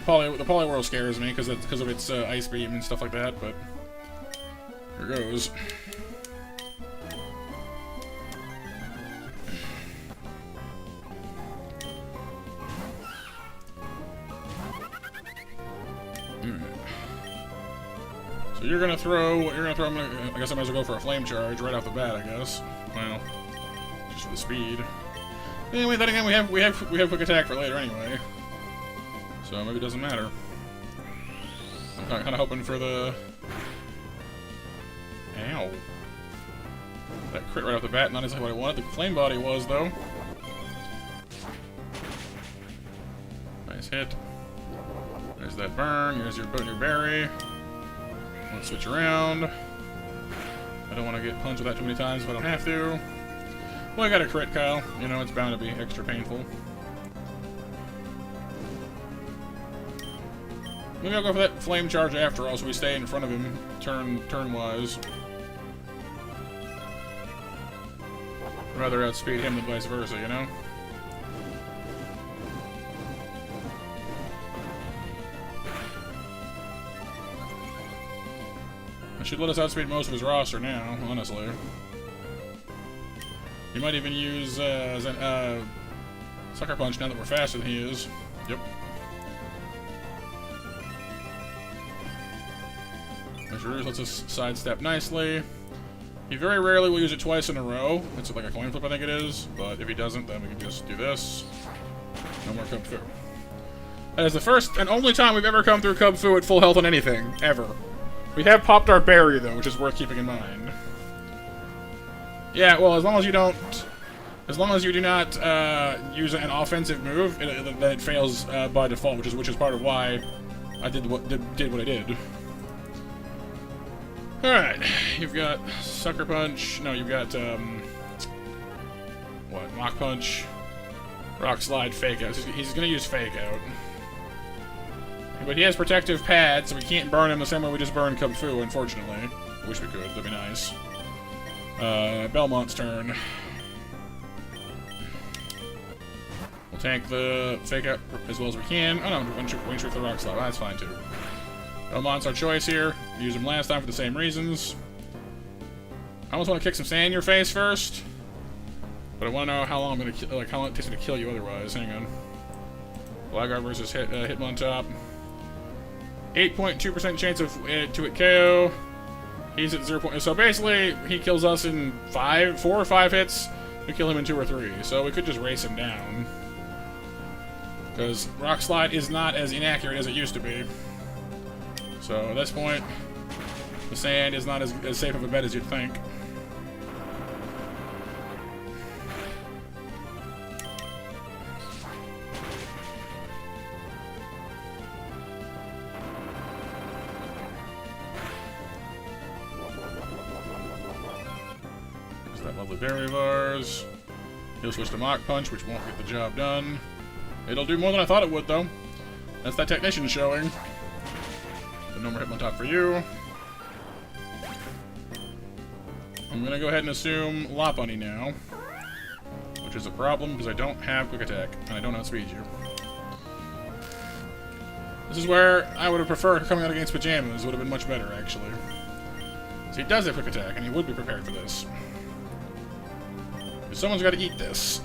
Poliwhirl scares me because of its Ice Beam and stuff like that, but here goes. So you're gonna throw what you're gonna throw. I guess I might as well go for a Flame Charge right off the bat. I guess. Well, just for the speed. Anyway, then again, we have quick attack for later anyway, so maybe it doesn't matter. I'm kind of hoping for the. Ow! That crit right off the bat, not exactly what I wanted. The flame body was though. Nice hit. There's that burn. Here's your berry. Let's switch around. I don't want to get punched with that too many times if I don't have to. Well, I got a crit, Kyle. You know, it's bound to be extra painful. Maybe I'll go for that flame charge after all, so we stay in front of him turn-wise. Rather outspeed him than vice versa, you know? I should let us outspeed most of his roster now, honestly. He might even use Sucker Punch now that we're faster than he is. Yep. Measure lets us sidestep nicely. He very rarely will use it twice in a row. It's like a coin flip, I think it is. But if he doesn't, then we can just do this. No more Cub Fu. That is the first and only time we've ever come through Cub Fu at full health on anything, ever. We have popped our berry, though, which is worth keeping in mind. Yeah, well, as long as you don't... As long as you do not use an offensive move, then it fails by default, which is part of why I did what I did. Alright, you've got Sucker Punch. No, you've got, what? Mach Punch, Rock Slide, Fake Out. He's gonna use Fake Out. But he has Protective Pad, so we can't burn him the same way we just burned Cub Fu, unfortunately. I wish we could, that'd be nice. Belmont's turn. We'll Tank the fake out as well as we can. Oh no, wing shoot the rock slide. That's fine too. Omon's our choice here. Used him last time for the same reasons. I almost want to kick some sand in your face first, but I want to know how long I'm gonna how long it takes me to kill you otherwise. Hang on. Blackguard versus Hitmontop. 8.2% chance of to hit KO. He's at 0. So basically, he kills us in 4 or 5 hits. We kill him in 2 or 3. So we could just race him down. Because Rock Slide is not as inaccurate as it used to be. So at this point, the sand is not as safe of a bet as you'd think. There's that lovely berry bars. He'll switch to Mach Punch, which won't get the job done. It'll do more than I thought it would, though. That's that technician showing. No more Hitmontop for you. I'm gonna go ahead and assume Lopunny now, which is a problem because I don't have Quick Attack and I don't outspeed you. This is where I would have preferred coming out against Pajamas. Would have been much better, actually. So he does have Quick Attack, and he would be prepared for this. But someone's got to eat this.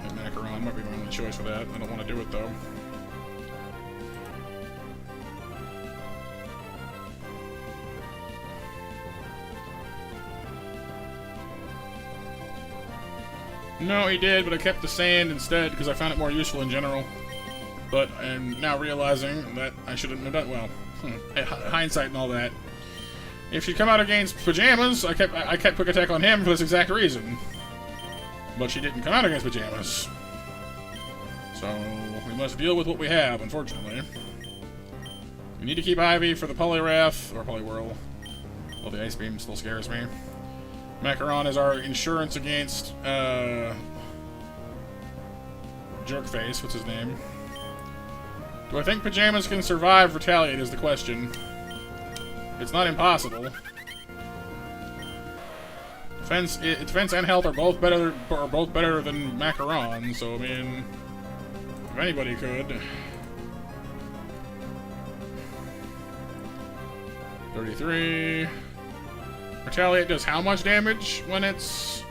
And Macaron might be my only choice for that. I don't want to do it though. No, he did, but I kept the sand instead because I found it more useful in general. But I'm now realizing that I shouldn't have done well. Hindsight and all that. If you come out against Pajamas, I kept Quick Attack on him for this exact reason. But she didn't come out against Pajamas. So we must deal with what we have, unfortunately. We need to keep Ivy for the Poliwrath or Poliwhirl. Well, the Ice Beam still scares me. Macaron is our insurance against, Jerkface, what's his name? Do I think Pajamas can survive Retaliate is the question. It's not impossible. Defense and health are both better than Macaron, so I mean, if anybody could. 33. Retaliate does how much damage when it's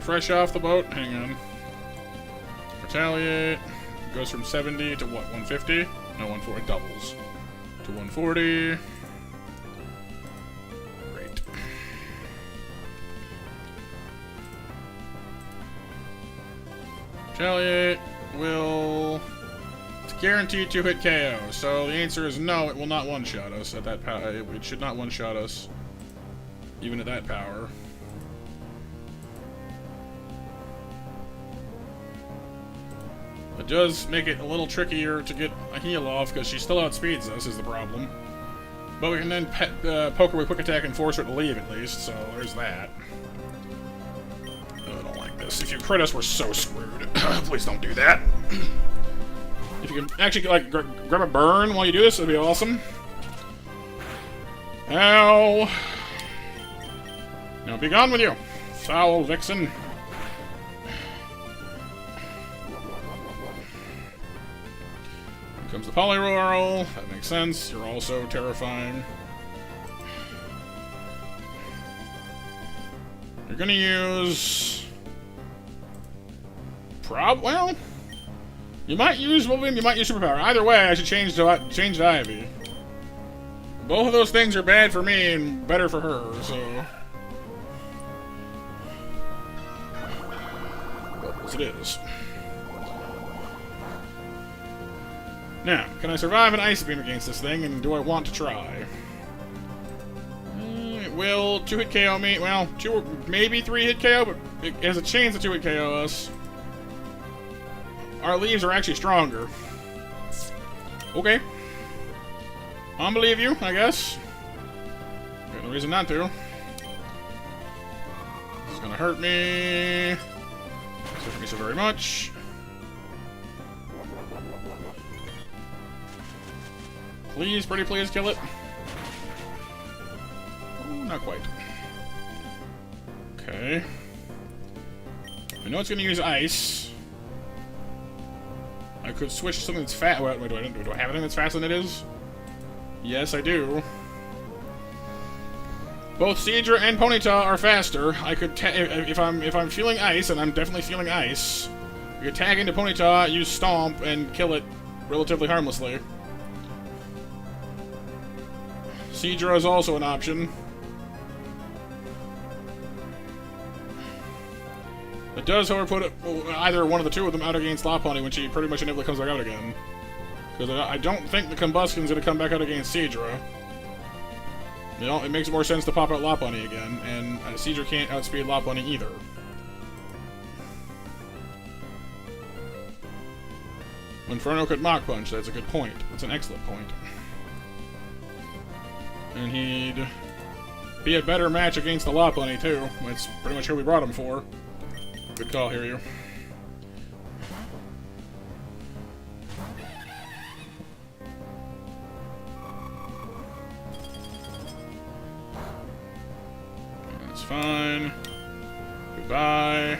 fresh off the boat? Hang on. Retaliate goes from 70 to what? 150? No, 140. It doubles to 140. Great. Retaliate will... It's guaranteed to hit KO, so the answer is no, it will not one-shot us at that power. It should not one-shot us, even at that power. It does make it a little trickier to get a heal off, because she still outspeeds us, is the problem. But we can then poke her with Quick Attack and force her to leave, at least, so there's that. Oh, I don't like this. If you crit us, we're so screwed. Please don't do that. If you can actually, like, grab a burn while you do this, that'd be awesome. Ow! Now be gone with you, foul vixen. Here comes the Poliwhirl. That makes sense. You're also terrifying. You're gonna use... well... You might use Wolverine, you might use Superpower. Either way, I should change to Ivy. Both of those things are bad for me and better for her, so... Well, as it is. Now, can I survive an Ice Beam against this thing, and do I want to try? It will 2-hit KO me. Well, 2 or maybe 3-hit KO, but it has a chance to 2-hit KO us. Our leaves are actually stronger. Okay. I'll believe you, I guess. Got no reason not to. This is gonna hurt me. This hurt me so very much. Please, pretty please, kill it. Oh, not quite. Okay. I know it's going to use ice. I could switch to something that's fast. Wait, do I have anything that's faster than it is? Yes, I do. Both Seadra and Ponyta are faster. I could, if I'm feeling ice, and I'm definitely feeling ice, I could tag into Ponyta, use Stomp, and kill it relatively harmlessly. Seadra is also an option. It does, however, put either one of the two of them out against Lopunny when she pretty much inevitably comes back out again. Because I don't think the Combustion's going to come back out against Seadra. You know, it makes more sense to pop out Lopunny again, and Seadra can't outspeed Lopunny either. Inferno could Mach Punch, that's a good point. That's an excellent point. And he'd be a better match against the Lopunny, too. That's pretty much who we brought him for. Good call here, you. That's fine. Goodbye.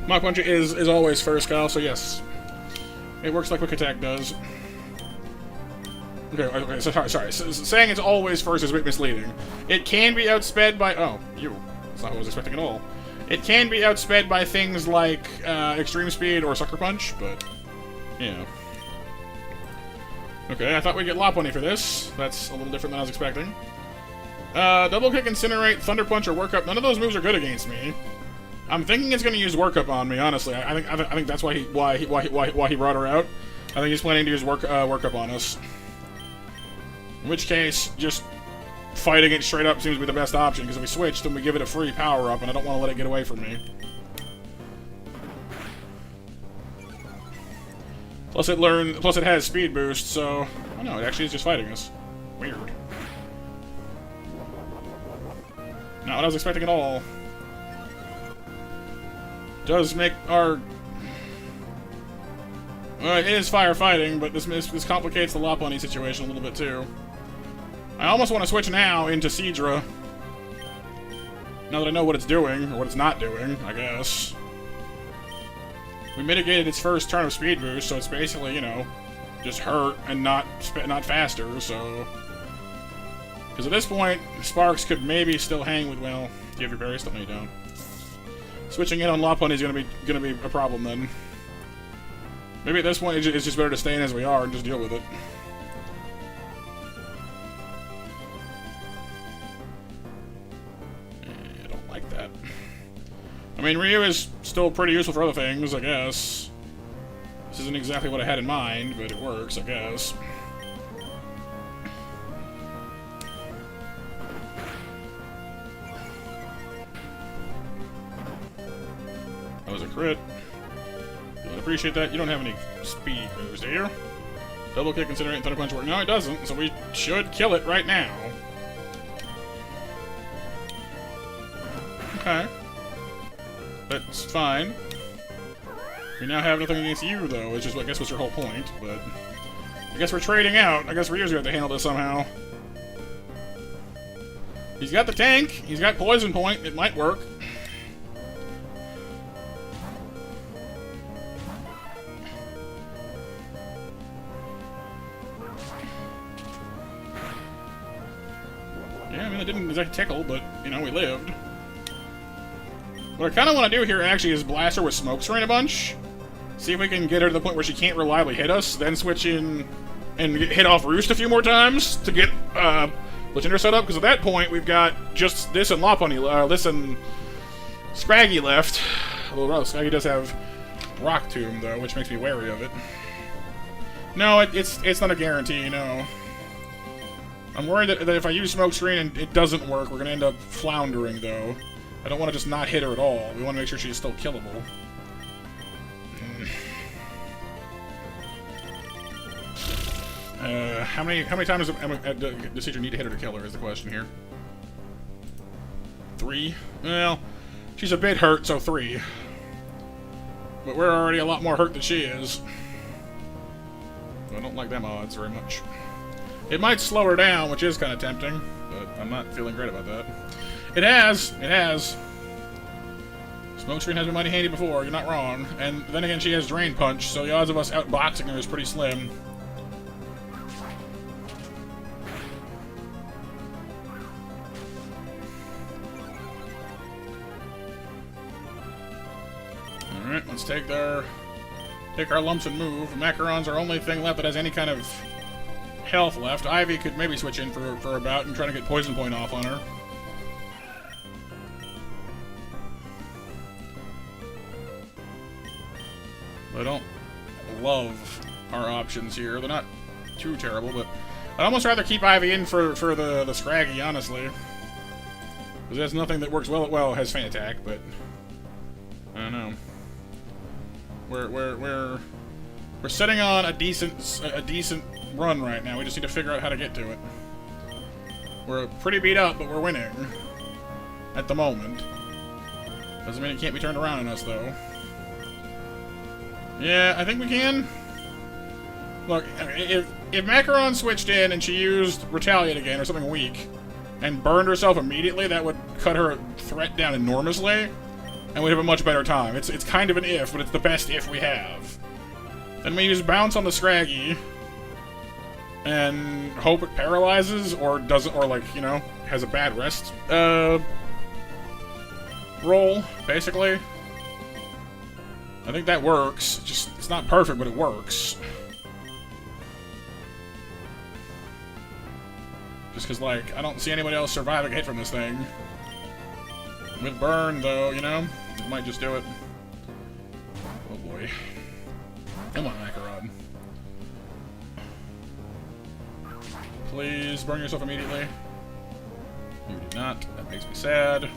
Mach Punch is always first, Kyle, so yes. It works like Quick Attack does. Okay, so sorry. Saying it's always first is a bit misleading. It can be outsped by... Oh, you. That's not what I was expecting at all. It can be outsped by things like Extreme Speed or Sucker Punch, but... Yeah. Okay, I thought we'd get Lopunny for this. That's a little different than I was expecting. Double Kick, Incinerate, Thunder Punch, or Work Up. None of those moves are good against me. I'm thinking it's going to use Work Up on me, honestly. I think that's why he brought her out. I think he's planning to use Work Up on us. In which case, just fighting it straight up seems to be the best option, because if we switch, then we give it a free power-up, and I don't want to let it get away from me. Plus it has Speed Boost, so... Oh no, it actually is just fighting us. Weird. Not what I was expecting at all. Does make our... Well, it is firefighting, but this complicates the Lopunny situation a little bit, too. I almost want to switch now into Seadra. Now that I know what it's doing, or what it's not doing, I guess. We mitigated its first turn of Speed Boost, so it's basically, you know, just hurt and not faster, so... Because at this point, Sparks could maybe still hang with, well, do you have your berry still? No, you don't. Switching in on Lopunny is gonna be a problem then. Maybe at this point it's just better to stay in as we are and just deal with it. I don't like that. I mean, Ryu is still pretty useful for other things, I guess. This isn't exactly what I had in mind, but it works, I guess. That was a crit. I appreciate that. You don't have any speed moves, do you? Double Kick, Incinerate, and Thunder Punch work. No, it doesn't, so we should kill it right now. Okay. That's fine. We now have nothing against you, though, which is, I guess, was your whole point, but... I guess we're trading out. I guess Ryu's gonna have to handle this somehow. He's got the tank. He's got Poison Point. It might work. Yeah, I mean, it didn't exactly tickle, but, you know, we lived. What I kind of want to do here, actually, is blast her with Smoke Screen a bunch. See if we can get her to the point where she can't reliably hit us, then switch in and hit off Roost a few more times to get Legender set up, because at that point, we've got just this and Lopunny, this and Scraggy left. Although, Scraggy does have Rock Tomb, though, which makes me wary of it. No, it's not a guarantee, no. I'm worried that if I use Smoke Screen and it doesn't work, we're going to end up floundering, though. I don't want to just not hit her at all. We want to make sure she's still killable. How many times does Seadra need to hit her to kill her is the question here. 3? Well, she's a bit hurt, so 3. But we're already a lot more hurt than she is. I don't like them odds very much. It might slow her down, which is kind of tempting, but I'm not feeling great about that. It has. Smokescreen has been mighty handy before, you're not wrong. And then again, she has Drain Punch, so the odds of us outboxing her is pretty slim. Alright, let's take our lumps and move. Macaron's our only thing left that has any kind of health left. Ivy could maybe switch in for a bout and try to get Poison Point off on her. I don't love our options here. They're not too terrible, but I'd almost rather keep Ivy in for the Scraggy, honestly. Because there's nothing that works well, it has Feint Attack, but I don't know. We're sitting on a decent run right now. We just need to figure out how to get to it. We're pretty beat up, but we're winning at the moment. Doesn't mean it can't be turned around on us, though. Yeah, I think we can. Look, if Macaron switched in and she used Retaliate again or something weak and burned herself immediately, that would cut her threat down enormously, and we'd have a much better time. It's kind of an if, but it's the best if we have. Then we use Bounce on the Scraggy and hope it paralyzes or doesn't, or like, you know, has a bad rest roll, basically. I think that works. Just, it's not perfect, but it works. Just because, like, I don't see anybody else surviving a hit from this thing. With Burn, though, you know? It might just do it. Oh, boy. Come on, Macaron. Please burn yourself immediately. You did not. That makes me sad.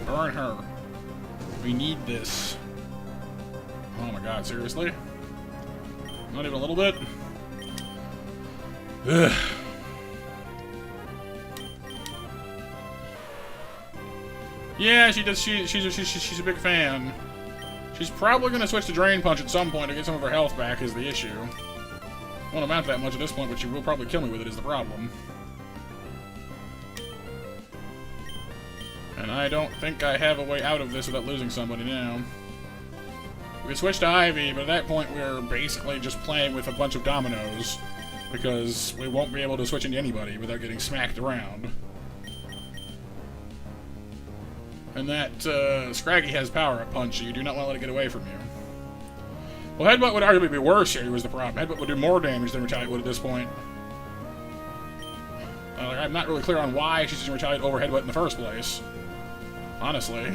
Burn her. We need this. Oh my god, seriously? Not even a little bit? Ugh. Yeah, she does. She's a big fan. She's probably gonna switch to Drain Punch at some point to get some of her health back. Is the issue. Won't amount to that much at this point, but she will probably kill me with it. Is the problem. And I don't think I have a way out of this without losing somebody now. We could switch to Ivy, but at that point we're basically just playing with a bunch of dominoes. Because we won't be able to switch into anybody without getting smacked around. And that Scraggy has Power-Up Punch, so you do not want to let it get away from you. Well, Headbutt would arguably be worse here, was the problem. Headbutt would do more damage than Retaliate would at this point. I'm not really clear on why she's using Retaliate over Headbutt in the first place. Honestly.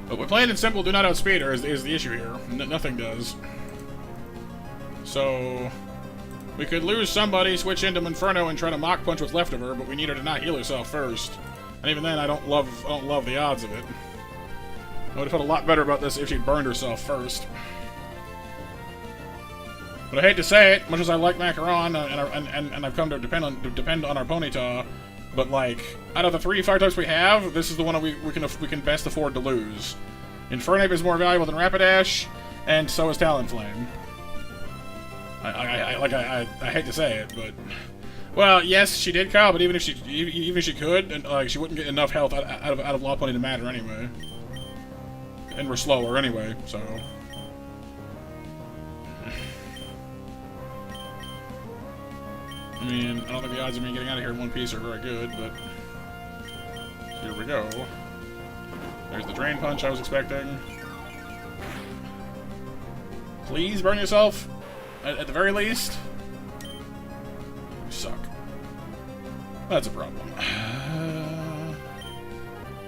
But with plain and simple, do not outspeed her is the issue here. Nothing does. So we could lose somebody, switch into Inferno, and try to Mach Punch what's left of her, but we need her to not heal herself first. And even then, I don't love the odds of it. I would have felt a lot better about this if she'd burned herself first. But I hate to say it, much as I like Macaron, and I've come to depend on our Ponyta, but like, out of the 3 fire types we have, this is the one we can best afford to lose. Infernape is more valuable than Rapidash, and so is Talonflame. I hate to say it, but well, yes, she did, Kyle. But even if she could, and like, she wouldn't get enough health out of Lopunny to matter anyway. And we're slower anyway, so. I mean, I don't think the odds of me getting out of here in one piece are very good, but here we go. There's the Drain Punch I was expecting. Please burn yourself, at the very least. You suck. That's a problem.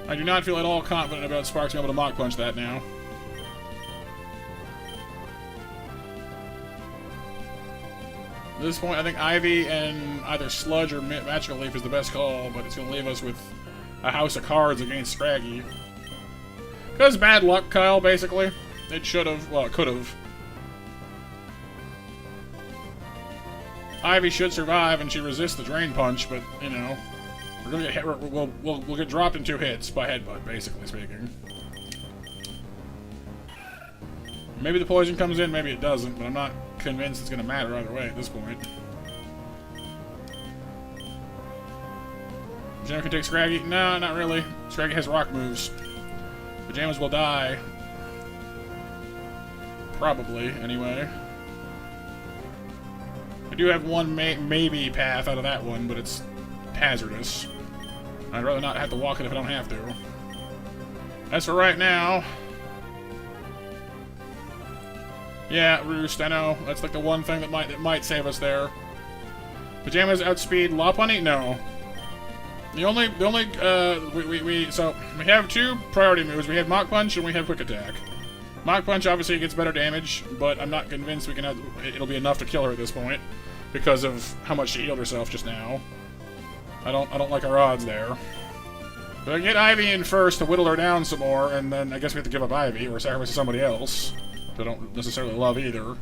I do not feel at all confident about Sparks being able to Mach Punch that now. At this point, I think Ivy and either Sludge or Magical Leaf is the best call, but it's going to leave us with a house of cards against Scraggy. Because bad luck, Kyle, basically. It should have, well, it could have. Ivy should survive, and she resists the Drain Punch, but, you know, we're gonna get hit, we'll get dropped in 2 hits by Headbutt, basically speaking. Maybe the poison comes in, maybe it doesn't, but I'm not convinced it's going to matter either way at this point. Pajama can take Scraggy? No, not really. Scraggy has rock moves. Pajamas will die. Probably, anyway. I do have one maybe path out of that one, but it's hazardous. I'd rather not have to walk it if I don't have to. As for right now... Yeah, Roost, I know. That's like the one thing that might save us there. Pajamas outspeed Lopunny? No. So, we have two priority moves. We have Mach Punch and we have Quick Attack. Mach Punch obviously gets better damage, but I'm not convinced we can it'll be enough to kill her at this point because of how much she healed herself just now. I don't like our odds there. But I can get Ivy in first to whittle her down some more, and then I guess we have to give up Ivy or sacrifice to somebody else. I don't necessarily love either.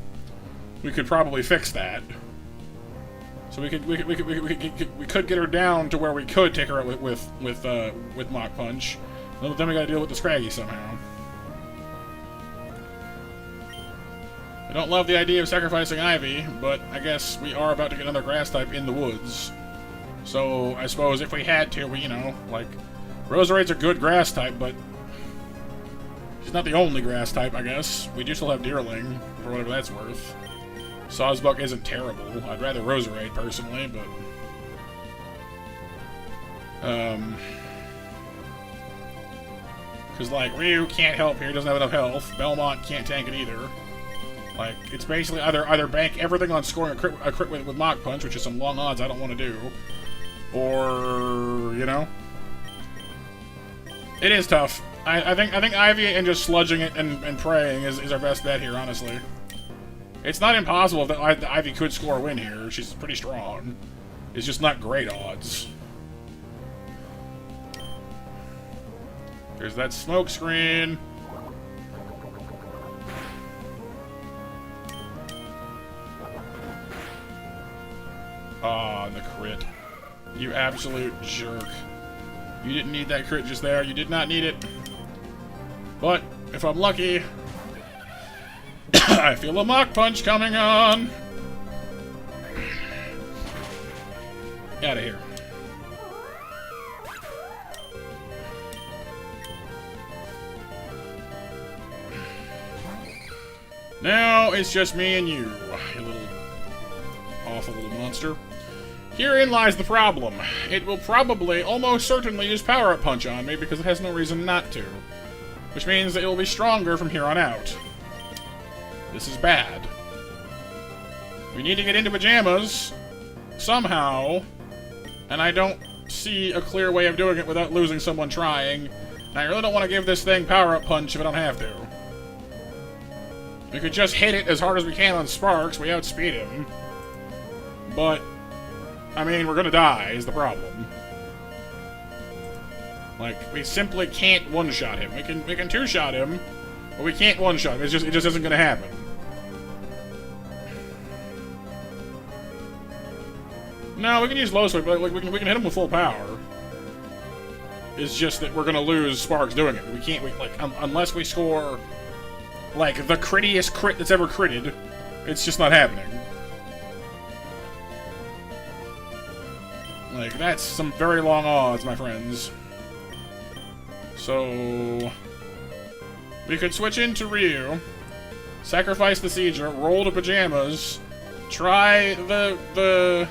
We could probably fix that. So we could get her down to where we could take her out with Mach Punch. Then we gotta deal with the Scraggy somehow. I don't love the idea of sacrificing Ivy, but I guess we are about to get another grass type in the woods. So I suppose if we had to, you know, like, Roserade's a good grass type, but she's not the only grass type, I guess. We do still have Deerling, for whatever that's worth. Sawsbuck isn't terrible. I'd rather Roserade, personally, but... Because, like, Ryu can't help here, doesn't have enough health. Belmont can't tank it either. Like, it's basically either bank everything on scoring a crit with Mach Punch, which is some long odds I don't want to do, or, you know? It is tough. I think Ivy and just sludging it and praying is our best bet here, honestly. It's not impossible that Ivy could score a win here. She's pretty strong. It's just not great odds. There's that smoke screen. Ah, the crit. You absolute jerk. You didn't need that crit just there. You did not need it. But, if I'm lucky, I feel a Mach Punch coming on. Out of here. Now it's just me and you little awful little monster. Herein lies the problem. It will probably, almost certainly, use Power-Up Punch on me because it has no reason not to. Which means that it will be stronger from here on out. This is bad. We need to get into Pajamas somehow, and I don't see a clear way of doing it without losing someone trying. And I really don't want to give this thing Power-Up Punch if I don't have to. We could just hit it as hard as we can on Sparks. We outspeed him. But, I mean, we're gonna die is the problem. Like, we simply can't one-shot him. We can two-shot him, but we can't one-shot him. It just isn't gonna happen. No, we can use low swing, but like, we can hit him with full power. It's just that we're gonna lose Sparks doing it. We can't, unless we score, like, the crittiest crit that's ever critted, it's just not happening. Like, that's some very long odds, my friends. So... we could switch into Ryu, sacrifice the Siege, roll to Pajamas, try the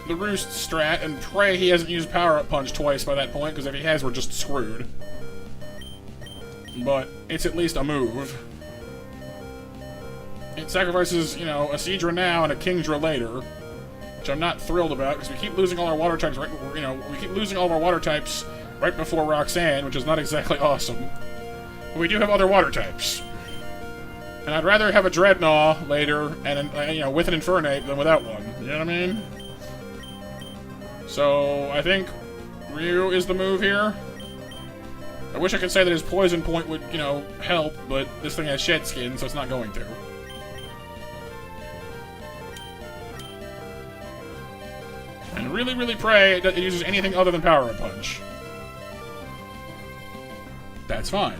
Roost strat, and pray he hasn't used Power-Up Punch twice by that point, because if he has, we're just screwed. But it's at least a move. It sacrifices, you know, a Seadra now and a Kingdra later, which I'm not thrilled about, because we keep losing all our water types right, you know, we keep losing all of our water types right before Roxanne, which is not exactly awesome. But we do have other water types. And I'd rather have a Dreadnought later, and, you know, with an Infernape than without one. You know what I mean? So, I think Ryu is the move here. I wish I could say that his Poison Point would, you know, help, but this thing has Shed Skin, so it's not going to. And really, really pray that it uses anything other than Power-Up Punch. That's fine.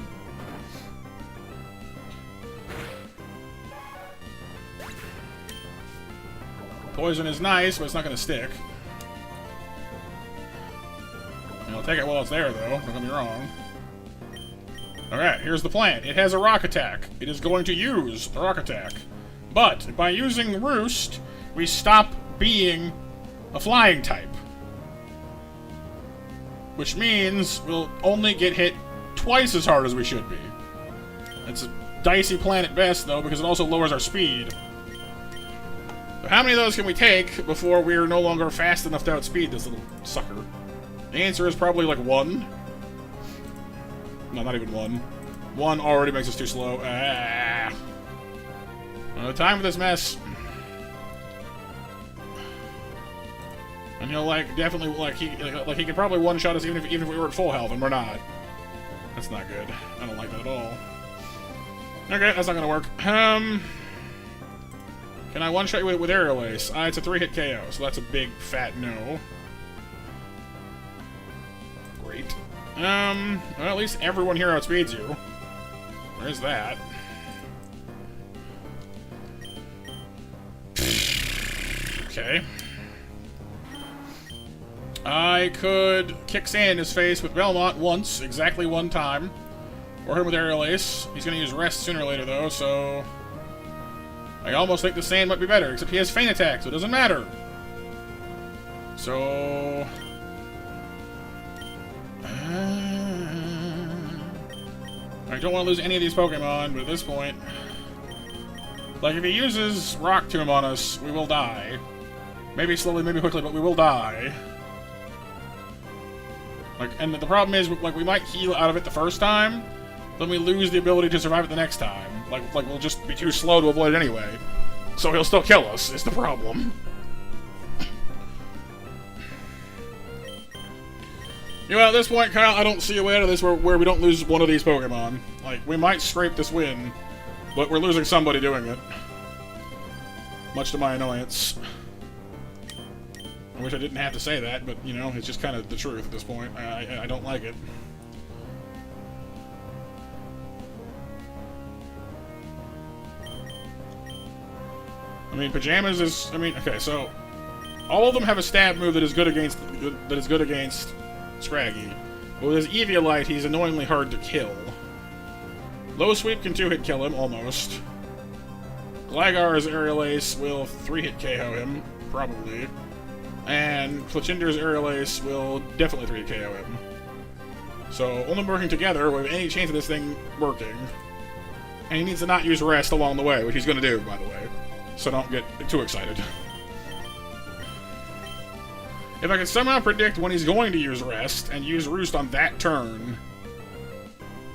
Poison is nice, but it's not going to stick. And I'll take it while it's there, though. Don't get me wrong. Alright, here's the plan. It has a rock attack. It is going to use the rock attack. But by using Roost, we stop being a flying type. Which means we'll only get hit twice as hard as we should be. It's a dicey plan at best, though, because it also lowers our speed. So how many of those can we take before we're no longer fast enough to outspeed this little sucker? The answer is probably like 1. No, not even 1. 1 already makes us too slow. Time for this mess. And he'll like definitely he could probably one-shot us even if we were at full health, and we're not. That's not good. I don't like that at all. Okay, that's not gonna work. Can I one-shot you with Aerial Ace? It's a 3-hit KO, so that's a big fat no. Great. Well, at least everyone here outspeeds you. There's that. Okay. I could kick sand in his face with Belmont once, exactly 1 time. Or him with Aerial Ace. He's gonna use Rest sooner or later, though, so... I almost think the sand might be better, except he has Feint Attack, so it doesn't matter. So... I don't want to lose any of these Pokemon, but at this point... Like, if he uses Rock Tomb on us, we will die. Maybe slowly, maybe quickly, but we will die. Like, and the problem is, like, we might heal out of it the first time, then we lose the ability to survive it the next time. Like we'll just be too slow to avoid it anyway. So he'll still kill us, is the problem. You know, at this point, Kyle, I don't see a way out of this where we don't lose one of these Pokemon. Like, we might scrape this win, but we're losing somebody doing it. Much to my annoyance. I wish I didn't have to say that, but, you know, it's just kind of the truth at this point. I don't like it. I mean, Pajamas is... I mean, okay, so... All of them have a stab move that is good against Scraggy. But with his Eviolite, he's annoyingly hard to kill. Low Sweep can 2-hit kill him, almost. Gligar's Aerial Ace will 3-hit KO him, probably. And Fletchinder's Aerial Ace will definitely 3-hit KO him. So, only working together, we have any chance of this thing working. And he needs to not use Rest along the way, which he's going to do, by the way. So don't get too excited. If I can somehow predict when he's going to use Rest, and use Roost on that turn,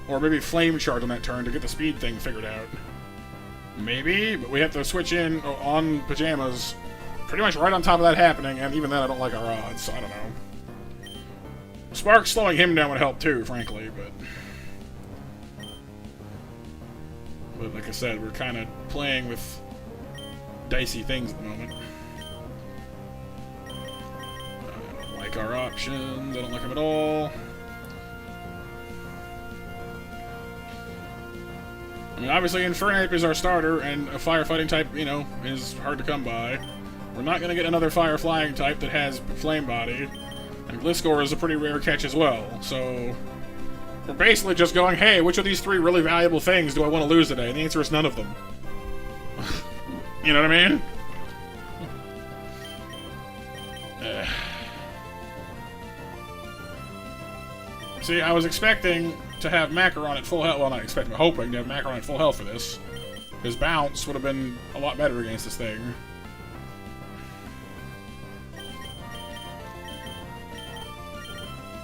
or maybe Flame Charge on that turn to get the speed thing figured out. Maybe, but we have to switch in on Pajamas pretty much right on top of that happening, and even then I don't like our odds, so I don't know. Spark slowing him down would help too, frankly, but like I said, we're kind of playing with dicey things at the moment. I don't like our options. I don't like them at all. I mean, obviously Infernape is our starter, and a firefighting type, you know, is hard to come by. We're not going to get another fire flying type that has Flame Body, and Gliscor is a pretty rare catch as well, so... We're basically just going, hey, which of these 3 really valuable things do I want to lose today? And the answer is none of them. You know what I mean? See, I was expecting to have Macaron at full health. Well, not expecting, but hoping to have Macaron at full health for this. His bounce would have been a lot better against this thing.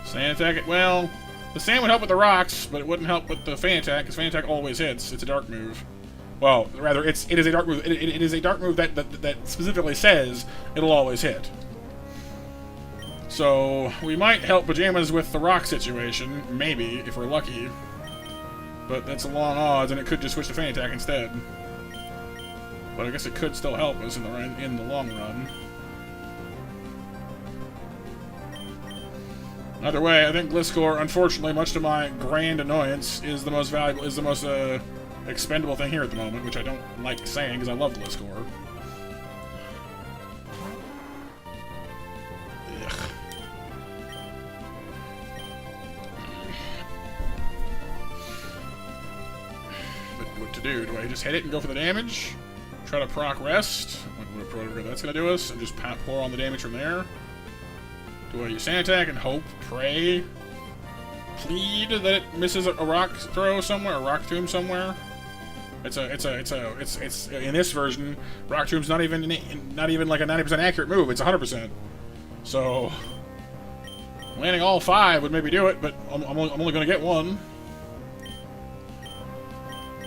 Sand attack, well, the sand would help with the rocks, but it wouldn't help with the Feint Attack, because Feint Attack always hits. It's a dark move. Well, rather, it is a dark move. It is a dark move that specifically says it'll always hit. So we might help Pajamas with the rock situation, maybe if we're lucky. But that's a long odds, and it could just switch to Feint Attack instead. But I guess it could still help us in the long run. Either way, I think Gliscor, unfortunately, much to my grand annoyance, is the most valuable, is the most expendable thing here at the moment, which I don't like saying because I love Gliscor. to do. Do I just hit it and go for the damage? Try to proc rest? Whatever that's gonna do us, and just pour on the damage from there? Do I use sand attack and hope, pray, plead that it misses a rock throw somewhere, a rock tomb somewhere? It's in this version, rock tomb's not even like a 90% accurate move. It's 100%. So landing all 5 would maybe do it, but I'm only gonna get 1.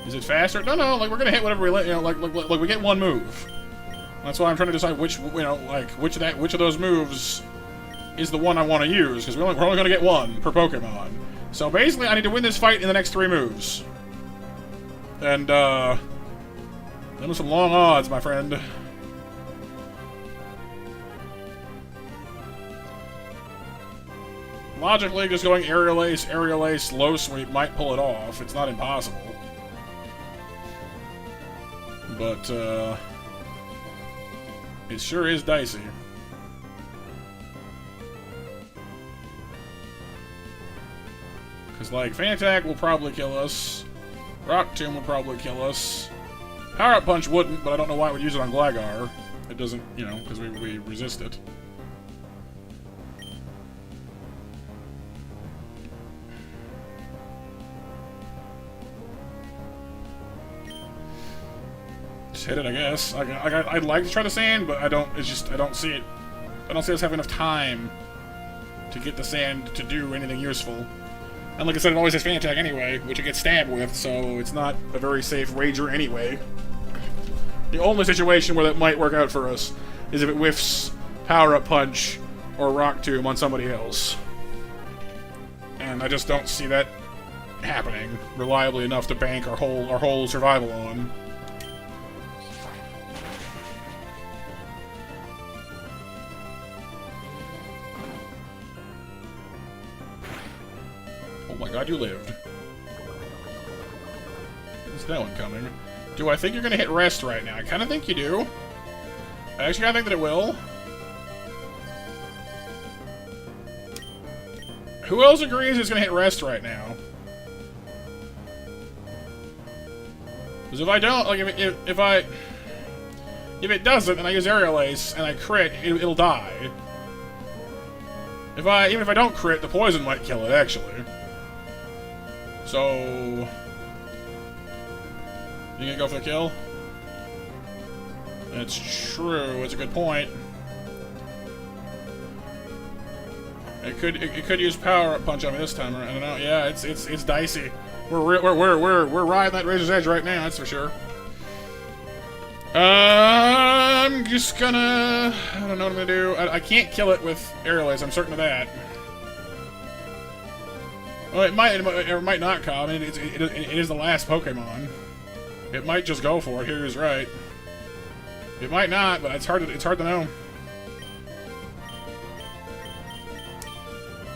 Is it faster? No. Like we're gonna hit whatever we let. You know, like we get 1 move. That's why I'm trying to decide which which of those moves is the one I want to use, because we're only going to get 1 per Pokemon. So basically, I need to win this fight in the next 3 moves. And, those are some long odds, my friend. Logically, just going Aerial Ace, Low Sweep might pull it off. It's not impossible. But, it sure is dicey. Because, like, Fan Attack will probably kill us. Rock Tomb would probably kill us. Power Up Punch wouldn't, but I don't know why I would use it on Gligar. It doesn't, you know, because we resist it. Just hit it, I guess. I'd like to try the sand, but I don't see it. I don't see us having enough time to get the sand to do anything useful. And like I said, it always has Fan Attack anyway, which it gets stabbed with, so it's not a very safe wager anyway. The only situation where that might work out for us is if it whiffs Power Up Punch or Rock Tomb on somebody else. And I just don't see that happening reliably enough to bank our whole survival on. Oh my god, you lived. Didn't see that one coming. Do I think you're gonna hit rest right now? I kinda think you do. I actually kinda think that it will. Who else agrees it's gonna hit rest right now? Because if I don't, like, if it doesn't, and I use Aerial Ace, and I crit, it'll die. Even if I don't crit, the poison might kill it, actually. So... You gonna go for the kill? It's true, it's a good point. It could use Power Up Punch on me this time, I don't know. Yeah, it's dicey. We're riding that razor's edge right now, that's for sure. I'm just gonna... I don't know what I'm gonna do. I can't kill it with Aerial Ace, I'm certain of that. Well, it might not come. I mean, it is the last Pokemon. It might just go for it. Here is right. It might not, but it's hard to know.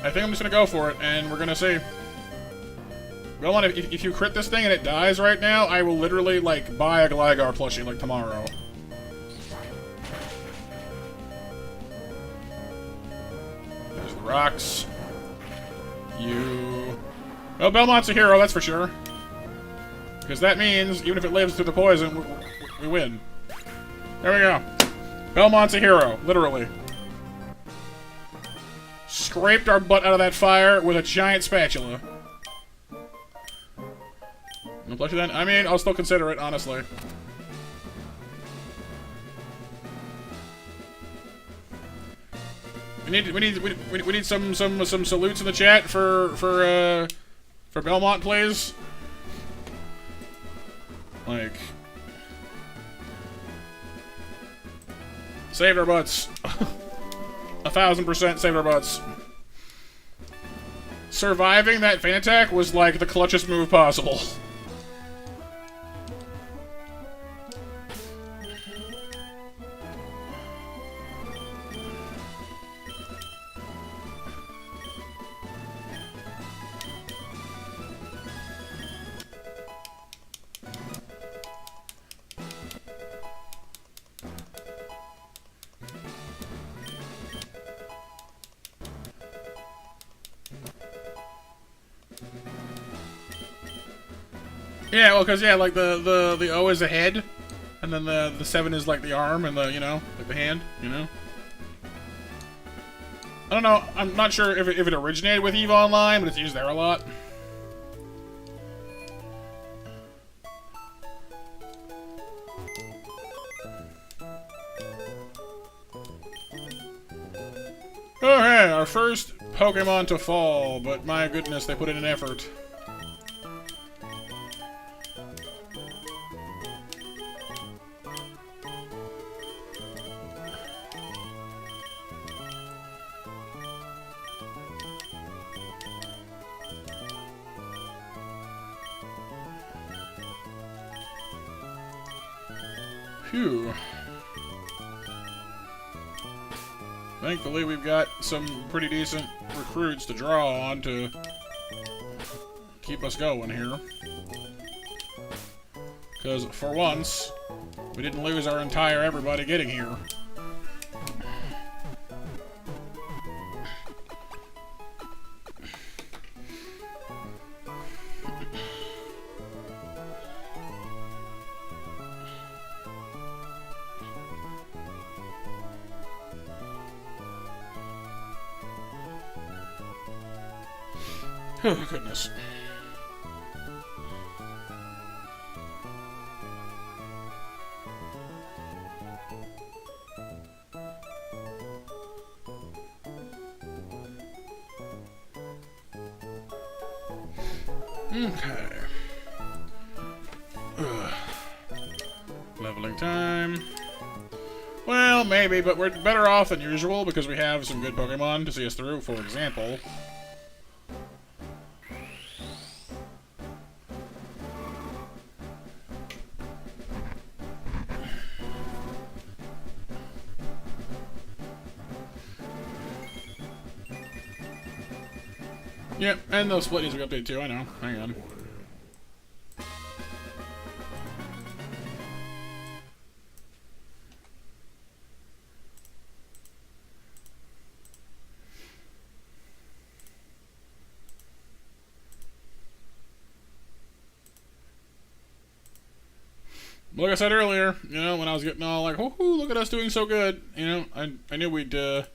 I think I'm just gonna go for it, and we're gonna see. Well, if you crit this thing and it dies right now, I will literally, like, buy a Gligar plushie, like, tomorrow. There's the rocks. Well, Belmont's a hero, that's for sure. Because that means, even if it lives through the poison, we win. There we go. Belmont's a hero, literally. Scraped our butt out of that fire with a giant spatula. No pleasure then? I mean, I'll still consider it, honestly. We need some salutes in the chat for Belmont, please. Like, saved our butts. 1000% saved our butts. Surviving that Fan Attack was like the clutchest move possible. Yeah, well, because, yeah, like, the O is a head, and then the 7 is, like, the arm, and the, you know, like the hand, you know? I don't know, I'm not sure if it originated with EVE Online, but it's used there a lot. Okay, our first Pokemon to fall, but my goodness, they put in an effort. Phew. Thankfully, we've got some pretty decent recruits to draw on to keep us going here. Because, for once, we didn't lose our entire everybody getting here. Oh, goodness. Okay. Ugh. Leveling time. Well, maybe, but we're better off than usual because we have some good Pokemon to see us through, for example. Yep, and those split needs to be updated too, I know. Hang on. Like I said earlier, you know, when I was getting all like, "Woohoo, look at us doing so good," you know, I knew we'd have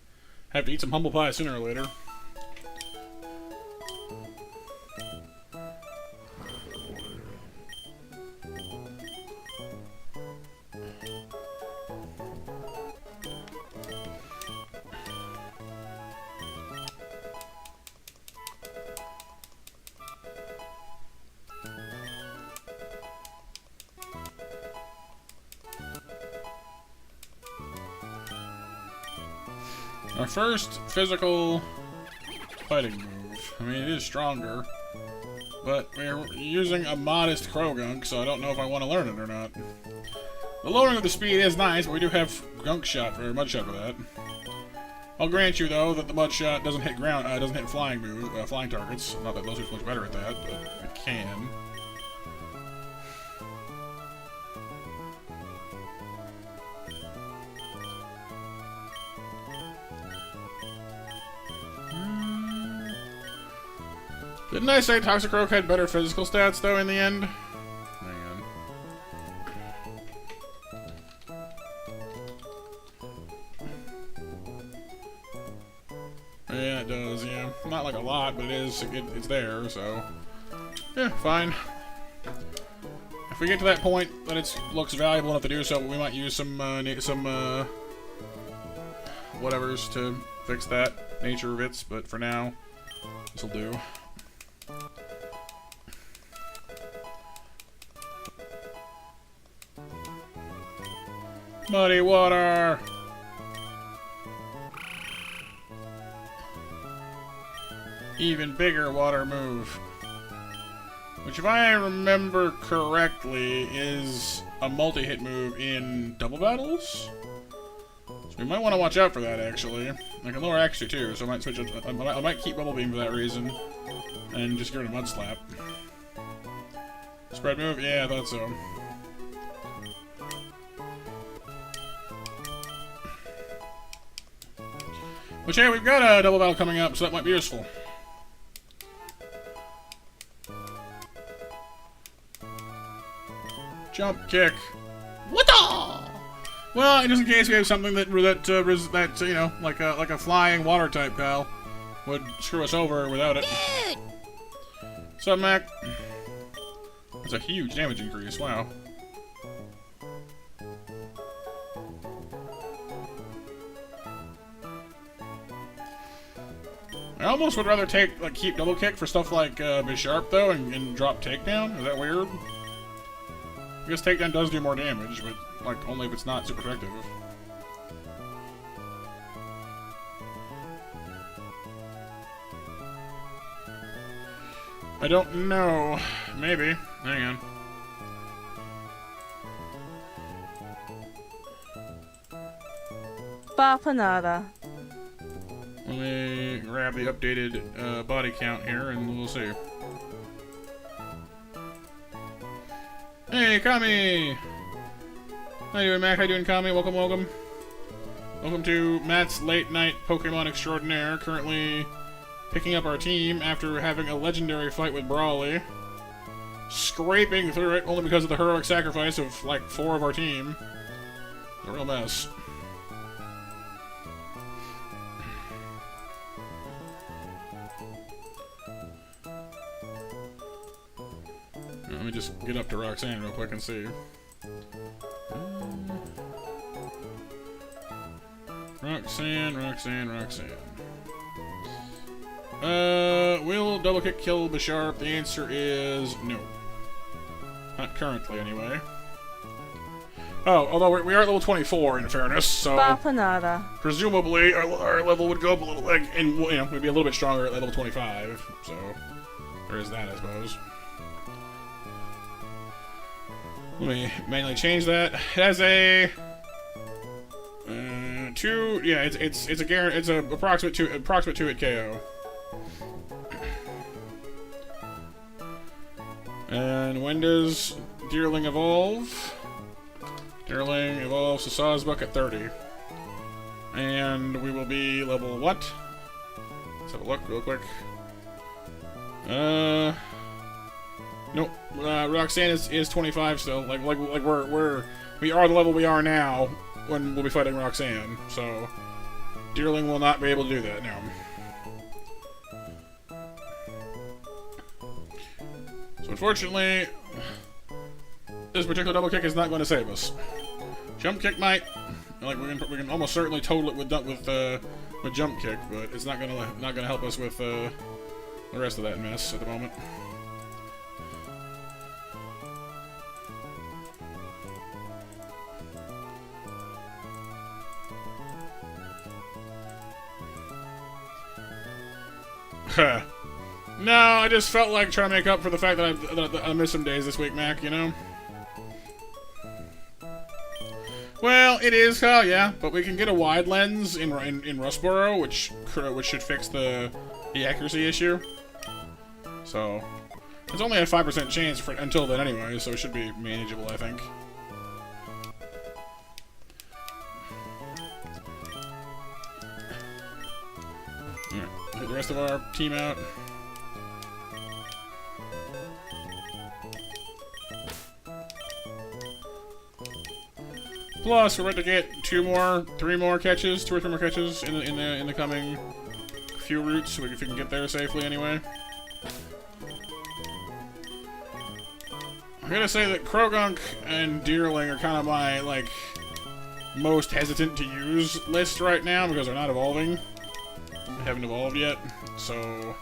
to eat some humble pie sooner or later. Our first physical fighting move. I mean, it is stronger, but we're using a modest Krogunk, so I don't know if I want to learn it or not. The lowering of the speed is nice, but we do have Gunk Shot or Mud Shot for that. I'll grant you though that the Mud Shot doesn't hit doesn't hit flying flying targets. Not that those are much better at that, but it can. Didn't I say Toxicroak had better physical stats, though, in the end? Hang on. Yeah, it does, yeah. Not like a lot, but it's there, so... Yeah, fine. If we get to that point that it looks valuable enough to do so, we might use some whatevers to fix that nature of it, but for now, this'll do. Muddy water! Even bigger water move. Which, if I remember correctly, is a multi-hit move in double battles? So we might want to watch out for that, actually. I can lower extra too, so I might switch it. I might keep Bubble Beam for that reason. And just get rid of Mud Slap. Spread move? Yeah, I thought so. Which, hey, we've got a double battle coming up, so that might be useful. Jump kick. What the? Well, just in case we have something that you know, like a flying water type, Kyle, would screw us over without it. What's up, Mac? That's a huge damage increase. Wow. I almost would rather keep double kick for stuff like be sharp though, and drop takedown. Is that weird? I guess takedown does do more damage, but like only if it's not super effective. I don't know. Maybe. Hang on. Bapanada. Let me grab the updated body count here, and we'll see. Hey, Kami! How you doing, Mac? How you doing, Kami? Welcome, welcome. Welcome to Matt's Late Night Pokemon Extraordinaire. Currently picking up our team after having a legendary fight with Brawly. Scraping through it only because of the heroic sacrifice of, like, 4 of our team. It's a real mess. Let me just get up to Roxanne real quick and see. Roxanne. Will double kick kill Bisharp? The answer is no. Not currently, anyway. Oh, although we are at level 24 in fairness, so Bapanada. presumably our level would go up a little, like, and you know, we'd be a little bit stronger at level 25. So there is that, I suppose. Let me manually change that. It has a 2. Yeah, it's a approximate 2 hit KO. And when does Deerling evolve? Deerling evolves to Sawsbuck at 30. And we will be level what? Let's have a look real quick. Nope. Roxanne is 25 still. Like we are the level we are now when we'll be fighting Roxanne. So Deerling will not be able to do that now. So unfortunately, this particular double kick is not going to save us. Jump kick might. Like we can almost certainly total it with jump kick, but it's not gonna help us with the rest of that mess at the moment. No, I just felt like trying to make up for the fact that I missed some days this week, Mac, you know? Well, it is, Kyle, yeah, but we can get a wide lens in Rustboro, which should fix the accuracy issue. So, it's only a 5% chance until then anyway, so it should be manageable, I think. Alright, get the rest of our team out. Plus, we're about to get 2 or 3 more catches in the coming few routes, so if we can get there safely anyway. I'm gonna say that Krogunk and Deerling are kind of my, like, most hesitant to use list right now because they're not evolving. They haven't evolved yet, so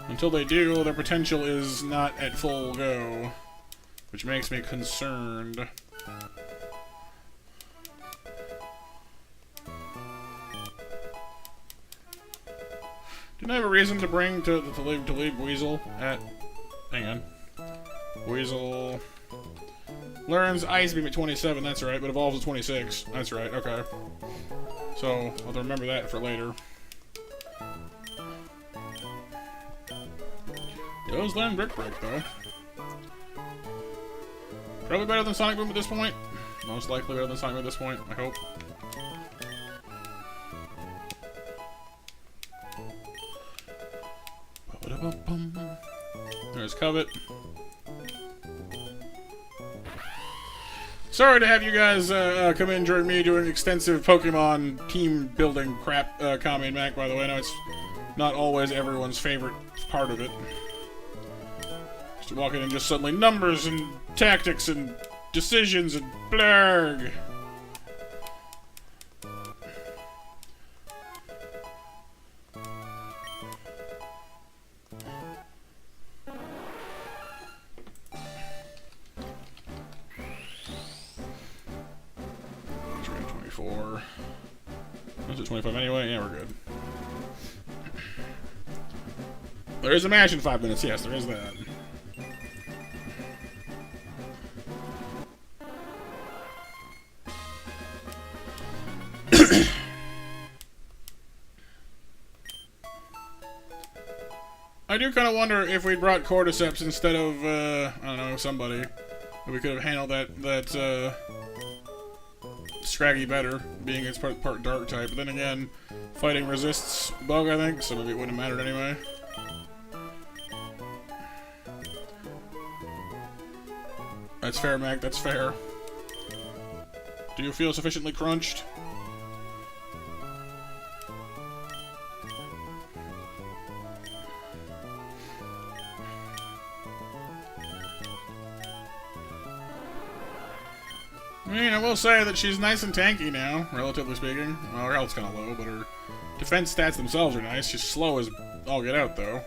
until they do, their potential is not at full go, which makes me concerned. Didn't I have a reason to bring to leave Weasel at? Hang on. Weasel learns Ice Beam at 27. That's right, but evolves at 26. That's right. Okay. So I'll have to remember that for later. Does land Brick Break though. Probably better than Sonic Boom at this point. Most likely better than Sonic Boom at this point, I hope. There's Covet. Sorry to have you guys come in during me doing extensive Pokemon team building crap, Kami and Mac, by the way. I know it's not always everyone's favorite part of it. Just to walk in and just suddenly numbers and tactics and decisions and blurg. Is it 25 anyway? Yeah, we're good. There is a match in 5 minutes. Yes, there is that. I do kind of wonder if we brought Cordyceps instead of, I don't know, somebody. We could have handled that Scraggy better, being its part dark type, but then again, fighting resists bug, I think, so maybe it wouldn't have mattered anyway. That's fair, Mac, that's fair. Do you feel sufficiently crunched? I mean, I will say that she's nice and tanky now, relatively speaking. Well, her health's kind of low, but her defense stats themselves are nice. She's slow as all get out, though.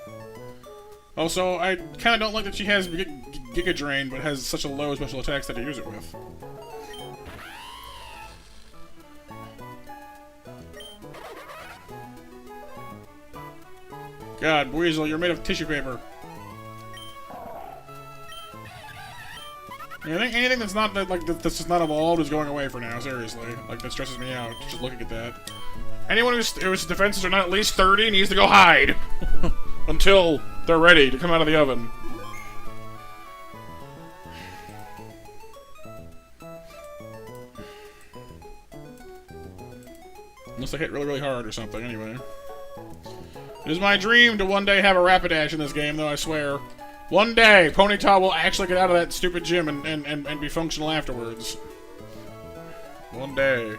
Also, I kind of don't like that she has Giga Drain, but has such a low special attack stat to use it with. God, Weasel, you're made of tissue paper. I think anything that's not like that's just not evolved is going away for now. Seriously, like that stresses me out just looking at that. Anyone whose defenses are not at least 30 needs to go hide until they're ready to come out of the oven. Unless I hit really, really hard or something. Anyway, it is my dream to one day have a Rapidash in this game, though. I swear. One day, Ponyta will actually get out of that stupid gym and be functional afterwards. One day.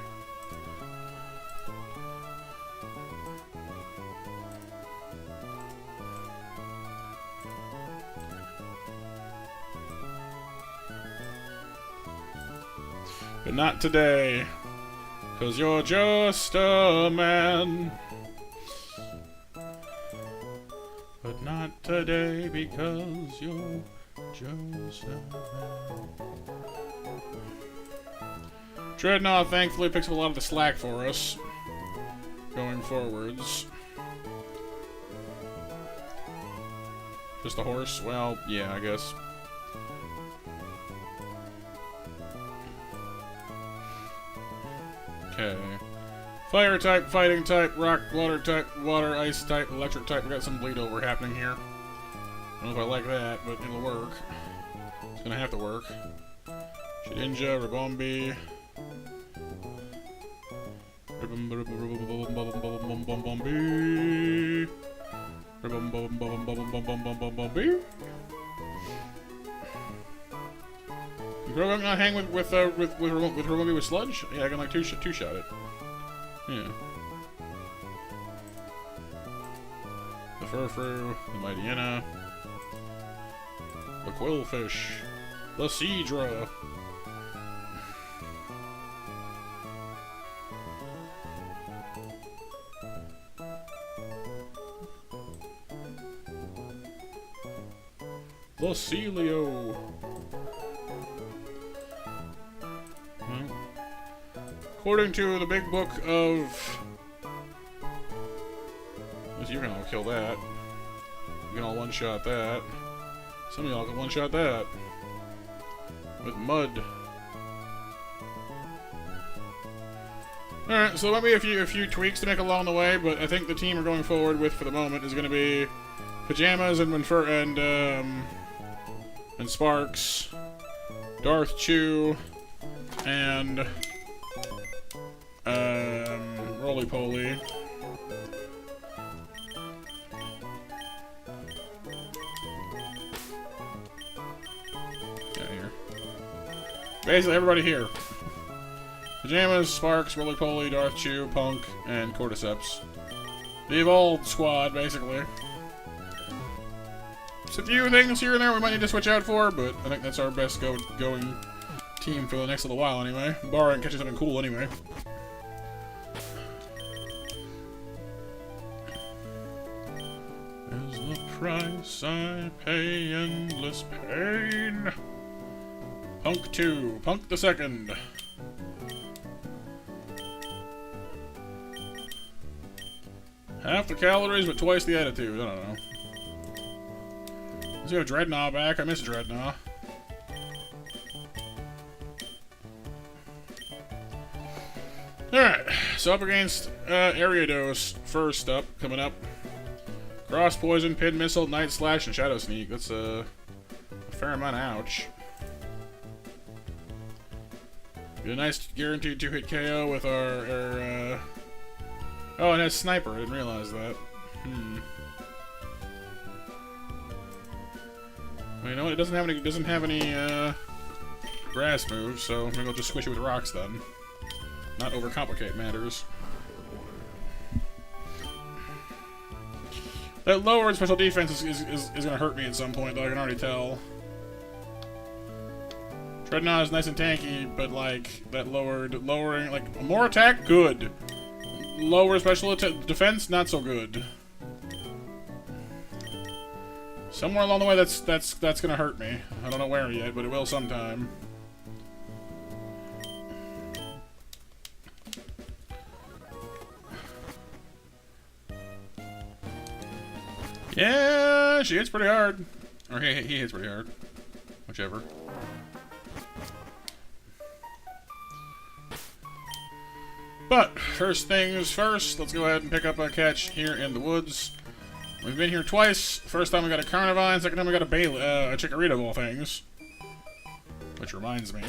But not today. 'Cause you're just a man. But not today, because you're just a man. Dreadnought thankfully picks up a lot of the slack for us going forwards. Just a horse? Well, yeah, I guess. Okay. Fire type, fighting type, rock, water type, water, ice type, electric type. We got some bleed over happening here. I don't know if I like that, but it'll work. It's gonna have to work. Shedinja, Rabombi. Grogan not hang with Rabombi with sludge? Yeah, I can like two-shot it. Yeah. The Furfru, the Mightyena, the Quillfish, the Seadra. The Celio. According to the big book of... You can all kill that. You can all one-shot that. Some of y'all can one-shot that. With mud. Alright, so there might be a few tweaks to make along the way, but I think the team we're going forward with for the moment is going to be Pajamas and Sparks, Darth Chew, and Roly Poly. Basically, everybody here. Pajamas, Sparks, Roly-Poly, Darth Chew, Punk, and Cordyceps. The evolved squad, basically. There's a few things here and there we might need to switch out for, but I think that's our best going team for the next little while anyway. Barring catching something cool anyway. Is the price I pay endless pain? Punk 2. Punk the second. Half the calories, but twice the attitude. I don't know. Let's go Dreadnought back. I miss Dreadnought. Alright, so up against Ariados first up, coming up. Cross Poison, Pin Missile, Night Slash, and Shadow Sneak. That's a fair amount of ouch. Get a nice guaranteed 2-hit KO with our oh, it has Sniper. I didn't realize that. Well, you know what? It doesn't have any grass moves, so maybe I'll just squish it with rocks then. Not overcomplicate matters. That lowered special defense is gonna hurt me at some point, though, I can already tell. Dreadnought is nice and tanky, but like that lowering like more attack, good. Lower special defense, not so good. Somewhere along the way, that's gonna hurt me. I don't know where yet, but it will sometime. Yeah, she hits pretty hard. Or he hits pretty hard. Whichever. But, first things first, let's go ahead and pick up a catch here in the woods. We've been here twice. First time we got a Carnivine, second time we got a Chikorita of all things. Which reminds me,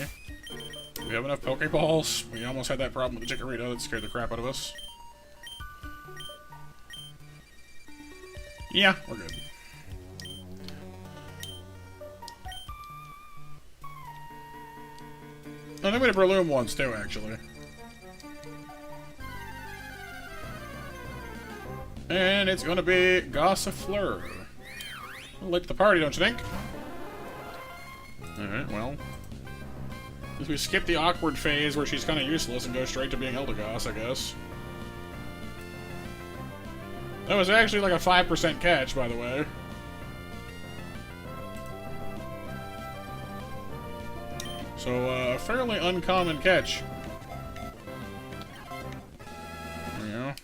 we have enough Pokeballs. We almost had that problem with the Chikorita that scared the crap out of us. Yeah, we're good. I think we had a Breloom once too, actually. And it's gonna be Gossifleur. Late to the party, don't you think? Alright, well. If we skip the awkward phase where she's kind of useless and go straight to being Eldegoss, I guess. That was actually like a 5% catch, by the way. So, a fairly uncommon catch. There we go.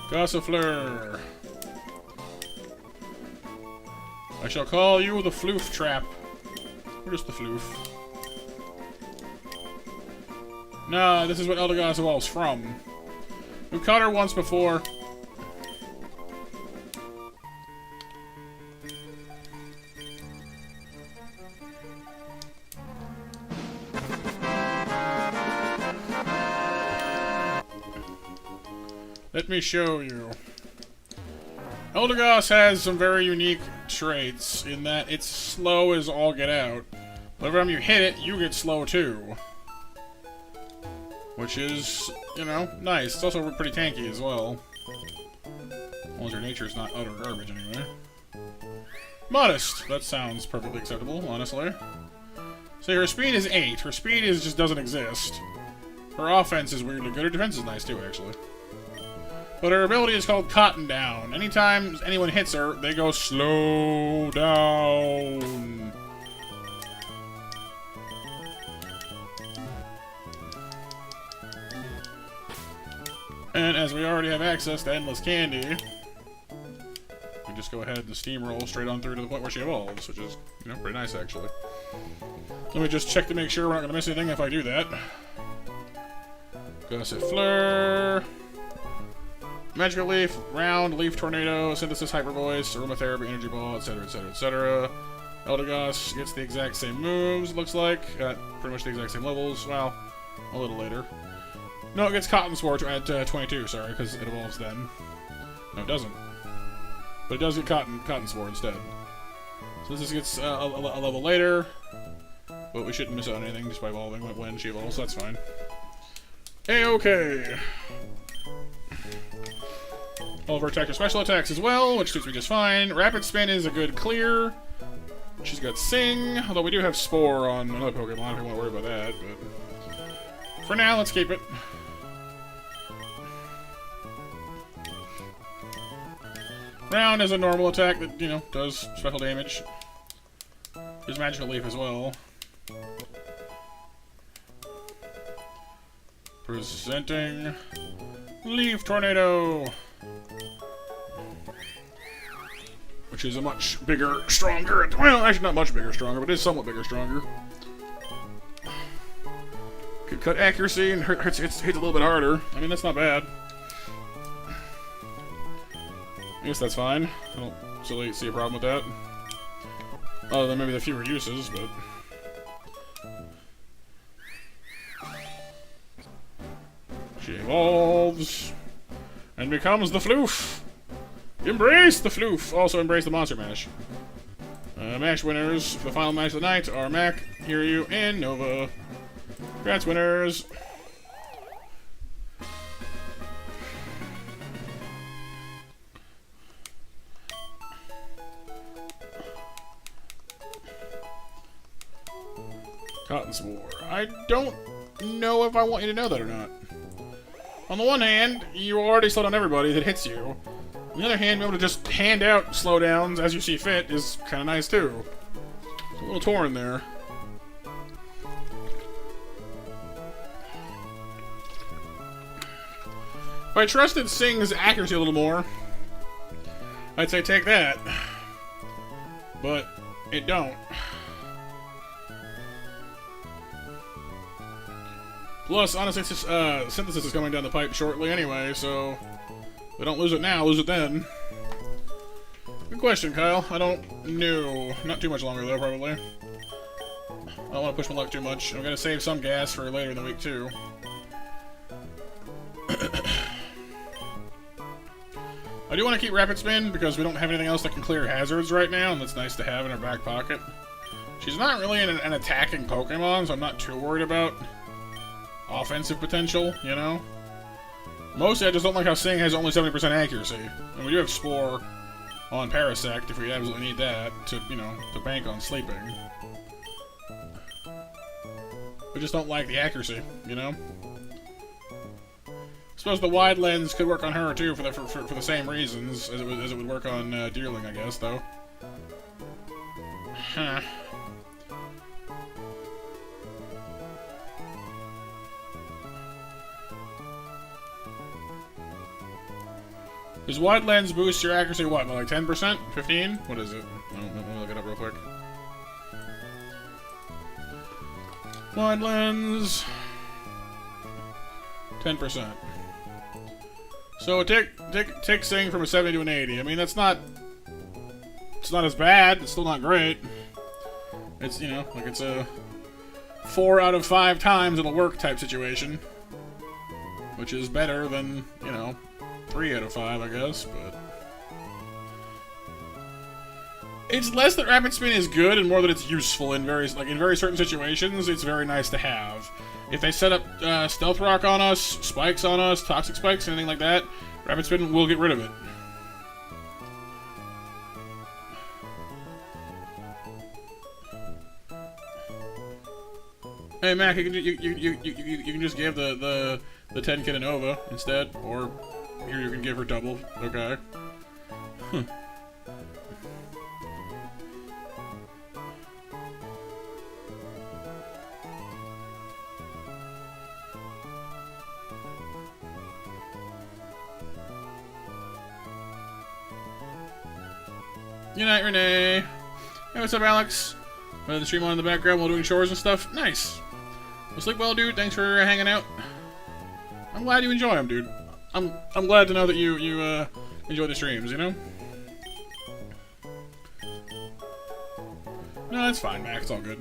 Gossifleur. I shall call you the Floof Trap. Or just the Floof. Nah, this is what Eldegoss evolves from. We've caught her once before. Let me show you. Eldegoss has some very unique traits in that it's slow as all get out. But every time you hit it, you get slow too. Which is, you know, nice. It's also pretty tanky as well. As long as your nature's not utter garbage anyway. Modest! That sounds perfectly acceptable, honestly. So her speed is 8. Her speed just doesn't exist. Her offense is weirdly good. Her defense is nice too, actually. But her ability is called Cotton Down. Anytime anyone hits her, they go slow down. And as we already have access to endless candy, we just go ahead and steamroll straight on through to the point where she evolves, which is, you know, pretty nice actually. Let me just check to make sure we're not going to miss anything if I do that. Gossifleur. Magical Leaf, Round, Leaf Tornado, Synthesis Hyper Voice, Aromatherapy, Energy Ball, etc, etc, etc. Eldegoss gets the exact same moves, looks like. Got pretty much the exact same levels. Well, a little later. No, it gets Cotton Sword at 22, sorry, because it evolves then. No, it doesn't. But it does get Cotton Sword instead. So this gets a level later. But we shouldn't miss out on anything just by evolving when she evolves, so that's fine. A-okay. All of her attacks are special attacks as well, which suits me just fine. Rapid Spin is a good clear. She's got Sing, although we do have Spore on another Pokemon if you want to worry about that, but for now, let's keep it. Round is a normal attack that, you know, does special damage. There's Magical Leaf as well. Presenting Leaf Tornado, which is a much bigger, stronger, well, actually not much bigger, stronger, but it is somewhat bigger, stronger. Could cut accuracy and hits a little bit harder. I mean, that's not bad. I guess that's fine. I don't really see a problem with that. Other than maybe the fewer uses, but... She evolves and becomes the Floof. Embrace the Floof. Also embrace the Monster Mash. Mash winners for the final match of the night are Mac, Hiryu, and Nova. Congrats, winners. Cotton Spore. I don't know if I want you to know that or not. On the one hand, you already slowed down everybody that hits you. On the other hand, being able to just hand out slowdowns as you see fit is kind of nice too. It's a little torn there. If I trusted Sing's accuracy a little more, I'd say take that. But it don't. Plus, honestly, Synthesis is coming down the pipe shortly anyway, so if we don't lose it now, lose it then. Good question, Kyle. I don't know. Not too much longer, though, probably. I don't want to push my luck too much. I'm going to save some gas for later in the week, too. I do want to keep Rapid Spin because we don't have anything else that can clear hazards right now, and that's nice to have in our back pocket. She's not really an attacking Pokemon, so I'm not too worried about offensive potential, you know? Mostly I just don't like how Sing has only 70% accuracy. And we do have Spore on Parasect if we absolutely need that to, you know, to bank on sleeping. We just don't like the accuracy, you know? I suppose the wide lens could work on her too for the same reasons as it would work on Deerling, I guess, though. Huh. Does wide lens boost your accuracy, what, by like 10%? 15? What is it? Let me look it up real quick. Wide lens... 10%. So take Sing from a 70 to an 80. I mean, that's not... It's not as bad. It's still not great. It's, you know, like it's a 4 out of 5 times it'll work type situation. Which is better than, you know, 3 out of 5, I guess, but... It's less that Rapid Spin is good and more that it's useful in very certain situations. It's very nice to have. If they set up Stealth Rock on us, Spikes on us, Toxic Spikes, anything like that, Rapid Spin will get rid of it. Hey Mac, you can just give the 10 kid a Nova instead, or here you can give her double. Okay. Huh. Good night, Renee. Hey, what's up, Alex? The stream on in the background while doing chores and stuff. Nice. Well, sleep well, dude. Thanks for hanging out. I'm glad you enjoy them, dude. I'm glad to know that you enjoy the streams. You know. No, that's fine, Mac. It's all good.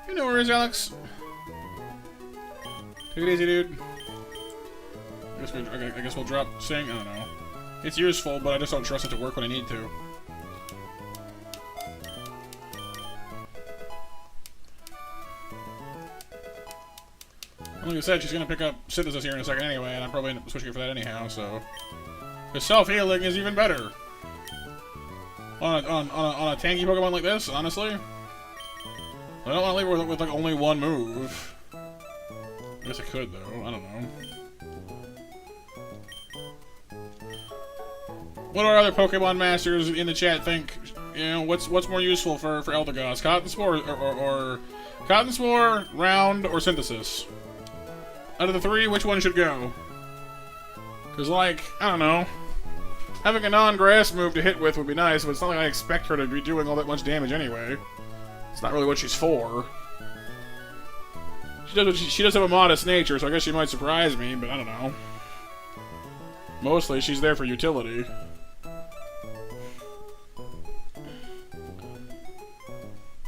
You know where is Alex? Take it easy, dude. I guess we'll drop Sing. I don't know. It's useful, but I just don't trust it to work when I need to. Like I said, she's gonna pick up Synthesis here in a second anyway, and I'm probably end up switching for that anyhow, so... Because self-healing is even better. On a tanky Pokemon like this, honestly. I don't want to leave her with like only one move. I guess I could though, I don't know. What do our other Pokemon Masters in the chat think? You know, what's more useful for Eldegoss? Cotton Spore or Cotton Spore, Round, or Synthesis? Out of the three, which one should go? Because, like, I don't know. Having a non-grass move to hit with would be nice, but it's not like I expect her to be doing all that much damage anyway. It's not really what she's for. She does have a modest nature, so I guess she might surprise me, but I don't know. Mostly, she's there for utility.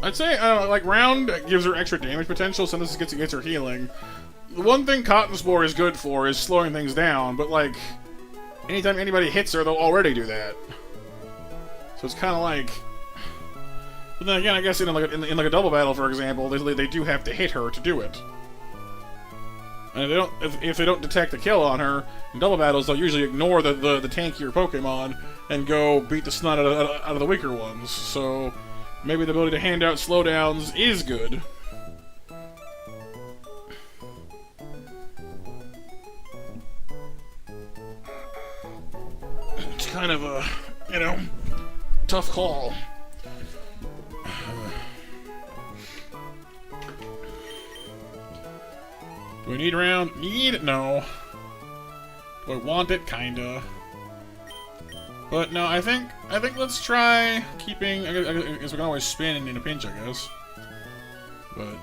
I'd say, like, Round gives her extra damage potential, Synthesis gets her healing. The one thing Cotton Spore is good for is slowing things down, but, like, anytime anybody hits her, they'll already do that. So it's kind of like... But then again, I guess in like a double battle, for example, they do have to hit her to do it. And if they don't detect the kill on her in double battles, they'll usually ignore the tankier Pokemon and go beat the snot out of the weaker ones. So maybe the ability to hand out slowdowns is good. It's kind of a, you know, tough call. Do we need Round? Need it? No. Do I want it? Kinda. But no, I think let's try keeping. I guess we can always spin in a pinch, I guess. But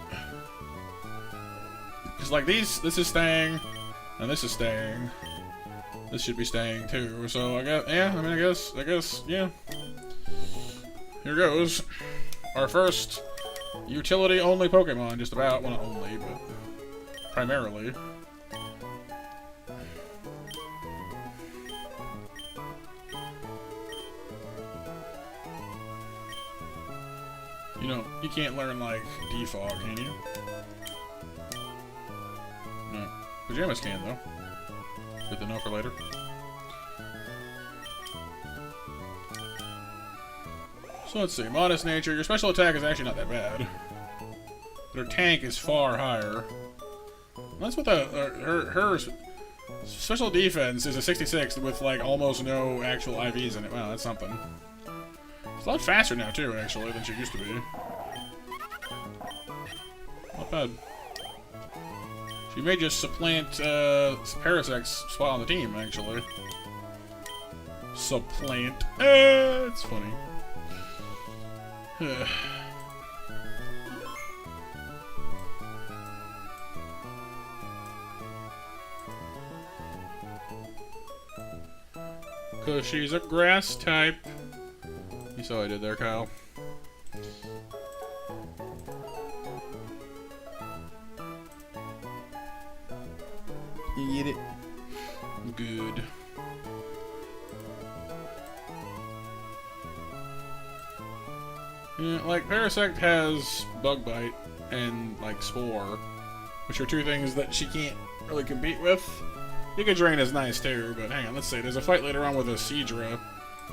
because like this is staying, and this is staying. This should be staying too. So I guess, yeah. I mean, I guess, yeah. Here goes. Our first utility-only Pokemon, just about. Well, not only, but primarily. You know, you can't learn, like, Defog, can you? No. Pajamas can, though. Good to know for later. So let's see. Modest nature. Your special attack is actually not that bad. But her tank is far higher. That's what her special defense is a 66 with, like, almost no actual IVs in it. Wow, that's something. It's a lot faster now, too, actually, than she used to be. Not bad. She may just supplant Parasec's spot on the team, actually. Supplant. It's funny. Because she's a grass type. You saw what I did there, Kyle. You get it? Good. Yeah, like, Parasect has Bug Bite and, like, Spore, which are two things that she can't really compete with. Giga Drain is nice, too, but hang on, let's see. There's a fight later on with a Seadra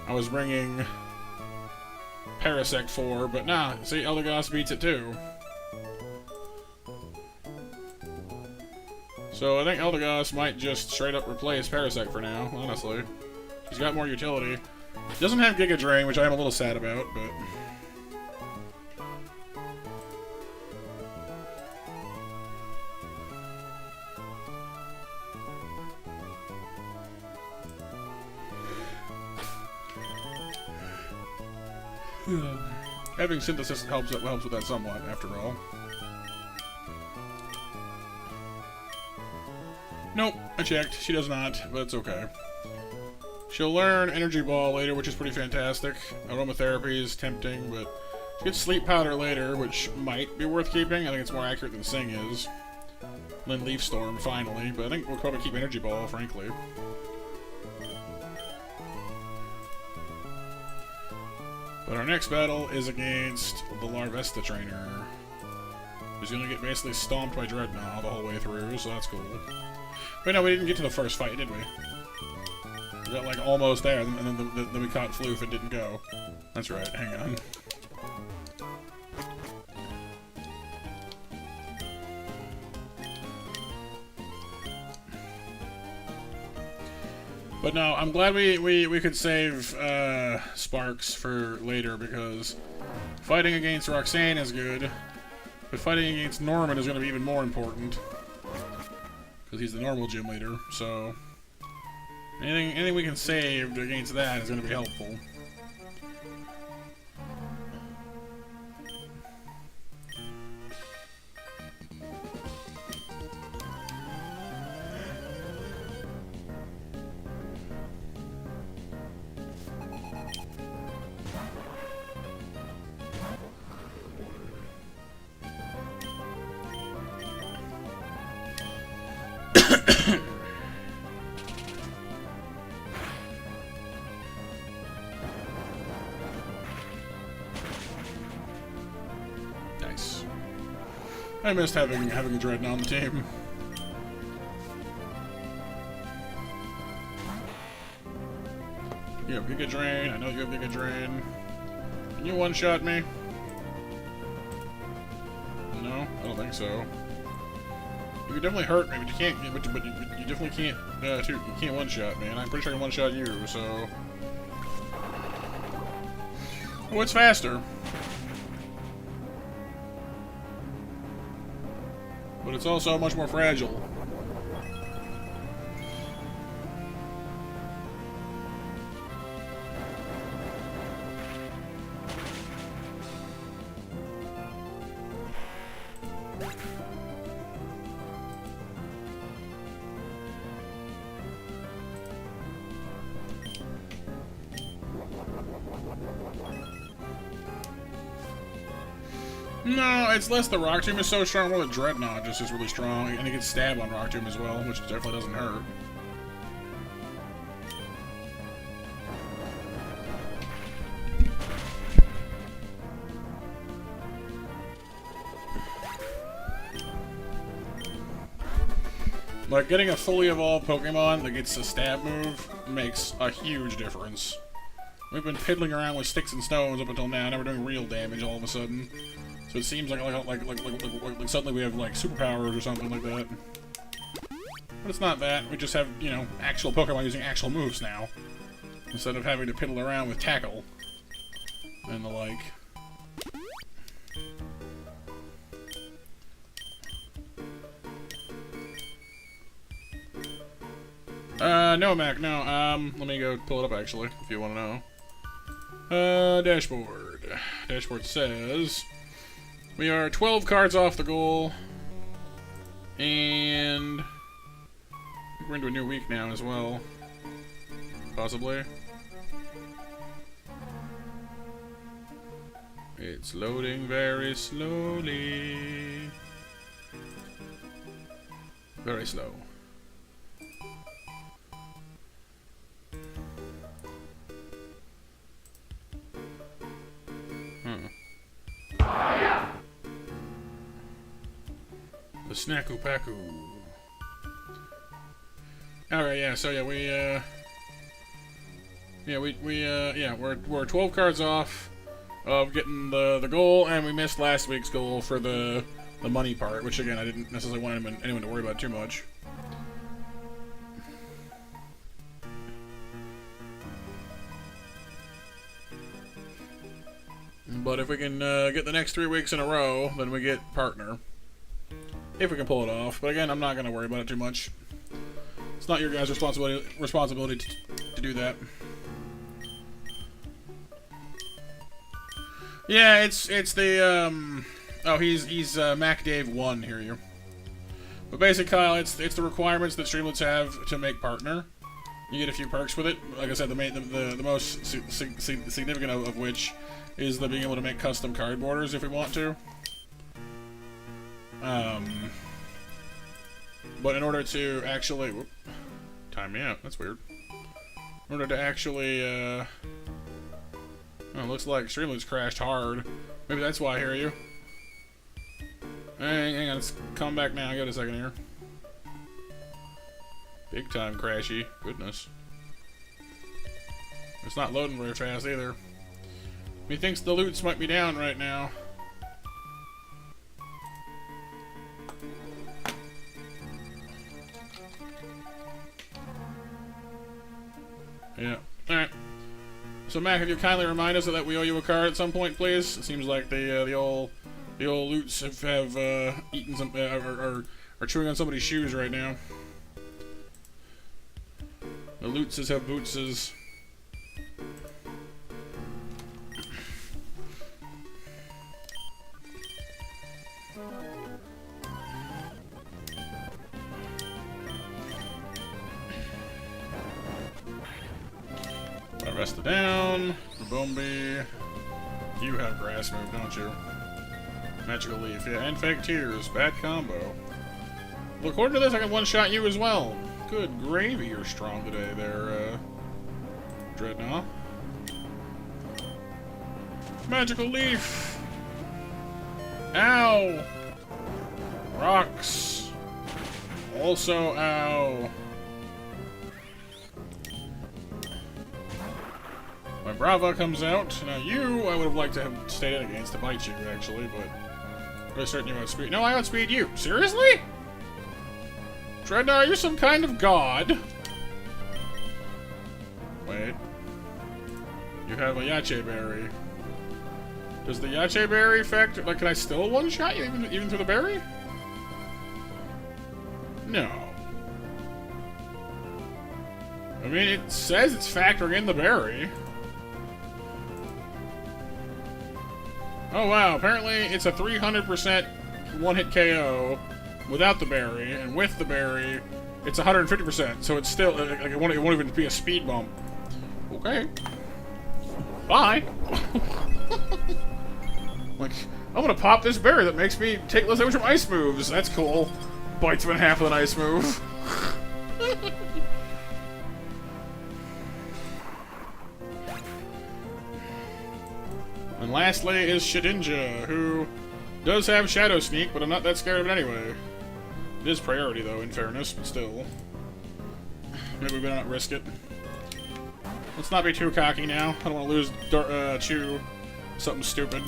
I was bringing Parasect for, but nah, see, Eldegoss beats it, too. So I think Eldegoss might just straight up replace Parasect for now, honestly. She's got more utility. Doesn't have Giga Drain, which I am a little sad about, but... Having Synthesis helps with that somewhat, after all. Nope, I checked. She does not, but it's okay. She'll learn Energy Ball later, which is pretty fantastic. Aromatherapy is tempting, but she gets Sleep Powder later, which might be worth keeping. I think it's more accurate than Sing is. Then Leaf Storm, finally, but I think we'll probably keep Energy Ball, frankly. But our next battle is against the Larvesta trainer. He's gonna get basically stomped by Dreadnought the whole way through, so that's cool. Wait, no, we didn't get to the first fight, did we? We got, like, almost there, and then we caught Floof and didn't go. That's right, hang on. But no, I'm glad we could save Sparks for later, because fighting against Roxanne is good, but fighting against Norman is going to be even more important, because he's the normal gym leader, so anything we can save against that is going to be helpful. Nice. I missed having a Dreadnought on the team. You have Giga Drain. I know you have Giga Drain. Can you one-shot me? No, I don't think so. You can definitely hurt me, but you can't. But you definitely can't. You can't one-shot me, and I'm pretty sure I can one-shot you. So, oh, it's faster, but it's also much more fragile. No, it's less the Rock Tomb is so strong, more the Dreadnought just is really strong, and it gets stabbed on Rock Tomb as well, which definitely doesn't hurt. Like, getting a fully evolved Pokemon that gets a stab move makes a huge difference. We've been piddling around with sticks and stones up until now, we're doing real damage all of a sudden. So it seems like suddenly we have like superpowers or something like that. But it's not that. We just have, you know, actual Pokemon using actual moves now, instead of having to piddle around with tackle and the like. No, Mac, no. Let me go pull it up actually, if you want to know. Dashboard. Dashboard says we are 12 cards off the goal, and we're into a new week now as well, possibly. It's loading very slowly. Very slow. The Snaku Paku. Alright, yeah, so yeah, we're 12 cards off of getting the goal, and we missed last week's goal for the money part, which again I didn't necessarily want anyone to worry about too much. But if we can get the next 3 weeks in a row, then we get partner. If we can pull it off. But again, I'm not going to worry about it too much. It's not your guys' responsibility to do that. Yeah, it's the oh, he's Mac Dave 1, hear you. But basically, Kyle, it's the requirements that Streamlets have to make partner. You get a few perks with it. Like I said, the most significant of which is the being able to make custom card borders if we want to. But in order to actually... Whoop, time me out, that's weird. In order to actually, oh, looks like Streamlabs crashed hard. Maybe that's why I hear you. Hang on, it's coming back now. Give it a second here. Big time crashy. Goodness. It's not loading very fast either. He thinks the loots might be down right now. Yeah. Alright. So Mac, if you kindly remind us that we owe you a card at some point, please. It seems like the old loots have eaten some are chewing on somebody's shoes right now. The lootses have bootses. Rest it down. Boomby. You have grass move, don't you? Magical leaf, yeah, and fake tears. Bad combo. Well, according to this, I can one-shot you as well. Good gravy, you're strong today there, Dreadnought. Magical leaf. Ow. Rocks. Also, ow. My Brava comes out. Now you, I would have liked to have stayed in against to bite you, actually, but I certainly outspeed. No, I outspeed you. Seriously? Dreadnought, are you some kind of god? Wait. You have a Yache berry. Does the Yache berry affect? Like, can I still one-shot you even through the berry? No. I mean, it says it's factoring in the berry. Oh wow, apparently it's a 300% one-hit KO without the berry, and with the berry, it's 150%, so it's still, like, it won't even be a speed bump. Okay. Bye! Like, I'm gonna pop this berry that makes me take less damage from ice moves. That's cool. Bites him in half with an ice move. And lastly is Shedinja, who does have Shadow Sneak, but I'm not that scared of it anyway. It is priority, though, in fairness, but still. Maybe we better not risk it. Let's not be too cocky now. I don't want to lose Chew something stupid.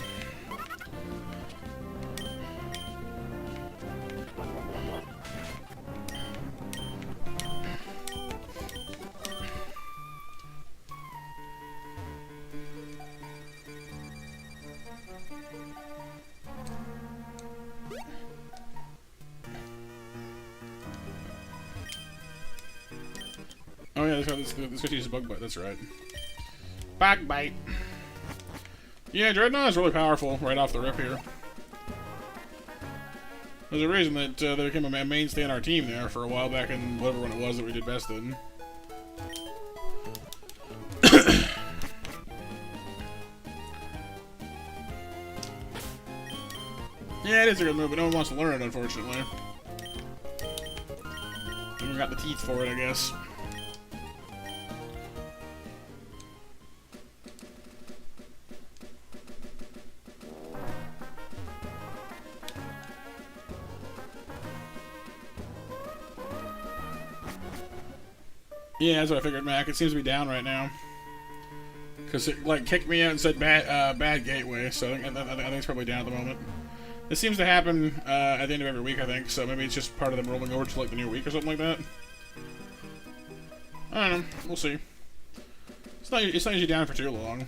Oh yeah, this guy uses Bug Bite, that's right. Bug Bite! Yeah, Dreadnought is really powerful right off the rip here. There's a reason that they became a mainstay on our team there for a while back in whatever one it was that we did best in. Yeah, it is a good move, but no one wants to learn it, unfortunately. We got the teeth for it, I guess. Yeah, that's what I figured, Mac. It seems to be down right now. Because it, like, kicked me out and said bad gateway, so I think it's probably down at the moment. This seems to happen at the end of every week, I think, so maybe it's just part of them rolling over to, like, the new week or something like that. I don't know. We'll see. It's not usually down for too long.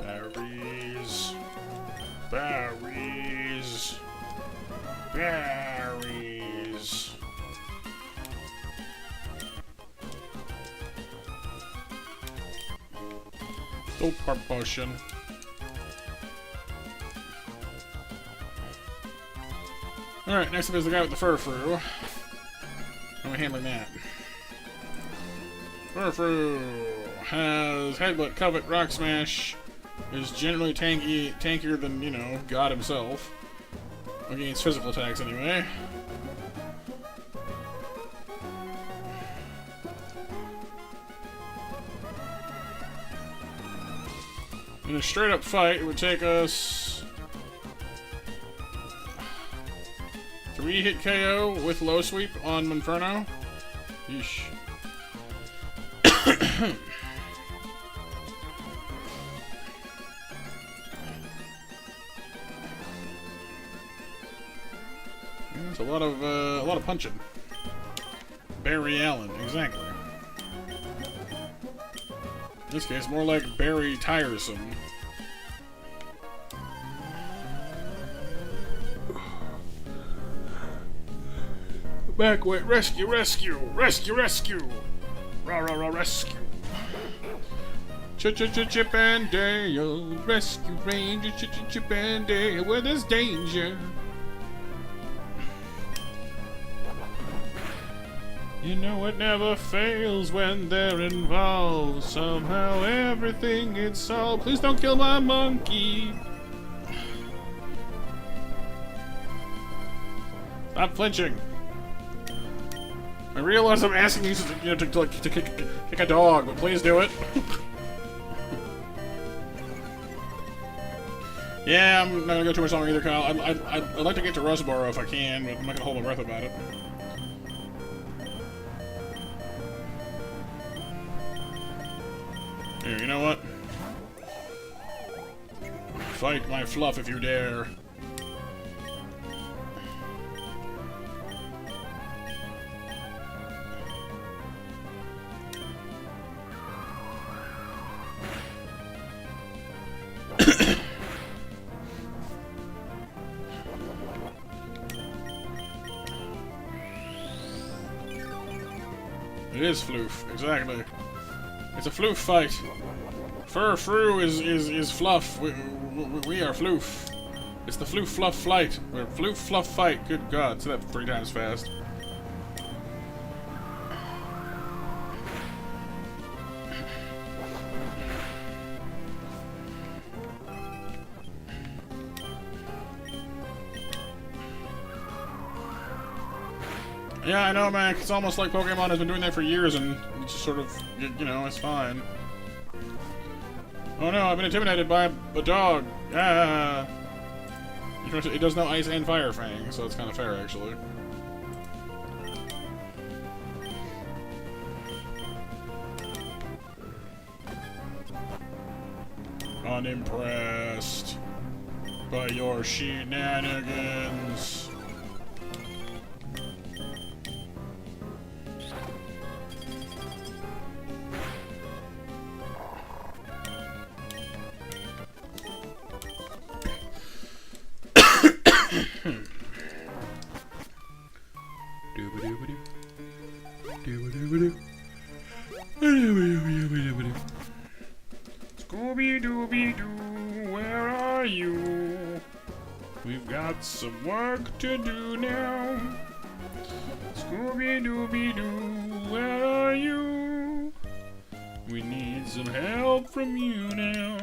Berries. Berries. Berries. Super potion. Alright, next up is the guy with the fur-frou. How am I handling that? Fur-frou has Headbutt, Covet, Rock Smash, is generally tankier than, you know, God himself. Against physical attacks, anyway. In a straight up fight, it would take us 3-hit KO with low sweep on Inferno. Yeesh. It's a lot of punching. Barry Allen, exactly. In this case, more like Barry Tiresome. Back way, rescue, rescue, rescue, rescue! Rah rah rah, rescue! Chip and Dale, rescue ranger, Chip and Dale, where there's danger. You know it never fails when they're involved. Somehow everything gets solved. Please don't kill my monkey. Stop flinching. I realize I'm asking you to kick a dog, but please do it. Yeah, I'm not gonna go too much longer either, Kyle. I'd like to get to Rustboro if I can, but I'm not gonna hold my breath about it. Here, you know what? Fight my fluff if you dare. It is floof, exactly. It's a floof fight. Fur-frou is fluff. We are floof. It's the floof fluff flight. We're floof fluff fight. Good God, say that 3 times fast. Yeah, I know, man. It's almost like Pokemon has been doing that for years, and it's just sort of, you know, it's fine. Oh no, I've been intimidated by a dog. Ah. It does know Ice and Fire Fang, so it's kind of fair, actually. Unimpressed by your shenanigans. Scooby-Dooby-Doo, where are you? We've got some work to do now. Scooby-Dooby-Doo, where are you? We need some help from you now.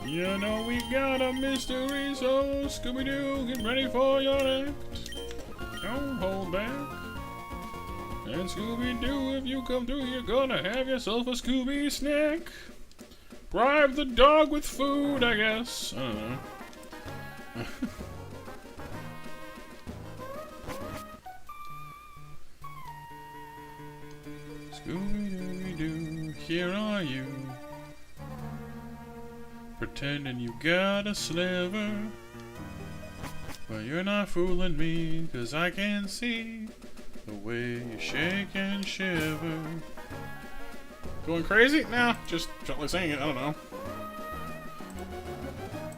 You know we got a mystery, so Scooby-Doo, get ready for your act. Don't hold back. And Scooby-Doo, if you come through, you're gonna have yourself a Scooby snack. Bribe the dog with food, I guess. I don't know. Scooby-Dooby-Doo, here are you. Pretending you got a sliver. But you're not fooling me, 'cause I can see the way you shake and shiver. Going crazy? Nah, just gently saying it, I don't know.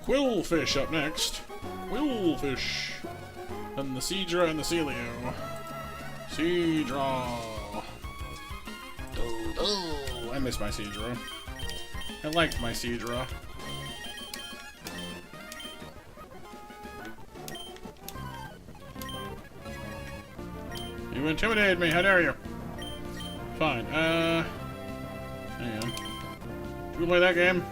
Quillfish up next. Quillfish. And the Seadra and the Celio. Seadra. Oh, I miss my Seadra. I liked my Seadra. You intimidated me, how dare you? Fine, hang on. Should we play that game?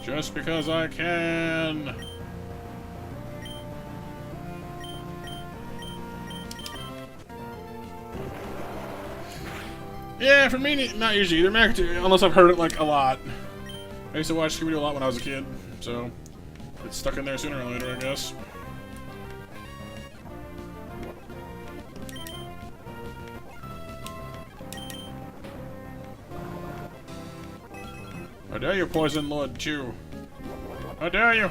Just because I can. Yeah, for me, not usually either, unless I've heard it like a lot. I used to watch Scooby-Doo a lot when I was a kid, so it's stuck in there sooner or later, I guess. How dare you, Poison Lord Chew? How dare you?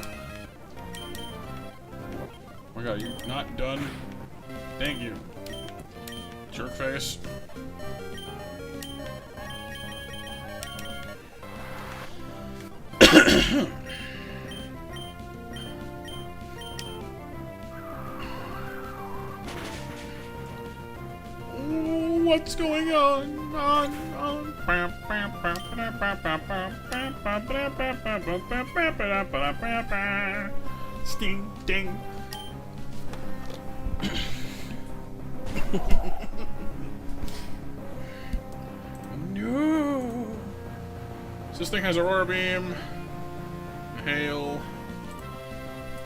Oh my god, you not done? Thank you. Jerk face. What's going on? Sting, ding. No. So this thing has Aurora Beam, Hail.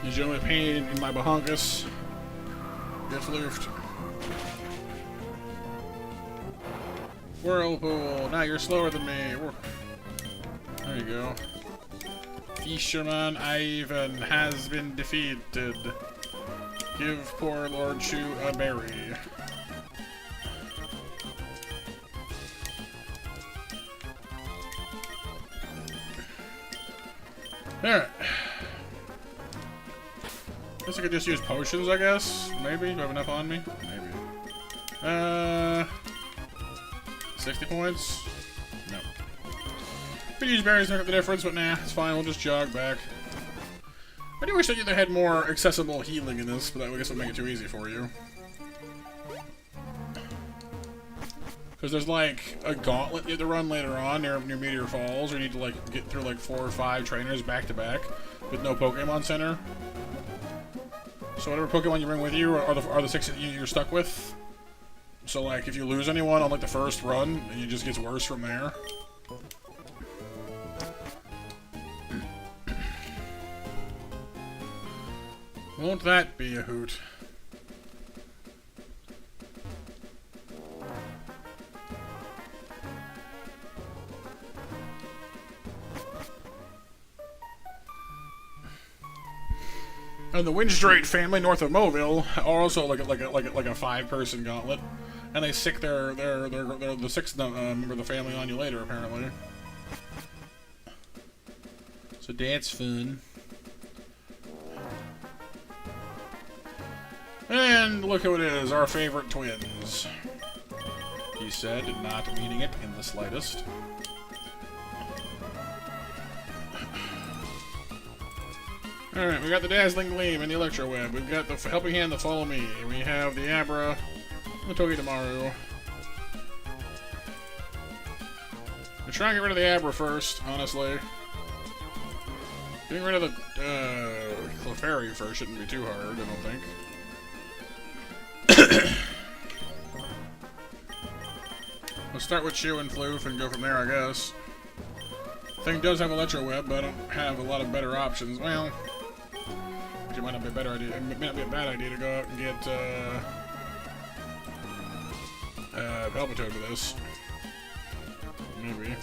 Is generally pain in my bahonkus. Get floofed. Whirlpool. Now you're slower than me. There you go. Fisherman Ivan has been defeated. Give poor Lord Chew a berry. Alright. Guess I could just use potions, I guess? Maybe? Do I have enough on me? Maybe. 60 points? No. Could use berries to make up the difference, but nah, it's fine, we'll just jog back. I do wish that they had more accessible healing in this, but that I guess would make it too easy for you. Because there's like a gauntlet you have to run later on near Meteor Falls, or you need to like get through like 4 or 5 trainers back to back with no Pokemon Center. So whatever Pokemon you bring with you are the 6 that you're stuck with. So like if you lose anyone on like the first run, it just gets worse from there. Won't that be a hoot? And the Windstrait family north of Mobile are also like a 5-person gauntlet, and they sick they're the 6th member of the family on you later apparently. So that's fun. And look who it is, our favorite twins. He said, not meaning it in the slightest. Alright, we got the Dazzling Gleam and the Electro Web. We've got the Helping Hand, the Follow Me. We have the Abra, and the Togedemaru. We're trying to get rid of the Abra first, honestly. Getting rid of the Clefairy first shouldn't be too hard, I don't think. We'll start with Chew and Floof and go from there, I guess. Thing does have Electro Web, but I don't have a lot of better options. Well, it might not be a better idea. It might not be a bad idea to go out and get Palpitoad for this. Maybe.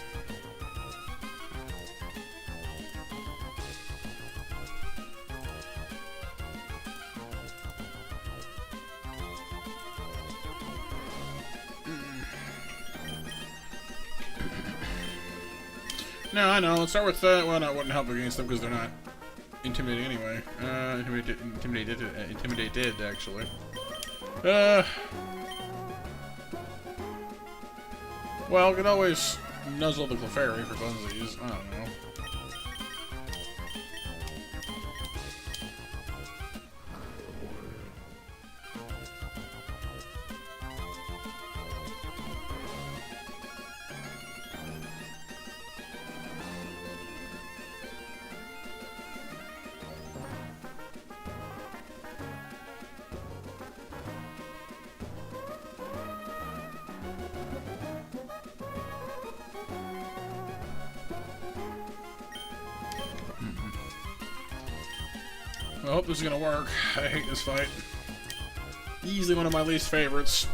No, I know. Let's start with well, no, it wouldn't help against them because they're not intimidating anyway. Intimidated, actually. Well, we could always nuzzle the Clefairy for funsies. I don't know. I hope this is gonna work. I hate this fight. Easily one of my least favorites.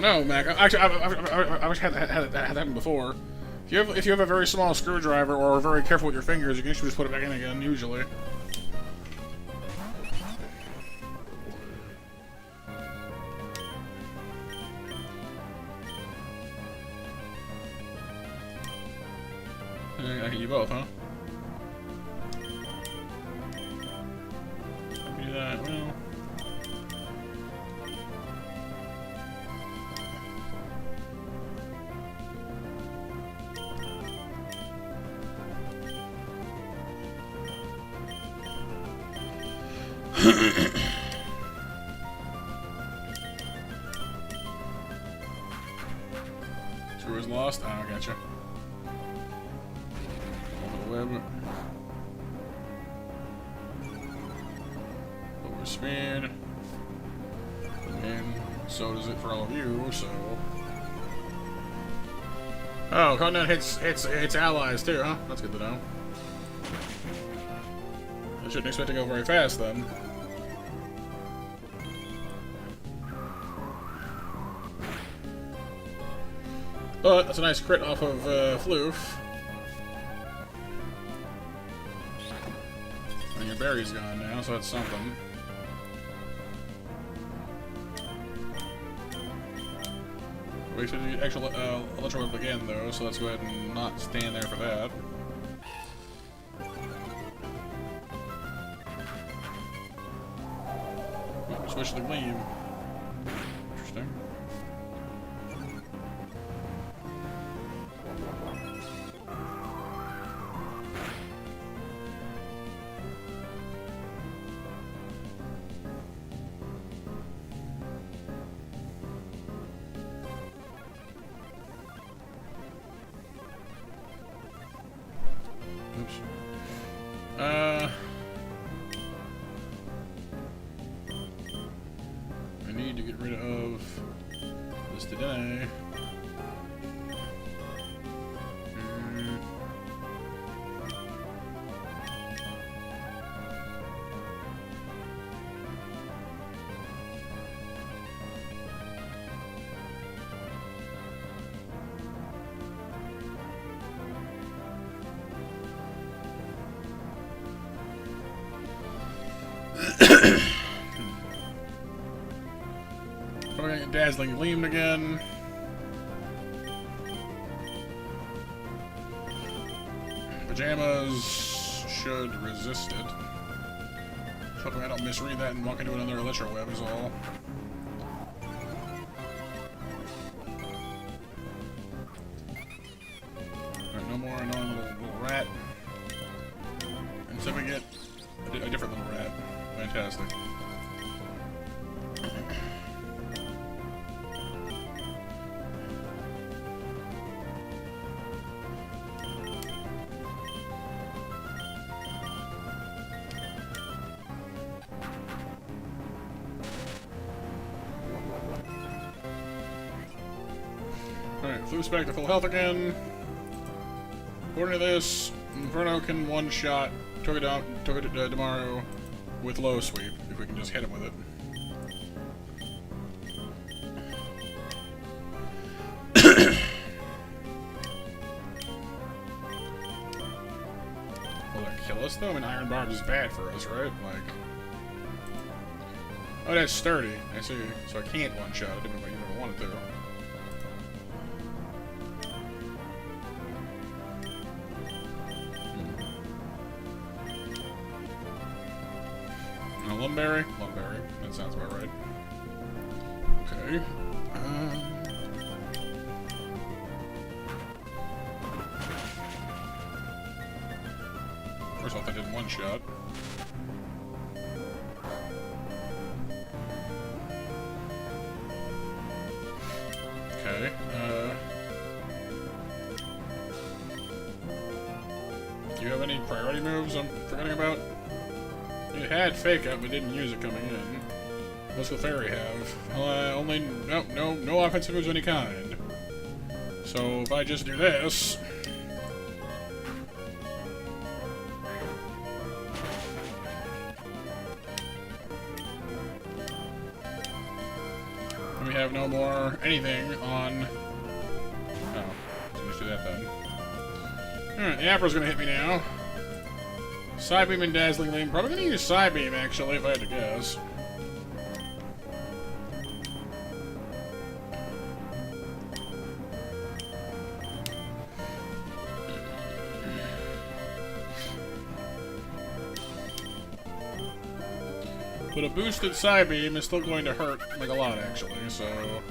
don't know, Mac. Actually, I've had that happen before. If you have a very small screwdriver or are very careful with your fingers, you can just put it back in again, usually. I can do both, huh? I can do that, well... Screw is lost? Oh, I gotcha. Over the web. Over speed. And so does it for all of you, so... Oh, Countdown hits allies too, huh? That's good to know. I shouldn't expect to go very fast then. But that's a nice crit off of Floof. And your berry's gone now, so that's something. We should do actual Electro Whip again though, so let's go ahead and not stand there for that. Switch the Gleam. Interesting. Oops. I need to get rid of this today. Probably gonna get Dazzling Gleamed again. Pajamas should resist it. Hoping I don't misread that and walk into another Electro Web is all. Alright, no more annoying little rat. And so we get a different little rat. Fantastic. Alright, Floof's back to full health again. According to this, Inferno can one-shot Togedemaru with low sweep, if we can just hit him with it. Will that kill us though? I mean, Iron Barb is bad for us, right? Like... Oh, that's sturdy. I see. So I can't one-shot it even if I wanted to. Lumberry? Lumberry. That sounds about right. Okay. First off, I did one shot. Okay. Do you have any priority moves I'm forgetting about? You had Fake Out, but didn't use it coming in. What's the Fairy have? Only... No offensive moves of any kind. So, if I just do this... And we have no more anything on... Oh, so just do that then. Alright, the Apra's gonna hit me now. Psybeam and Dazzling Gleam. Probably gonna use Psybeam, actually, if I had to guess. But a boosted Psybeam is still going to hurt, like, a lot, actually, so...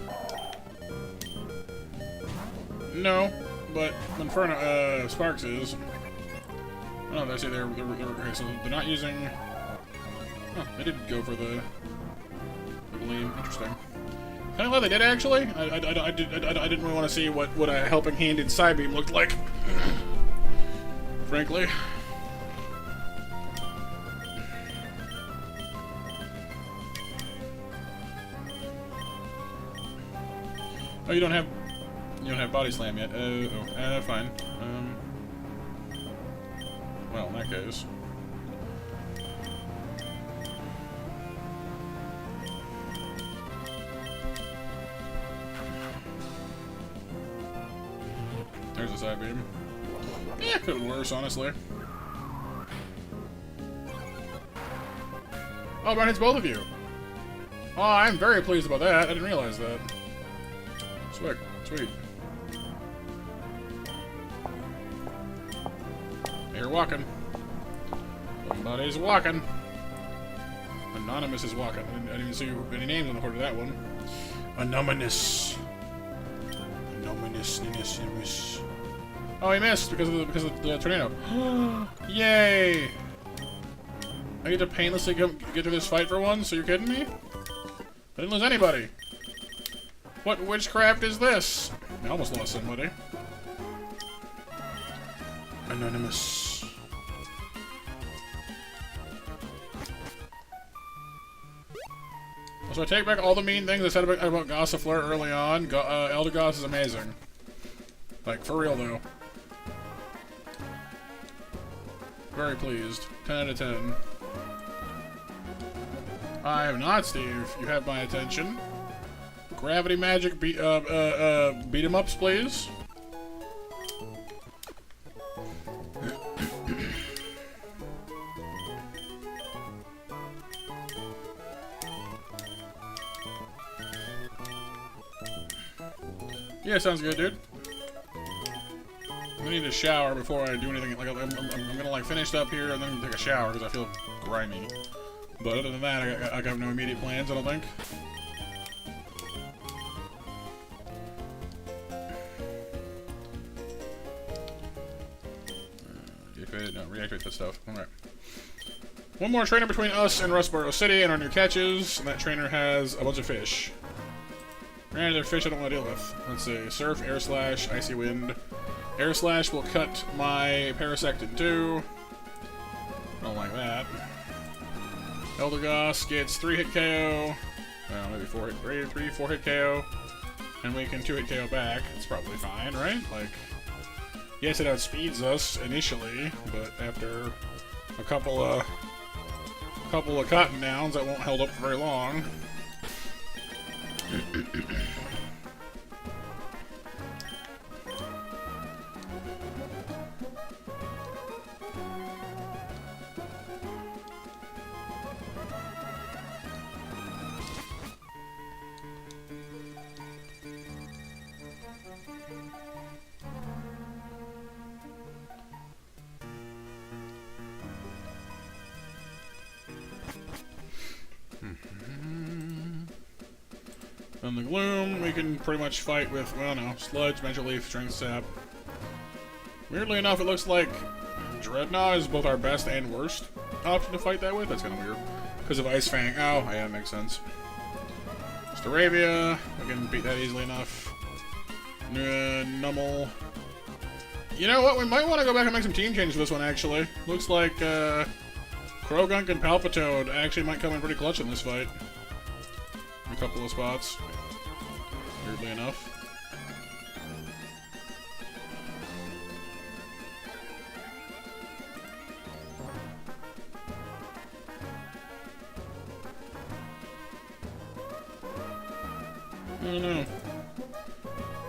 No, but Inferno, Sparks is. Oh, they say they're okay, so they're not using... Oh, they didn't go for the Gleam. Interesting. Kinda glad they did, actually. I didn't really want to see what a helping-handed Psybeam looked like. Frankly. Oh, you don't have Body Slam yet. Fine. Well, in that case. There's a side beam. Yeah, could have been worse, honestly. Oh, Brian hits both of you. Oh, I'm very pleased about that. I didn't realize that. Sweet. Sweet. You're walking. Somebody's walking. Anonymous is walking. I didn't even see any names on the part of that one. Anonymous. Anonymous. Oh, he missed because of the tornado. Yay! I get to painlessly get through this fight for once. So you're kidding me? I didn't lose anybody. What witchcraft is this? I almost lost somebody. Anonymous. So I take back all the mean things I said about Gossifleur early on. Elder Goss is amazing. Like, for real though. Very pleased. 10 out of 10. I have not, Steve. You have my attention. Gravity magic beat 'em ups, please. Yeah, sounds good, dude. I need a shower before I do anything. Like, I'm gonna like finish up here and then take a shower because I feel grimy. But other than that, I have no immediate plans. I don't think. No, reactivate that stuff. Alright. One more trainer between us and Rustboro City and our new catches, and that trainer has a bunch of fish. Granted, they're fish I don't want to deal with. Let's see. Surf, Air Slash, Icy Wind. Air Slash will cut my Parasect in two. Don't like that. Elder Goss gets 3-hit KO. Well, maybe 4-hit KO. And we can 2-hit KO back. It's probably fine, right? Like... Yes, it outspeeds us initially, but after a couple of cotton downs, that won't hold up for very long. On the Gloom, we can pretty much fight with, well, no, Sludge, Magic Leaf, Strength Sap. Weirdly enough, it looks like Dreadnought is both our best and worst option to fight that with. That's kind of weird. Because of Ice Fang. Oh, yeah, that makes sense. Staravia, we can beat that easily enough. Nummel. You know what, we might want to go back and make some team changes for this one, actually. Looks like, Krogunk and Palpitoad actually might come in pretty clutch in this fight. A couple of spots, weirdly enough. I don't know.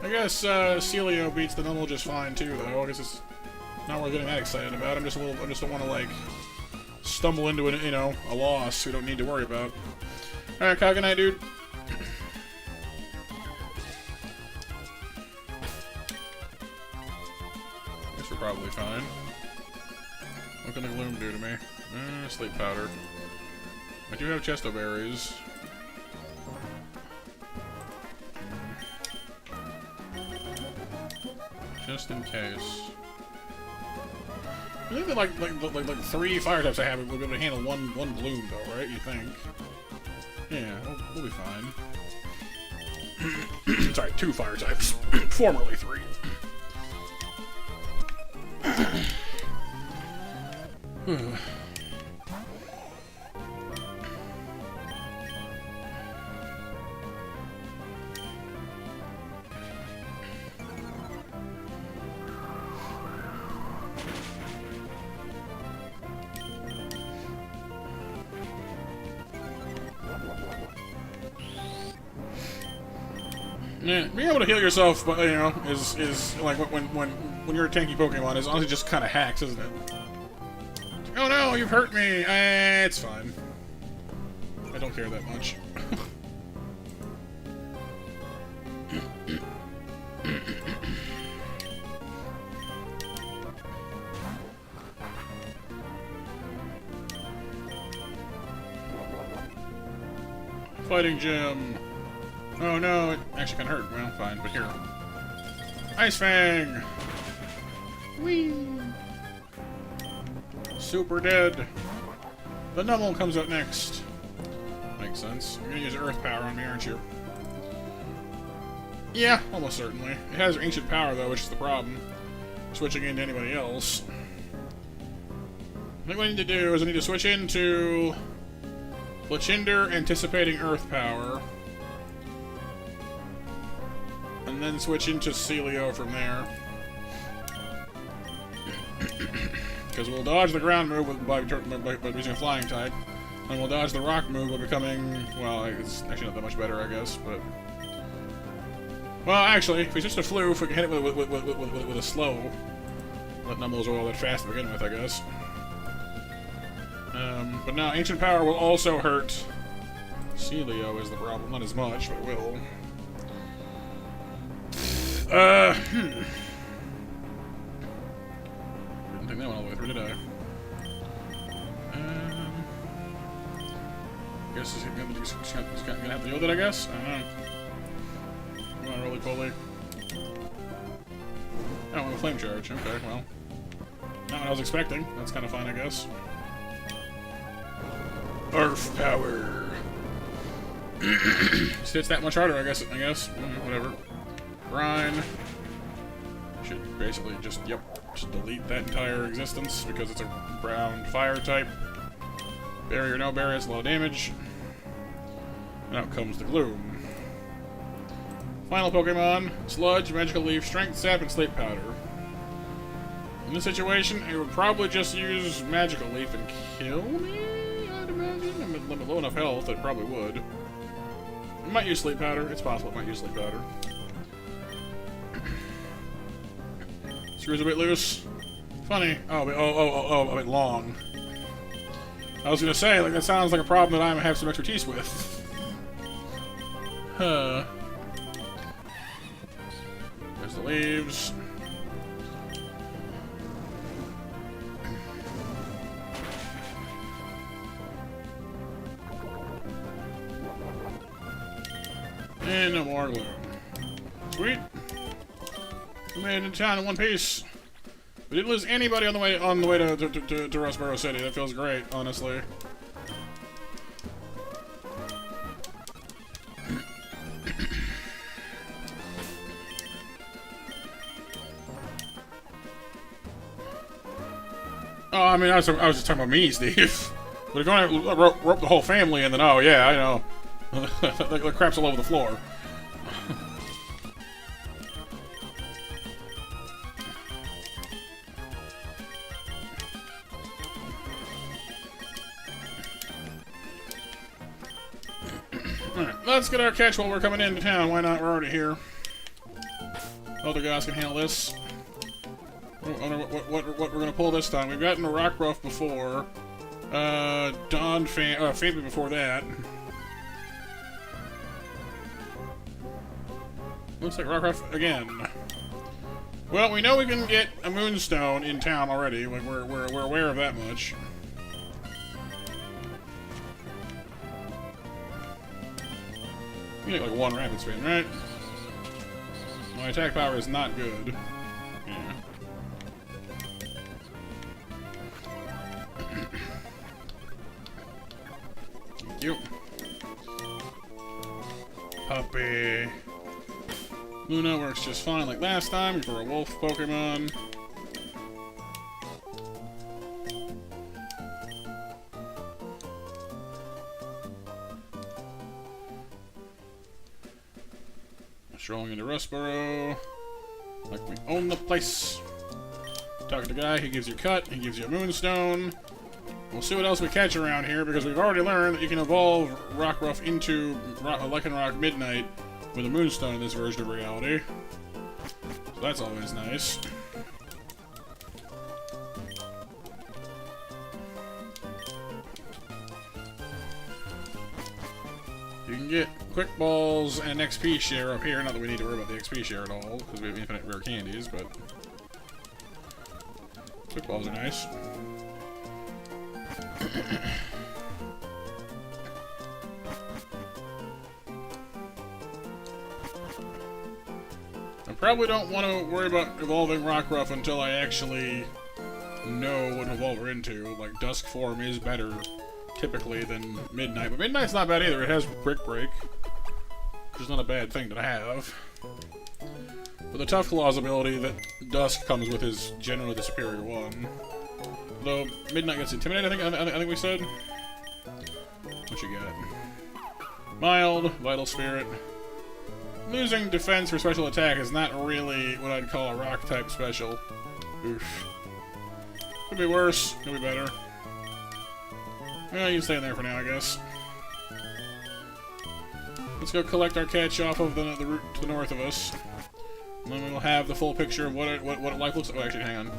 I guess Celio beats the Numble just fine too, though. I guess it's not worth getting that excited about. I just don't want to like stumble into it, you know, a loss we don't need to worry about. All right, Cognite, dude. Guess we're probably fine. What can the Gloom do to me? Sleep powder. I do have Chesto berries. Just in case. I think that like 3 fire types I have would be able to handle one bloom though, right? You think? Yeah, we'll be fine. Sorry, 2 fire types. Formerly 3. Yeah, being able to heal yourself, but you know, is like when you're a tanky Pokemon, is honestly just kind of hacks, isn't it? Oh no, you've hurt me. It's fine. I don't care that much. Fighting Gym. Oh no, it actually kind of hurt. Well, fine, but here. Ice Fang! Whee! Super dead. The Numble comes up next. Makes sense. You're gonna use Earth Power on me, aren't you? Yeah, almost certainly. It has Ancient Power, though, which is the problem. Switching into anybody else. I think what I need to do is I need to switch into Fletchinder, anticipating Earth Power. And then switch into Celio from there. Because we'll dodge the ground move by using a flying type. And we'll dodge the rock move by becoming... Well, it's actually not that much better, I guess, but... Well, actually, if we switch to Floof, we can hit it with a slow. Let Numbles roll that fast to begin with, I guess. But now, Ancient Power will also hurt. Celio is the problem. Not as much, but it will. Didn't think that went all the way through, did I? Guess he's gonna have to deal with it, I guess? I don't know. Come on, roly-poly. Oh, with a flame charge. Okay, well. Not what I was expecting. That's kind of fine, I guess. Earth power. So it's that much harder, I guess. Whatever. Brine. Should basically just, just delete that entire existence because it's a ground fire type. Barrier, no barrier, it's a lot of damage. And out comes the Gloom. Final Pokemon, Sludge, Magical Leaf, Strength Sap, and Sleep Powder. In this situation, I would probably just use Magical Leaf and kill me, I'd imagine. I'm at low enough health, I probably would. I might use Sleep Powder, it's possible I might use Sleep Powder. Screws a bit loose. Funny. A bit long. I was gonna say, like, that sounds like a problem that I have some expertise with. Huh. There's the leaves. And no more Gloom. Sweet. We made it into town in one piece. We didn't lose anybody on the way to Rustboro City. That feels great, honestly. Oh, I mean, I was just talking about me, Steve. But if you're going to rope the whole family, and then, oh yeah, I know, the crap's all over the floor. Alright, let's get our catch while we're coming into town. Why not? We're already here. Other guys can handle this. I wonder what we're gonna pull this time. We've gotten a Rockruff before. Faintly before that. Looks like Rockruff again. Well, we know we can get a Moonstone in town already. Like we're aware of that much. You get like one rapid spin, right? My attack power is not good. Yeah. Thank you. Puppy. Luna works just fine like last time for a wolf Pokemon. Strolling into Rustboro. Like we own the place. Talk to the guy, he gives you cut, he gives you a Moonstone. We'll see what else we catch around here, because we've already learned that you can evolve Rockruff into Lycanroc Midnight with a Moonstone in this version of reality. So that's always nice. You can get Quick Balls and XP share up here. Not that we need to worry about the XP share at all, because we have infinite rare candies, but Quick Balls are nice. I probably don't want to worry about evolving Rockruff until I actually know what to evolve her into. Like, Dusk form is better, typically, than Midnight. But Midnight's not bad either. It has Brick Break, which is not a bad thing to have. But the Tough Claws ability that Dusk comes with is generally the superior one. Though Midnight gets Intimidate, I think we said. What you got? Mild, Vital Spirit. Losing defense for special attack is not really what I'd call a rock type special. Oof. Could be worse, could be better. Well, you can stay in there for now, I guess. Let's go collect our catch off of the route to the north of us. And then we'll have the full picture of what life looks like. Oh, actually, hang on.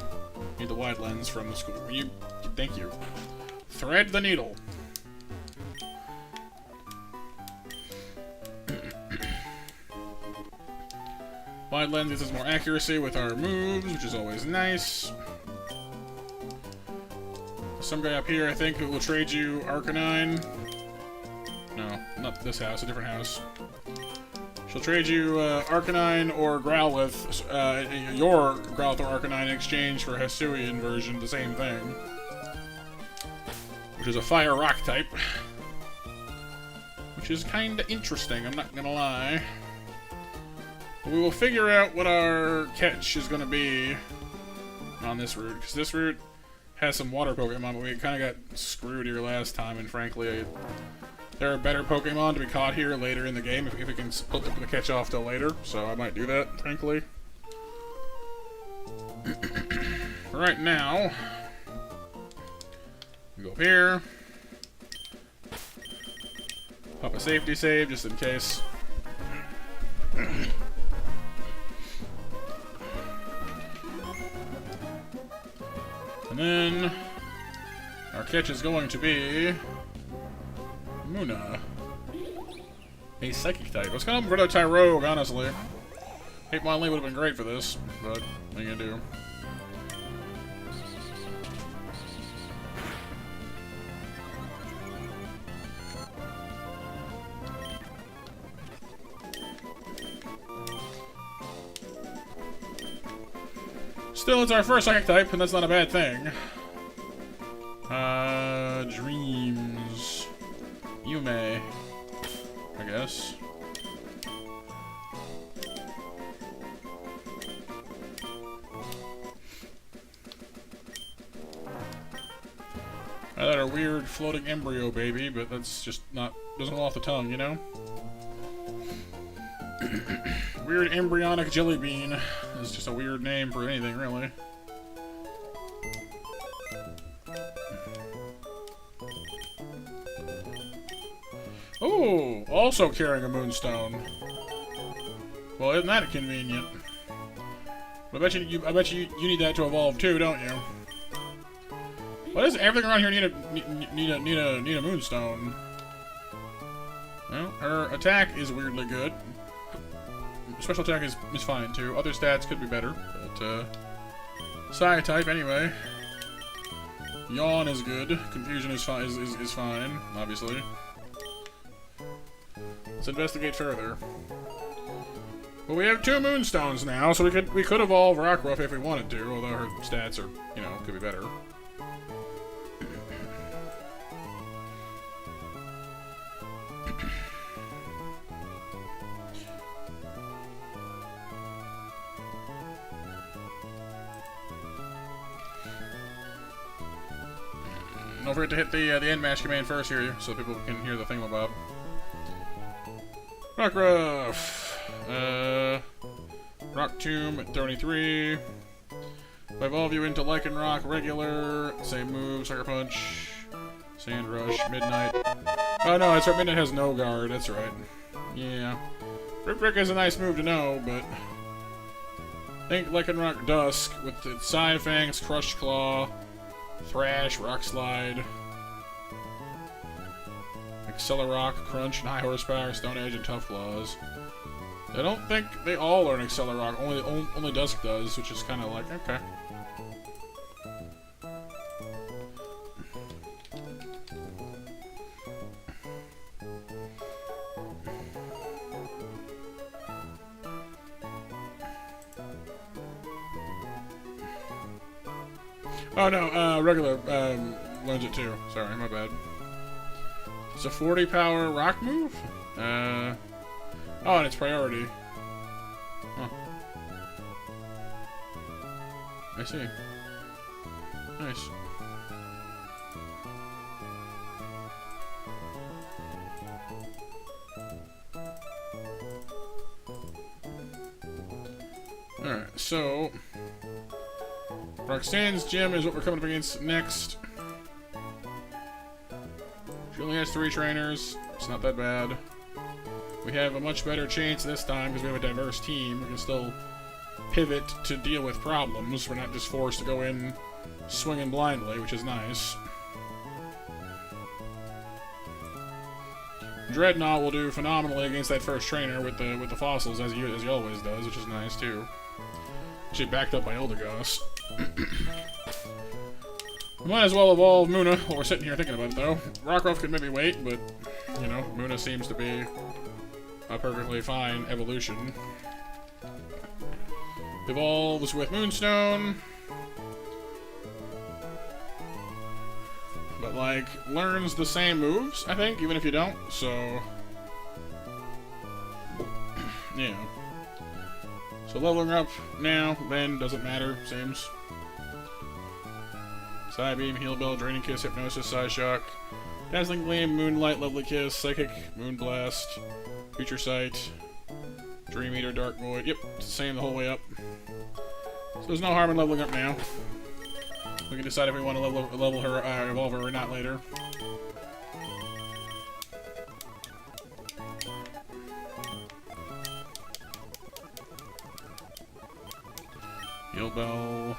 Need the wide lens from the school. Thank you. Thread the needle. Wide lens gives us more accuracy with our moves, which is always nice. Some guy up here, I think, who will trade you Arcanine. No, not this house, a different house. She'll trade you Arcanine or Growlithe, your Growlithe or Arcanine in exchange for Hisuian version, the same thing. Which is a fire rock type. Which is kinda interesting, I'm not gonna lie. We will figure out what our catch is going to be on this route, because this route has some water Pokemon, but we kind of got screwed here last time, and frankly, there are better Pokemon to be caught here later in the game if we can put the catch off till later, so I might do that, frankly. Right now, we go up here, pop a safety save just in case. And then our catch is going to be Muna, a psychic type. I was kind of for the Tyrogue, honestly. Hitmonlee would have been great for this, but what are you gonna do? Still, it's our first psychic type, and that's not a bad thing. Dreams. Yume, I guess. I had a weird floating embryo baby, but that's just not, doesn't roll off the tongue, you know? Weird embryonic jelly bean is just a weird name for anything, really. Oh, Ooh, also carrying a moonstone. Well, isn't that convenient? I bet you need that to evolve too, don't you? Why does everything around here need a moonstone? Well, her attack is weirdly good. Special attack is fine too. Other stats could be better, but psi type anyway. Yawn is good. Confusion is fine. Is fine, obviously. Let's investigate further. Well, we have 2 moonstones now, so we could evolve Rockruff if we wanted to, although her stats are, you know, could be better. Don't forget to hit the end mash command first here, so people can hear the thingamabob. Rockruff! Rock Tomb at 33. If I evolve you into Lycan Rock, regular, same move, Sucker Punch, Sand Rush, Midnight. Oh no, that's right, Midnight has no guard, that's right. Yeah. Rip Rick is a nice move to know, but I think Lycan Rock Dusk with its Side Fangs, Crushed Claw, Thrash, Rock Slide, Accelerock, Crunch, and High Horsepower, Stone Edge, and Tough Claws. I don't think they all learn Accelerock, only Dusk does, which is kind of like, okay. Oh no, regular learns it too. Sorry, my bad. It's a 40 power rock move? Oh, and it's priority. Huh. I see. Nice. Alright, so Roxanne's gym is what we're coming up against next. She only has 3 trainers. It's not that bad. We have a much better chance this time because we have a diverse team. We can still pivot to deal with problems. We're not just forced to go in swinging blindly, which is nice. Dreadnought will do phenomenally against that first trainer with the fossils as he always does, which is nice too. Actually backed up by Eldegoss. We might as well evolve Muna while we're sitting here thinking about it, though. Rockruff could maybe wait, but, you know, Muna seems to be a perfectly fine evolution. Evolves with Moonstone. But, like, learns the same moves, I think, even if you don't, so yeah. So leveling up now, then, doesn't matter, seems. Side Beam, Heal Bell, Draining Kiss, Hypnosis, Side Shock, Dazzling Gleam, Moonlight, Lovely Kiss, Psychic, Moon Blast, Future Sight, Dream Eater, Dark Void. Yep, it's the same the whole way up. So there's no harm in leveling up now. We can decide if we want to level her, evolve her or not later. Heal Bell.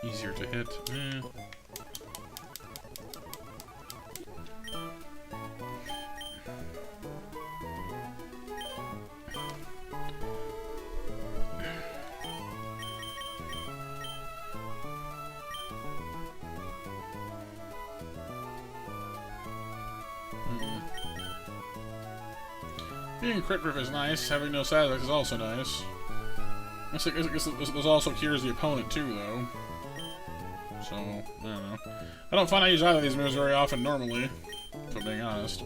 Easier to hit. Being crit rip is nice. Having no side effects is also nice. I guess this also cures the opponent too, though. So, I don't know. I don't find I use either of these moves very often normally, if I'm being honest.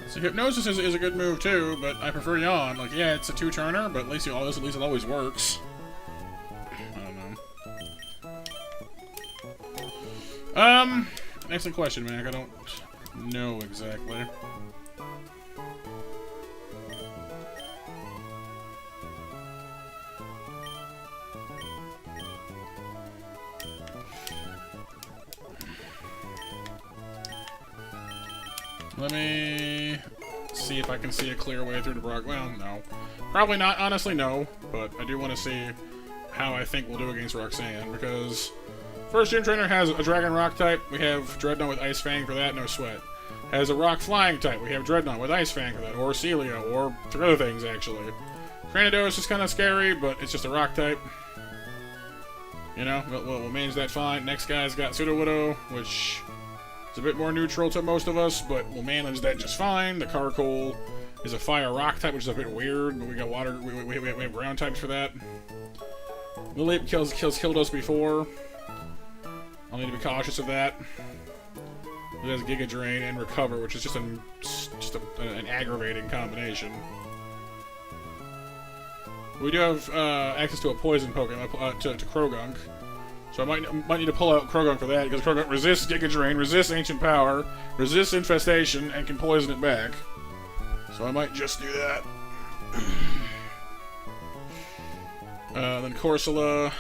So Hypnosis is a good move too, but I prefer Yawn. Like, yeah, it's a 2-turner, but at least it always works. I don't know. Excellent question, Mac. I don't know exactly. Let me see if I can see a clear way through to Brock. Well, no. Probably not, honestly, no. But I do want to see how I think we'll do against Roxanne, because first gym trainer has a Dragon Rock type. We have Dreadnought with Ice Fang for that, no sweat. Has a Rock Flying type. We have Dreadnought with Ice Fang for that, or Celio, or three other things, actually. Granados is kind of scary, but it's just a Rock type. You know, we'll manage that fine. Next guy's got Pseudo Widow, which is a bit more neutral to most of us, but we'll manage that just fine. The Carcoal is a Fire Rock type, which is a bit weird, but we got water. We have ground types for that. Lilip killed us before. I'll need to be cautious of that. It has Giga Drain and Recover, which is just an aggravating combination. We do have access to a poison Pokemon to Krogunk, so I might need to pull out Krogunk for that, because Krogunk resists Giga Drain, resists Ancient Power, resists Infestation, and can poison it back. So I might just do that. Then Corsola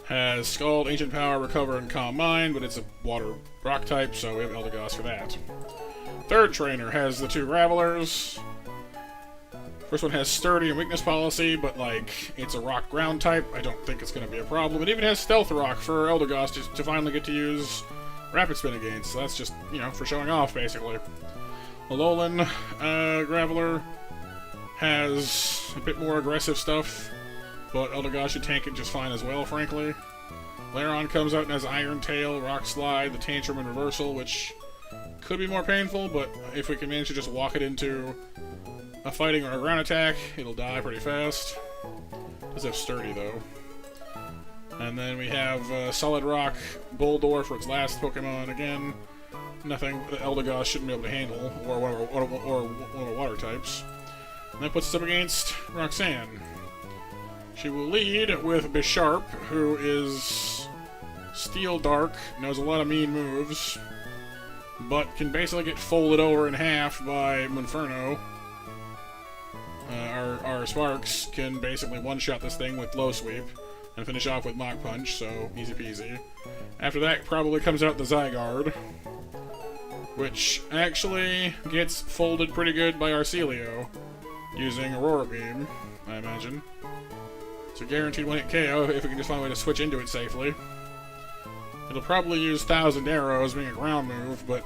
has Scald, Ancient Power, Recover, and Calm Mind, but it's a Water Rock type, so we have Eldegoss for that. Third trainer has the two Ravelers. First one has Sturdy and Weakness Policy, but, like, it's a Rock Ground type. I don't think it's going to be a problem. It even has Stealth Rock for Eldegoss to finally get to use Rapid Spin against, so that's just, you know, for showing off, basically. Alolan Graveler has a bit more aggressive stuff, but Eldegoss should tank it just fine as well, frankly. Lairon comes out and has Iron Tail, Rock Slide, the Tantrum, and Reversal, which could be more painful, but if we can manage to just walk it into a fighting or a ground attack, it'll die pretty fast. Does have Sturdy, though. And then we have Solid Rock Boldore for its last Pokemon. Again, nothing that Eldegoss shouldn't be able to handle, or one of our water types. And that puts us up against Roxanne. She will lead with Bisharp, who is Steel Dark, knows a lot of mean moves, but can basically get folded over in half by Monferno. Our Sparks can basically one-shot this thing with Low Sweep and finish off with Mach Punch, so easy peasy. After that probably comes out the Zygarde, which actually gets folded pretty good by Arcelio using Aurora Beam, I imagine. It's a guaranteed one-hit KO if we can just find a way to switch into it safely. It'll probably use Thousand Arrows, being a ground move, but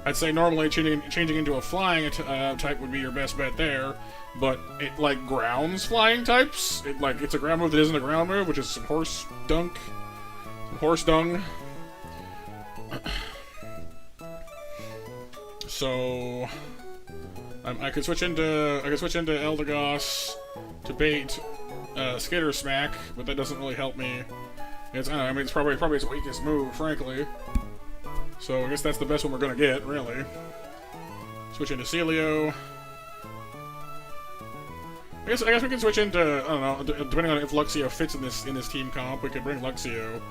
I'd say normally changing into a flying type would be your best bet there, but it, like, grounds flying types. It's a ground move that isn't a ground move, which is some horse dung. So I could switch into Eldegoss to bait Skitter Smack, but that doesn't really help me. I don't know, I mean, it's probably its weakest move, frankly. So I guess that's the best one we're gonna get, really. Switch into Celio. I guess we can switch into, I don't know, depending on if Luxio fits in this team comp, we could bring Luxio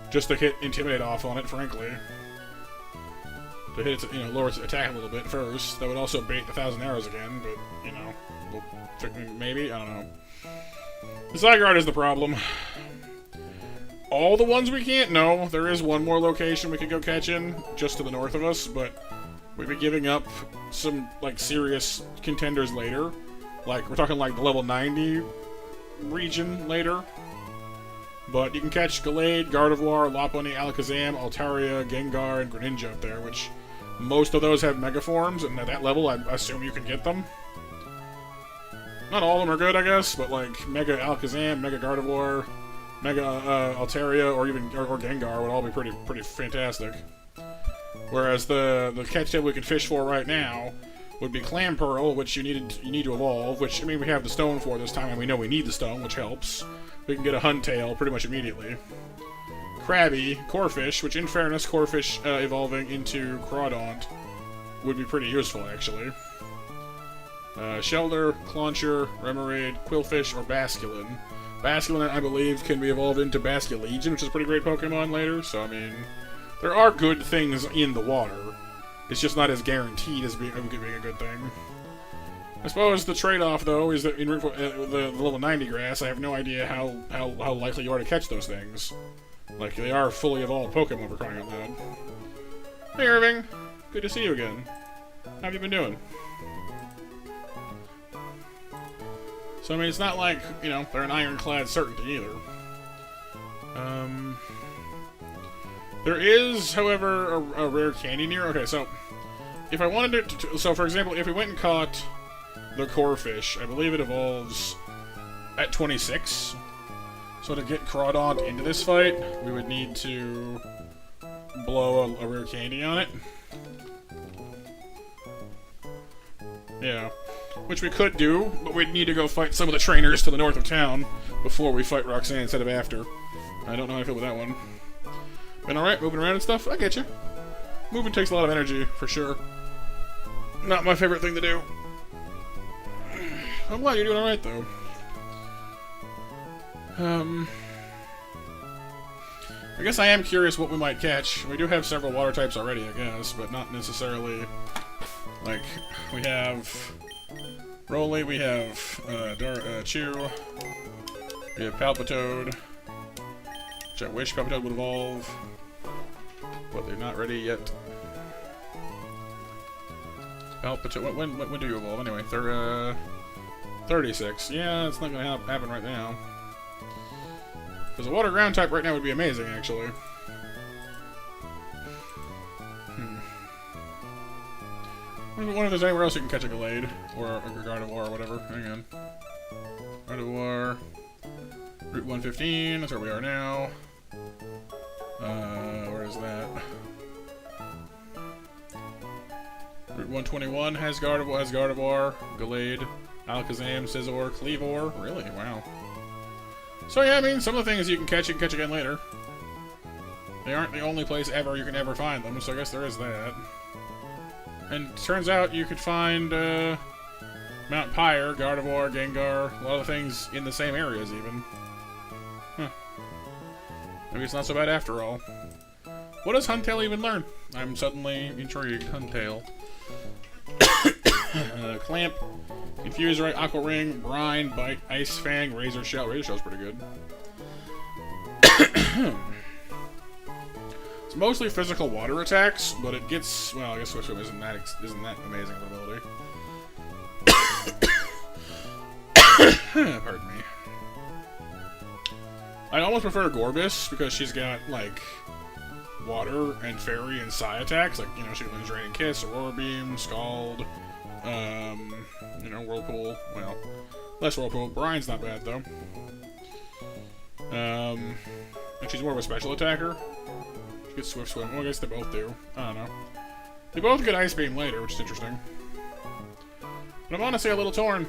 just to hit Intimidate off on it, frankly. To hit its, lower its attack a little bit first. That would also bait the Thousand Arrows again, but, maybe? I don't know. The Zygarde is the problem. All the ones we can't? No. There is one more location we could go catch in, just to the north of us, but we'd be giving up some, like, serious contenders later. Like, we're talking, like, the level 90 region later. But you can catch Gallade, Gardevoir, Lopunny, Alakazam, Altaria, Gengar, and Greninja up there, which most of those have Mega Forms, and at that level, I assume you can get them. Not all of them are good, I guess, but, like, Mega Alakazam, Mega Gardevoir, Mega Altaria, or Gengar would all be pretty fantastic. Whereas the catch table we can fish for right now would be Clamperl, which you need to evolve, which, I mean, we have the stone for this time, and we know we need the stone, which helps. We can get a Huntail pretty much immediately. Krabby, Corphish, which in fairness, Corphish evolving into Crawdaunt would be pretty useful, actually. Shelter, Clauncher, Remoraid, Quillfish, or Basculin. Basculin, I believe, can be evolved into Basculegion, which is a pretty great Pokemon later, so, I mean, there are good things in the water. It's just not as guaranteed as being a good thing. I suppose the trade-off, though, is that in the level 90 grass, I have no idea how likely you are to catch those things. Like, they are fully evolved Pokemon, for crying out loud. Hey, Irving. Good to see you again. How have you been doing? So, I mean, it's not like, you know, they're an ironclad certainty, either. There is, however, a rare candy near. Okay, so, if I wanted to... So, for example, if we went and caught the core fish, I believe it evolves at 26. So to get Crawdaunt into this fight, we would need to blow a rare candy on it. Yeah. Which we could do, but we'd need to go fight some of the trainers to the north of town before we fight Roxanne instead of after. I don't know how I feel with that one. Been alright, moving around and stuff? I get you. Moving takes a lot of energy, for sure. Not my favorite thing to do. I'm glad you're doing alright, though. I guess I am curious what we might catch. We do have several water types already, I guess, but not necessarily... Like, we have... Roly, we have Chew, we have Palpitoad, which I wish Palpitoad would evolve, but they're not ready yet. Palpitoad, when do you evolve anyway? 36. Yeah, it's not going to happen right now. Because a water ground type right now would be amazing, actually. I wonder if there's anywhere else you can catch a Gallade, or a Gardevoir, or whatever. Hang on. Gardevoir. Route 115, that's where we are now. Where is that? Route 121 has Gardevoir, Gallade, Alakazam, Scizor, Cleavor. Really? Wow. So yeah, I mean, some of the things you can catch again later. They aren't the only place ever you can ever find them, so I guess there is that. And it turns out you could find Mount Pyre, Gardevoir, Gengar, a lot of things in the same areas even. Huh. Maybe it's not so bad after all. What does Huntail even learn? I'm suddenly intrigued. Huntail. Clamp, Confuse Ray, Aqua Ring, Brine, Bite, Ice Fang, Razor Shell. Razor Shell's pretty good. It's mostly physical water attacks, but it gets, well, I guess Swift Swim isn't that amazing of an ability. Pardon me. I almost prefer Gorbis because she's got like water and fairy and Psy attacks, like, you know, she can use Raining Kiss, Aurora Beam, Scald, you know, Whirlpool. Well, less Whirlpool. Brian's not bad though. And she's more of a special attacker. She gets Swift Swim. Well, I guess they both do. I don't know. They both get Ice Beam later, which is interesting. But I'm honestly a little torn.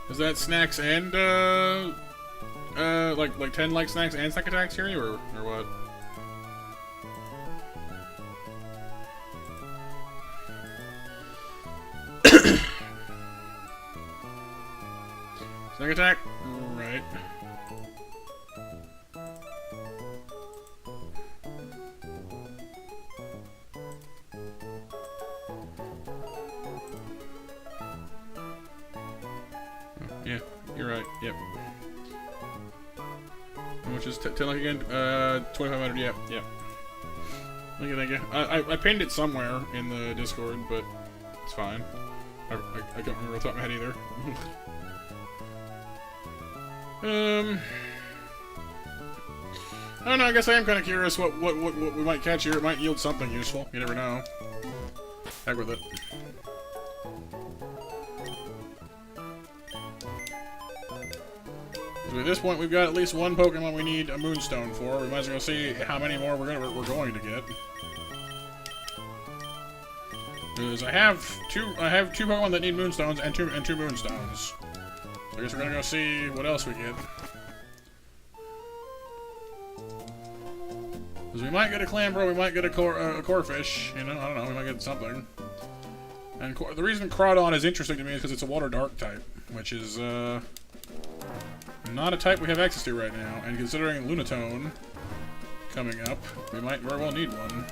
Is that snacks and like 10 like snacks and snack attacks here, or what? Snack attack? Right. Yeah, you're right. Yep. How much is 10 like again? 2,500. Yep. Yep. Thank you. I pinned it somewhere in the Discord, but it's fine. I don't remember off the top of my head either. I don't know. I guess I am kind of curious what we might catch here. It might yield something useful. You never know. Heck with it. So at this point, we've got at least one Pokemon we need a Moonstone for. We might as well see how many more we're going to get. Because I have two Pokemon that need Moonstones and two Moonstones. So I guess we're gonna go see what else we get. Because we might get a Clamburrow, we might get a Corphish, you know, I don't know, we might get something. And the reason Crawdaunt is interesting to me is because it's a Water Dark type, which is not a type we have access to right now. And considering Lunatone coming up, we might very well need one.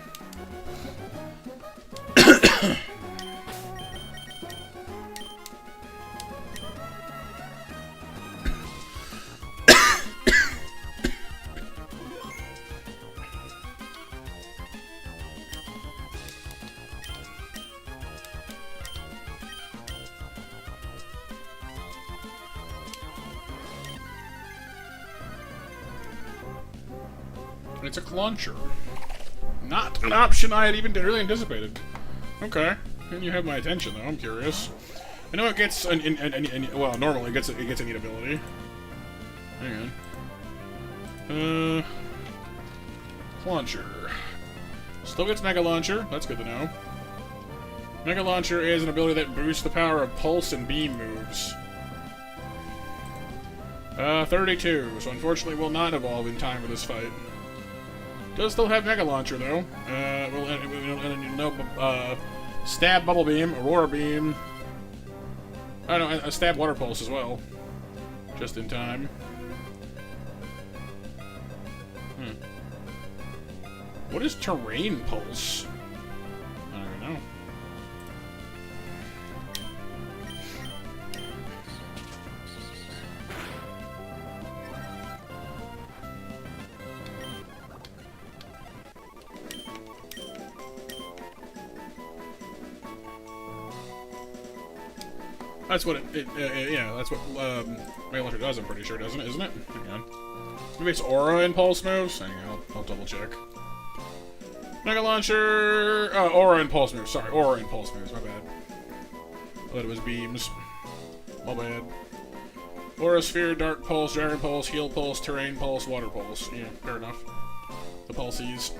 It's a launcher. Not an option I had even really anticipated. Okay. And you have my attention, though. I'm curious. I know it gets well, normally it gets a neat ability. Hang on. Launcher. Still gets Mega Launcher. That's good to know. Mega Launcher is an ability that boosts the power of pulse and beam moves. 32, so unfortunately will not evolve in time for this fight. Does still have Mega Launcher, though. Stab Bubble Beam, Aurora Beam. I don't know, a Stab Water Pulse as well. Just in time. What is Terrain Pulse? I don't know. That's what yeah, that's what Mega Launcher does, I'm pretty sure, isn't it? Hang on. Maybe it's Aura Impulse moves? Hang on, I'll double check. Mega Launcher... Aura Impulse moves. Sorry, Aura Impulse moves, my bad. I thought it was beams. My bad. Aura Sphere, Dark Pulse, Dragon Pulse, Heal Pulse, Terrain Pulse, Water Pulse. Yeah, fair enough. The pulses.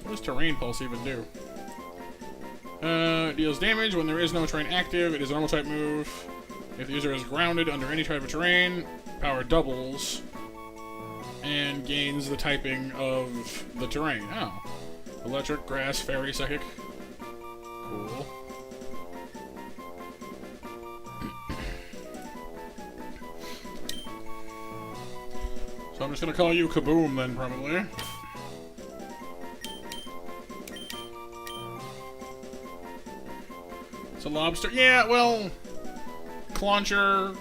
What does Terrain Pulse even do? Deals damage when there is no terrain active. It is a normal type move. If the user is grounded under any type of terrain, power doubles and gains the typing of the terrain. Oh. Electric, grass, fairy, psychic. Cool. So I'm just gonna call you Kaboom then, probably. It's a lobster. Yeah, well, Clauncher,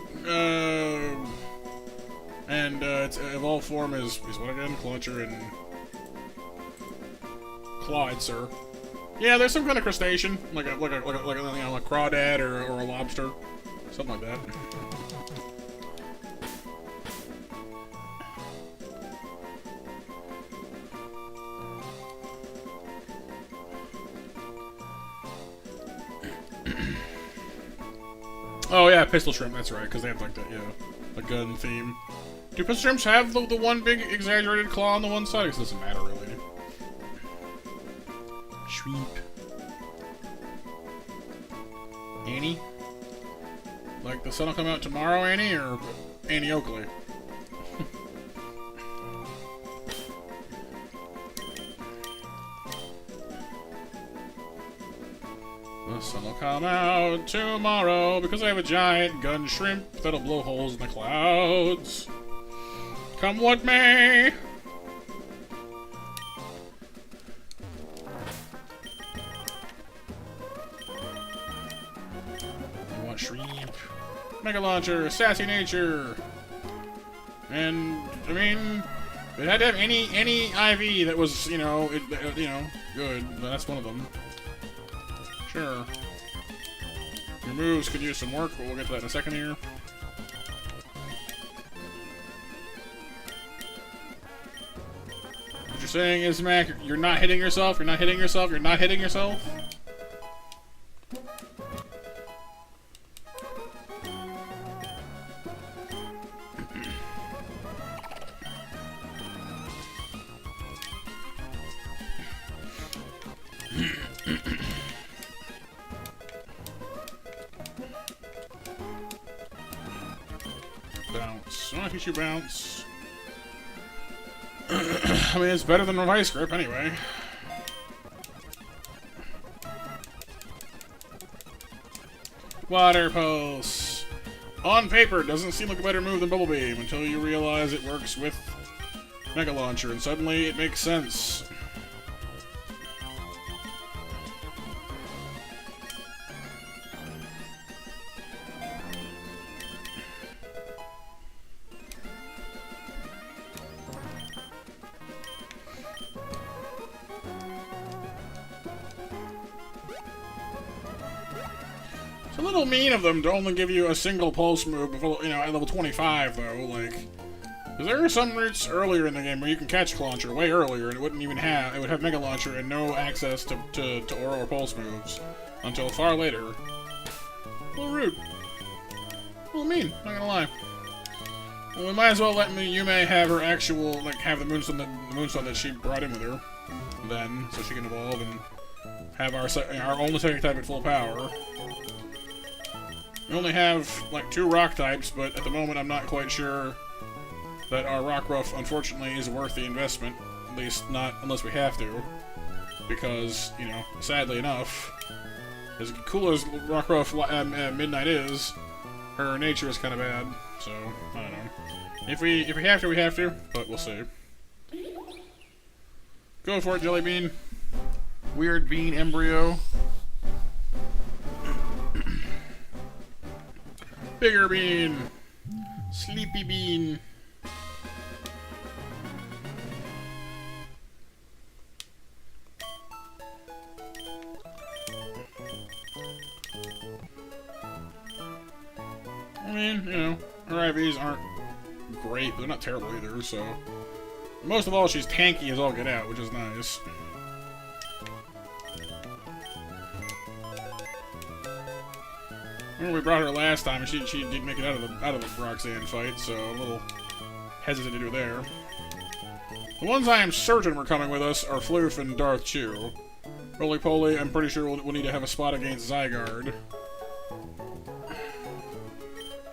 and its evolved form is what again? Clauncher and Clawed, sir. Yeah, there's some kind of crustacean, like a you know, a crawdad or a lobster, something like that. Oh yeah, pistol shrimp. That's right, because they have like the the gun theme. Do pistol shrimps have the one big exaggerated claw on the one side? It doesn't matter really. Shrimp. Annie? Like the sun will come out tomorrow, Annie, or Annie Oakley? The sun will come out tomorrow because I have a giant gun shrimp that'll blow holes in the clouds. Come what may! I want shrimp. Mega Launcher, sassy nature! And, I mean, it had to have any IV that was, you know, good. That's one of them. Sure. Your moves could use some work, but we'll get to that in a second here. What you're saying is, Mac, you're not hitting yourself, you're not hitting yourself, you're not hitting yourself? Bounce. I'll teach you bounce. I mean, it's better than a vice grip anyway. Water Pulse. On paper, doesn't seem like a better move than Bubble Beam until you realize it works with Mega Launcher, and suddenly it makes sense. It's a little mean of them to only give you a single pulse move before, you know, at level 25, though, like... Because there are some routes earlier in the game where you can catch Launcher way earlier, and it wouldn't even have... It would have Mega Launcher and no access to Aura or Pulse moves until far later. A little rude. A little mean, not gonna lie. Well, we might as well let Yume have her actual, like, have the moonstone that she brought in with her, then, so she can evolve and have our only psychic type at full power. We only have, like, 2 rock types, but at the moment I'm not quite sure that our Rockruff, unfortunately, is worth the investment. At least not unless we have to. Because, you know, sadly enough, as cool as Rockruff Midnight is, her nature is kind of bad. So, I don't know. If we have to, we have to, but we'll see. Go for it, Jelly Bean. Weird Bean Embryo. Bigger Bean. Sleepy Bean. I mean, you know, her IVs aren't great, but they're not terrible either, so... Most of all, she's tanky as all get out, which is nice. Remember we brought her last time, and she didn't make it out of the Roxanne fight, so a little hesitant to do there. The ones I am certain were coming with us are Floof and Darth Chew. Roly Poly, I'm pretty sure we'll need to have a spot against Zygarde.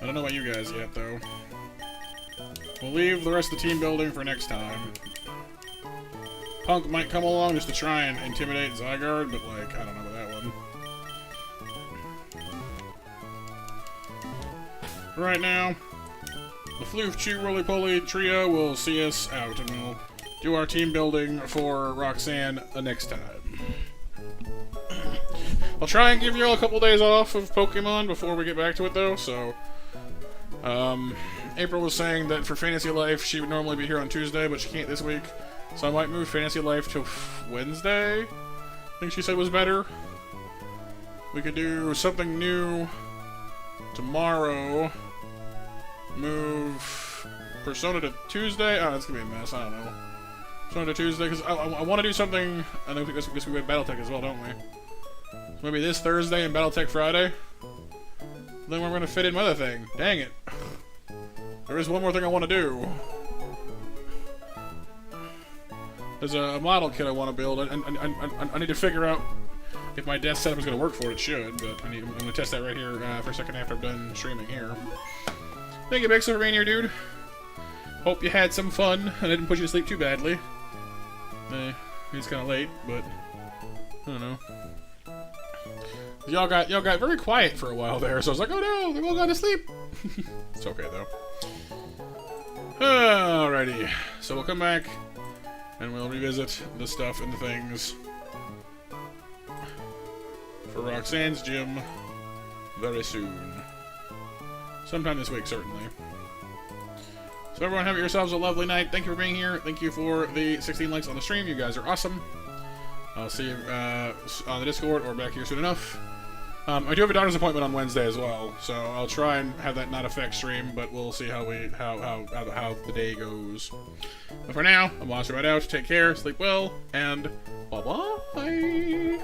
I don't know about you guys yet, though. We'll leave the rest of the team building for next time. Punk might come along just to try and intimidate Zygarde, but, like, I don't know about that one. Right now, the Floof, Chew, Roly Poly trio will see us out, and we'll do our team building for Roxanne the next time. I'll try and give you all a couple days off of Pokemon before we get back to it, though, so... April was saying that for Fantasy Life, she would normally be here on Tuesday, but she can't this week. So I might move Fantasy Life to Wednesday. I think she said was better. We could do something new tomorrow. Move Persona to Tuesday. Oh, that's gonna be a mess. I don't know. Persona to Tuesday, because I want to do something. I know because we have Battletech as well, don't we? So maybe this Thursday and Battletech Friday. Then we're going to fit in my other thing. Dang it. There is one more thing I want to do. There's a model kit I want to build. I need to figure out if my desk setup is going to work for it. It should, but I'm going to test that right here for a second after I'm done streaming here. Thank you, Bixer, for being here, dude. Hope you had some fun. I didn't put you to sleep too badly. It's kind of late, but I don't know. Y'all got very quiet for a while there, so I was like, oh no, they all got to sleep. It's okay though. Alrighty, so we'll come back and we'll revisit the stuff and the things for Roxanne's gym very soon. Sometime this week, certainly. So everyone, have yourselves a lovely night. Thank you for being here. Thank you for the 16 likes on the stream. You guys are awesome. I'll see you on the Discord or back here soon enough. I do have a doctor's appointment on Wednesday as well, so I'll try and have that not affect stream, but we'll see how the day goes. But for now, I'm Monster right out. Take care, sleep well, and bye-bye.